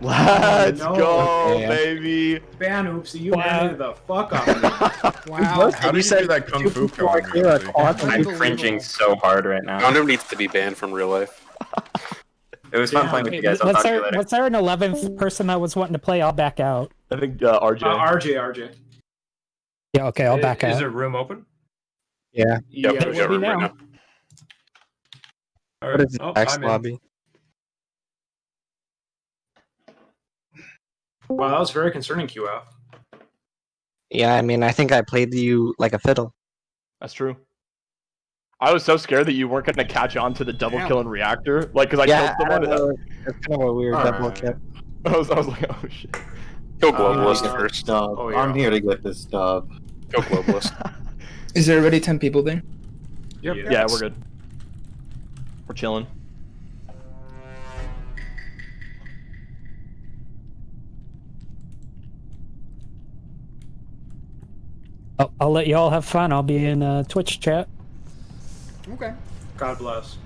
Let's no. go, Yeah. baby. Ban Oopsie, you Wow. ended the fuck up. of me. Wow. How do you do that kung fu code? I'm cringing so hard right now. Gundam needs to be banned from real life. It was fun playing with you guys. I'll talk to you later. Was there an 11th person that was wanting to play? I'll back out. I think RJ. RJ. Yeah, okay, I'll back Is out. there room open? Yeah. Yep, Yeah, we got room right now. All What right. is it? Oh, X I'm in. lobby. Wow, that was very concerning, QF. Yeah, I mean, I think I played you like a fiddle. That's true. I was so scared that you weren't going to catch on to the double Damn. kill in reactor, like because I Yeah, killed someone. I don't know. It's kind of a weird double Alright. kill. I was like, oh shit. Kill Globalist first. Oh, yeah. I'm here to get this dub. Kill Globalist. Is there already 10 people there? Yep. Yeah, we're good. We're chilling. I'll let you all have fun. I'll be in Twitch chat. Okay. God bless.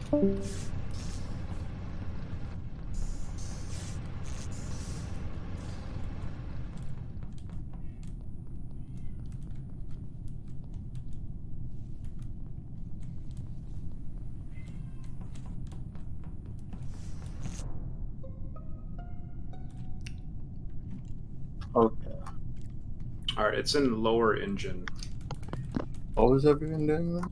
Okay. Alright, it's in lower engine. What was everyone doing then?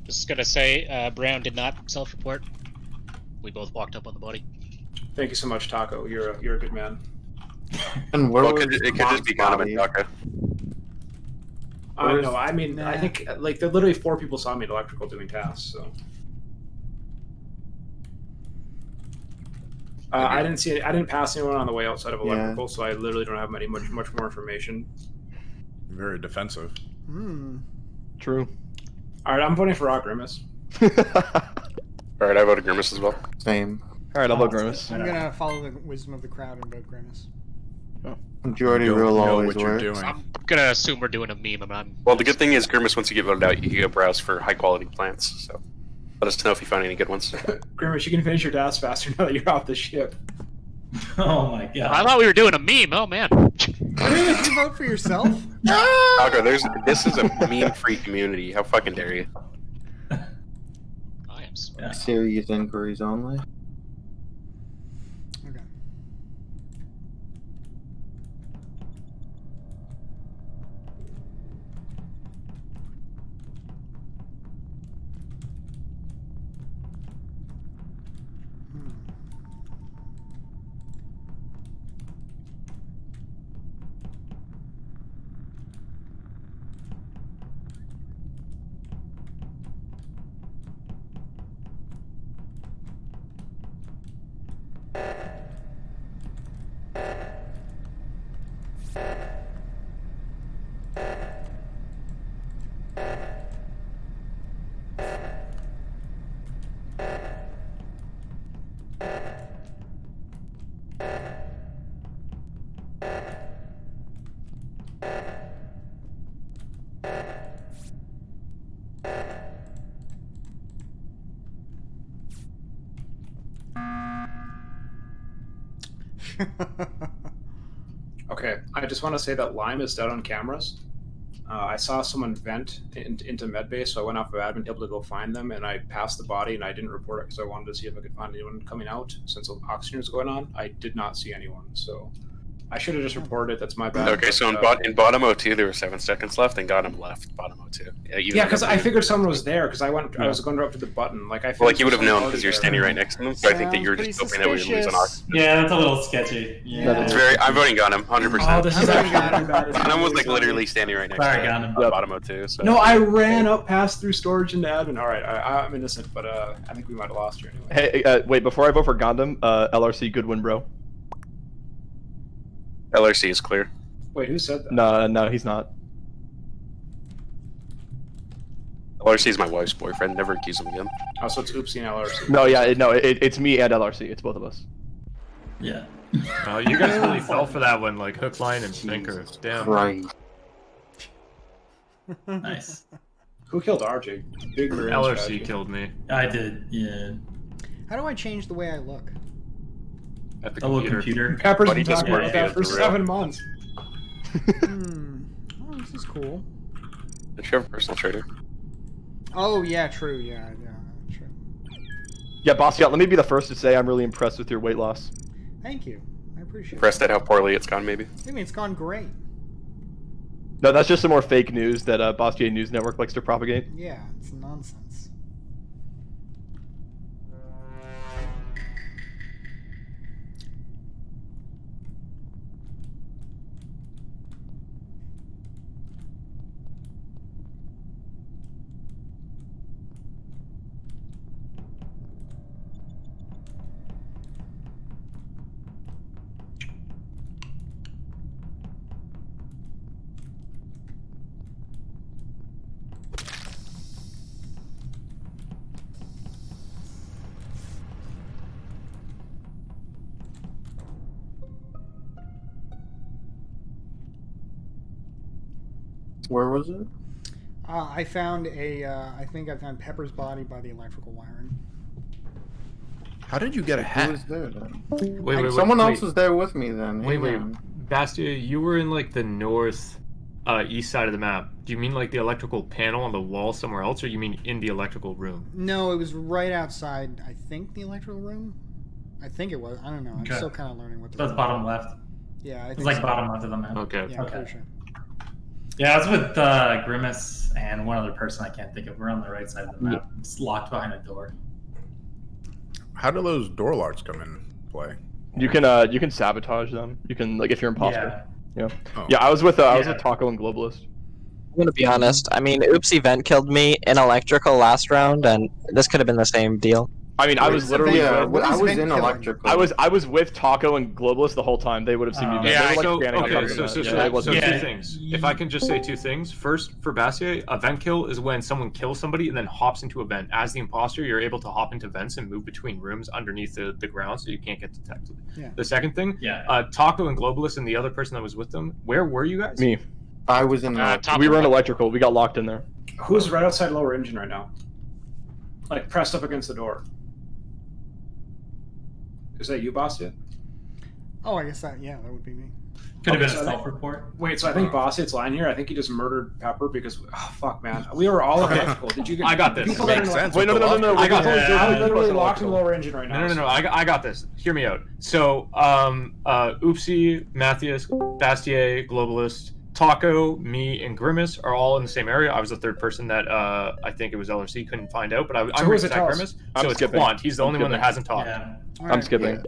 Just gonna say, Brown did not self-report. We both walked up on the body. Thank you so much, Taco. You're a good man. And where Well, was it could just be Gundam and Taka. No, I mean, I think like there literally 4 people saw me at electrical doing tasks. So I didn't pass anyone on the way outside of electrical, so I literally don't have much more information. Very defensive. Hmm. True. All right, I'm voting for Rock Grimace. Alright, I voted Grimace as well. Same. All right, I'll vote Grimace. I'm gonna follow the wisdom of the crowd and vote Grimace. Majority You rule know always what you're works. doing. I'm gonna assume we're doing a meme, and I'm. Well, the good thing is, Grimace, once you get voted out, you can go browse for high quality plants. So let us know if you find any good ones. Grimace, you can finish your tasks faster now that you're off the ship. Oh my god. I thought we were doing a meme. Oh man. Did you vote for yourself? Algo, this is a meme-free community. How fucking dare you? I am smart. Serious inquiries only. Okay. Okay, I just want to say that Lime is dead on cameras. I saw someone vent into medbay, so I went off of admin table to go find them, and I passed the body, and I didn't report it because I wanted to see if I could find anyone coming out. Since oxygen was going on, I did not see anyone, so I should have just reported it. That's my bad. Okay, so in bottom 02, there were 7 seconds left, and Gotham left bottom 02. Yeah, because I figured someone was there because I was going up to the button. Like I. Well, like you would have known because you're standing right next to them. So I think that you're just hoping that we would lose on oxygen. Yeah, that's a little sketchy. Yeah. It's very. I'm voting Gotham, 100%. Oh, this is actually bad. Gotham was like literally standing right next Sorry, to Gotham. bottom 02. So. No, I ran up past through storage into admin. All right, I'm innocent, but I think we might have lost you anyway. Hey, wait, before I vote for Gundam, LRC, good win, bro. LRC is clear. Wait, who said that? No, he's not. LRC is my wife's boyfriend. Never accuse him again. Oh, so it's Oopsie and LRC. No, yeah, it's me and LRC. It's both of us. Yeah. You guys really fell for that one, like hook, line, and sinker. Damn. Right. Nice. Who killed RJ? Big LRC killed me. I did, yeah. How do I change the way I look? At the computer. Pepper's Buddy been talking doesn't about that work for here, 7 months. Oh, this is cool. Did you have a personal trader? Oh yeah, true. Yeah, true. Yeah, Basquiat, let me be the first to say I'm really impressed with your weight loss. Thank you. I appreciate Impressed at how poorly it's gone, maybe. I mean, it's gone great. No, that's just some more fake news that Basquiat News Network likes to propagate. Yeah, it's nonsense. Where was it? I found I think I found Pepper's body by the electrical wiring. How did you get a Who hat? was there then? Wait, Someone else was there with me then. Wait, Hang on. Bastia, you were in like the north east side of the map. Do you mean like the electrical panel on the wall somewhere else, or you mean in the electrical room? No, it was right outside. I think the electrical room. I think it was. I don't know. I'm Okay. still kind of learning what. So it's bottom left. Yeah, I think It's like so. bottom left of the map. Okay. Yeah, I'm Okay. pretty sure. Yeah, I was with Grimace and one other person I can't think of. We're on the right side of the map. It's locked behind a door. How do those door locks come in play? You can sabotage them. You can, like, if you're imposter. Yeah. Oh. Yeah, I was with Taco and Globalist. I'm gonna be honest. I mean, Oopsie Vent killed me in electrical last round, and this could have been the same deal. I mean, I was literally. I was in electrical. I was with Taco and Globalist the whole time. They would have seen me. Yeah, they were, so, standing on top okay, of so the two things. If I can just say two things. First, for Bastier, a vent kill is when someone kills somebody and then hops into a vent. As the imposter, you're able to hop into vents and move between rooms underneath the ground so you can't get detected. Yeah. The second thing, Taco and Globalist and the other person that was with them, where were you guys? Me. I was in. We were in electrical. We got locked in there. Who's right outside lower engine right now? Like pressed up against the door. Is that you, Bastiat? Oh, I guess that would be me. Could have been a self-report. Wait, so I think Bastiat's lying here. I think he just murdered Pepper because, fuck, man, we were all in electrical. Did you get? I got this. People that are in sense. Wait, no. I got this. I'm literally locked in lower engine right now. No. I got this. Hear me out. So, Oopsie, Matthias, Bastier, Globalist, Taco, me, and Grimace are all in the same area. I was the third person that I think it was LRC couldn't find out, but I'm who is it, beside Grimace. I'm So it's skipping. Quant. He's the only one that hasn't talked. Yeah. I'm skipping.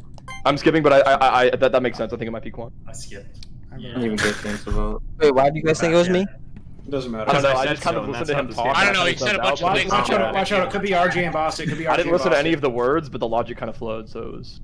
I'm skipping, but I that makes sense. I think it might be Quant. I skipped. I didn't even get a chance to vote. Wait, why do you guys think it was me? It doesn't matter. I don't know. I said just kind of so, listened that's to him not talk. the I don't know, he said a bunch of things. Watch out. It could be RJ and Bastiat. It could be RJ I didn't and listen to Bastiat. any of the words, but the logic kind of flowed, so it was.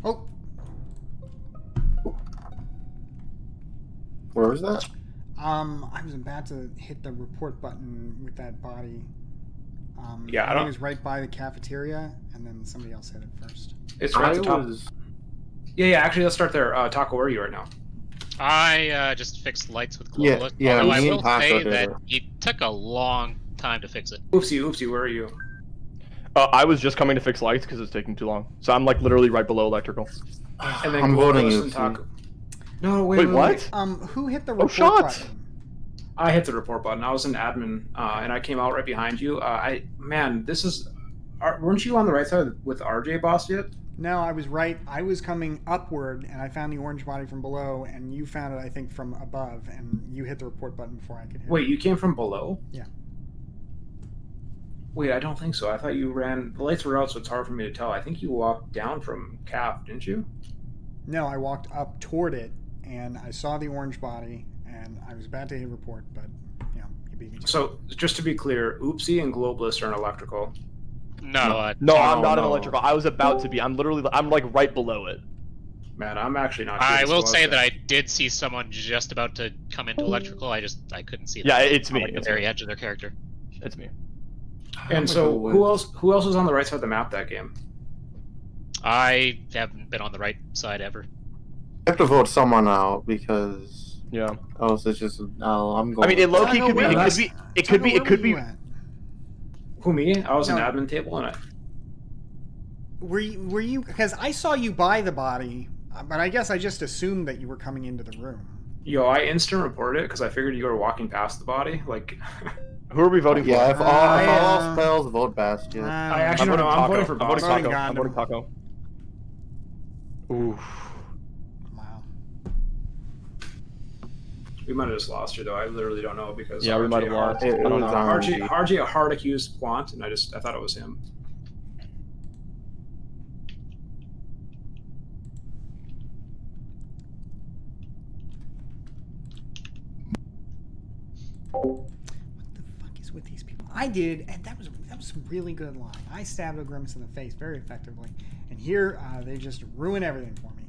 Oh. Where was that? I was about to hit the report button with that body. Yeah, I think don't- it was right by the cafeteria, and then somebody else hit it first. It's right at the top. Yeah. Actually, let's start there. Taco, where are you right now? I just fixed lights with Yeah, Globalist. yeah, Although I me and will Taco say did that it. it took a long time to fix it. Oopsie, where are you? I was just coming to fix lights because it's taking too long. So I'm like literally right below electrical. And then I'm voting Globalist you. and Taco. No, Wait, what? Who hit the Oh, report shots! button? I hit the report button. I was an admin, and I came out right behind you. Weren't you on the right side with RJ Bastiat? No, I was right. I was coming upward, and I found the orange body from below, and you found it, I think, from above, and you hit the report button before I could hit Wait, it. you came from below? Yeah. Wait, I don't think so. I thought you ran. The lights were out, so it's hard for me to tell. I think you walked down from CAF, didn't you? No, I walked up toward it, and I saw the orange body, and I was about to hit report, but, you beat me to it. So, just to be clear, Oopsie and Globalist are in electrical. No, No, I'm not in no. electrical. I was about to be. I'm like right below it. Man, I'm actually not sure. I this will was say it. that I did see someone just about to come into electrical. I couldn't see them. Yeah, it's me. Like the It's very me. edge of their character. It's me. And so, who else was on the right side of the map that game? I haven't been on the right side ever. I have to vote someone out because Yeah. else it's just I'm going. I mean, it low key Taco, could be. where It was- could be. It could be. Taco, It could where be. were you at? Who, me? I was No. an admin table, and Were you? Because I saw you by the body, but I guess I just assumed that you were coming into the room. I instant reported it because I figured you were walking past the body. Like, Who are we voting for? Yeah, if all else uh, fails, vote Bastion. I actually don't know. I'm voting for I'm voting Bastiat. Taco. I'm Gundam. voting Taco. Ooh. Wow. We might have just lost you though. I literally don't know because Yeah, we might have lost. It I don't was know. RJ hard accused Quant, and I thought it was him. What the fuck is with these people? I did, and that was a really good line. I stabbed a Grimace in the face very effectively, and here they just ruin everything for me.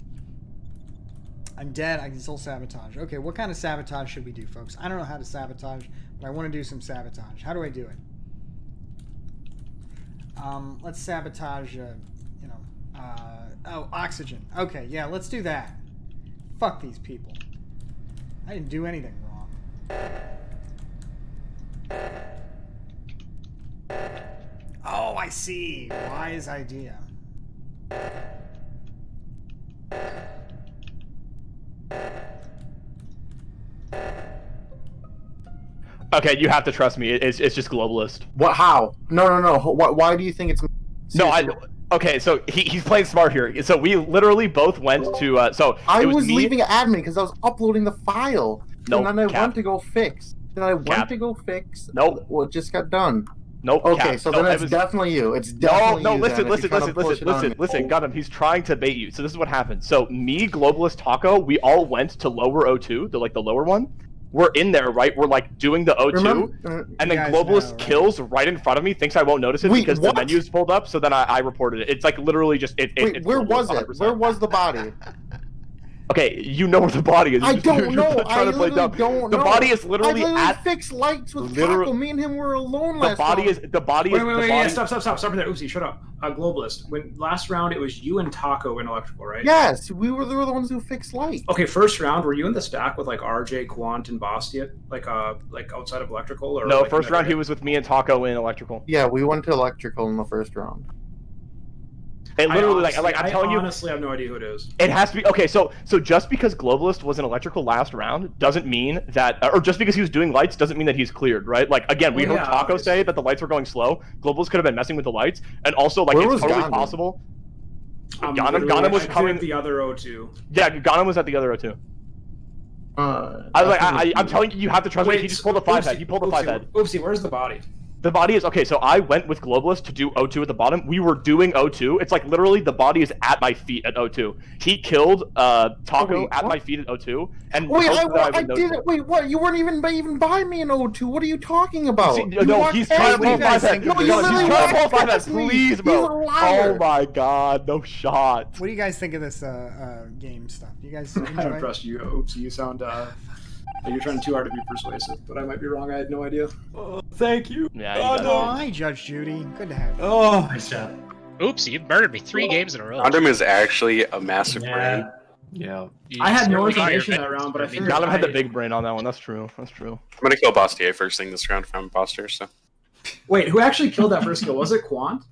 I'm dead. I can still sabotage. Okay, what kind of sabotage should we do, folks? I don't know how to sabotage, but I want to do some sabotage. How do I do it? Let's sabotage. Oh, oxygen. Okay, yeah, let's do that. Fuck these people. I didn't do anything wrong. Oh, I see. Wise idea. Okay, you have to trust me. It's just globalist. What? How? No. Why do you think it's? No, okay, so he's playing smart here. So we literally both went to. So I it was me- leaving admin because I was uploading the file. Nope, and then I Cap. went to go fix. Then I went Cap. to go fix. Nope. Well, it just got done. Nope. Okay, Cap. so No, then it it's was- definitely you. It's definitely No, you. listen, then, if you're trying to push it on me. listen. Got him. He's trying to bait you. So this is what happened. So me, Globalist, Taco, we all went to lower O2, the lower one. We're in there, right? We're like doing the O2, Remember- and then guys Globalist know, right? kills right in front of me. Thinks I won't notice it Wait, because what? the menu's pulled up. So then I reported it. It's like literally just Wait, it's where was Globalist it? 100%. Where was the body? Okay, you know where the body is. I You're don't know. trying I to play literally dumb. don't The know. body is literally I at fixed lights with literal- Taco. Me and him were alone the last body time. is the body is Wait, the yeah, body. stop there. Oopsie, shut up. Globalist. When last round it was you and Taco in electrical, right? Yes, we were the ones who fixed lights. Okay, first round, were you in the stack with like RJ, Quant, and Bastiat, like outside of electrical, or No, like, first in the- round he was with me and Taco in electrical. Yeah, we went to electrical in the first round. It literally I I'm telling you, honestly have no idea who it is. it has to be okay. So just because Globalist was in electrical last round doesn't mean that, or just because he was doing lights doesn't mean that he's cleared, right? Like again, we Well, heard yeah, Taco obviously. say that the lights were going slow. Globalist could have been messing with the lights, and also like Where it's was totally Ghanem? possible. Literally, Ghanem was I cleared coming. the other O2. Yeah, Ghanem was at the other O2. I'm telling you, you have to trust me. He just pulled a 5 head. He pulled a 5 head. Oopsie, where's the body? The body is okay. So I went with Globalist to do O2 at the bottom. We were doing O2. It's like literally the body is at my feet at O2. He killed Taco at my feet at O2. And Wait, hoped that I would notice did it. it. Wait, what? You weren't even by me in O2. What are you talking about? See, You no, walked he's past trying to me. pull 5 head. No, No, you he's literally trying to pull walked 5 head. past me. Please, He's bro. a liar. Oh my god, no shot. What do you guys think of this game stuff? You guys I don't enjoy it? trust you, Oopsie. You sound like you're trying too hard to be persuasive, but I might be wrong. I had no idea. Oh, thank you. Yeah, Oh, you no, got hi, Judge Judy. Good to have you. Oh, Nice job. Oops, you murdered me 3 games in a row. Gundam is actually a massive brain. Yeah. You I had no certainly got your information that vengeance round, but I for me. figured Ghanem had the I- big brain on that one. That's true. That's true. I'm gonna kill Bastier first thing this round if I'm imposter. So Wait, who actually killed that first kill? Was it Quant?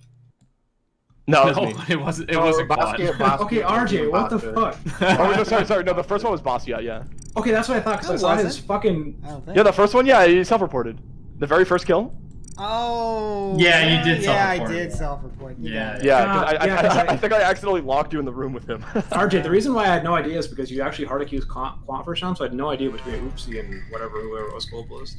No, No, it was me. it wasn't. It wasn't Quad. Okay, RJ, what the fuck? Oh, no, sorry. No, the first one was Bastiat, yeah. Okay, that's what I thought, because No, I it saw his wasn't. fucking... I don't think. Yeah, the first one, yeah, he self-reported. The very first kill. Oh. Yeah, you did Yeah, I self-report. did self-report. You Yeah. got it. Yeah, God, 'cause yeah, 'cause I think I accidentally locked you in the room with him. RJ, the reason why I had no idea is because you actually hard accused Quant first round, so I had no idea between Oopsie and whoever was Globalist.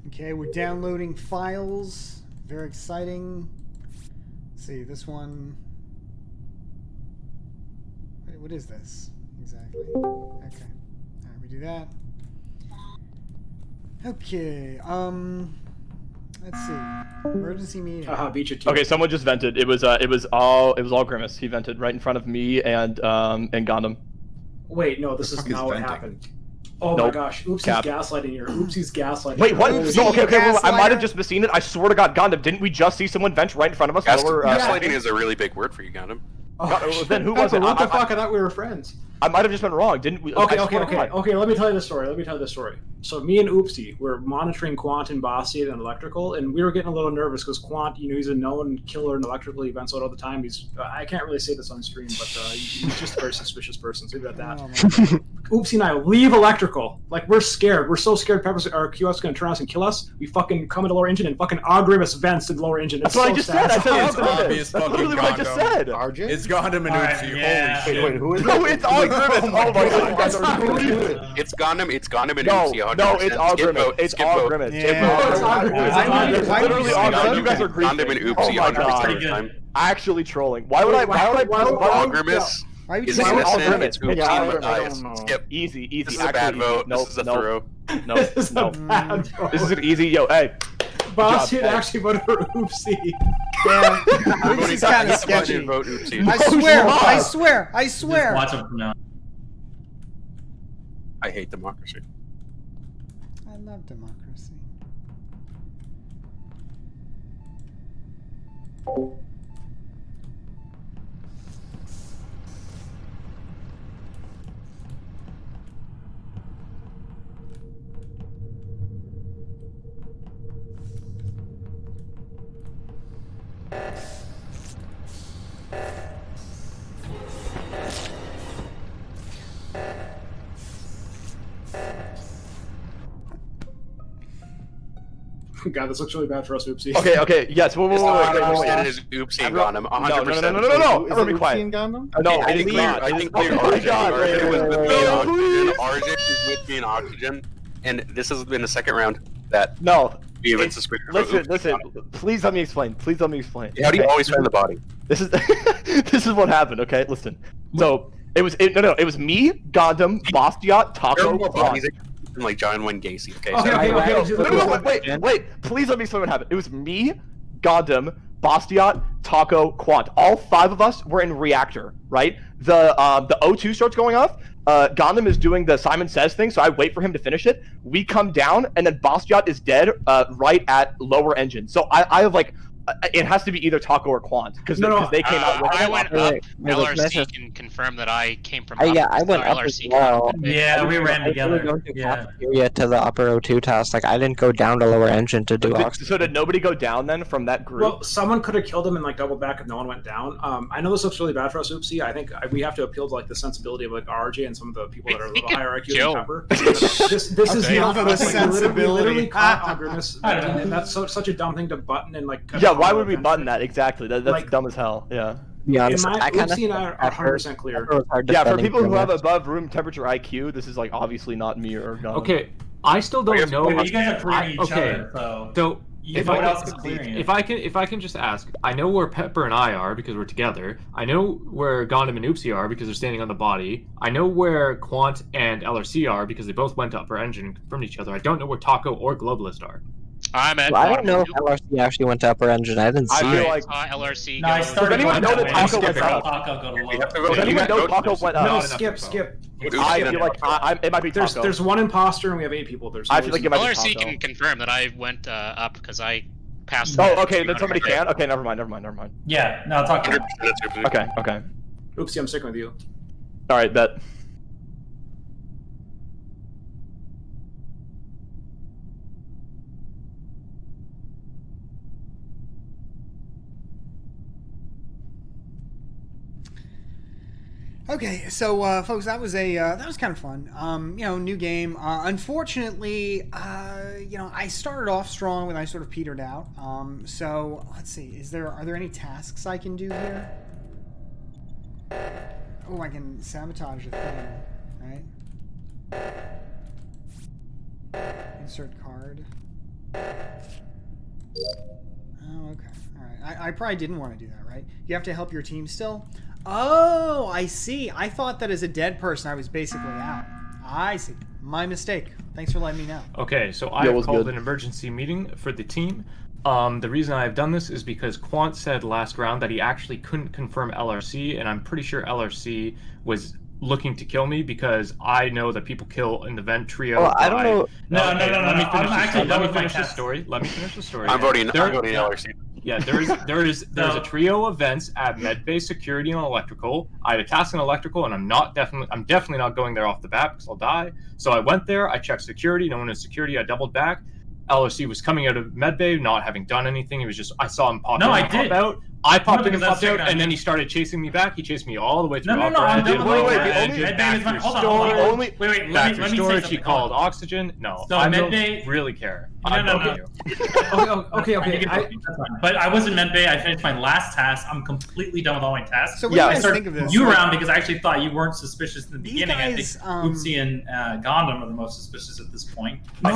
Okay, we're downloading files. Very exciting. Let's see, this one. Wait, what is this exactly? Okay. Alright, we do that. Okay, let's see. Emergency meeting. Haha, beat you too. Okay, someone just vented. It was all Grimace. He vented right in front of me and Gundam. Wait, no, this is fuck is not what venting? happened. Oh Nope. my gosh, Oopsie's Cap. gaslighting here. Oopsie's gaslighting. Wait, what? Holy No, okay, wait, I might gaslighter? have just misseen it. I swear to God, Gundam, didn't we just see someone vent right in front of us? Lower, Gaslighting is a really big word for you, Gundam. Then who was Pepper, it? what the fuck? I thought we were friends. I might have just been wrong. Didn't we? Okay, I okay, swear to okay, God. okay. Let me tell you the story. So me and Oopsie were monitoring Quant and Bastiat and electrical, and we were getting a little nervous because Quant, he's a known killer in electrical. He vents out all the time. He's I can't really say this on stream, but he's just a very suspicious person. So leave it at that. Oopsie and I leave electrical. Like, we're scared. We're so scared Pepper's our QS is going to turn us and kill us. We fucking come into lower engine and fucking Grimace vents in lower engine. That's what I just said. I said It's obvious That's fucking literally what I just Gundam. said. RJ? It's Gundam and Alright, Oopsie. yeah. Holy shit. Wait, who is No, it? it's all Grimace. Oh my God, you guys are stupid. It's Gundam and No, Oopsie. 100%. no, it's all Skip Grimace. vote, It's skip all vote. Grimace. Yeah. It's all It's all Grimace. Grimace. Why would you It's literally say all Gundam? Grimace. You guys are Gundam and griefing. Oopsie Oh my 100% God. of the time. actually trolling. Why would I? Grimace Why would is you innocent. It's Oopsie Yeah, and I Matthias. Skip. Easy. This is a bad vote. Nope, This is a nope. throw. No, This is no. a bad vote. This is an easy. Yo, hey. Bossy Good job, actually voted for Oopsie. Yeah, this is kind of sketchy. Vote Oopsie. I swear. Watch him from now. I hate democracy. I love democracy. God, this looks really bad for us, Oopsie. Okay, yes. Wait. It's not 100% it is Oopsie and Gundam. 100%. No. Everyone be quiet. Gundam? No, I think clear. RJ was with me in Oxygen. RJ was with me in Oxygen, and this has been the second round that we have been suspicious. Listen. Please let me explain. How do you always find the body? This is this is what happened. Okay, listen. So it was me, Gundam, Bastiat, Taco. Like John Wayne Gacy. Okay. No, wait. Please let me explain what happened. It was me, Gundam, Bastiat, Taco, Quant. All 5 of us were in reactor, right? The O2 starts going off. Gundam is doing the Simon Says thing, so I wait for him to finish it. We come down, and then Bastiat is dead right at lower engine. So I have like it has to be either Taco or Quant because they came out with I it. went up. LRC can confirm that I came from up. Yeah, I went up as well. Yeah, we ran together. To the upper O2 task. Like I didn't go down to lower engine to do oxygen. So did nobody go down then from that group? Well, someone could have killed him and like doubled back if no one went down. I know this looks really bad for us, Oopsie. I think we have to appeal to like the sensibility of like RJ and some of the people that are a little higher IQ than Pepper. This is not the sensibility. We literally caught Grimace, and that's such a dumb thing to button and like. Yeah, why would we button that exactly? That's like, dumb as hell. Yeah. Be honest, Oopsie and I are 100% clear. Yeah, for people who have above room temperature IQ, this is like obviously not me or Gundam. Okay, I still don't know. You guys are clearing each other, so if I can just ask, I know where Pepper and I are because we're together. I know where Gundam and Oopsie are because they're standing on the body. I know where Quant and LRC are because they both went to upper engine and confirmed each other. I don't know where Taco or Globalist are. I don't know if LRC actually went to upper engine. I didn't see it. I saw LRC. No, I started. Does anyone know that Taco went up? Does anyone know Taco went up? No, skip. I feel like it might be Taco. There's one imposter and we have 8 people. I feel like it might be LRC Taco. can confirm that I went up because I passed. Oh, okay. Then somebody can. Okay, never mind. Yeah, no, Taco. Okay. Oopsie, I'm sticking with you. All right, bet. Okay, so folks, that was kind of fun. New game. Unfortunately, I started off strong and I sort of petered out. So let's see. Are there any tasks I can do here? Oh, I can sabotage a thing, right? Insert card. Oh, okay. All right. I probably didn't want to do that, right? You have to help your team still. Oh, I see. I thought that as a dead person, I was basically out. I see. My mistake. Thanks for letting me know. Okay, so I have called an emergency meeting for the team. The reason I've done this is because Quant said last round that he actually couldn't confirm LRC, and I'm pretty sure LRC was looking to kill me because I know that people kill in the vent trio. Well, I don't know. No. Let me finish the story. I'm voting LRC. Yeah, there is a trio of vents at medbay, security, and electrical. I had a task in electrical, and I'm definitely not going there off the bat because I'll die. So I went there. I checked security. No one in security. I doubled back. LRC was coming out of medbay, not having done anything. It was just I saw him pop in and pop out. I popped in and popped out, and then he started chasing me back. He chased me all the way through. Wait. Let me say Storage. He called oxygen. No, I don't really care. No. Okay. That's fine. But I wasn't medbay. I finished my last task. I'm completely done with all my tasks. So what do you guys think of this? You around because I actually thought you weren't suspicious in the beginning. guys, I think Oopsie and Gondom are the most suspicious at this point. Wait.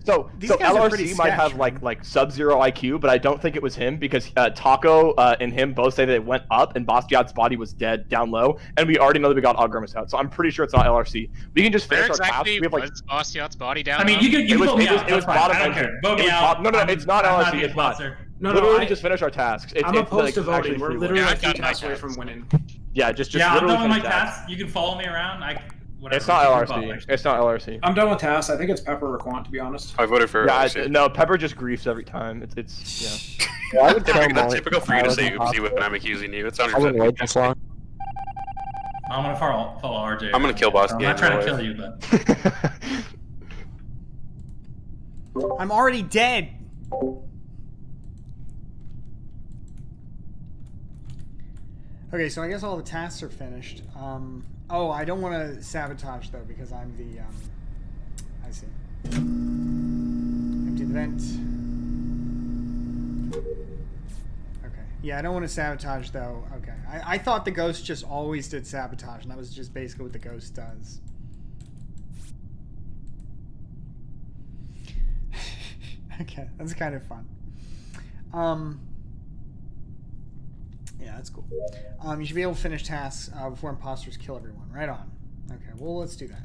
So These guys are pretty LRC might have sketch, like sub-zero IQ, but I don't think it was him because Taco and him both say that it went up and Bastiat's body was dead down low, and we already know that we got Grimace out. So I'm pretty sure it's not LRC. We can just Where finish our task. exactly We have like was Bastiat's body down? I mean, low? you could vote me out. It was That's fine. bottom I don't entry. care. Vote It me was out. No, it's not I'm LRC. being It's not. sponsor. Literally, just finish our tasks. I'm opposed to actually voting. We're free will. literally Yeah, a I've few done my tasks away tasks. from winning. Yeah, just Yeah, I'm literally done with my finish tasks. tasks. You can follow me around. Whatever. It's not You can LRC. vote. It's not LRC. I'm done with tasks. I think it's Pepper or Quant, to be honest. I voted for Yeah, no, Pepper just griefs every time. It's Yeah, I would kill That's Molly. typical for you to say I oopsie when I'm accusing you. It's wouldn't 100%. wait this long. I'm gonna follow RJ. I'm gonna kill Boss I'm Game not trying to in real kill you, but I'm already dead. Okay, so I guess all the tasks are finished. Oh, I don't want to sabotage though because I'm the. I see. Empty the vent. Okay. Yeah, I don't want to sabotage though. Okay. I thought the ghost just always did sabotage, and that was just basically what the ghost does. Okay, that's kind of fun. Yeah, that's cool. You should be able to finish tasks before imposters kill everyone. Right on. Okay, well, let's do that.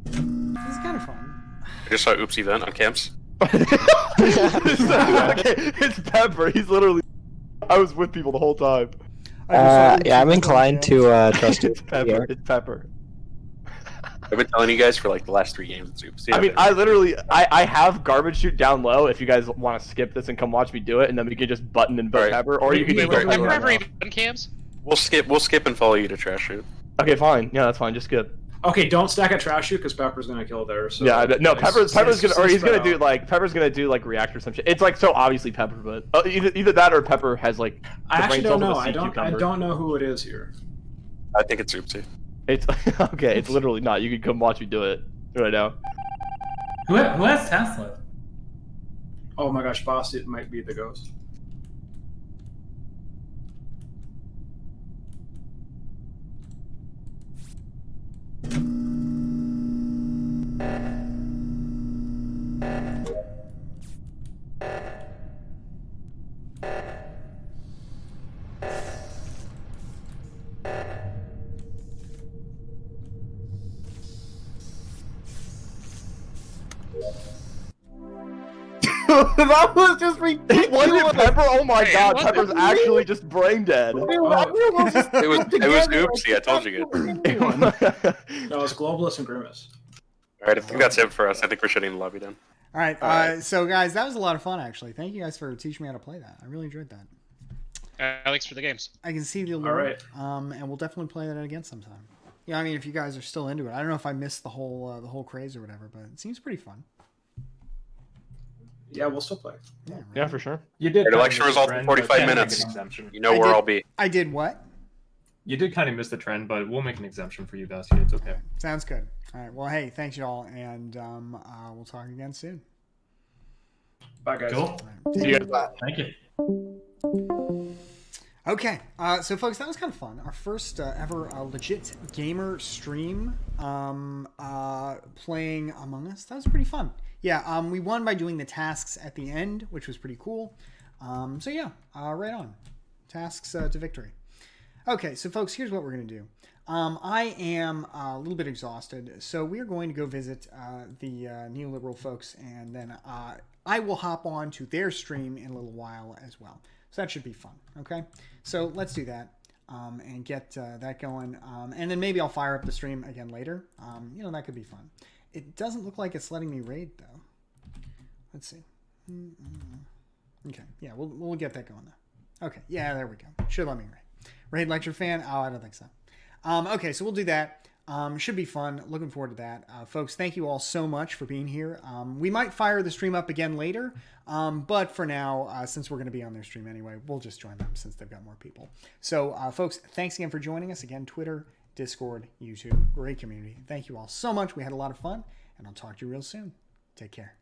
This is kind of fun. I just saw oopsie vent on camps. It's Pepper. He's literally. I was with people the whole time. Yeah, I'm inclined to trust you. It's Pepper. It's Pepper. I've been telling you guys for like the last 3 games. It's oopsie. I mean, I literally, I have garbage chute down low. If you guys want to skip this and come watch me do it, and then we can just button and vote Pepper, or you can just vote Have Pepper. you right ever now. even done cams? We'll skip and follow you to trash shoot. Okay, fine. Yeah, that's fine. Just skip. Okay, don't stack at trash shoot because Pepper's gonna kill there. So Yeah, no, Pepper's gonna, or he's gonna do like. Pepper's gonna do like react or some shit. It's like so obviously Pepper, but either that or Pepper has like. I the actually brain cells don't of know. a sea I cucumber. don't know who it is here. I think it's oopsie. It's okay. It's literally not. You can come watch me do it right now. who has tasks left? Oh my gosh, Boss, it might be the ghost. That was just ridiculous. Wasn't it Pepper? Oh my Hey, god, what? Pepper's actually just brain dead. It was oopsie. I told you guys. No, it's Globalist and Grimace. All right, I think that's it for us. I think we're shutting the lobby down. All right. So, guys, that was a lot of fun, actually. Thank you guys for teaching me how to play that. I really enjoyed that. Thanks for the games. I can see the allure. All right. And we'll definitely play that again sometime. Yeah, I mean, if you guys are still into it. I don't know if I missed the whole craze or whatever, but it seems pretty fun. Yeah, we'll still play. Yeah, right. Yeah, for sure. You did. Right, kinda election miss the results in trend, but 45 we'll make minutes. an exemption. You know where I'll be. I did what? You did kind of miss the trend, but we'll make an exemption for you, Bessie. It's okay. Sounds good. All right. Well, hey, thanks y'all, and we'll talk again soon. Bye, guys. Cool. See you guys. Thank you. Okay, so folks, that was kind of fun. Our first ever legit gamer stream playing Among Us. That was pretty fun. Yeah, we won by doing the tasks at the end, which was pretty cool. So yeah, right on. Tasks to victory. Okay, so folks, here's what we're going to do. I am a little bit exhausted, so we're going to go visit the neoliberal folks, and then I will hop on to their stream in a little while as well. So that should be fun, okay? So let's do that and get that going. And then maybe I'll fire up the stream again later. You know, that could be fun. It doesn't look like it's letting me raid, though. Let's see. Okay, yeah, we'll get that going, though. Okay, yeah, there we go. Should let me raid. Raid lecture fan? Oh, I don't think so. Okay, so we'll do that. Should be fun. Looking forward to that. Folks, thank you all so much for being here. We might fire the stream up again later, but for now, since we're going to be on their stream anyway, we'll just join them since they've got more people. So, folks, thanks again for joining us. Again, Twitter, Discord, YouTube, great community. Thank you all so much. We had a lot of fun, and I'll talk to you real soon. Take care.